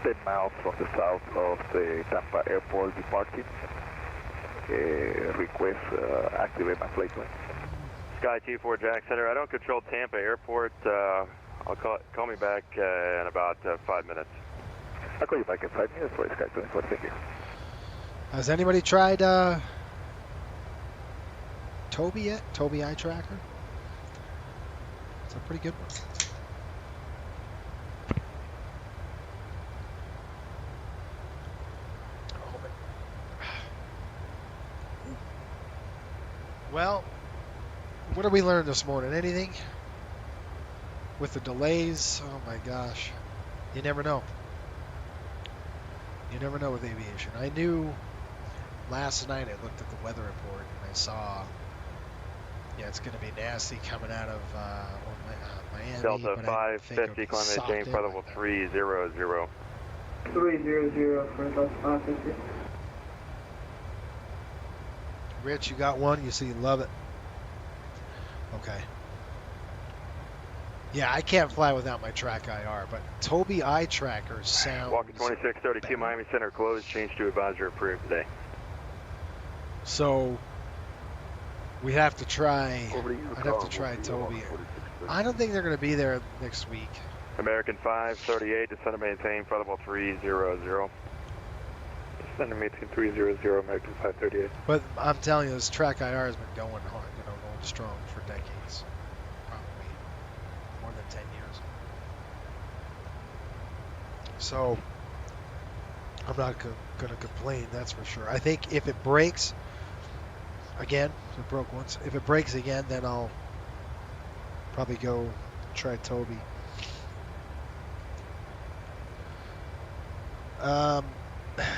10 miles from the south of the Tampa Airport departing. Request activate my flight plan. Sky 24, Jack Center. I don't control Tampa Airport. I'll call me back in about 5 minutes. I'll call you back in 5 minutes for Sky 24. Thank you. Has anybody tried Toby yet? Toby Eye Tracker? It's a pretty good one. Well, what did we learn this morning? Anything? With the delays? Oh my gosh. You never know. You never know with aviation. I knew last night I looked at the weather report and I saw, yeah, it's going to be nasty coming out of Miami. Delta 550, climb maintain flight level 300. 300 for Delta 550. Rich, you got one? You see, you love it. Okay. Yeah, I can't fly without my track IR, but Toby Eye Tracker sounds... Walker 2632, Miami Center closed, change to advisor approved today. So we have to try. I'd have to try Toby. I don't think they're going to be there next week. American 538, descend and maintain, flight level 300. Descend and maintain 300, American 538. But I'm telling you, this track IR has been going hard, going strong for decades. Probably more than 10 years. So I'm not going to complain, that's for sure. I think if it breaks again, it broke once. If it breaks again, then I'll probably go try Toby.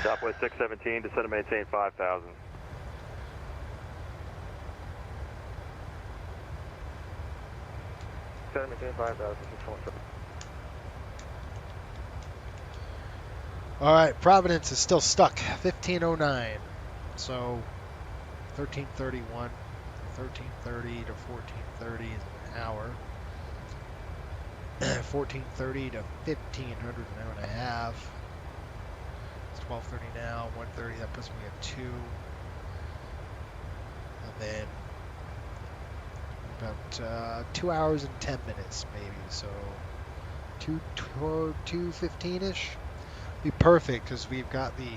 Southwest 617, descend and maintain 5,000. Descend and maintain 5,000. All right, Providence is still stuck. 1509. So 1331, 1330 to 1430 is an hour. 1430 to 1500 an hour and a half. It's 1230 now, 130. That puts me at 2. And then about 2 hours and 10 minutes maybe. So 2:15ish. Be perfect because we've got the.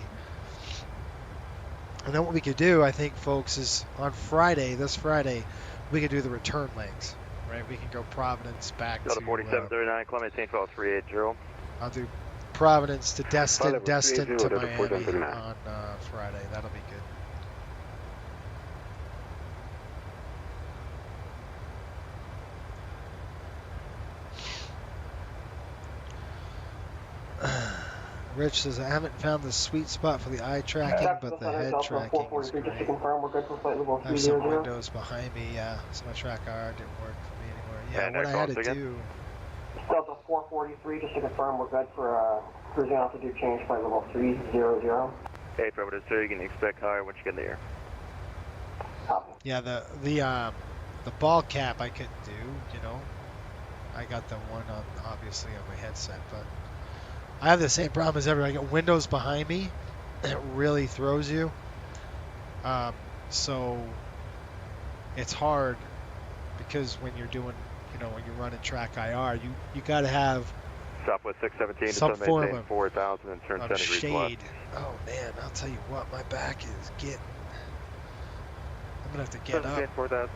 And then what we could do, I think, folks, is on Friday, this Friday, we could do the return legs, right? We can go Providence back to. 4739, Columbia, maintain 12380. I'll do Providence to Destin, Destin to Miami on Friday. That'll be good. Rich says, I haven't found the sweet spot for the eye tracking, but the head tracking is great. Just to confirm, we're good for flight level I have some windows behind me, yeah. So my track IR didn't work for me anymore. Yeah, what I had to do. Delta 443, just to confirm, we're good for cruising altitude change, flight level 300. Hey, Providence, sir, you can expect higher once you get in the air. Yeah, the ball cap I couldn't do, I got the one on, obviously, on my headset, but I have the same problem as everyone. I got windows behind me. It really throws you. So it's hard because when you're doing, when you're running track IR, you got to have Southwest 617 some form of 4,000 and turn 10 degrees shade. left. Oh man, I'll tell you what, my back is getting. I'm gonna have to get up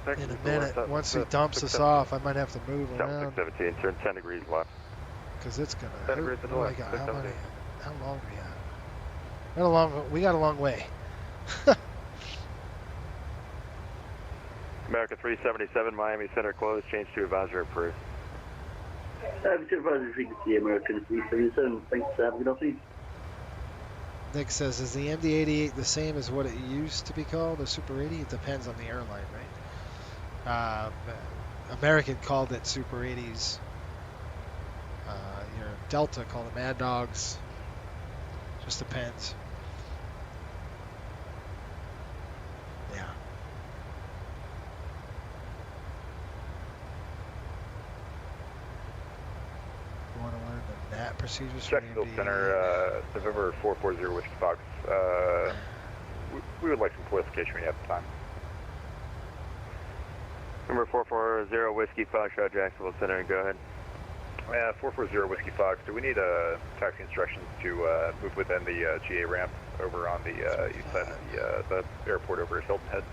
in a minute. Once he dumps us off, I might have to move around. 617, turn 10 degrees left. Because it's gonna hurt. Oh my God, how long are we at? We got a long way. America 377, Miami Center closed, change to advisory approved. Advisory frequency, American 377, thanks, have a good afternoon. Nick says, is the MD-88 the same as what it used to be called, the Super 80? It depends on the airline, right? American called it Super 80s. Your Delta called it Mad Dogs. Just depends. Yeah. You want to learn the NAT procedures for the Jacksonville MD-88? Center, November 440 Whiskey Fox. We would like some clarification when you have the time. Number 440 Whiskey Fox, Jacksonville Center, go ahead. 440 Whiskey Fox, do we need taxi instructions to move within the GA ramp over on the east side of the airport over at Hilton Head?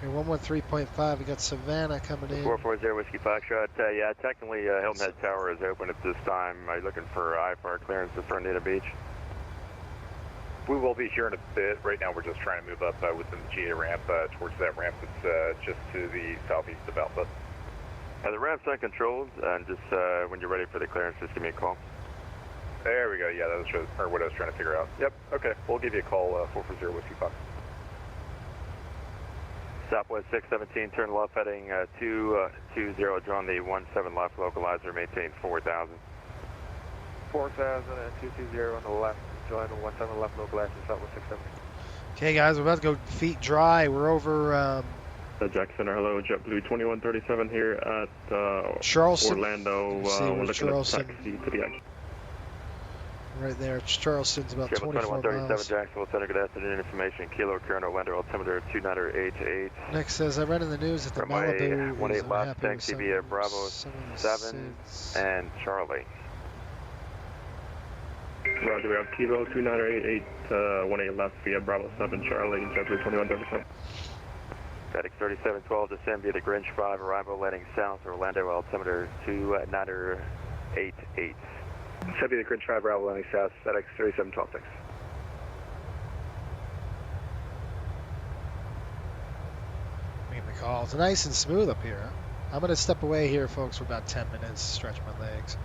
Okay, 113.5, we got Savannah coming in. 440 Whiskey Fox, yeah, technically Hilton Head Tower is open at this time. Are you looking for IFR clearance at Fernandina Beach? We will be here in a bit. Right now we're just trying to move up within the GA ramp towards that ramp that's just to the southeast of Alpha. The ramp's uncontrolled, and just when you're ready for the clearance, just give me a call. There we go. Yeah, that was what I was trying to figure out. Yep. Okay. We'll give you a call. 440 Whiskey Fox. Southwest 617, turn left, heading 220. Draw on the 17 left. Localizer, maintain 4,000. 4,000 and 220 on the left. Join the 17 left. Localizer. Southwest 617. Okay, guys, we're about to go feet dry. We're over. Jack Center, hello, JetBlue 2137 here at Charleston. Orlando. We're looking Charleston. at taxi to the exit. right there. Charleston's about Triple 24 2137 miles. Jacksonville Center, good afternoon. Information, kilo current altimeter 29888. Next says, I read in the news that the Runway Malibu is 18 left, unhappy with taxi some, via Bravo some of the 7 SIDS. and Charlie. Roger, we have Kilo 2988, 18 left via Bravo 7 Charlie, JetBlue 2137. FedEx 3712, descend via the Grinch 5, arrival landing south, Orlando, altimeter 2988. Should be the Grinch 5, arrival landing south, FedEx 3712, thanks. Making the call. It's nice and smooth up here. Huh? I'm going to step away here, folks, for about 10 minutes, stretch my legs.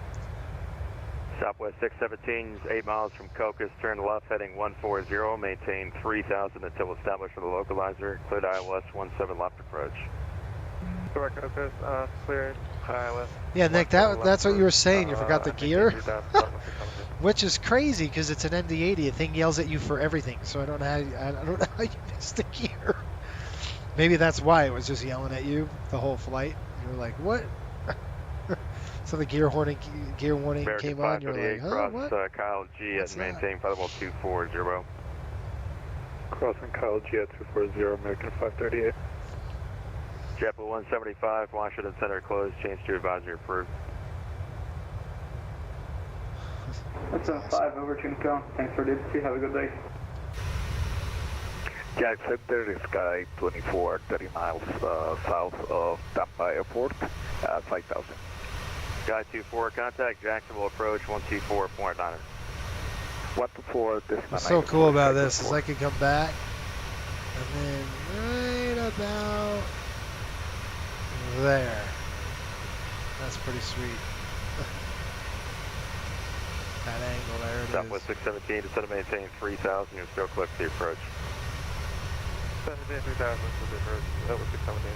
Southwest 617, 8 miles from Cocos, turn left heading 140, maintain 3000 until established for the localizer, cleared ILS 17 left approach. Correct, Cocos, cleared, ILS. Yeah, Nick, that's what you were saying. You forgot the gear? Which is crazy because it's an MD-80. The thing yells at you for everything, so I don't know how you missed the gear. Maybe that's why it was just yelling at you the whole flight. You were like, what? So the gear warning American came on. You're like, huh, cross, what? Kyle G What's at maintain flight level 240. Crossing Kyle G at 240, American 538. JetBlue 175, Washington Center closed, change to advisory approved. That's a 5 over Chinchon. Thanks for the have a good day. Jack Center is Sky 24, 30 miles south of Tampa Airport, 5,000. Sky 24, contact Jacksonville approach 124.9. 124, this is What's so cool about this is I can come back and then right about there. That's pretty sweet. That angle, there it is. Southwest 617, descend to maintain 3000, you're still close to the approach. 17, 3000 for the approach, that was 617.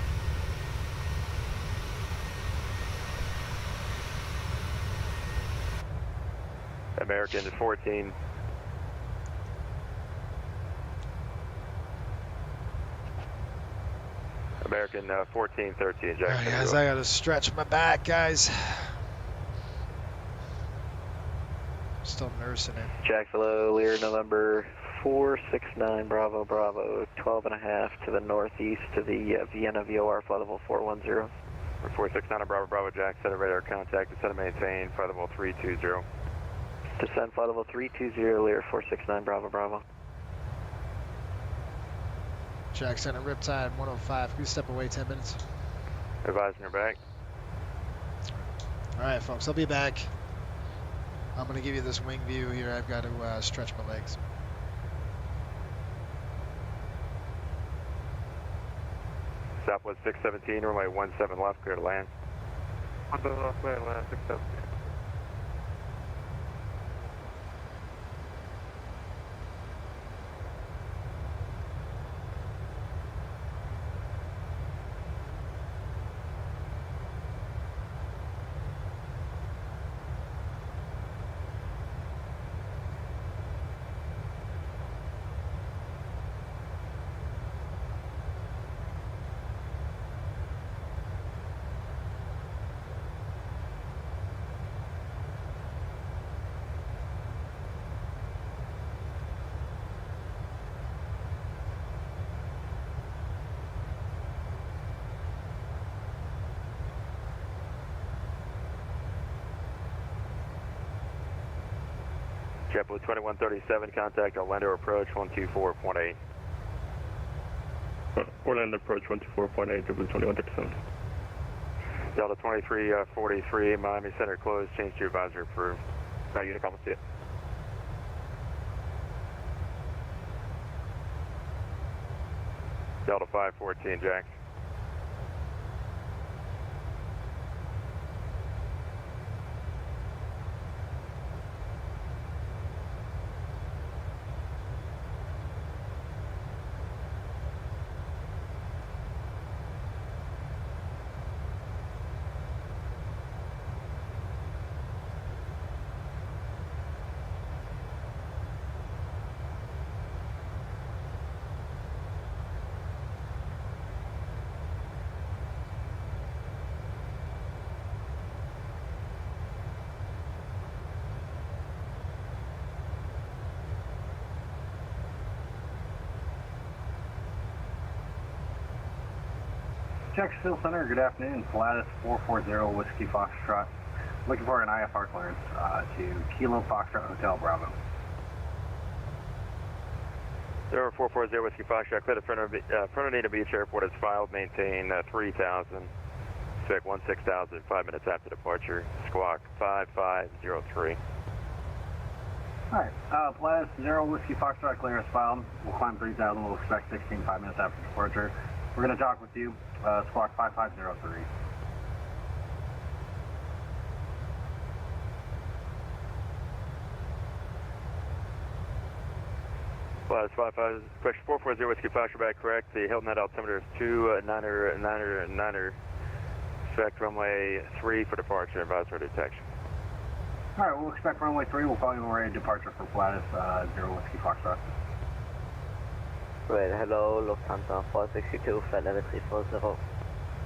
American 14. American 1413, Jackson. All right, guys, I gotta stretch my back, guys. Still nursing it. Jacksonville, Lear, November 469, Bravo, Bravo, 12.5 to the northeast to the Vienna VOR, flight level 410. 469, Bravo, Bravo, Jack, center radar contact, descend and maintain, flight level 320. Descend, flight level 320, Lear, 469, Bravo, Bravo. Jack Center, Riptide, 105. Can we step away 10 minutes? Advising your back. All right, folks, I'll be back. I'm going to give you this wing view here. I've got to stretch my legs. Southwest 617, runway 17 left, clear to land. 17 left, clear to land, 617. JetBlue 2137, contact Orlando approach 124.8. Orlando approach 124.8, JetBlue 2137. Delta 2343, Miami Center closed, change to advisory approved. Unicom, see it. Delta 514, Jack. Jacksonville Center, good afternoon. Pilatus 440 Whiskey Foxtrot. Looking for an IFR clearance to Kilo Foxtrot Hotel Bravo. 0440 Whiskey Foxtrot, clear the Fernandina Beach Airport is filed, maintain 3,000, spec 16,000, 5 minutes after departure, squawk 5503. Alright, Pilatus 0 Whiskey Foxtrot, clear is filed. We'll climb 3,000, we'll expect 16, 5 minutes after departure. We're going to talk with you, squawk 5503. Pilatus 55, question 440 Whiskey Foxtrot back correct. The Hilton Head altimeter is 29er, expect runway 3 for departure, advise for detection. Alright, we'll expect runway 3, we'll call you when we're ready to departure for Pilatus 0 Whiskey Foxtrot. Right, hello, Lufthansa 462, flight level 340.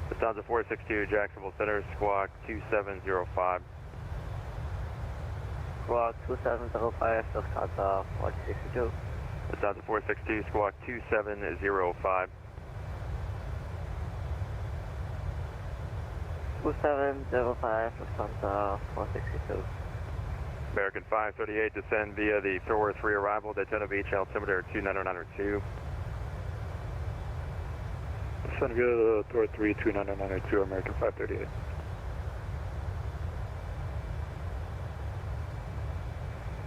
Lufthansa 462, Jacksonville Center, squawk 2705. Squawk 2705, Lufthansa 462. Lufthansa 462, squawk 2705. 2705, Lufthansa 462. American 538, descend via the Thor 3 arrival, Daytona Beach, altimeter 2992. Descend via the Thor 3, 2992, American 538.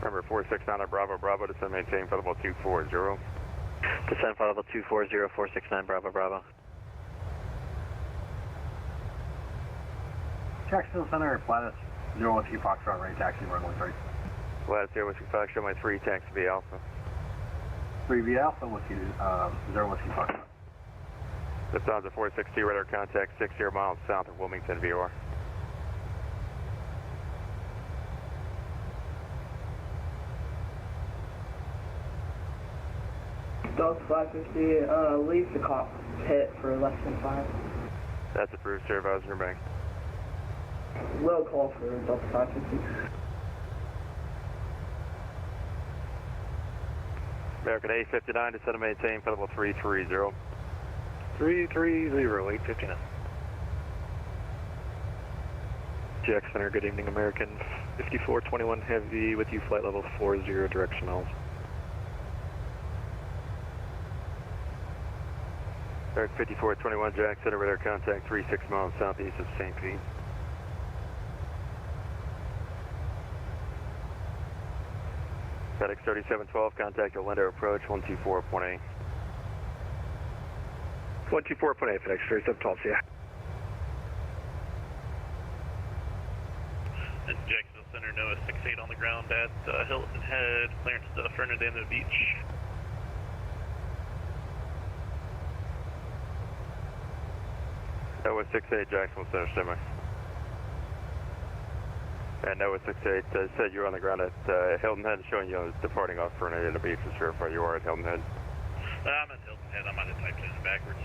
Remember 469 Bravo, Bravo, descend maintain flight level 240. Descend flight level 240, 469 Bravo, Bravo. Jacksonville Center, Pilatus 0 Whiskey Foxtrot, ready taxi, runway 3. Pilatus 0 Whiskey Foxtrot, runway 3, taxi V Alpha. 3V Alpha, Whiskey, 0 Whiskey Foxtrot. Lufthansa 462, radar contact 60 miles south of Wilmington, VOR. Delta 550, leave the cockpit for less than 5. That's approved, sir. Advise your bank. Low call for Delta 550. American 859, descend and maintain flight level 330. 330, 859. Jack Center, good evening, American 5421 Heavy with you, flight level 40, directionals. American 5421, Jack Center, radar contact 36 miles southeast of St. Pete. FedEx 3712, contact Orlando approach 124.8. 124.8, FedEx 3712, yeah. This is Jacksonville Center, NOAA 68 on the ground at Hilton Head, clearance to Fernandina Beach. NOAA 68, Jacksonville Center, semi. And NOAA 68 said you're on the ground at Hilton Head, showing you departing off Fernandina Beach. Just verify you are at Hilton Head. I'm at Hilton Head, I might have typed it in backwards.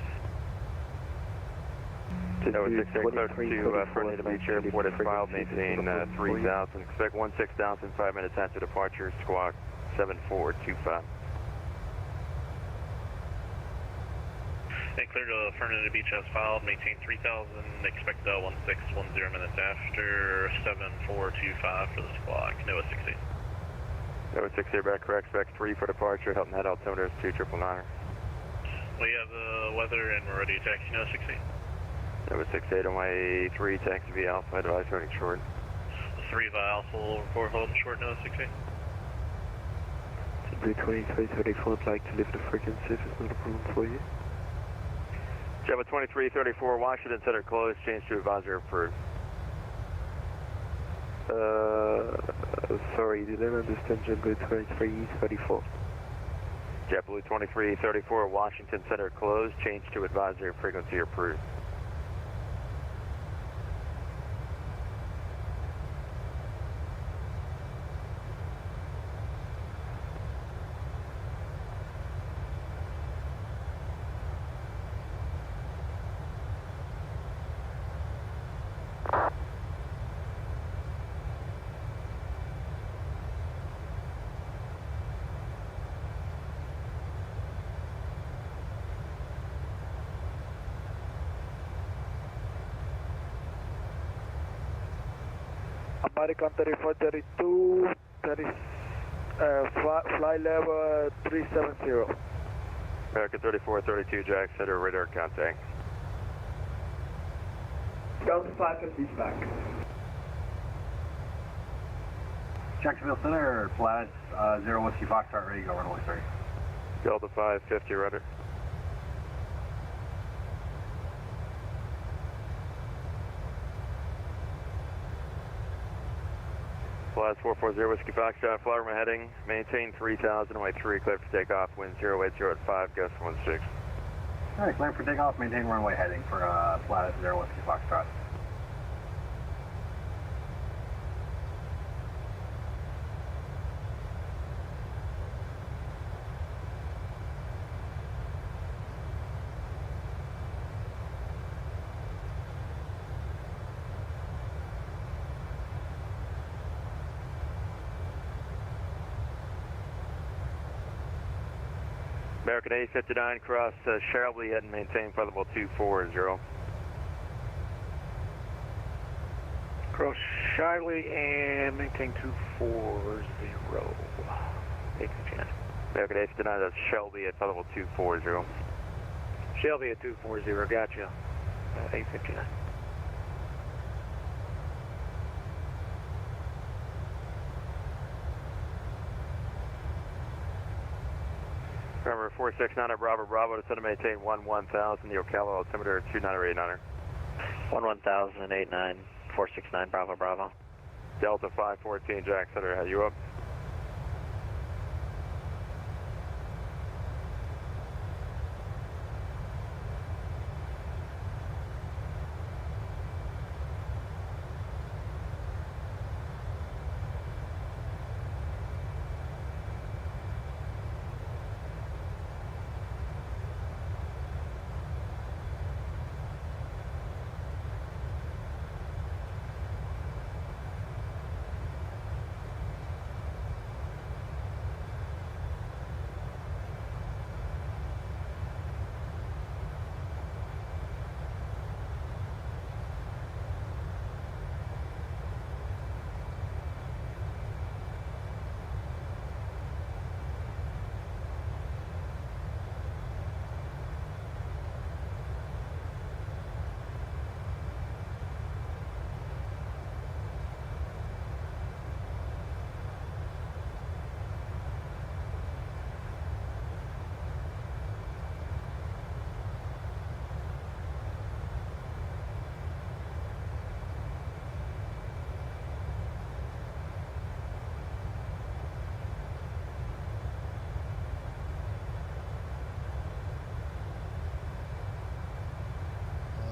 NOAA 68, close to Fernandina Beach Airport is filed, maintain 3,000. Expect 16,000, 5 minutes after departure, squawk 7425. And clear to Fernandina Beach as filed, maintain 3,000, expect 1610 minutes after, 7425 for the squawk, NOAA 68. NOAA 68 back correct, expect 3 for departure, Hilton Head altimeter is 2999. We have the weather and we're ready to taxi, NOAA 68. NOAA 68 on way 3, taxi V Alpha, advise running short. 3 via Alpha, will report holding short, NOAA 68. Blue 2334, I'd like to leave the frequency if it's not a problem for you. Java 2334, Washington Center closed, change to advisor approved. Sorry, didn't understand JetBlue 2334. JetBlue 2334, Washington Center closed, change to advisor frequency approved. American 3432, fly level 370. American 3432, Jack Center, radar contact. Delta 550 back. Jacksonville Center, Plaid 0 Whiskey Foxtrot, ready to go, runway 3. Delta 550, rudder. Plaid 440, Whiskey Foxtrot, fly my heading, maintain 3000, runway 3, clear for takeoff, wind 080 at 5, gust 16. Alright, clear for takeoff, maintain runway heading for Plaid 0 Whiskey Foxtrot. American 859, cross Shelby and maintain flight level 240. Cross Charlie and maintain 240. 859. American 859, that's Shelby at flight level 240. Shelby at 240, gotcha. 859. Number 469 at Bravo Bravo, to maintain 11,000, the Ocala altimeter 29800. 11,089, 469 Bravo Bravo. Delta 514, Jack Center, have you up?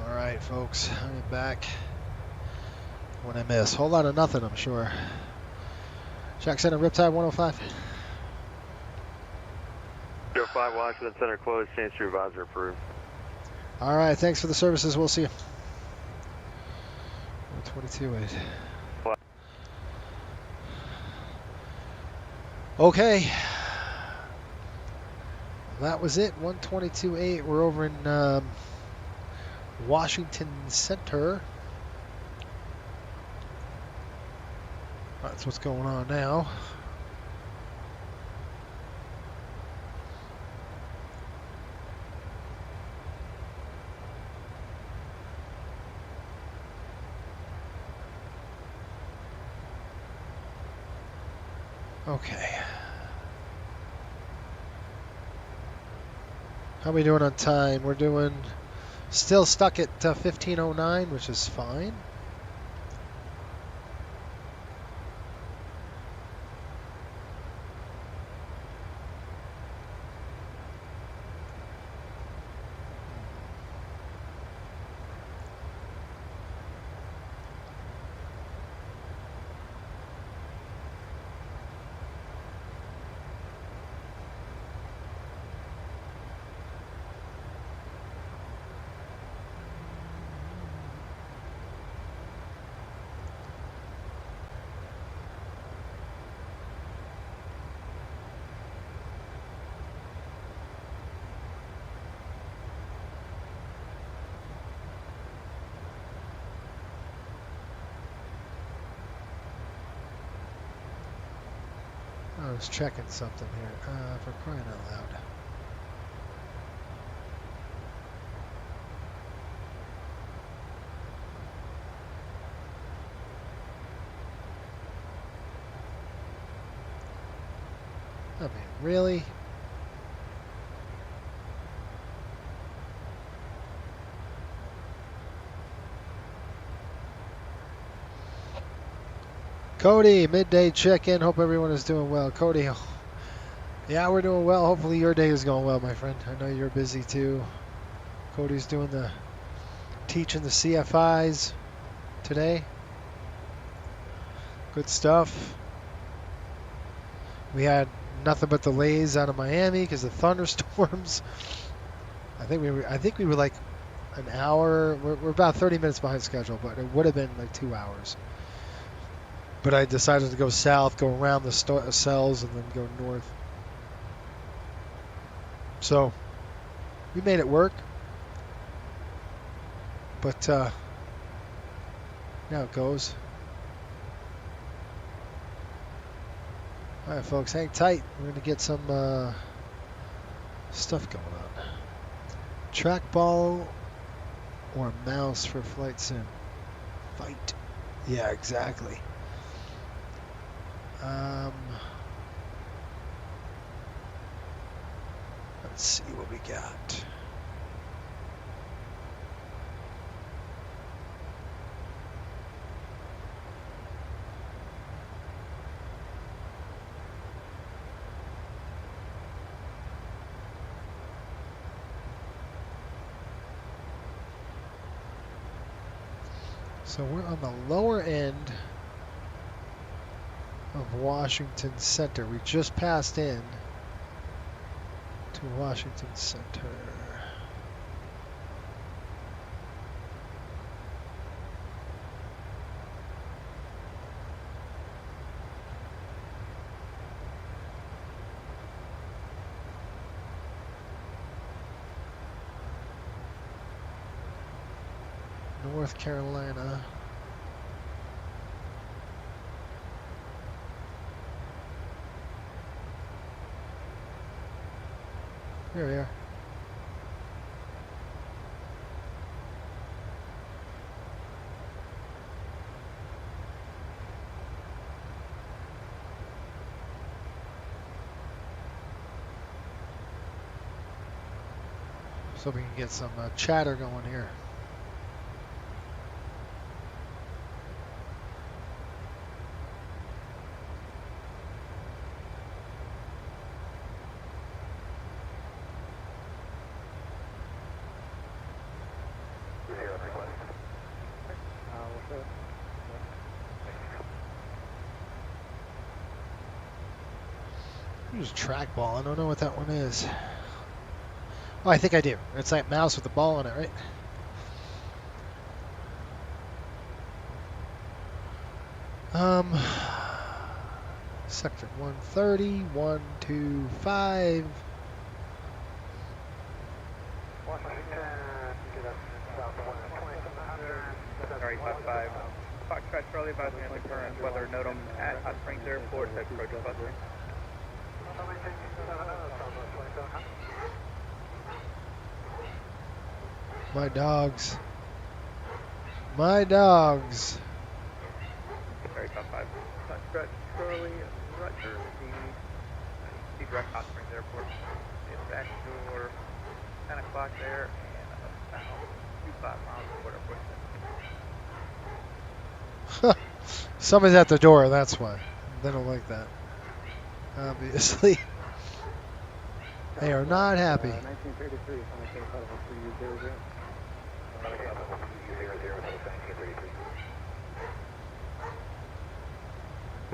Alright folks, I'm back. What I miss? Whole lot of nothing, I'm sure. Jack Center, Riptide 105. 05 Washington Center closed, change to advisor approved. Alright, thanks for the services, we'll see you. 122.8. Okay. That was it, 122.8. We're over in Washington Center. That's what's going on now. Okay. How are we doing on time? We're doing still stuck at 15:09, which is fine. was checking something here. For crying out loud. I mean, really? Cody, midday check-in. Hope everyone is doing well. Cody, yeah, we're doing well. Hopefully your day is going well, my friend. I know you're busy too. Cody's doing teaching the CFIs today. Good stuff. We had nothing but delays out of Miami because of thunderstorms. I think we were like an hour. We're about 30 minutes behind schedule, but it would have been like 2 hours. But I decided to go south, go around the cells, and then go north. So we made it work. But now it goes. All right, folks, hang tight. We're going to get some stuff going on. Trackball or mouse for flight sim? Fight. Yeah, exactly. Let's see what we got. So we're on the lower end of Washington Center. We just passed in to Washington Center. North Carolina. Here we are. So we can get some chatter going here. Use trackball. I don't know what that one is. Oh, I think I do. It's that mouse with the ball in it, right? Sector 130, 125. Sorry, 55. Foxtrot Charlie advising on the current weather NOTAM at Hot Springs Airport. Approach cluster. My dogs. My dogs. Sorry, 55. Foxtrot Charlie, Rutgers, the direct Hot Springs Airport. It's back door 10 o'clock there and about 25 miles of water push. Somebody's at the door, that's why. They don't like that. Obviously. They are not happy. 1933,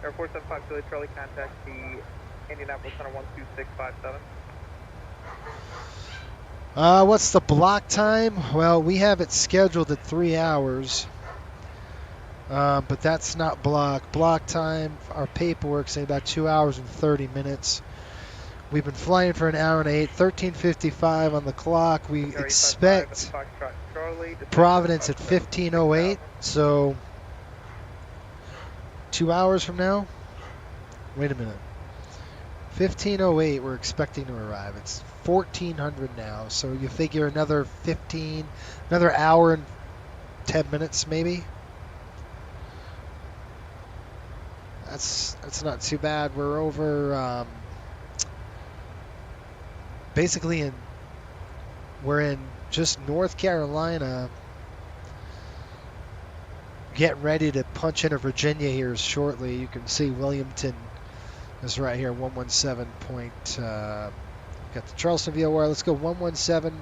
Air 475 Philly Charlie, contact the Indianapolis Center 12657. What's the block time? Well, we have it scheduled at 3 hours. But that's not block. Block time, our paperwork's in about 2 hours and 30 minutes. We've been flying for an hour and 8, 13:55 on the clock. We expect Providence at 15:08, so 2 hours from now. Wait a minute. 15:08 we're expecting to arrive. It's 1400 now, so you figure another hour and 10 minutes maybe. That's not too bad. We're over basically we're in just North Carolina, getting ready to punch into Virginia here shortly. You can see Williamton is right here, 117 point. Got the Charleston VOR. Let's go 117.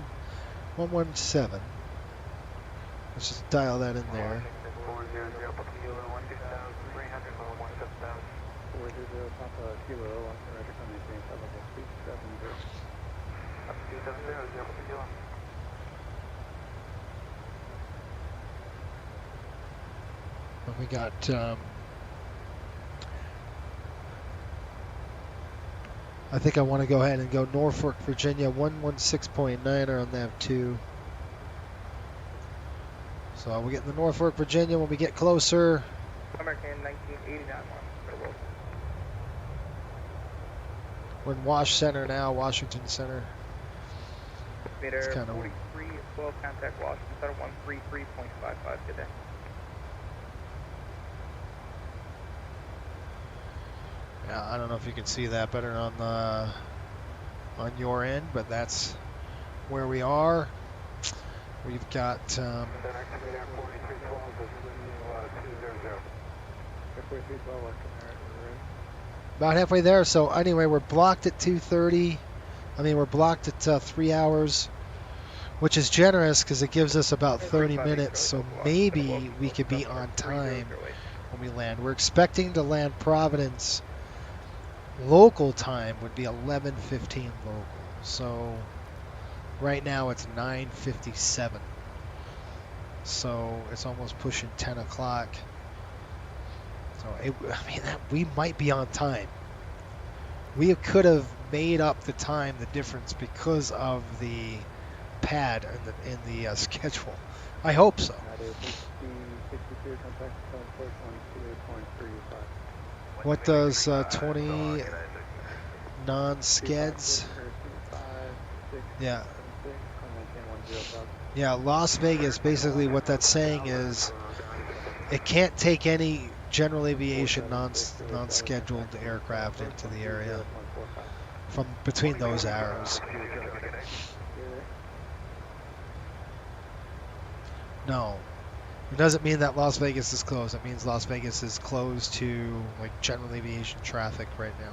Let's just dial that in there. We got I think I want to go ahead and go Norfolk, Virginia, 116.9 on nav 2. So we're getting the Norfolk, Virginia when we get closer. American 1989 one. We're in Wash Center now, Washington Center. Meter 43, 12 contact Washington Center 133.55 today. Yeah, I don't know if you can see that better on your end, but that's where we are. We've got about halfway there. So anyway, we're blocked at 2:30. I mean, we're blocked at 3 hours, which is generous because it gives us about 30 minutes. So maybe we could be on time when we land. We're expecting to land Providence. Local time would be 11:15 local. So right now it's 9:57. So it's almost pushing 10 o'clock. So we might be on time. We could have made up the time, the difference, because of the pad in the schedule. I hope so. What does 20 non-skeds? Yeah. Yeah, Las Vegas, basically what that's saying is it can't take any general aviation non-scheduled aircraft into the area from between those arrows. No. It doesn't mean that Las Vegas is closed. It means Las Vegas is closed to like general aviation traffic right now.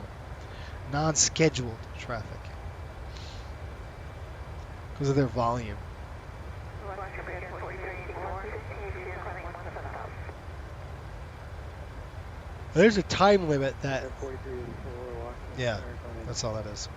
Non-scheduled traffic. Because of their volume. There's a time limit that... Yeah, that's all that is.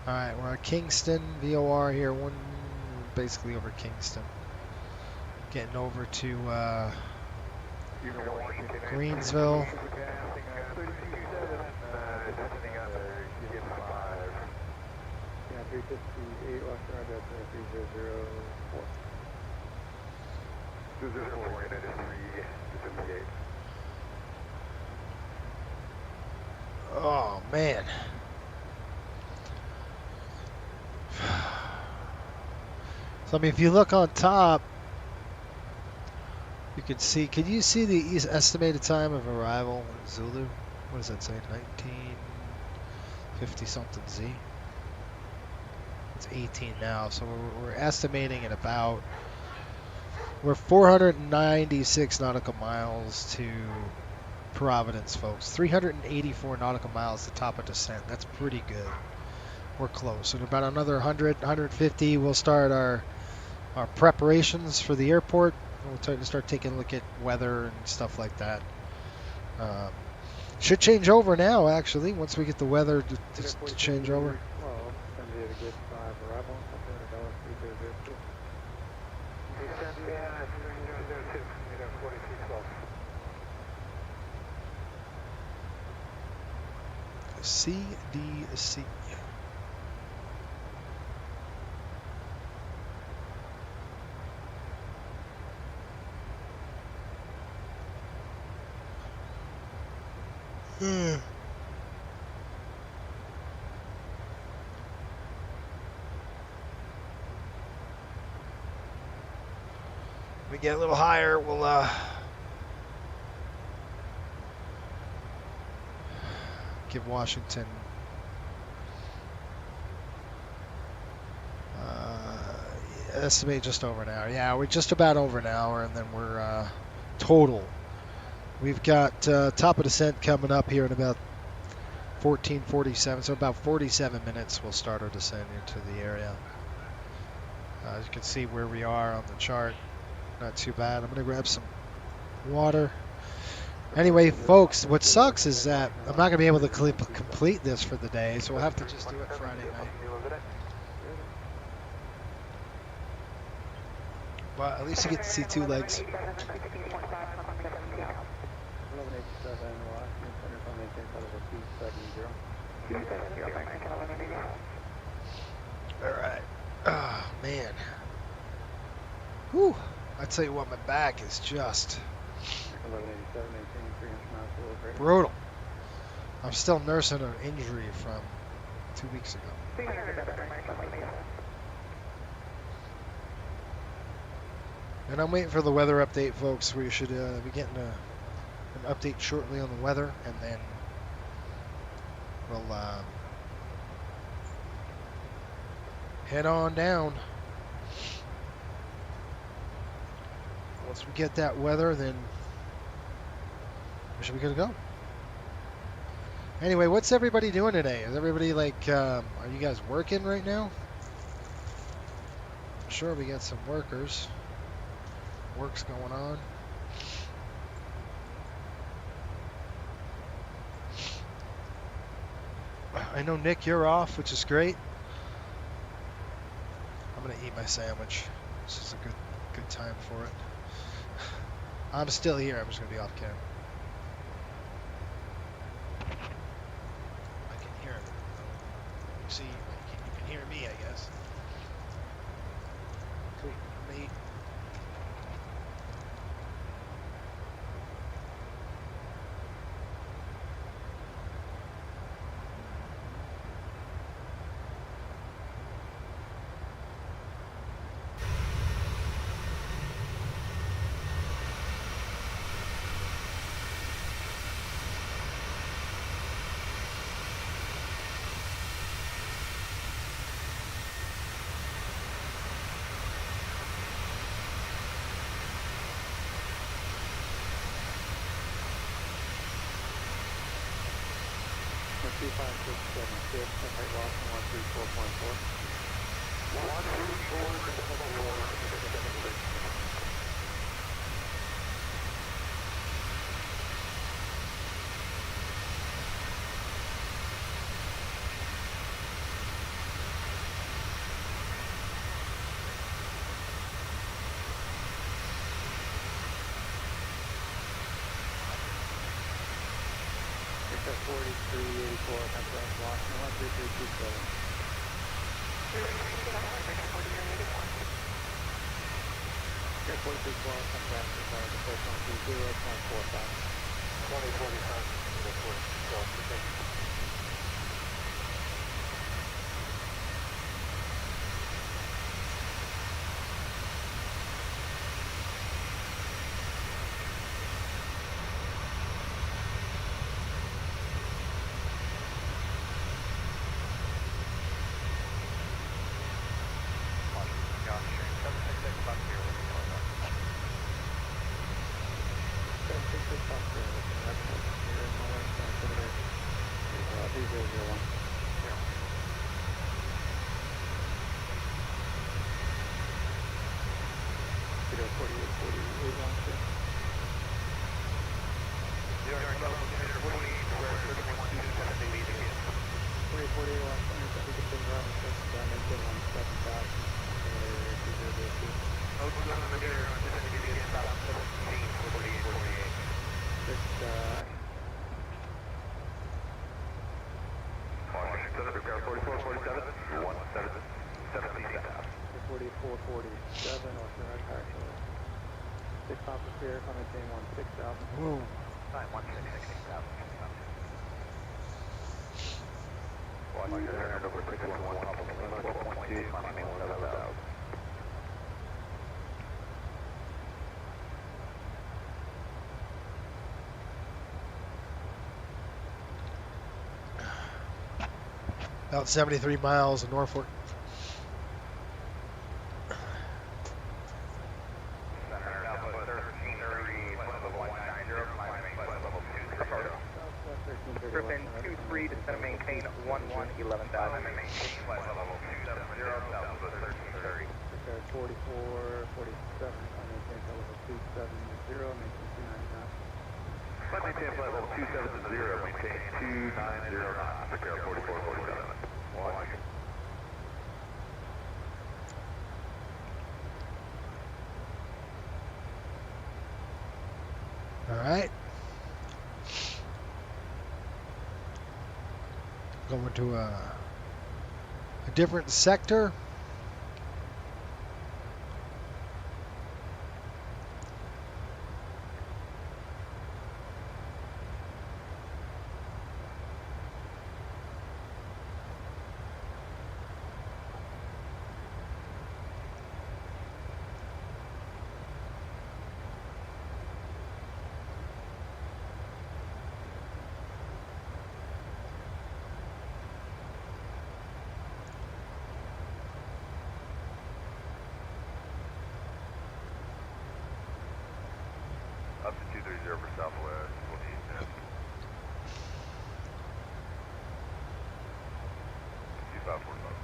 Alright, we're at Kingston, VOR here, basically over Kingston. Getting over to Greensville. Oh man. So I mean, if you look on top, you can see. Can you see the estimated time of arrival in Zulu? What does that say? 1950 something Z. It's 18 now, so we're estimating at about. We're 496 nautical miles to Providence, folks. 384 nautical miles to top of descent. That's pretty good. We're close. In about another 100, 150, we'll start our preparations for the airport. We'll start taking a look at weather and stuff like that. Should change over now, actually, once we get the weather to change over. CDC. We get a little higher, we'll give Washington estimate just over an hour. Yeah, we're just about over an hour, and then we're total. We've got top of descent coming up here in about 14:47, so about 47 minutes we'll start our descent into the area. As you can see where we are on the chart, not too bad. I'm going to grab some water. Anyway, folks, what sucks is that I'm not going to be able to complete this for the day, so we'll have to just do it Friday night. But at least you get to see two legs. All right. Oh, man. Whew. I tell you what, my back is just brutal. I'm still nursing an injury from 2 weeks ago. And I'm waiting for the weather update, folks. We should be getting an update shortly on the weather, and then we'll head on down. Once we get that weather, then we should be good to go. Anyway, what's everybody doing today? Is everybody like, are you guys working right now? I'm sure we got some workers. Work's going on. I know, Nick, you're off, which is great. I'm gonna eat my sandwich. This is a good time for it. I'm still here. I'm just gonna be off camera. I can hear him. You see, you can hear me, I guess. Cool. I'm gonna eat. 47, Ocean Red Partial. 6 hoppers here, coming in 16,000. Whoa. 916,000. Watch your turn over 611, Papa Lima, 12.2, climbing 17,000. About 73 miles in Norfolk. Griffin 23, descend and maintain 11,000. 44, 47, maintain flight level 270, maintain 299. Flight maintain flight level 270, maintain 290 knots, prepare 44, 47. Watch. All right. Going to a different sector. Up to 230 for Southwest, 1410. 2545.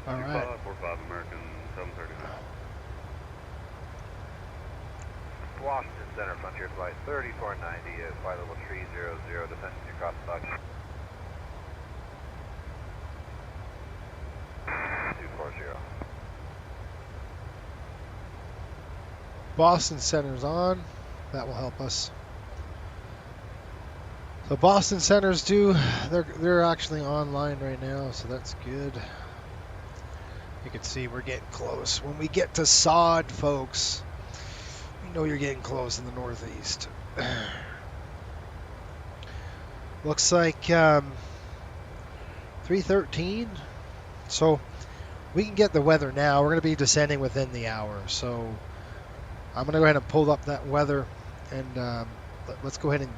All right. 45 American 739. Washington Center, Frontier Flight 3490, flight level 300, descending to cross stock. 240. Boston Center's on. That will help us. So Boston Center's they're actually online right now, so that's good. You can see we're getting close. When we get to Sod, folks, you know you're getting close in the northeast. Looks like 313. So we can get the weather now. We're going to be descending within the hour. So I'm going to go ahead and pull up that weather, and let's go ahead and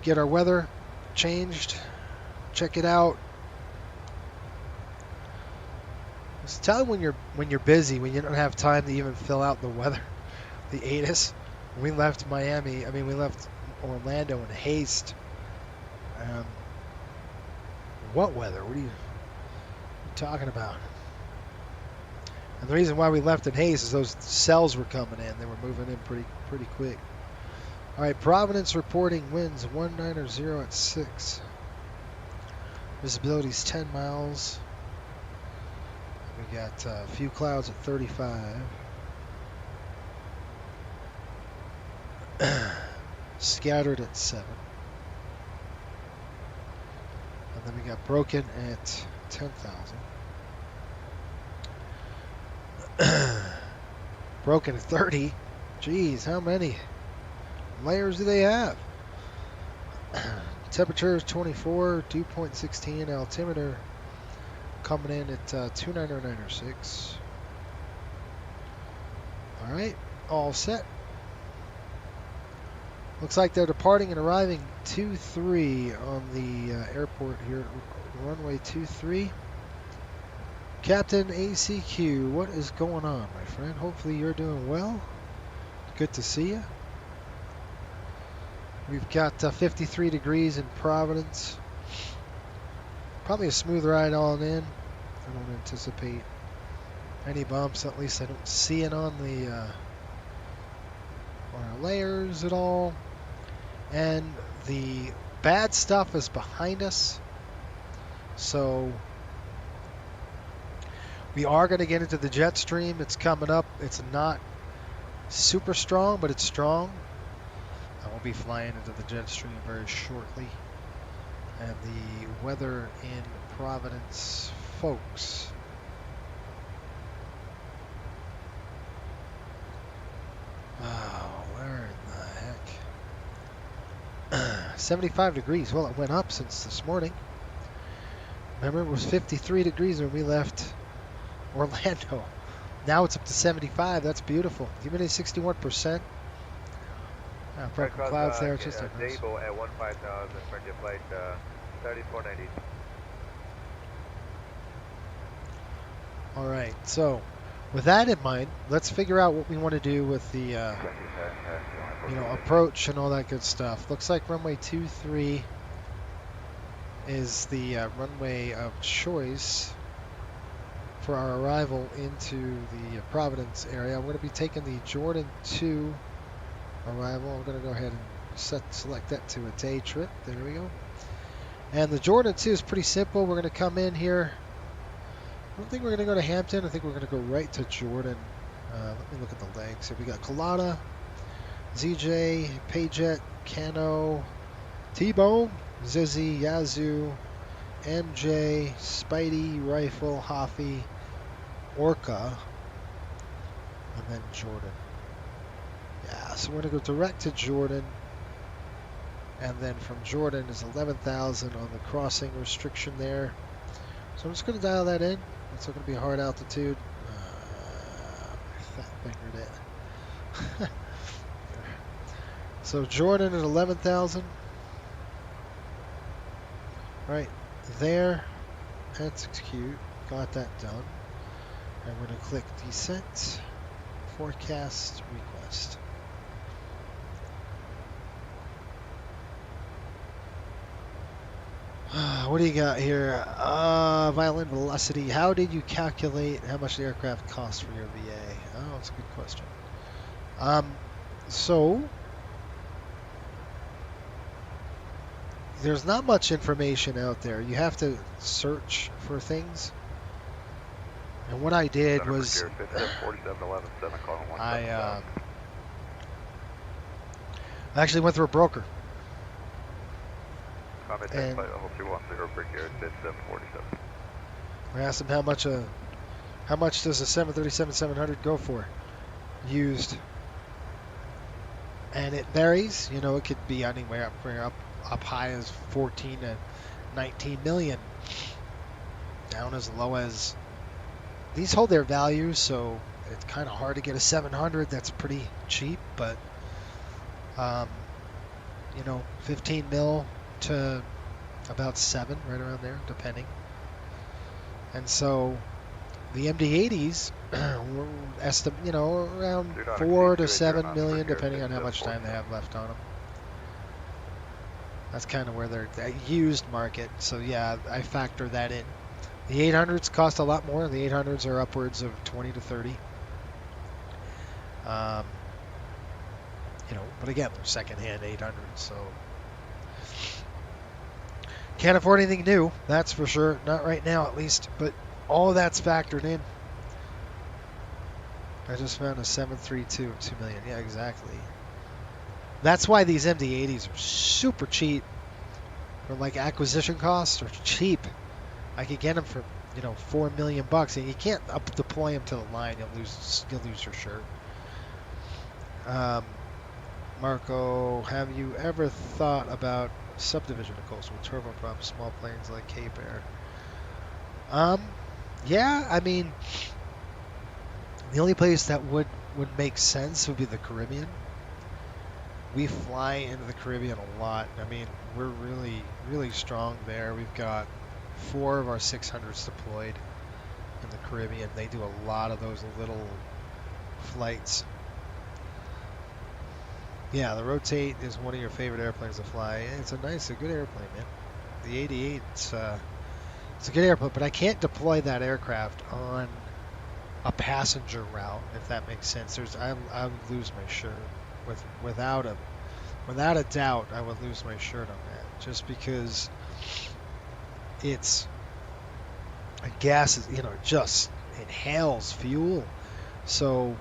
get our weather changed. Check it out. Just tell when you're busy, when you don't have time to even fill out the weather. The ATIS. We left Miami. I mean, we left Orlando in haste. What weather? What are you talking about? And the reason why we left in haste is those cells were coming in. They were moving in pretty quick. All right, Providence reporting winds 190 at 6. Visibility's 10 miles. We got a few clouds at 35. Scattered at 7. And then we got broken at 10,000. Broken at 30. Geez, how many layers do they have? Temperature is 24, dew point 16, altimeter coming in at 29096. All right, all set. Looks like they're departing and arriving 23 on the airport here, runway 23. Captain ACQ, what is going on, my friend? Hopefully you're doing well. Good to see you. We've got 53 degrees in Providence. Probably a smooth ride on in. I don't anticipate any bumps. At least I don't see it on the on our layers at all. And the bad stuff is behind us. So We are going to get into the jet stream. It's coming up. It's not super strong, but it's strong. I will be flying into the jet stream very shortly. And the weather in Providence, folks. Oh, where in the heck? 75 degrees. Well, it went up since this morning. Remember, it was 53 degrees when we left Orlando. Now it's up to 75. That's beautiful. Humidity 61%. Purple clouds there. It's just a nice. Dable at 15,000 for your flight 3490. All right. So, with that in mind, let's figure out what we want to do with the, approach and all that good stuff. Looks like runway 23 is the runway of choice for our arrival into the Providence area. I'm going to be taking the Jordan 2 arrival. I'm going to go ahead and select that to a day trip. There we go. And the Jordan 2 is pretty simple. We're going to come in here. I don't think we're going to go to Hampton. I think we're going to go right to Jordan. Let me look at the legs. So we got Colada, ZJ, Payjet, Cano, T-Bone, Zizzy, Yazoo, MJ, Spidey, Rifle, Hoffy, Orca, and then Jordan. Yeah, so we're going to go direct to Jordan, and then from Jordan is 11,000 on the crossing restriction there. So I'm just going to dial that in. It's not going to be a hard altitude. Fat fingered it. So Jordan at 11,000. Right there. That's cute. Got that done. And we're going to click descent. Forecast request. What do you got here? Violin velocity. How did you calculate how much the aircraft costs for your VA? Oh, that's a good question. So there's not much information out there. You have to search for things. And what I did was I actually went through a broker. And I asked him how much does a 737-700 go for used, and it varies. You know, it could be anywhere up high as 14 to 19 million, down as low as. These hold their value, so it's kind of hard to get a 700 that's pretty cheap, but 15 mil to about 7, right around there, depending. And so the MD-80s were around 4 to 7 million, depending on how much time they have left on them. That's kind of where they're used market. So yeah, I factor that in. The 800s cost a lot more. The 800s are upwards of 20 to 30. But again, they're secondhand 800s, so can't afford anything new, that's for sure. Not right now, at least. But all of that's factored in. I just found a 732 of 2 million. Yeah, exactly. That's why these MD-80s are super cheap. For like acquisition costs are cheap. I could get them for $4 million, and you can't deploy them to the line. You'll lose your shirt. Marco, have you ever thought about subdivision of coastal with turboprop small planes like Cape Air? Yeah, I mean, the only place that would make sense would be the Caribbean. We fly into the Caribbean a lot. I mean, we're really, really strong there. We've got 4 of our 600s deployed in the Caribbean. They do a lot of those little flights. Yeah, the Rotate is one of your favorite airplanes to fly. It's a good airplane, man. The 88, it's a good airplane, but I can't deploy that aircraft on a passenger route, if that makes sense. I would lose my shirt. Without a doubt, I would lose my shirt on that, just because it's gas is just inhales fuel. So,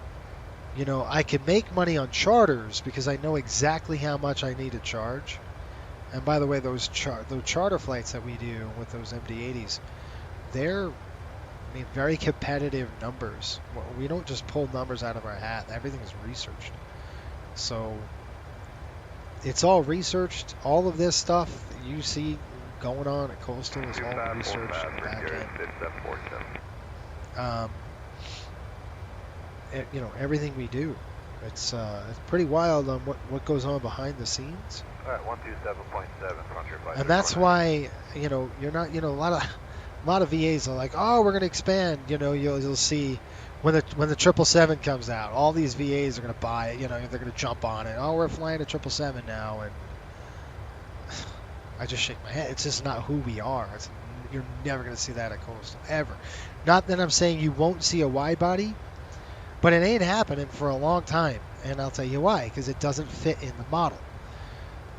you know, I can make money on charters because I know exactly how much I need to charge. And by the way, those charter flights that we do with those MD-80s, they're very competitive numbers. We don't just pull numbers out of our hat. Everything is researched. So it's all researched. All of this stuff you see going on at Coastal is all researched in the back end. You know, everything we do. It's pretty wild on what goes on behind the scenes. All right, 127.7, frontier flight. And that's why, you know, you're not, you know, a lot of VAs are like, oh, we're going to expand. You know, you'll see when the 777 comes out, all these VAs are going to buy it. You know, they're going to jump on it. Oh, we're flying a 777 now, and I just shake my head. It's just not who we are. You're never going to see that at Coastal ever. Not that I'm saying you won't see a wide body, but it ain't happening for a long time, and I'll tell you why. Because it doesn't fit in the model.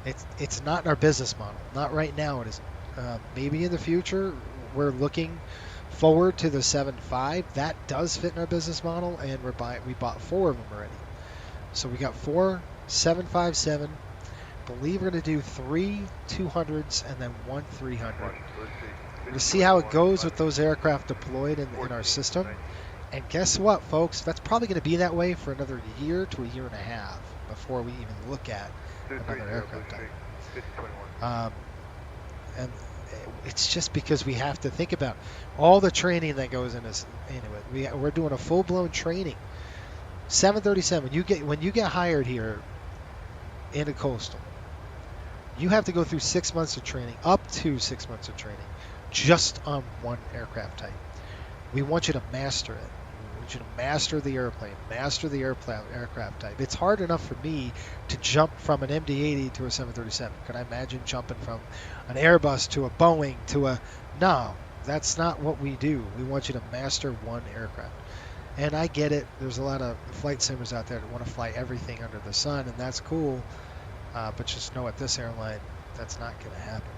It's not in our business model. Not right now. It isn't. Maybe in the future. We're looking forward to the 7.5. That does fit in our business model, and we bought 4 of them already. So we got 4 757. Believe we're going to do 3 200s and then 1 300. We'll see how it goes with those aircraft deployed in our system. And guess what, folks? That's probably going to be that way for another year to a year and a half before we even look at another aircraft type. And it's just because we have to think about all the training that goes into it. We're doing a full-blown training. 737. When you get hired here into Coastal, you have to go through 6 months of training, up to 6 months of training, just on one aircraft type. We want you to master it. We want you to master the airplane, master the aircraft type. It's hard enough for me to jump from an MD-80 to a 737. Could I imagine jumping from an Airbus to a Boeing to a... No, that's not what we do. We want you to master one aircraft. And I get it. There's a lot of flight simmers out there that want to fly everything under the sun, and that's cool. But just know at this airline, that's not going to happen.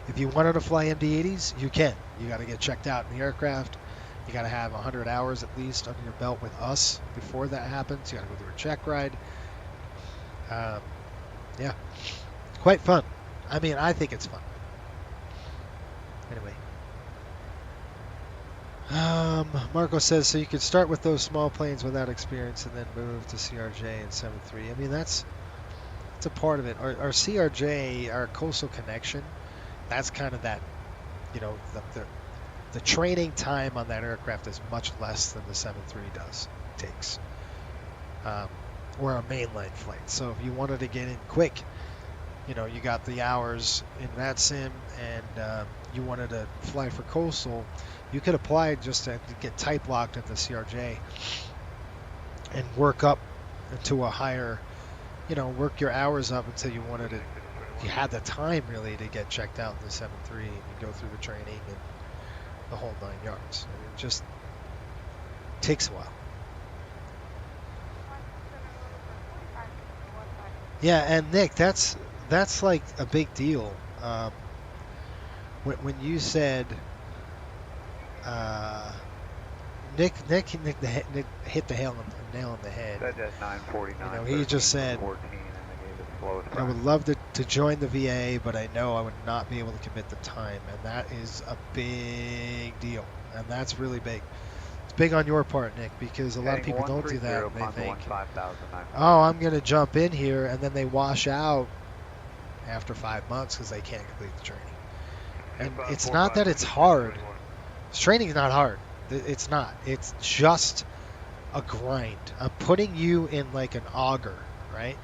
If you wanted to fly MD-80s, you can. You got to get checked out in the aircraft. You got to have 100 hours at least under your belt with us before that happens. You got to go through a check ride. Yeah, quite fun. I mean, I think it's fun. Anyway. Marco says, so you could start with those small planes without experience and then move to CRJ and 7.3. I mean, that's a part of it. Our CRJ, our Coastal Connection, that's kind of that, you know, the training time on that aircraft is much less than the 7.3 takes. Or a mainline flight. So if you wanted to get in quick, you know, you got the hours in that sim, and you wanted to fly for Coastal, you could apply just to get type locked at the CRJ and work up into a higher, you know, work your hours up until you wanted to, you had the time really to get checked out in the 7.3 and you go through the training and the whole 9 yards. I mean, it just takes a while. Yeah, and Nick, that's like a big deal. When you said Nick hit the nail on the head. Said that 949. You know, he just said, 14, and they gave it the slowest I would love to join the VA, but I know I would not be able to commit the time, and that is a big deal, and that's really big. It's big on your part, Nick, because a lot of people don't do that, and they think, oh, I'm going to jump in here, and then they wash out after 5 months because they can't complete the training. And it's not that it's hard. Training is not hard. It's not. It's just a grind. I'm putting you in like an auger, right?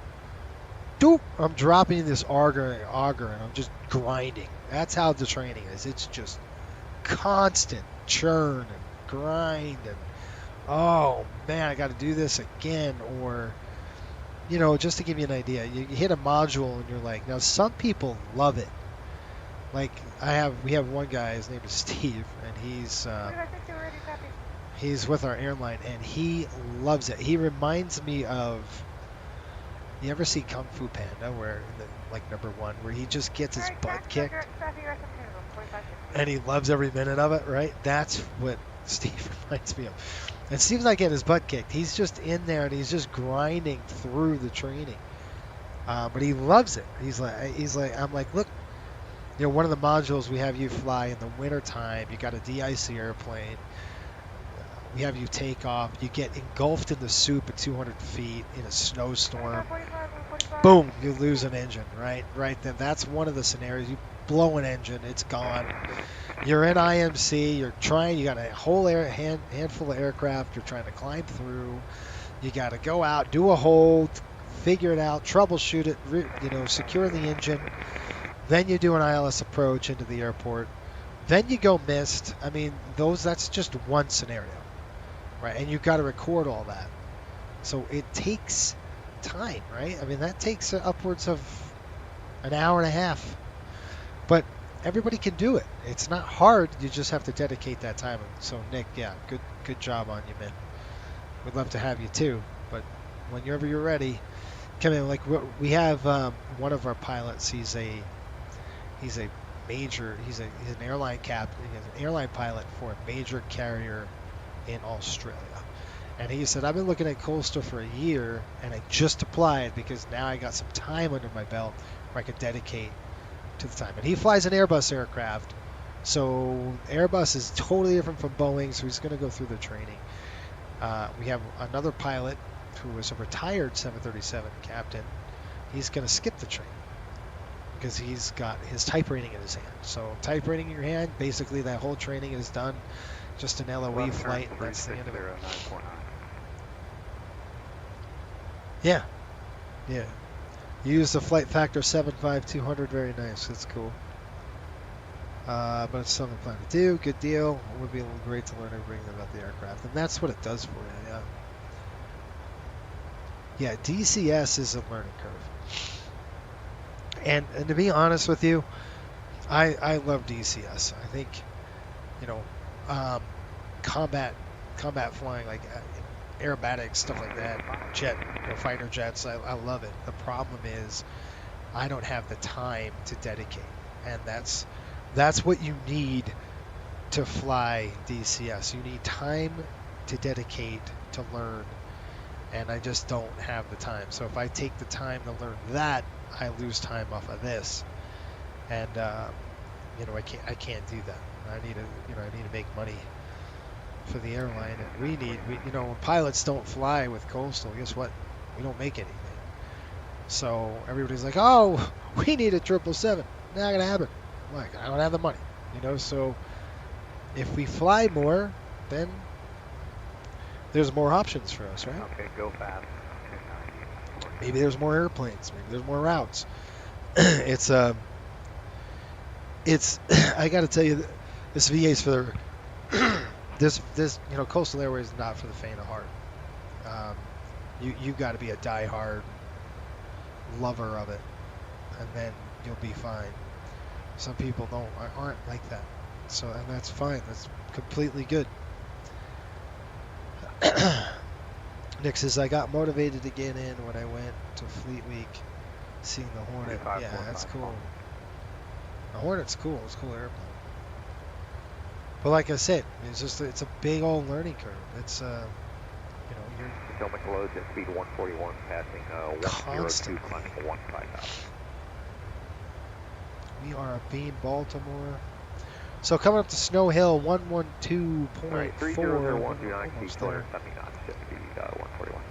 Doop! I'm dropping this auger, and I'm just grinding. That's how the training is. It's just constant churn and grind and, oh man, I got to do this again. Or, you know, just to give you an idea, you hit a module and you're like, now some people love it. Like we have one guy, his name is Steve, and he's with our airline, and he loves it. He reminds me of, you ever see Kung Fu Panda, where like #1, where he just gets his butt kicked, and he loves every minute of it, right? That's what Steve reminds me of. And Steve's not getting his butt kicked. He's just in there and he's just grinding through the training. But he loves it. He's like, I'm like, look, you know, one of the modules we have you fly in the wintertime. You got a de-icy airplane. We have you take off. You get engulfed in the soup at 200 feet in a snowstorm. Boom, you lose an engine, right? Right then, that's one of the scenarios. You blow an engine, it's gone. You're in IMC. You're trying. You got a whole handful of aircraft. You're trying to climb through. You got to go out, do a hold, figure it out, troubleshoot it. You know, secure the engine. Then you do an ILS approach into the airport. Then you go missed. I mean, that's just one scenario, right? And you've got to record all that. So it takes time, right? I mean, that takes upwards of an hour and a half. But everybody can do it. It's not hard. You just have to dedicate that time. So Nick, yeah, good job on you, man. We'd love to have you too. But whenever you're ready, come in. Like we have one of our pilots. He's an airline captain. He's an airline pilot for a major carrier in Australia. And he said, I've been looking at Coastal for a year, and I just applied because now I got some time under my belt where I could dedicate to the time. And he flies an Airbus aircraft, so Airbus is totally different from Boeing, so he's going to go through the training. We have another pilot who was a retired 737 captain. He's going to skip the training because he's got his type rating in his hand. So type rating in your hand, basically that whole training is done. Just an LOE flight. That's the end of it. Yeah. Yeah. You use the flight factor 75200. Very nice. That's cool. But it's something I plan to do. Good deal. It would be great to learn everything about the aircraft. And that's what it does for you. Yeah. Yeah, DCS is a learning curve. And to be honest with you, I love DCS. I think, you know, combat flying, like aerobatics, stuff like that, fighter jets, I love it. The problem is I don't have the time to dedicate, and that's what you need to fly DCS. You need time to dedicate to learn, and I just don't have the time. So if I take the time to learn that, I lose time off of this, and you know, I can't do that. I need to make money for the airline, and we you know, when pilots don't fly with Coastal, guess what? We don't make anything. So everybody's like, oh, we need a 777. Not gonna happen. Like, I don't have the money, you know. So if we fly more, then there's more options for us, right? Okay, go fast. Maybe there's more airplanes. Maybe there's more routes. It's I got to tell you, this VA is for this you know, Coastal Airways is not for the faint of heart. You got to be a diehard lover of it, and then you'll be fine. Some people aren't like that, so, and that's fine. That's completely good. Nick says, I got motivated to get in when I went to Fleet Week, seeing the Hornet. Yeah, that's cool. The Hornet's cool. It's a cool airplane. But like I said, it's a big old learning curve. It's you know, you're fulfillment loads at speed 141, passing 102, climbing 150. We are a Beam, Baltimore. So coming up to Snow Hill, 112.4. Right, 300-129, speed 270 knots, jet speed 141.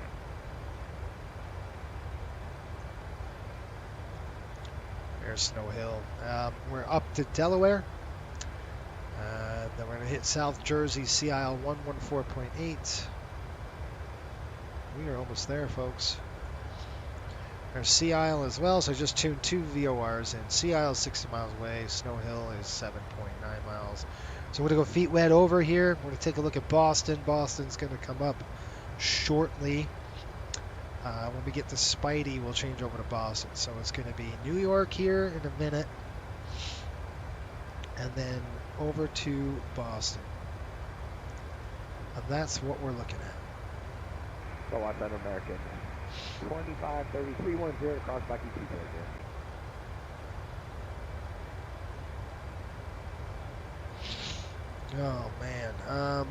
There's Snow Hill. We're up to Delaware. Then we're going to hit South Jersey, CIL 114.8. We are almost there, folks. There's CIL as well, so just tuned 2 VORs in. CIL is 60 miles away. Snow Hill is 7.9 miles. So we're going to go feet wet over here. We're going to take a look at Boston. Boston's going to come up shortly. When we get to Spidey, we'll change over to Boston. So it's going to be New York here in a minute, and then over to Boston. And that's what we're looking at. So I'm an American. 253310 across by QT. Oh man. On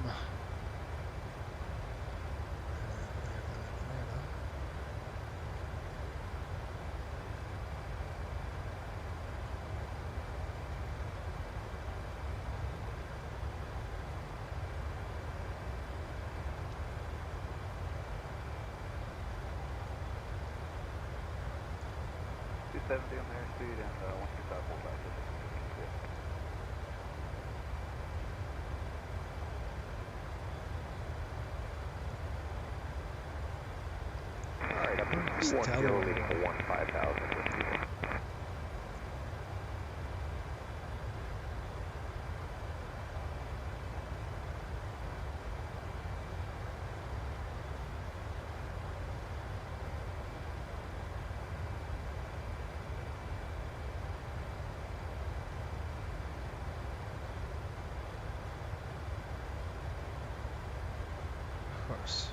airspeed and 125 full back to 6. Alright, up to 10 leading to 15,000. Of course.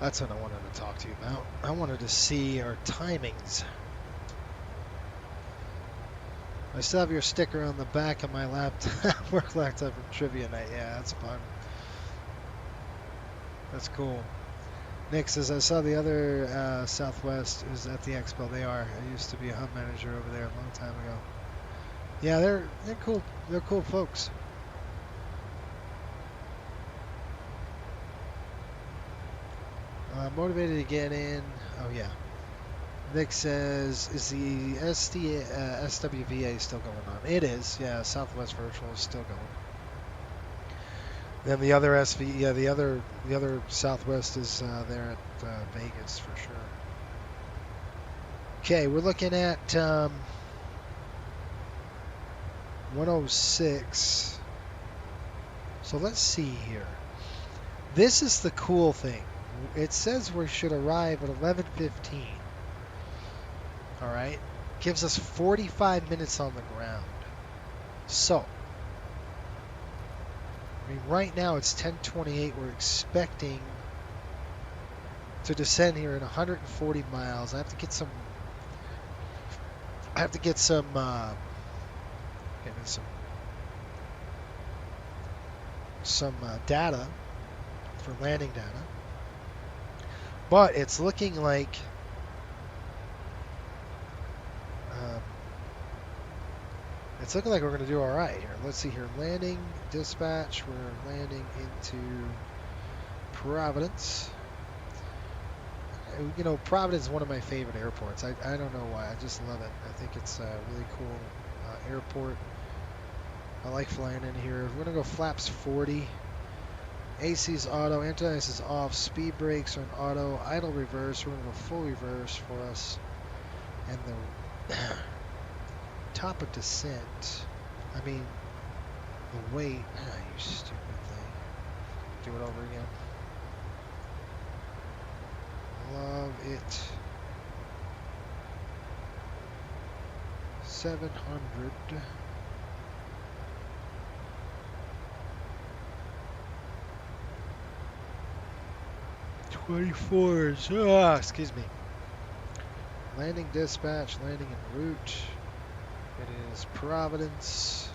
That's what I wanted to talk to you about. I wanted to see our timings. I still have your sticker on the back of my laptop, work laptop from Trivia Night. Yeah, that's fun. That's cool. Nick says, I saw the other Southwest is at the Expo. They are. I used to be a hub manager over there a long time ago. Yeah, they're cool. They're cool folks. Motivated to get in. Oh yeah. Nick says, is the SWVA still going on? It is. Yeah, Southwest Virtual is still going. Then the other the other Southwest is there at Vegas for sure. Okay, we're looking at 106. So let's see here. This is the cool thing. It says we should arrive at 11:15. All right, gives us 45 minutes on the ground. So, I mean, right now it's 10:28. We're expecting to descend here at 140 miles. I have to get some. Some data for landing data. But it's looking like we're going to do all right here. Let's see here. Landing, dispatch. We're landing into Providence. You know, Providence is one of my favorite airports. I don't know why. I just love it. I think it's a really cool airport. I like flying in here. We're going to go flaps 40. AC's auto, anti-ice is off, speed brakes are in auto, idle reverse, we're going to go full reverse for us, and the top of descent, I mean, the weight, you stupid thing, do it over again, love it, 700, 24s. Excuse me. Landing dispatch, landing en route. It is Providence.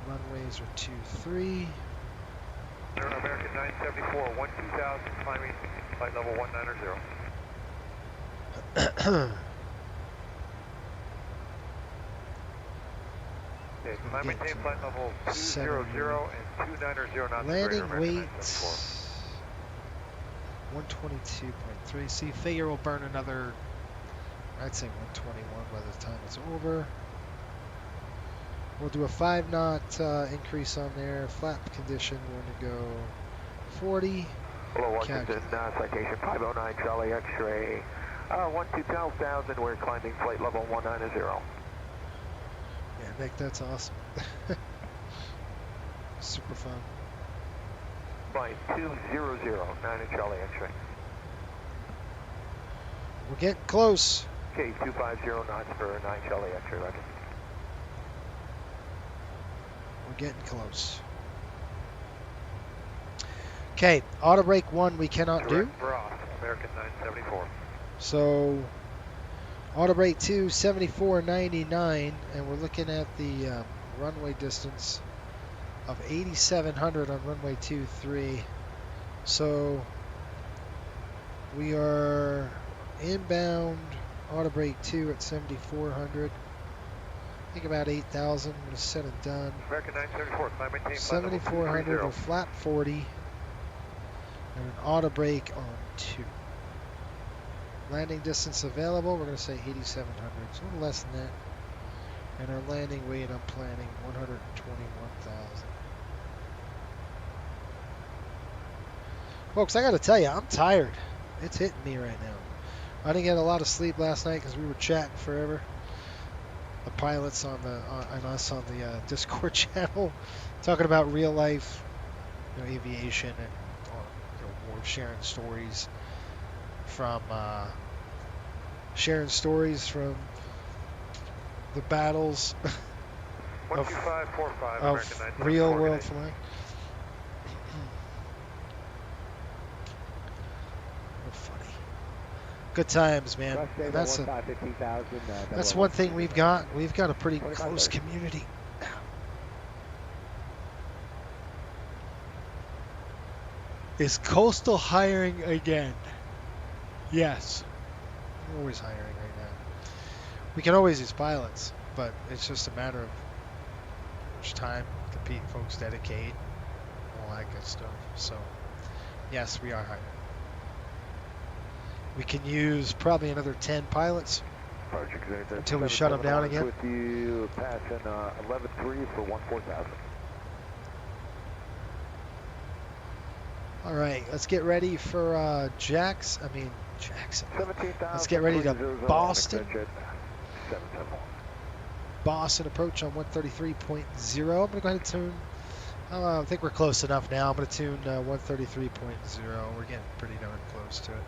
Runways are 23. American 974, 12,000, climbing flight level 190. Okay, climb maintain flight level 200 and 290 knots. Landing weight 122.3. See, figure we'll burn another, I'd say 121 by the time it's over. We'll do a 5-knot increase on there. Flap condition, we're going to go 40. Hello, Washington, citation 509 Charlie X-ray. 12,000, we're climbing flight level 190. Yeah, Nick, that's awesome. Super fun. Flight 200, 9 Charlie X-ray. We're getting close. Okay, 250 knots for 9 Charlie X-ray, roger. We're getting close. Okay, auto brake 1 we cannot do. Ross, American 974. So auto brake 2, 74.99, and we're looking at the runway distance of 8,700 on runway 23. So we are inbound auto brake 2 at 7,400. I think about 8,000 was said and done. American 974, climb maintain 7,400 or flat 40, and an auto brake on 2. Landing distance available, we're going to say 8,700, so a little less than that. And our landing weight, I'm planning 121,000. Folks, I got to tell you, I'm tired. It's hitting me right now. I didn't get a lot of sleep last night because we were chatting forever. The pilots on the and us on the Discord channel, talking about real life, aviation, and we're sharing stories from the battles of real world flying. Funny. Good times, man. And that's one thing we've got. We've got a pretty close community. Is Coastal hiring again? Yes. We're always hiring right now. We can always use pilots, but it's just a matter of how much time the folks dedicate, all that good stuff. So, yes, we are hiring. We can use probably another 10 pilots until we shut them down again. With you, passing 11.3 for 14,000. All right, let's get ready for Jackson. Let's get ready to Boston. Boston approach on 133.0. I'm going to go ahead and tune. I think we're close enough now. I'm going to tune 133.0. We're getting pretty darn close to it.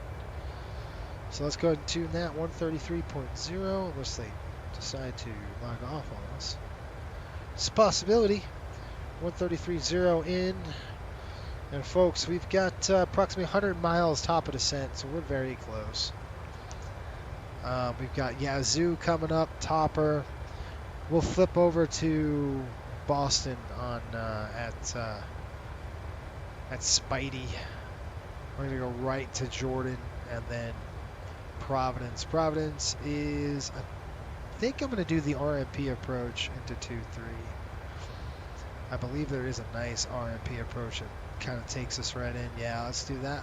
So let's go ahead and tune that 133.0 unless they decide to log off on us. It's a possibility. 133.0 in. And folks, we've got approximately 100 miles top of descent, so we're very close. We've got Yazoo coming up, Topper. We'll flip over to Boston on at Spidey. We're gonna go right to Jordan and then Providence. Providence is, I think I'm gonna do the RMP approach into 2-3. I believe there is a nice RMP approach that kind of takes us right in. Yeah, let's do that.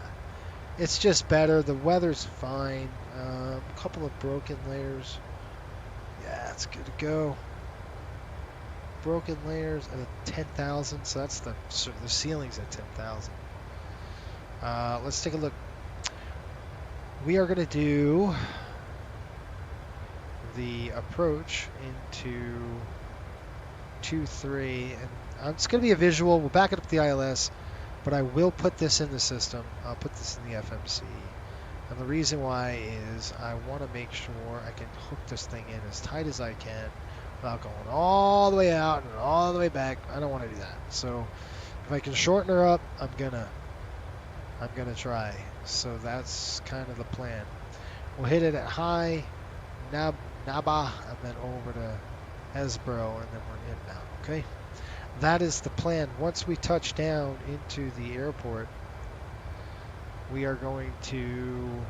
It's just better. The weather's fine. A couple of broken layers. Yeah, it's good to go. Broken layers at 10,000. So that's the ceiling's at 10,000. Let's take a look. We are going to do the approach into 2-3, and it's going to be a visual. We'll back it up to the ILS, but I will put this in the system. I'll put this in the FMC. And the reason why is I want to make sure I can hook this thing in as tight as I can without going all the way out and all the way back. I don't want to do that. So if I can shorten her up, I'm gonna try. So that's kind of the plan. We'll hit it at high Naba and then over to Hesbro, and then we're inbound. Okay, that is the plan. Once we touch down into the airport, we are going to, you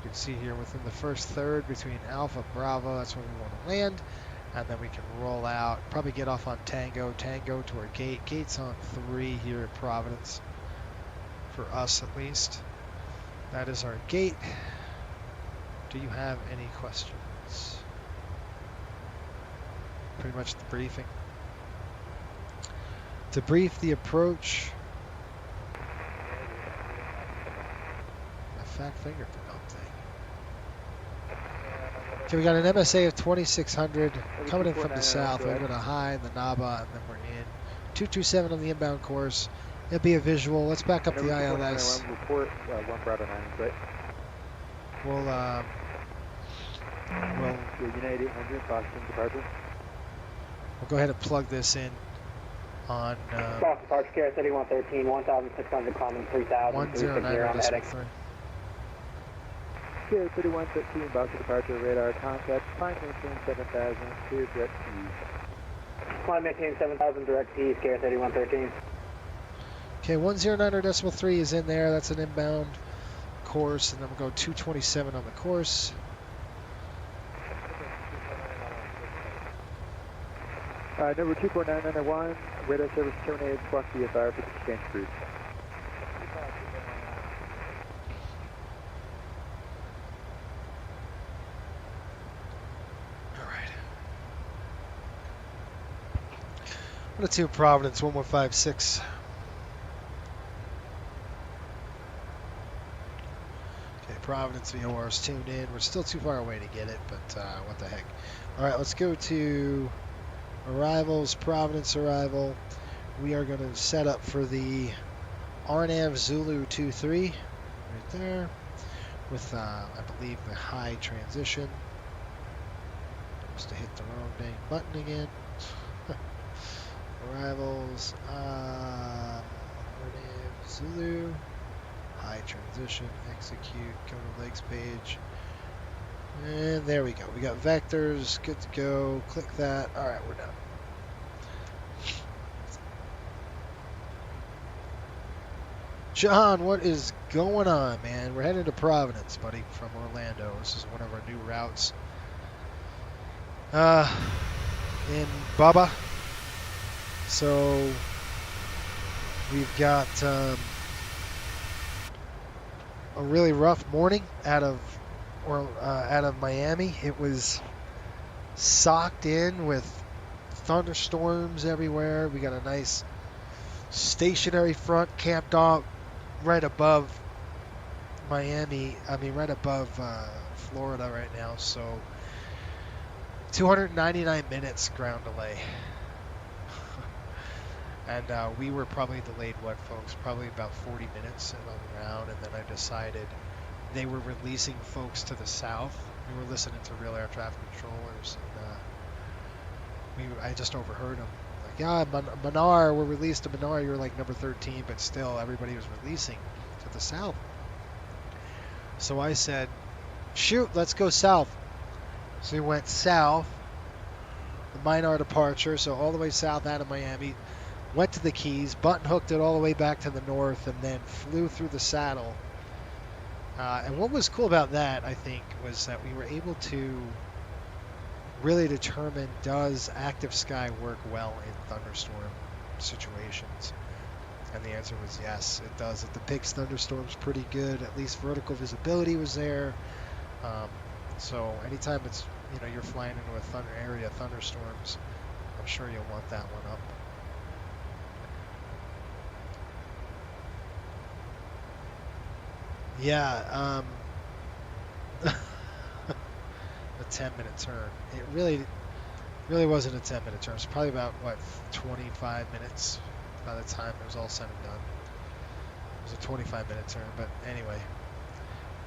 can see here within the first third between Alpha Bravo, that's where we want to land, and then we can roll out, probably get off on Tango to our gate. Gate's on 3 here at Providence, for us at least. That is our gate. Do you have any questions? Pretty much the briefing. To brief the approach. A fat finger for nothing. Okay, we got an MSA of 2600 coming in from the south. We're going to high in the Naba, and then we're in 227 on the inbound course. It'll be a visual. Let's back up the ILS. Report 1 Bravo 9 in sight. We'll United 800 Boston departure. We'll go ahead and plug this in on Boston Park, Sierra City 113, 1,600, climbing 3,000, 109 on the heading. Sierra City 113, Boston departure radar contact, climb maintain 7,000, clear direct ease. Climb maintain 7,000, direct ease, Sierra City 113. Okay, 109.3 is in there. That's an inbound course, and then we'll go 227 on the course. Number 24991, radar service terminated, squawk VFR for the exchange cruise. Let's see Providence 1156. Okay, Providence VOR is tuned in. We're still too far away to get it, but what the heck. All right, let's go to arrivals, Providence arrival. We are going to set up for the RNAV Zulu 23 right there with, I believe, the high transition. Just to hit the wrong dang button again. Arrivals, Zulu, high transition, execute, go to legs page, and there we go. We got vectors, good to go. Click that. All right, we're done. John, what is going on, man? We're heading to Providence, buddy, from Orlando. This is one of our new routes. In Bubba. So we've got a really rough morning out of Miami. It was socked in with thunderstorms everywhere. We got a nice stationary front camped out right above Miami. I mean, right above Florida right now. So 299 minutes ground delay. And we were probably delayed, what, folks? Probably about 40 minutes on the ground. And then I decided they were releasing folks to the south. We were listening to real air traffic controllers. And I just overheard them. Like, yeah, Manar, we're released to Manar. You're like number 13, but still everybody was releasing to the south. So I said, shoot, let's go south. So we went south, the Minar departure, so all the way south out of Miami. Went to the Keys, button hooked it all the way back to the north, and then flew through the saddle. And what was cool about that, I think, was that we were able to really determine, does active sky work well in thunderstorm situations? And the answer was yes, it does. It depicts thunderstorms pretty good. At least vertical visibility was there. So anytime it's, you're flying into a thunder area, thunderstorms, I'm sure you'll want that one up. Yeah, a 10-minute turn. It really wasn't a 10-minute turn. It's probably about, 25 minutes by the time it was all said and done. It was a 25-minute turn, but anyway,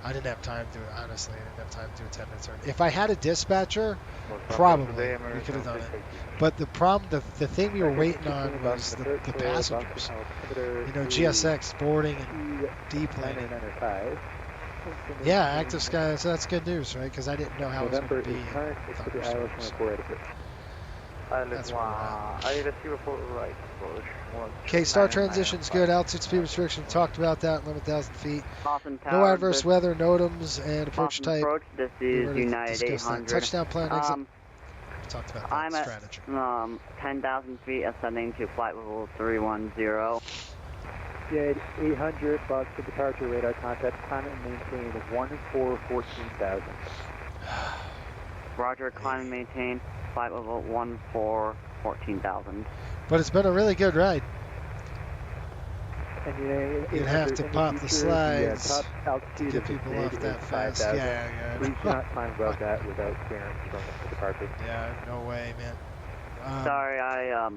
I didn't have time to, honestly, I didn't have time to do a 10-minute turn. If I had a dispatcher, probably we could have done it. But the problem, the thing we were waiting on was the passengers. GSX boarding and deplaning. Yeah, active sky, so that's good news, right? Because I didn't know how it was going to be. That's where we're at. Okay, star transition's good. Altitude speed restriction, talked about that, 11,000 feet. No adverse weather, NOTAMs, and approach type. This is United 800. Touchdown plan, exit. Talked about that I'm strategy. at 10,000 feet, ascending to flight level 310. United 800, Boston departure radar contact, climb and maintain 14,000. Roger, climb and maintain, flight level 14,000. But it's been a really good ride. And you'd have to pop the slides to get people off that fast. Yeah. Please do not climb above that without clearance from the departure. Yeah, no way, man. Sorry, I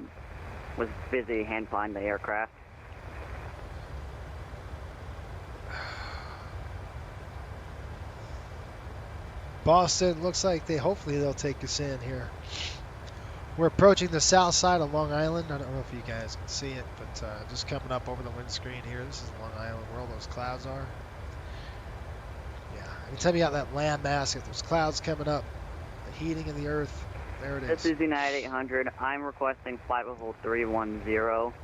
was busy hand flying the aircraft. Boston, looks like hopefully they'll take us in here. We're approaching the south side of Long Island. I don't know if you guys can see it, but just coming up over the windscreen here. This is Long Island, where all those clouds are. Yeah, anytime you got that land mass, get those clouds coming up, the heating of the earth, there it is. This is United 800. I'm requesting flight level 310.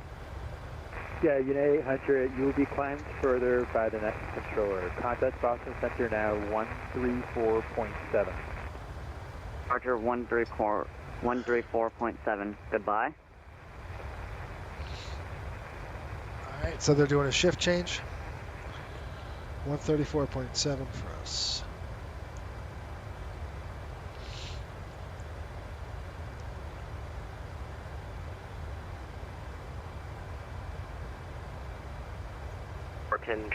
Yeah, United 800, you will be climbed further by the next controller. Contact Boston Center now 134.7. Roger, 134.7. Goodbye. All right, so they're doing a shift change. 134.7 for us.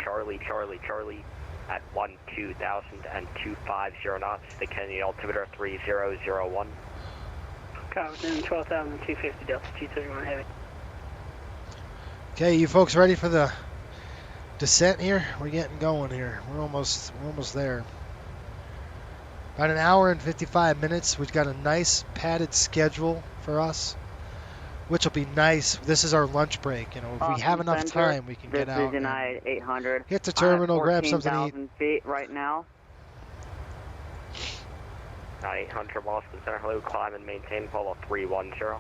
Charlie, Charlie, Charlie at 12,000 and 250 knots, the Kennedy altimeter 3001. Within 12,250 Delta 231 Heavy. Okay, you folks ready for the descent here? We're getting going here. We're almost there. About an hour and 55 minutes. We've got a nice padded schedule for us, which will be nice. This is our lunch break. You know, if we have enough time, we can get out. This is United 800. Hit the terminal, grab something to eat. 14,000 feet right now. 800 Boston Center, hello, climb and maintain level 310.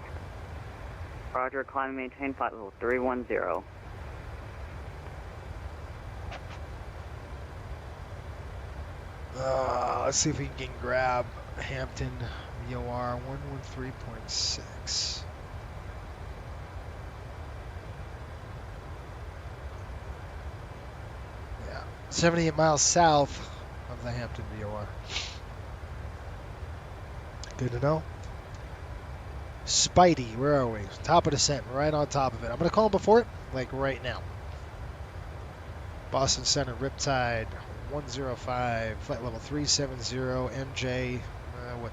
Roger, climb and maintain flight level 310. Let's see if we can grab Hampton VOR 113.6. Yeah, 78 miles south of the Hampton VOR. Good to know. Spidey, where are we? Top of descent, right on top of it. I'm going to call him before it, like right now. Boston Center, Riptide 105, flight level 370, MJ,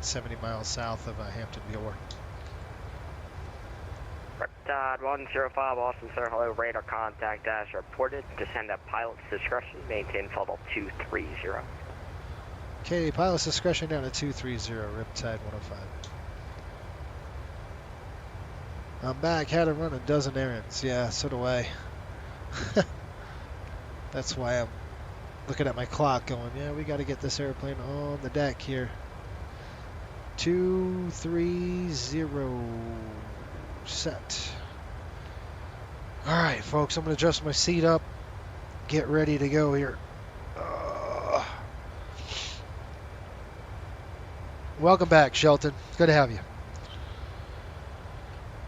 70 miles south of Hampton VOR. Riptide 105, Boston Center, hello, radar contact as reported. Descend at pilot's discretion, maintain level 230. Okay, pilot's discretion down to 230, Riptide 105. I'm back, had to run a dozen errands. Yeah, so do I. That's why I'm looking at my clock going, yeah, we got to get this airplane on the deck here. 230 set. All right, folks, I'm going to adjust my seat up, get ready to go here. Welcome back, Shelton. Good to have you.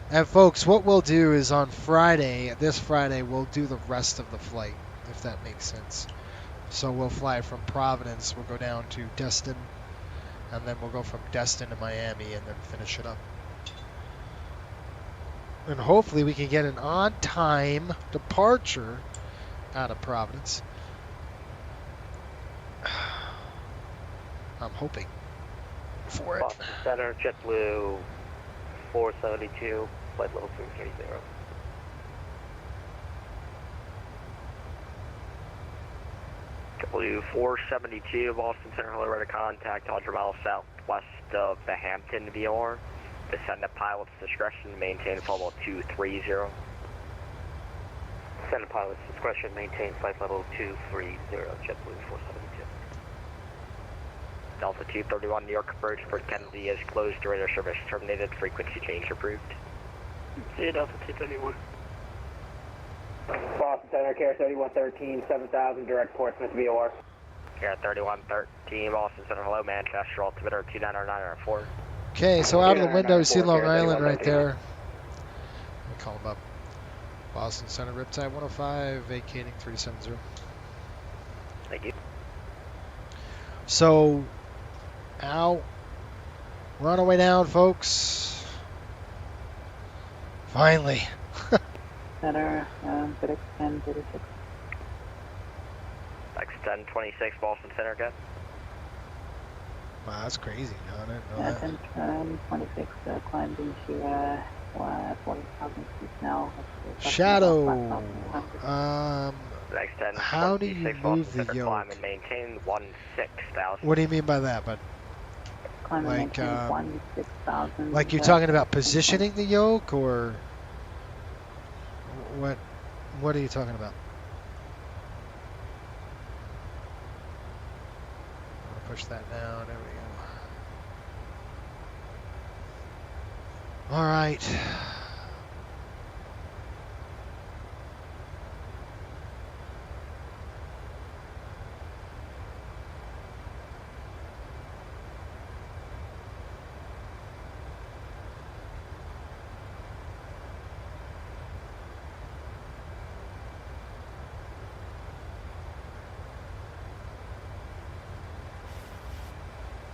And folks, what we'll do is on Friday, this Friday, we'll do the rest of the flight, if that makes sense. So we'll fly from Providence, we'll go down to Destin, and then we'll go from Destin to Miami and then finish it up. And hopefully we can get an on-time departure out of Providence. I'm hoping for it. Boston Center, JetBlue 472, flight level 330. JetBlue 472, Boston Center, hello, radar contact, 100 miles southwest of the Hampton VOR. Descend at pilot's discretion, maintain level 230. Descend at pilot's discretion, maintain flight level 230, JetBlue 472. Delta 231, New York approach for Kennedy is closed, radar service terminated, frequency change approved. See you, Delta 231. Boston Center, Care 3113, 7000, direct Portsmouth VOR. Care 3113, Boston Center, hello, Manchester, altimeter 299.4. Okay, so out of the window, you see Long Island right there. Let me call him up. Boston Center, Riptide 105, vacating 370. Thank you. So, we're on our way down, folks. Finally. Center, FedEx 1036. FedEx 1026, Boston Center, again. Wow, that's crazy. No, I didn't know that. 1026, climbed into 40,000 feet now. Shadow. FedEx How do you move the yoke? Climb and maintain 16,000. What do you mean by that, bud? Like you're talking about positioning the yoke, or what? What are you talking about? I'm gonna push that down. There we go. All right.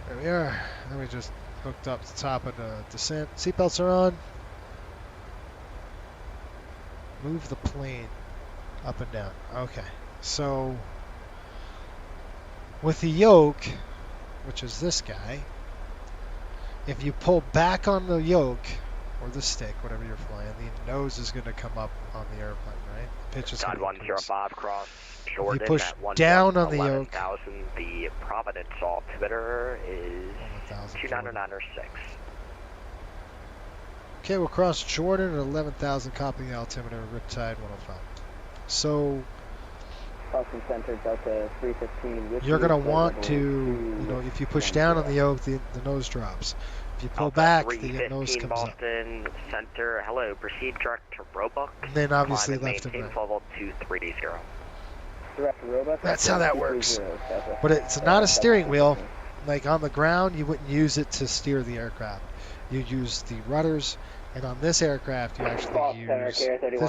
There we are. Then we just hooked up the top of the descent. Seatbelts are on. Move the plane up and down. Okay. So with the yoke, which is this guy, if you pull back on the yoke or the stick, whatever you're flying, the nose is going to come up on the airplane, right? The pitch is going to increase. 105 cross Jordan. If you push at down on the yoke, 11,000, the Providence altimeter is 29906. Okay, we'll cross Jordan at 11,000, copy the altimeter, Riptide 105. So Crossing center, Delta 315. you're going to want to, you know, if you push down on the yoke, the nose drops. If you pull back, the nose comes Boston up. Center, hello, proceed direct to Roebuck. And then obviously Climb left and maintain right. level 230. Direct to Roebuck. That's how that works. But it's not a steering wheel. Like on the ground, you wouldn't use it to steer the aircraft. You use the rudders, and on this aircraft, you actually use this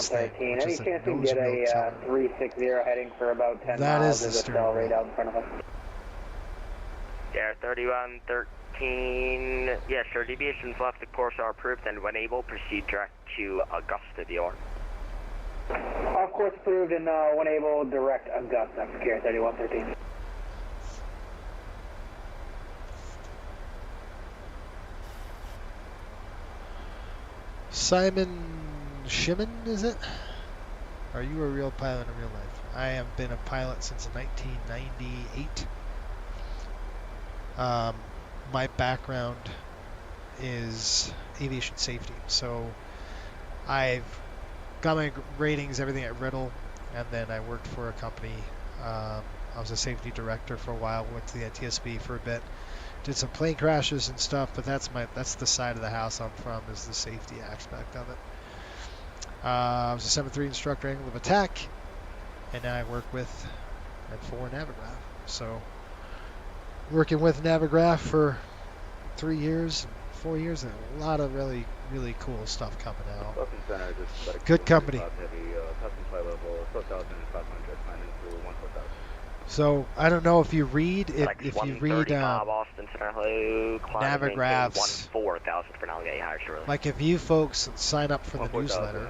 thing, which is a nose wheel tiller. 360 heading for about 10 That miles. is the There's a steering cell right wheel. out in front of us. Yeah, 3113. Yes, sir. Deviations left the course are approved, and when able, proceed direct to Augusta, New York. Off course approved and when able, direct Augusta for Care 3113. Simon Shimon, is it? Are you a real pilot in real life? I have been a pilot since 1998. My background is aviation safety, so I've got my ratings, everything at Riddle, and then I worked for a company. I was a safety director for a while, went to the NTSB for a bit, did some plane crashes and stuff, but that's the side of the house I'm from, is the safety aspect of it. I was a 7-3 instructor, angle of attack, and now I work with and for Navigraph. So working with Navigraph for 3 years, 4 years, and a lot of really, really cool stuff coming out. Good company. So I don't know if you read if you read Navigraph's, 14,000 for now, like if you folks sign up for the newsletter,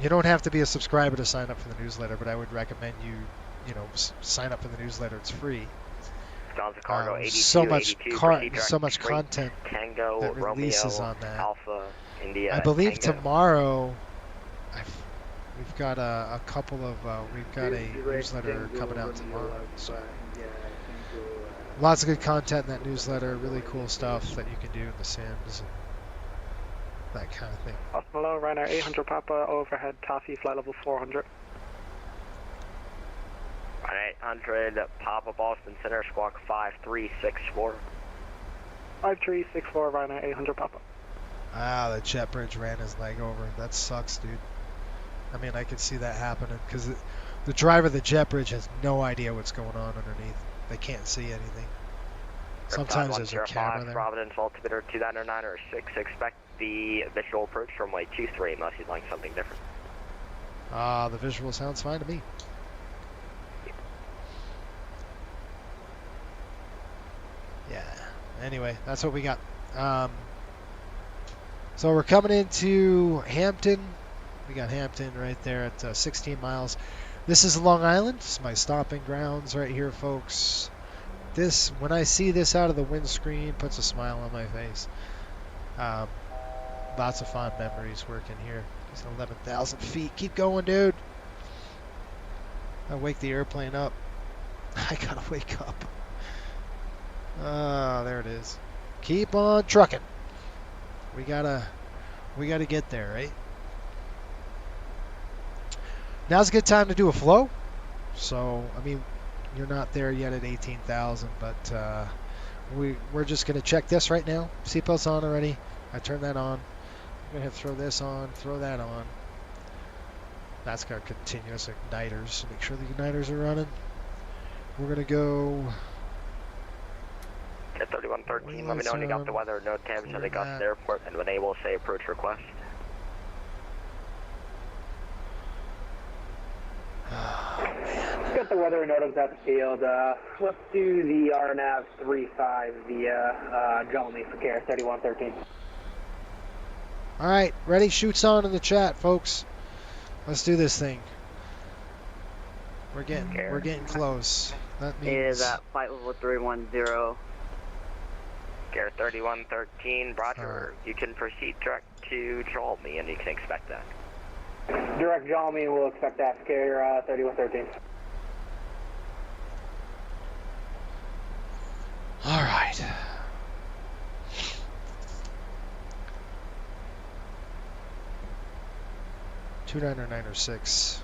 you don't have to be a subscriber to sign up for the newsletter, but I would recommend you sign up for the newsletter. It's free. So much content Tango, that releases Romeo, on that. Alpha, India, I believe Tango. tomorrow we've got a couple of we've got a newsletter coming out tomorrow. So lots of good content in that newsletter. Really cool stuff that you can do in the Sims and that kind of thing. Hello, Ryanair 800 Papa overhead taxi flight level 400. 800 Papa Boston Center, squawk 5364. 5364 Ryanair 800 Papa. The jet bridge ran his leg over. That sucks, dude. I mean, I could see that happening because the driver of the jet bridge has no idea what's going on underneath. They can't see anything. Sometimes there's a camera there. Providence altimeter 29906. Expect the visual approach from way 23 unless you'd like something different. The visual sounds fine to me. Yeah. Anyway, that's what we got. So we're coming into Hampton. We got Hampton right there at 16 miles. This is Long Island. This is my stomping grounds right here, folks. This, when I see this out of the windscreen, puts a smile on my face. Lots of fond memories working here. It's 11,000 feet. Keep going, dude. I wake the airplane up. I gotta wake up. Ah, there it is. Keep on trucking. We gotta get there, right? Now's a good time to do a flow. So, I mean, you're not there yet at 18,000, but we're just gonna check this right now. Seatbelts on already. I turned that on. I'm gonna throw this on, throw that on. That's got continuous igniters. Make sure the igniters are running. We're gonna go. At 3113, let me know when you got the weather node tabs at Augusta Airport, and when able, say approach request. Got the weather notice at the field. Let's do the RNAV 35 via Jolly for care 3113. All right, ready? Shoots on in the chat, folks. Let's do this thing. We're getting close. That means. Is at flight level 310. Air 3113, Roger. You can proceed direct to Jalmy, and you can expect that. Direct Jalmy, we'll expect that for care 3113. All right. $29906.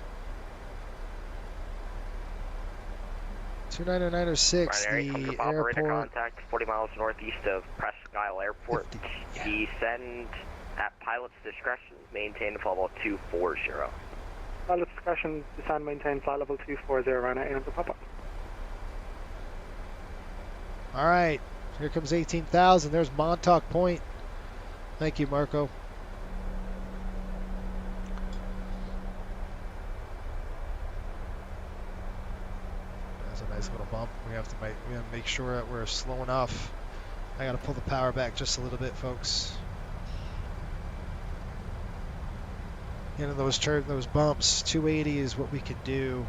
29906. The operator airport. Contact 40 miles northeast of Presque Isle Airport. Descend at pilot's discretion. Maintain level 240. Pilot's discretion. Descend. Maintain flight level 240. Rana and Papa. All right. Here comes 18,000. There's Montauk Point. Thank you, Marco. A nice little bump. We have to make sure that we're slow enough. I got to pull the power back just a little bit, folks. Into those bumps, 280 is what we can do.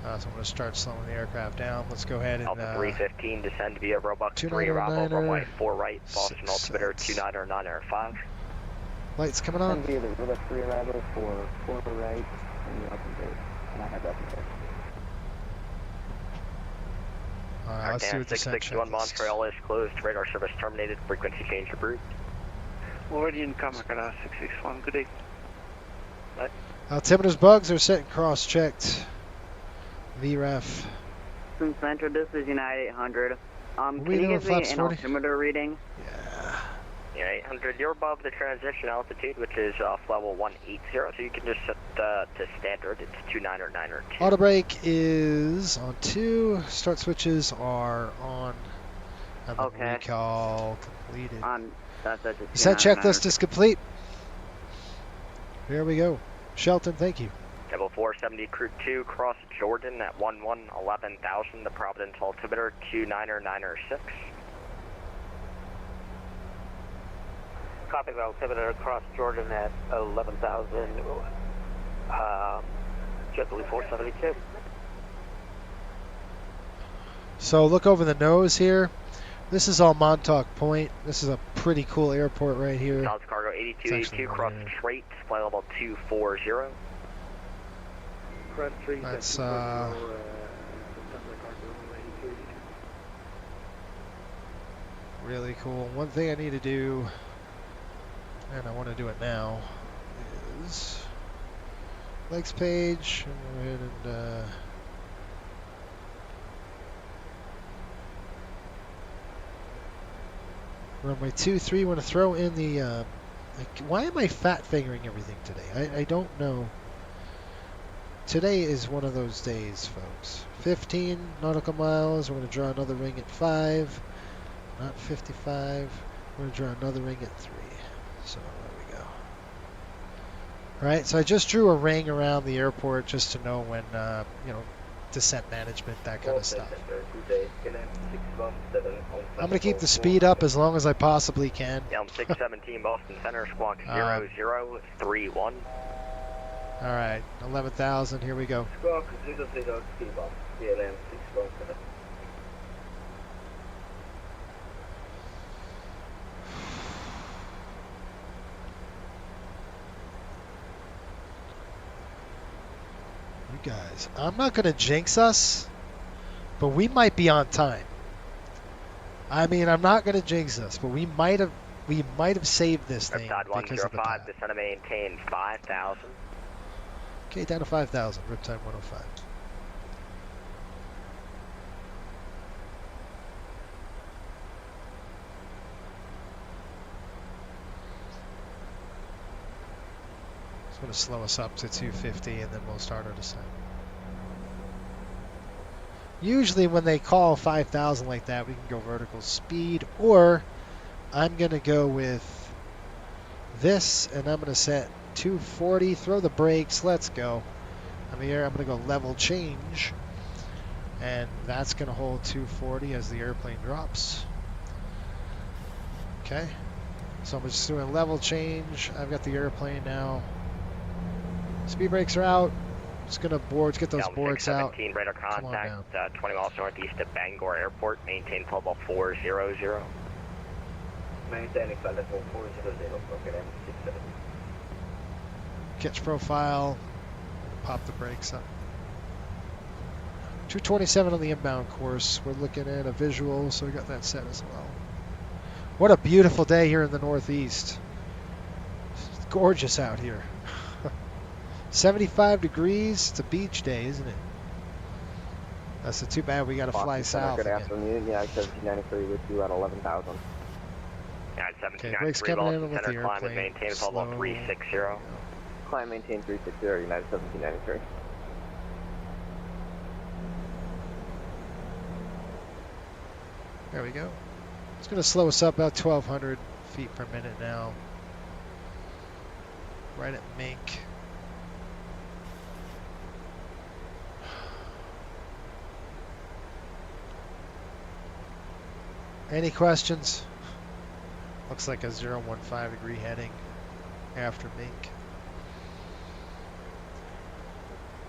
So I'm going to start slowing the aircraft down. Let's go ahead and. Alpha 315, descend via Robux 3, Bravo, runway 4 right, Boston altimeter 299.5. Lights coming on. Via the Robux 3 arrival for 4 right, and the altimeter. And I have that. Alright, let's see what the 661 Montreal is closed. Radar service terminated. Frequency change approved. Already in Kamakura 661. Good day. What? Altimeter's bugs are set and cross-checked. VREF. From Central, this is United 800. Can We you doing give me flaps an 40? altimeter reading? Yeah, 800. You're above the transition altitude, which is level 180, so you can just set to standard. It's 29 or 9 or 2. Auto brake is on 2. Start switches are on. And the recall completed. Set checklist is complete. Here we go. Shelton, thank you. Level 470 Crew 2, cross Jordan at 11,000. The Providence altimeter 2996. Copy the altimeter across Jordan at 11,000. JetBlue 472. So look over the nose here. This is all Montauk Point. This is a pretty cool airport right here. South Cargo 8282, cross Detroit, flight level 240. That's really cool. One thing I need to do, and I want to do it now, is legs page. Go ahead and runway 23. Want to throw in the. Why am I fat fingering everything today? I don't know. Today is one of those days, folks. 15 nautical miles. We're going to draw another ring at 5. Not 55. We're going to draw another ring at 3. So there we go. All right, so I just drew a ring around the airport just to know when, descent management, that kind of stuff. I'm going to keep the speed up as long as I possibly can. Elm 617 Boston Center, squawk 0031. All right, 11,000, here we go. Squawk 00 Ski-Box, CLM 617. You guys, I'm not going to jinx us, but we might be on time. I mean, I'm not going to jinx this, but we might have saved this thing Riptide because of the 105, path. descend and maintain 5,000. Okay, down to 5,000. Riptide 105. It's going to slow us up to 250, and then we'll start our descent. Usually when they call 5,000 like that, we can go vertical speed, or I'm going to go with this, and I'm going to set 240, throw the brakes, let's go. I'm here, I'm going to go level change, and that's going to hold 240 as the airplane drops. Okay, so I'm just doing level change. I've got the airplane now. Speed brakes are out. Just going to get those boards out. 17, radar contact, 20 miles northeast of Bangor Airport, maintain flight level 400. Maintaining flight level 400, okay, 67. Catch profile, pop the brakes up. 227 on the inbound course. We're looking at a visual, so we got that set as well. What a beautiful day here in the Northeast. It's gorgeous out here. 75 degrees. It's a beach day, isn't it? That's too bad we got to fly south. Good afternoon. Yeah, 1793 with you at 11,000. Yeah, Okay, brakes coming in with the climb and airplane. maintain flight level 360. Climb maintain 360, United 1793. There we go. It's going to slow us up about 1,200 feet per minute now. Right at Mink. Any questions? Looks like a 015 degree heading after Mink.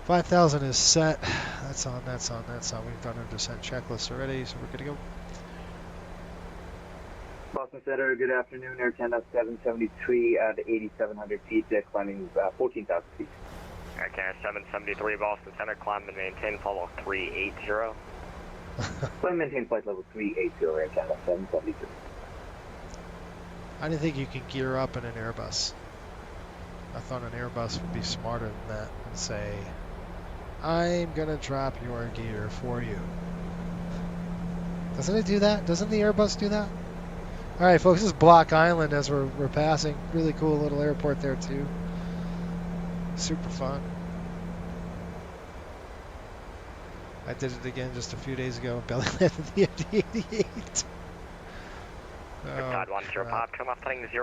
5,000 is set. That's on. We've done our descent checklist already, so we're good to go. Boston Center, good afternoon. Air Canada 773 at 8,700 feet, climbing 14,000 feet. Air Canada 773, Boston Center, climb and maintain flight level 380. Climb maintain flight level 380, Air Canada 773. I didn't think you can gear up in an Airbus. I thought an Airbus would be smarter than that and say, I'm gonna drop your gear for you. Doesn't it do that? Doesn't the Airbus do that? Alright folks, this is Block Island as we're passing. Really cool little airport there too. Super fun. I did it again just a few days ago. Belly landed the MD-88. Riptide 105, come off heading 050,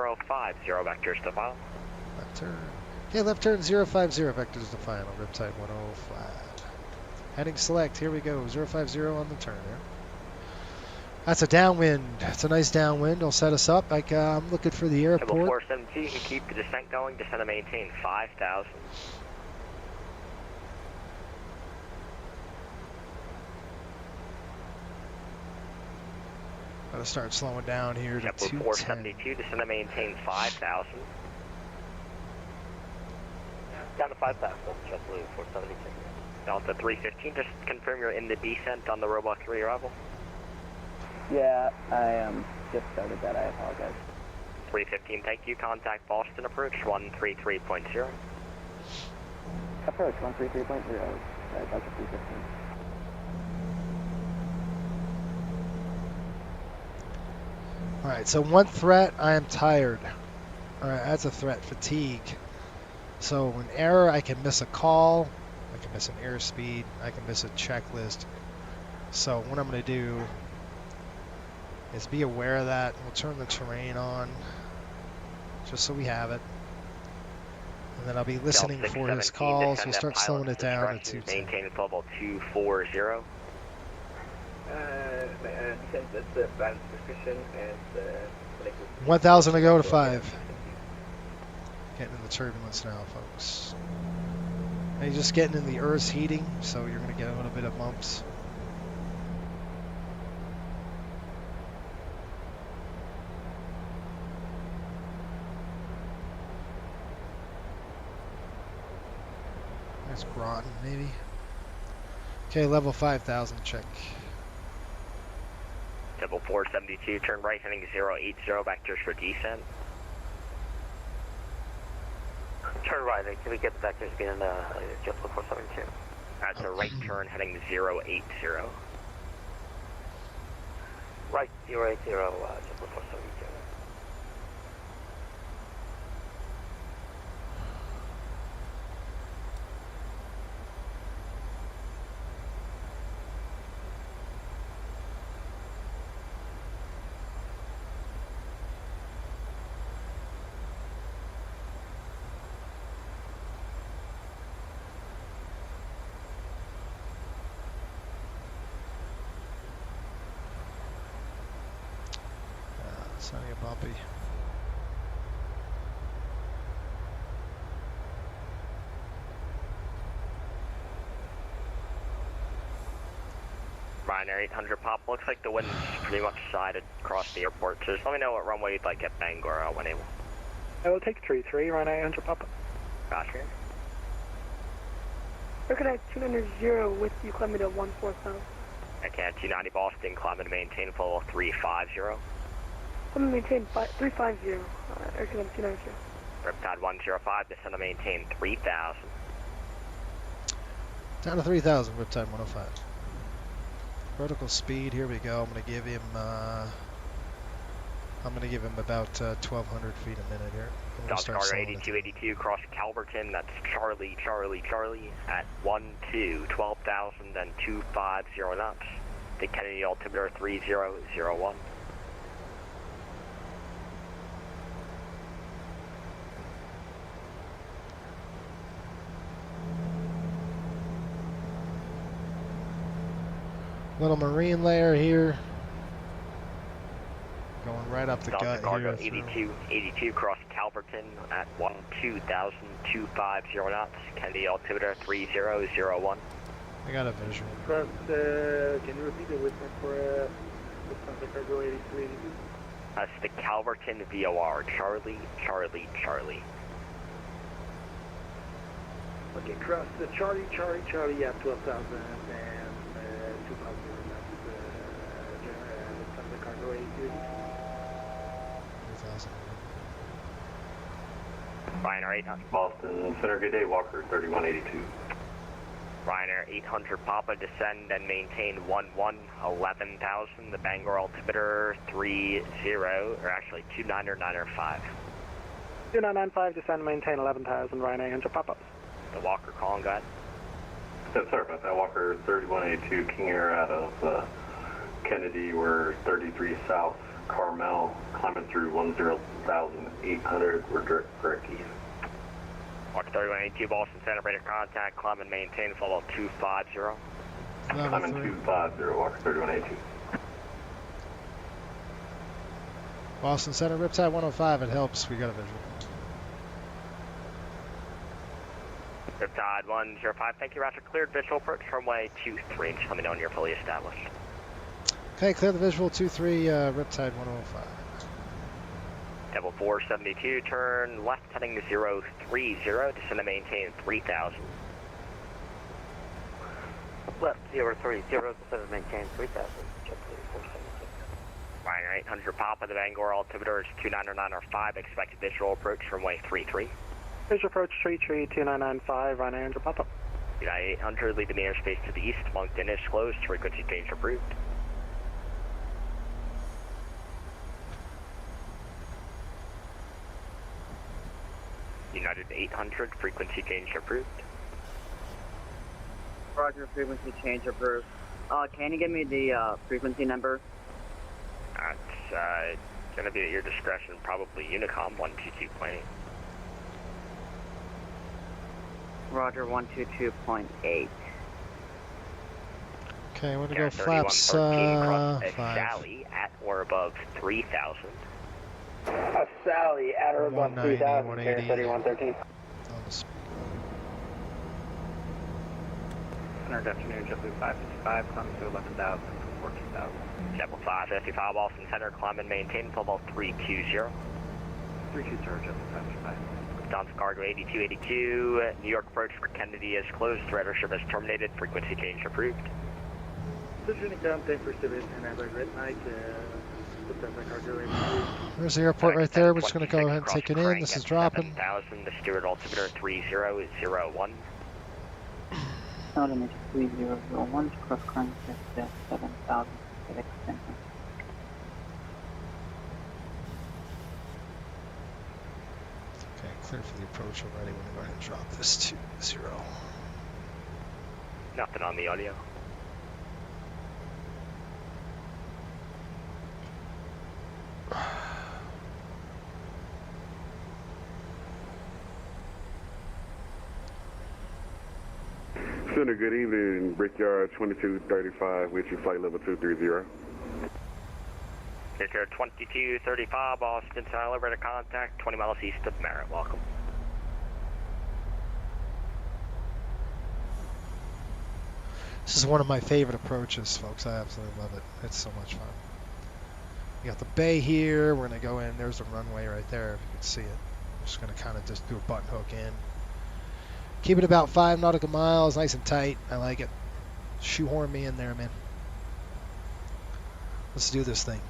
vectors to final. Left turn. Okay, left turn 050, vectors to final. Riptide 105. Heading select, here we go. 050 on the turn there. That's a downwind. It's a nice downwind. It'll set us up. I'm looking for the airport. Level 472, you can keep the descent going. Descend and maintain 5,000. Gotta start slowing down here to 210. 472, descend and maintain 5,000. Down to 5,000, JetBlue 472. Delta 315, just confirm you're in the descent on the Robot 3 arrival. Yeah, I just started that. I apologize. 315, thank you. Contact Boston approach 133.0. Approach 133.0. Delta 315. Alright, so one threat, I am tired. Alright, that's a threat, fatigue. So an error, I can miss a call, I can miss an airspeed, I can miss a checklist. So what I'm going to do is be aware of that. We'll turn the terrain on, just so we have it. And then I'll be listening for his calls. We'll start slowing it down to 210. Maintain level 240. Since it's the balance description and 1,000 to go to 5. Getting in the turbulence now, folks. And you're just getting in the Earth's heating, so you're going to get a little bit of bumps. There's Groton, maybe. Okay, level 5,000 check. Double 472, turn right heading 080, vectors for descent. Turn right, can we get the vectors being JetBlue 472? That's a right turn heading 080. Right, 080, JetBlue 472. It's not get bumpy. Ryanair 800 pop, looks like the wind's pretty much sided across the airport, so just let me know what runway you'd like at Bangor when able. I will take 33, Ryanair 800 pop. Gotcha. Recognize 290 with you climbing to 14000. I can 290 Boston, climbing to maintain full 350. I'm going to maintain 350. Recognize 290. Riptide 105, descend to maintain 3000. Down to 3,000, Riptide 105. Vertical speed, here we go. I'm going to give him about 1,200 feet a minute here. Dodge Cargo 8282, cross Calverton, that's Charlie at 12,000 and 250 knots. The Kennedy altimeter 3001. Little marine layer here. Going right up the gut Cargo here. 8282, cross Calverton at 12,250 knots. Kennedy altimeter 3001. I got a visual. Cross, can you repeat it with me for Lufthansa Cargo 8282? That's the Calverton VOR, Charlie. Okay, cross the Charlie, yeah, 12,000 and 250 knots. Lufthansa Cargo 8282. Ryanair 800. Boston Center, good day, Walker 3182. Ryanair 800 Papa, descend and maintain 11,000. The Bangor altimeter 30, or actually 29905. 2995, descend and maintain 11,000, Ryanair 800 Papa. The Walker calling guide. Yeah, sorry about that, Walker 3182, King Air out of Kennedy, we're 33 South. Carmel, climbing through 10,800, we're direct east. Walker 3182, Boston Center, radar contact, climb and maintain, follow 250. Climbing 250, Walker 3182. Boston Center, Riptide 105, it helps, we got a visual. Riptide 105, thank you, Roger, cleared visual approach, runway 23, just let me know when you're fully established. Okay, clear the visual 23, Riptide 105. Double 472, turn left heading 030, descend to maintain 3000. Left 030, descend to maintain 3000. Ryanair 800 Papa, the Bangor altimeter is 29905, expected visual approach runway 33. Visual approach 33, 2995, Ryanair 800 Papa. United 800, leaving the airspace to the east, Moncton is closed, frequency change approved. United 800, frequency change approved. Roger, frequency change approved. Can you give me the frequency number? That's going to be at your discretion, probably Unicom 122.8. Roger, 122.8. Okay, we're going to go flaps 5. Sally at or above 3,000. Sally at or above 3,000, 3113. Good afternoon, JetBlue 555, climbing to 11,000 from 14,000. JetBlue 555, Boston Center, climb and maintain, level 320. 320, JetBlue 555. Lufthansa Cargo 8282, New York approach for Kennedy is closed, radar service terminated, frequency change approved. Precision contact for civilians and airline red night. There's the airport right there. We're just going to go ahead and take it in. This is dropping. 7,000, the steward altimeter 3001. Altimeter 3001, cross crank at 7,000, FedEx Center. Okay, clear for the approach already. We're going to go ahead and drop this to 0. Nothing on the audio. Center, good evening. Brickyard 2235 with you, flight level 230. Brickyard 2235, Austin Center, elevator contact, 20 miles east of Merritt. Welcome. This is one of my favorite approaches, folks. I absolutely love it. It's so much fun. We got the bay here. We're going to go in. There's the runway right there, if you can see it. I'm just going to kind of just do a button hook in. Keep it about 5 nautical miles, nice and tight. I like it. Shoehorn me in there, man. Let's do this thing.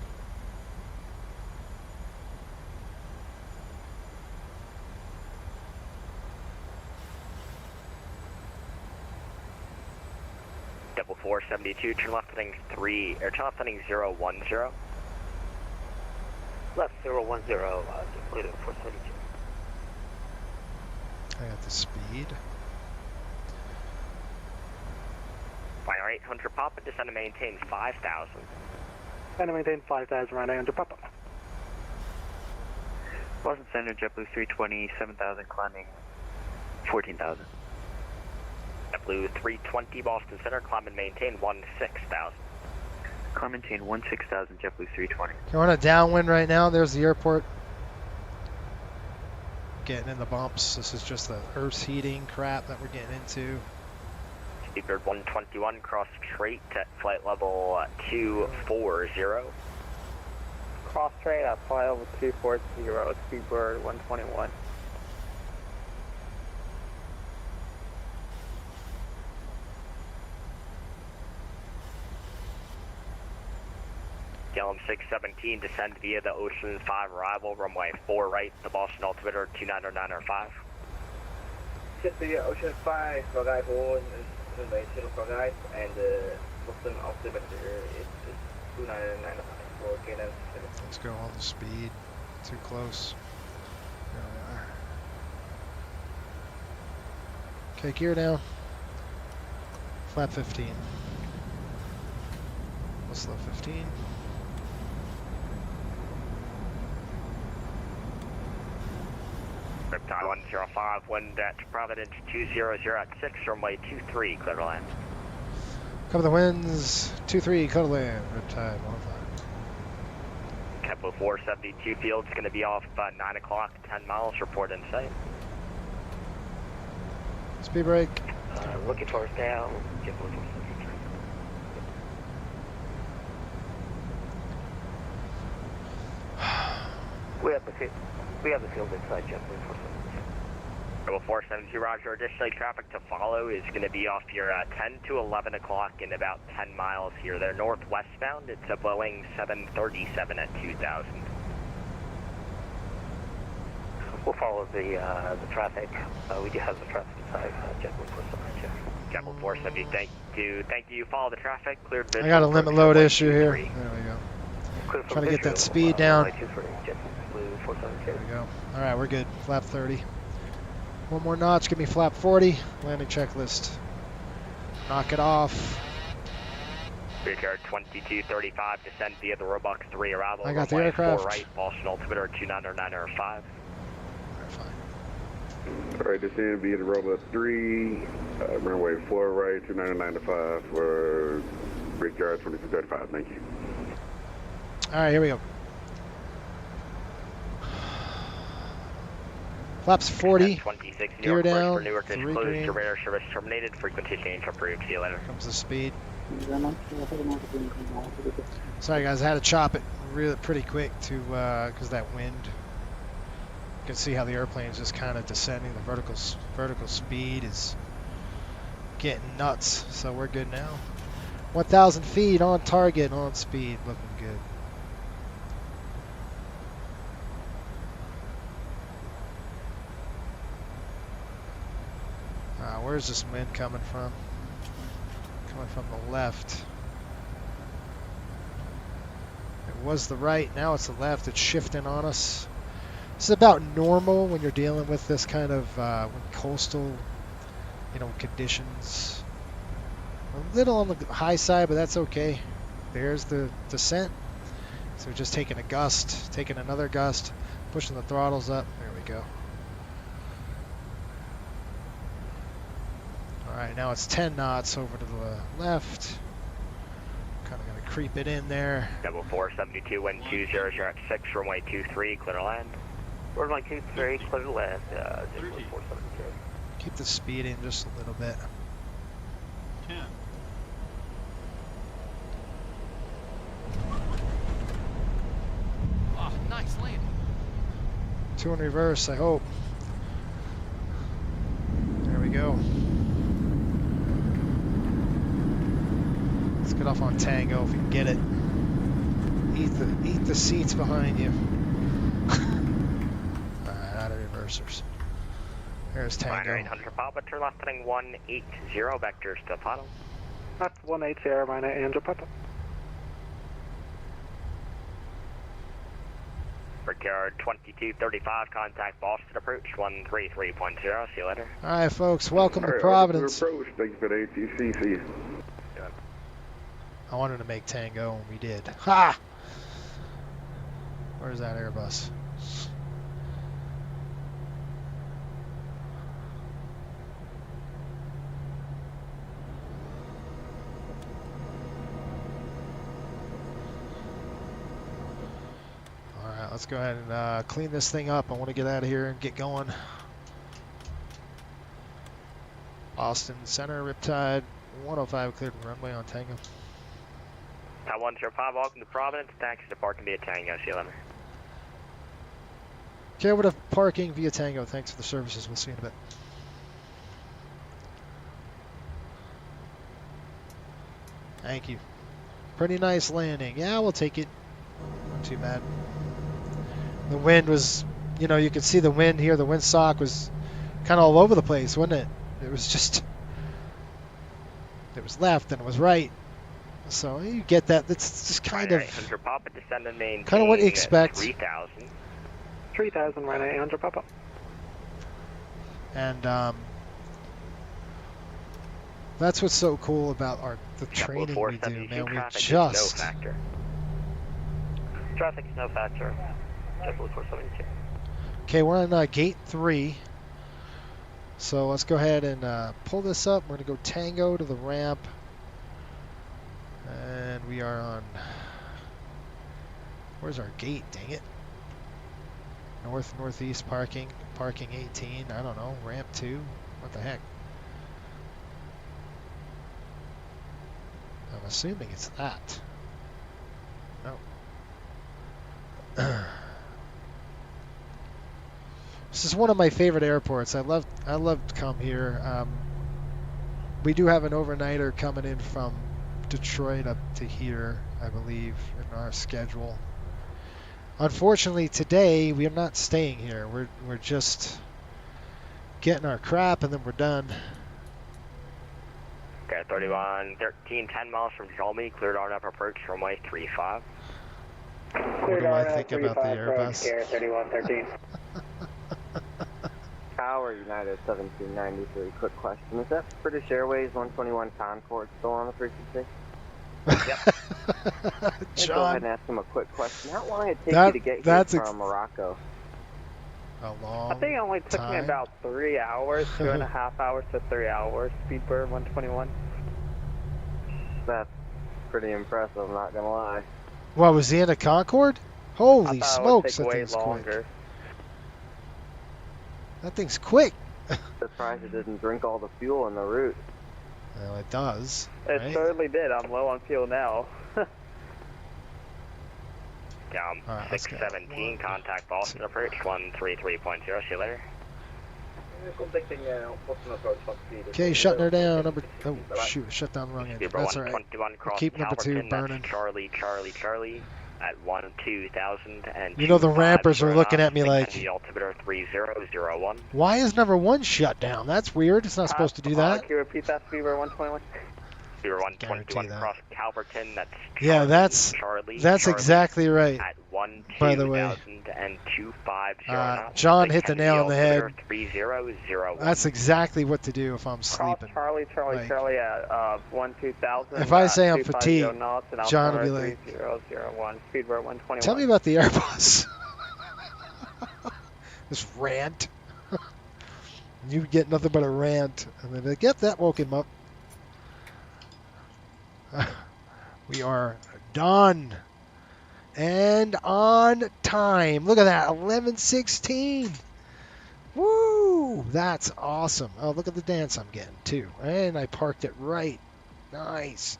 Double 472, turn left heading 3, or turn left heading 010. Left 010, depleted 472. I got the speed. Final 800 Papa, descend and maintain 5,000. And maintain 5,000, right 800 Papa. Boston Center, JetBlue 320, 7,000, climbing 14,000. JetBlue 320, Boston Center, climb and maintain 16,000. Climb and maintain 16,000, JetBlue 320. We're on a downwind right now. There's the airport. Getting in the bumps. This is just the Earth's heating crap that we're getting into. Speedbird 121, cross straight at flight level 240. Cross straight at flight level 240, Speedbird 121. Gallum 617, descend via the Ocean 5 arrival, runway 4 right, the Boston altimeter 29905. Just the Ocean 5 arrival, runway 05 and the Boston altimeter is 29905 for Gallum. Let's go on the speed. Too close. There we are. Okay, gear down. Flap 15. What's slow 15? Riptide 105, wind at Providence 200 at 6, runway 23, clear to land. Cover the winds, 23, clear to land, Riptide 105. Kepler 472 field's going to be off 9 o'clock, 10 miles, report in sight. Speed break. Looking towards down, Kepler 472. We have the field inside JetBlue 472. Double 472, roger. Additionally, traffic to follow is going to be off your 10 to 11 o'clock in about 10 miles here. They're northwestbound. It's a Boeing 737 at 2,000. We'll follow the traffic. We do have the traffic inside JetBlue 472. JetBlue 470, thank you. Follow the traffic. Cleared visual. I got a limit load issue here. There we go. Trying to get that speed down. There we go. All right, we're good. Flap 30. One more notch. Give me flap 40. Landing checklist. Knock it off. Brickyard 2235, descend via the Robux 3 arrival. I got the runway aircraft. 4 right, Boston altimeter 29905. All right, descend via the Robux 3, runway 4 right, 29905 for Brickyard 2235. Thank you. All right, here we go. Flaps 40. 26, New Gear York down. for Newark is 3 closed. green. Your radar service terminated. Frequency change approved. See you later. Comes the speed. Sorry guys, I had to chop it really pretty quick to because that wind. You can see how the airplane is just kind of descending. The vertical speed is getting nuts. So we're good now. 1,000 feet on target, on speed, looking good. Where's this wind coming from? Coming from the left. It was the right, now it's the left. It's shifting on us. This is about normal when you're dealing with this kind of coastal, conditions. A little on the high side, but that's okay. There's the descent. So we're just taking a gust, taking another gust, pushing the throttles up. There we go. All right, now it's 10 knots over to the left. Kind of going to creep it in there. Double 472, wind 20, you're at 6, runway 23, clear to land. Runway 23, clear to land, Double 472. Keep the speed in just a little bit. 10. Oh, nice landing. 2 in reverse, I hope. There we go. Let's get off on Tango if we can get it. Eat the seats behind you. Alright, out of reversers. There's Tango. 800 Papa, turn left heading 180, vectors to Apollo. That's 180, minor 800 Papa. Brickyard 2235, contact Boston approach 133.0, see you later. Alright folks, welcome to Alright, Providence. Approach. Thank you for the ATC. See you. I wanted to make Tango and we did. Ha! Where's that Airbus? Alright, let's go ahead and clean this thing up. I want to get out of here and get going. Austin Center, Riptide 105, cleared the runway on Tango. 105, welcome to Providence. Taxi to parking via Tango. See you later. Okay, with parking via Tango. Thanks for the services. We'll see you in a bit. Thank you. Pretty nice landing. Yeah, we'll take it. Not too bad. The wind was, you could see the wind here. The windsock was kind of all over the place, wasn't it? It was just, it was left and it was right. So you get that. That's just kind of what you expect. 3,000. 3,000, right 800 Papa. And that's what's so cool about the training we do, man. We just. Traffic is no factor. JetBlue 472. Okay, we're on gate 3. So let's go ahead and pull this up. We're going to go Tango to the ramp. And we are on, where's our gate, dang it? Northeast parking 18, I don't know, ramp 2, what the heck? I'm assuming it's that. No. This is one of my favorite airports. I love to come here. We do have an overnighter coming in from Detroit up to here, I believe, in our schedule. Unfortunately, today we are not staying here. We're just getting our crap and then we're done. Okay, 3113, 10 miles from Jalmy, cleared RNF approach runway 35. What do I think about the Airbus? 3113. Tower United 1793, quick question. Is that British Airways 121 Concorde still on the frequency? Yep. John, go ahead and ask him a quick question. How long did it take you to get here from Morocco? A long I think it only took me about 3 hours, 2.5 hours to 3 hours. Speedbird 121. That's pretty impressive, I'm not gonna lie. What, was he in a Concorde? Holy smokes, that thing's longer. quick. That thing's quick. Surprised it didn't drink all the fuel in the route. Well, it does. It right? certainly did. I'm low on fuel now. Down 617, contact Boston approach 133.0, see you later. Okay, shutting her down. Oh shoot, I shut down the wrong engine. That's all right. We'll keep number 2 burning. Charlie at 12,000 and you know the rampers are looking at me like, altimeter 3001. why is number 1 shut down? That's weird. It's not supposed to do that. Can you repeat that, Speedbird 121? Speedbird 121 cross Calverton. That's yeah, that's exactly right. At 12,000 by the way, and 250. John hit the nail on the head. 3001. That's exactly what to do if I'm sleeping. Charlie at 12,000. If I say I'm fatigued, John will be like, 3001. Speedbird 121. tell me about the Airbus. This rant. You get nothing but a rant. And then like, yep, that woke him up. We are done. And on time. Look at that, 11:16. Woo! That's awesome. Oh, look at the dance I'm getting, too. And I parked it right. Nice.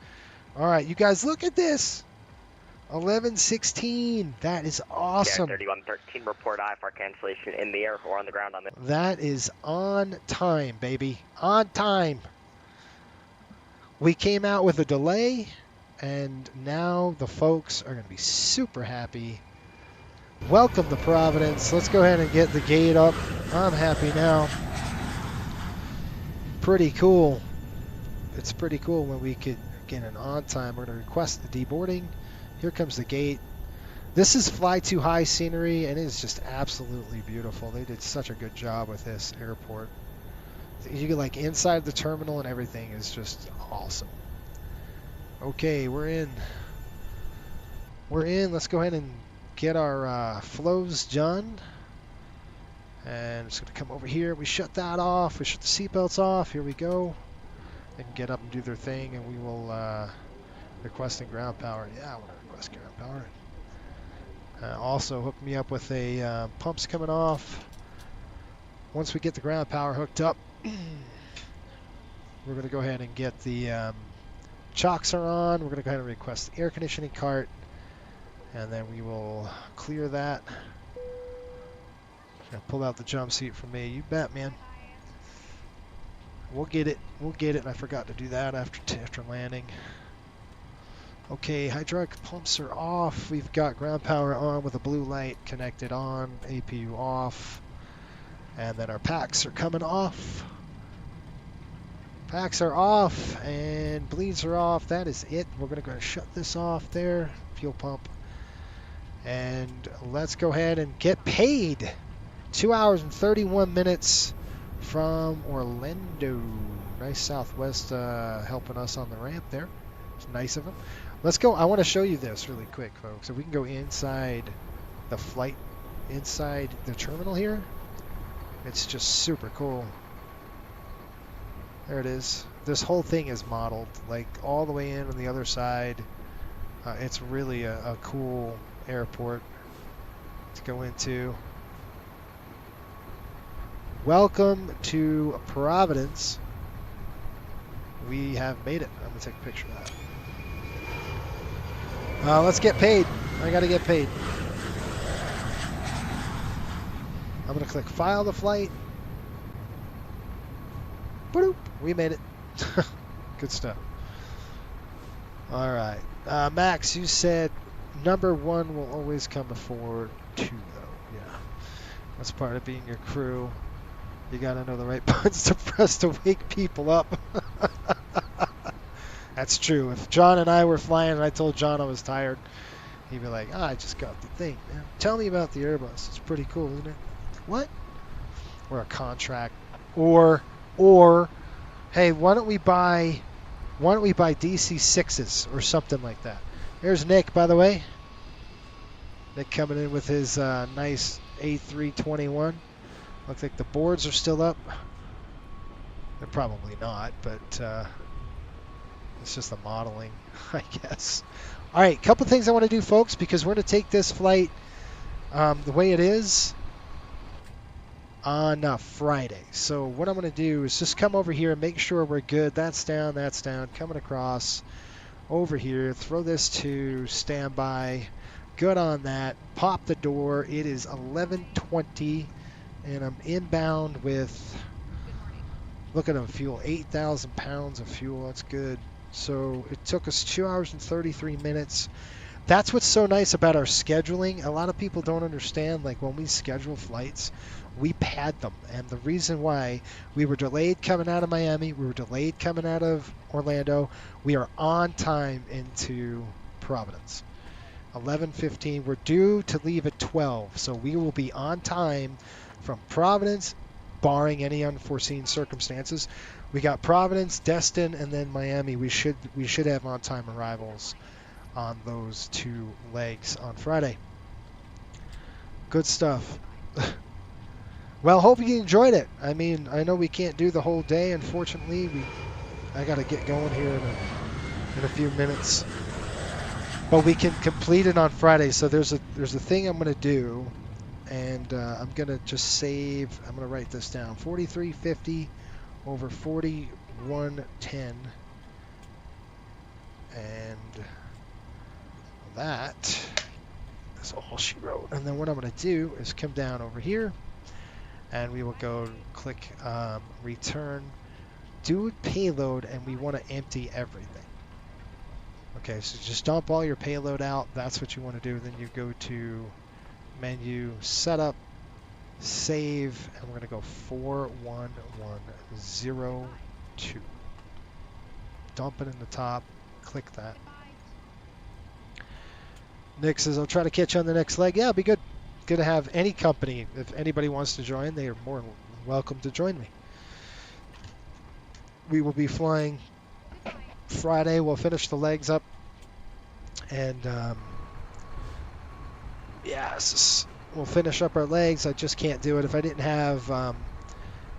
All right, you guys, look at this. 11:16. That is awesome. 3113, report IFR cancellation in the air or on the ground on the... That is on time, baby. On time. We came out with a delay, and now the folks are going to be super happy. Welcome to Providence. Let's go ahead and get the gate up. I'm happy now. Pretty cool. It's pretty cool when we could get an on time. We're going to request the deboarding. Here comes the gate. This is fly too high scenery, and it is just absolutely beautiful. They did such a good job with this airport. You get like inside the terminal and everything is just awesome. Okay, we're in. Let's go ahead and get our flows done. And I'm just going to come over here. We shut that off. We shut the seatbelts off. Here we go. They can get up and do their thing, and we will requesting ground power. Yeah, I want to request ground power. Also, hook me up with a pumps coming off. Once we get the ground power hooked up, we're going to go ahead and get the chocks are on. We're going to go ahead and request the air conditioning cart, and then we will clear that. Pull out the jump seat for me. You bet, man. We'll get it. We'll get it. I forgot to do that after landing. Okay, hydraulic pumps are off. We've got ground power on with a blue light connected on. APU off. And then our packs are coming off. Packs are off and bleeds are off. That is it. We're going to go and shut this off there. Fuel pump. And let's go ahead and get paid. 2 hours and 31 minutes from Orlando. Nice Southwest helping us on the ramp there. It's nice of them. Let's go. I want to show you this really quick, folks. If we can go inside the flight, inside the terminal here. It's just super cool. There it is. This whole thing is modeled, like all the way in on the other side. It's really a cool airport to go into. Welcome to Providence. We have made it. I'm going to take a picture of that. Let's get paid. I got to get paid. I'm going to click File the Flight. Boop. We made it. Good stuff. All right. Max, you said number 1 will always come before 2, though. Yeah. That's part of being your crew. You got to know the right buttons to press to wake people up. That's true. If John and I were flying and I told John I was tired, he'd be like, I just got the thing, man. Tell me about the Airbus. It's pretty cool, isn't it? What? Or a contract. Or, hey, why don't we buy DC-6s or something like that? Here's Nick, by the way. Nick coming in with his nice A321. Looks like the boards are still up. They're probably not, but it's just the modeling, I guess. All right, couple things I want to do, folks, because we're going to take this flight the way it is on Friday. So what I'm going to do is just come over here and make sure we're good. That's down, coming across over here. Throw this to standby. Good on that. Pop the door. It is 11:20, and I'm inbound with Look at them, fuel, 8,000 pounds of fuel. That's good. So it took us 2 hours and 33 minutes. That's what's so nice about our scheduling. A lot of people don't understand, like when we schedule flights, we pad them. And the reason why we were delayed coming out of Miami, we were delayed coming out of Orlando, we are on time into Providence. 11:15. We're due to leave at 12, so we will be on time from Providence, barring any unforeseen circumstances. We got Providence, Destin, and then Miami. We should have on-time arrivals on those 2 legs on Friday. Good stuff. Well, hope you enjoyed it. I mean, I know we can't do the whole day, unfortunately. I got to get going here in a few minutes. But we can complete it on Friday. So there's a thing I'm going to do, and I'm going to just save. I'm going to write this down. 4350 over 4110, and that is all she wrote. And then what I'm going to do is come down over here, and we will go click return, do payload, and we want to empty everything. Okay, so just dump all your payload out. That's what you want to do. Then you go to menu, setup, save, and we're going to go 41102. Dump it in the top. Click that. Nick says, I'll try to catch you on the next leg. Yeah, it'll be good. Good to have any company. If anybody wants to join, they are more than welcome to join me. We will be flying Friday. We'll finish the legs up. And, yes, we'll finish up our legs. I just can't do it. If I didn't have, I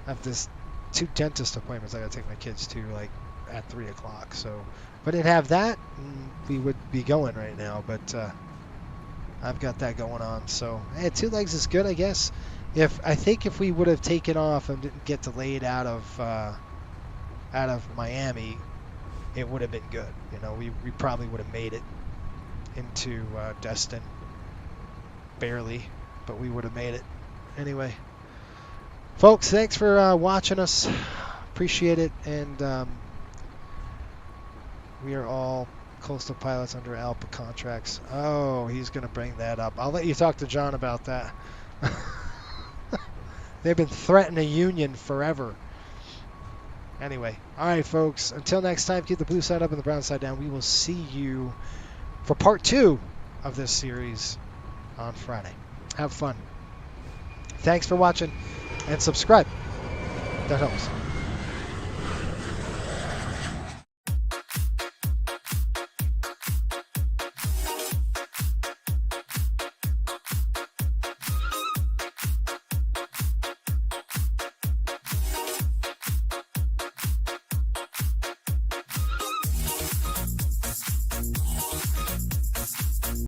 have this 2 dentist appointments I got to take my kids to, like, at 3 o'clock. So if I didn't have that, we would be going right now. But I've got that going on. So, hey, 2 legs is good, I guess. I think if we would have taken off and didn't get delayed out of Miami, it would have been good. You know, we probably would have made it into Destin. Barely, but we would have made it. Anyway, folks, thanks for watching us. Appreciate it. And we are all coastal pilots under ALPA contracts. Oh, he's going to bring that up. I'll let you talk to John about that. They've been threatening a union forever. Anyway, all right, folks. Until next time, keep the blue side up and the brown side down. We will see you for part 2 of this series on Friday. Have fun. Thanks for watching, and subscribe. That helps.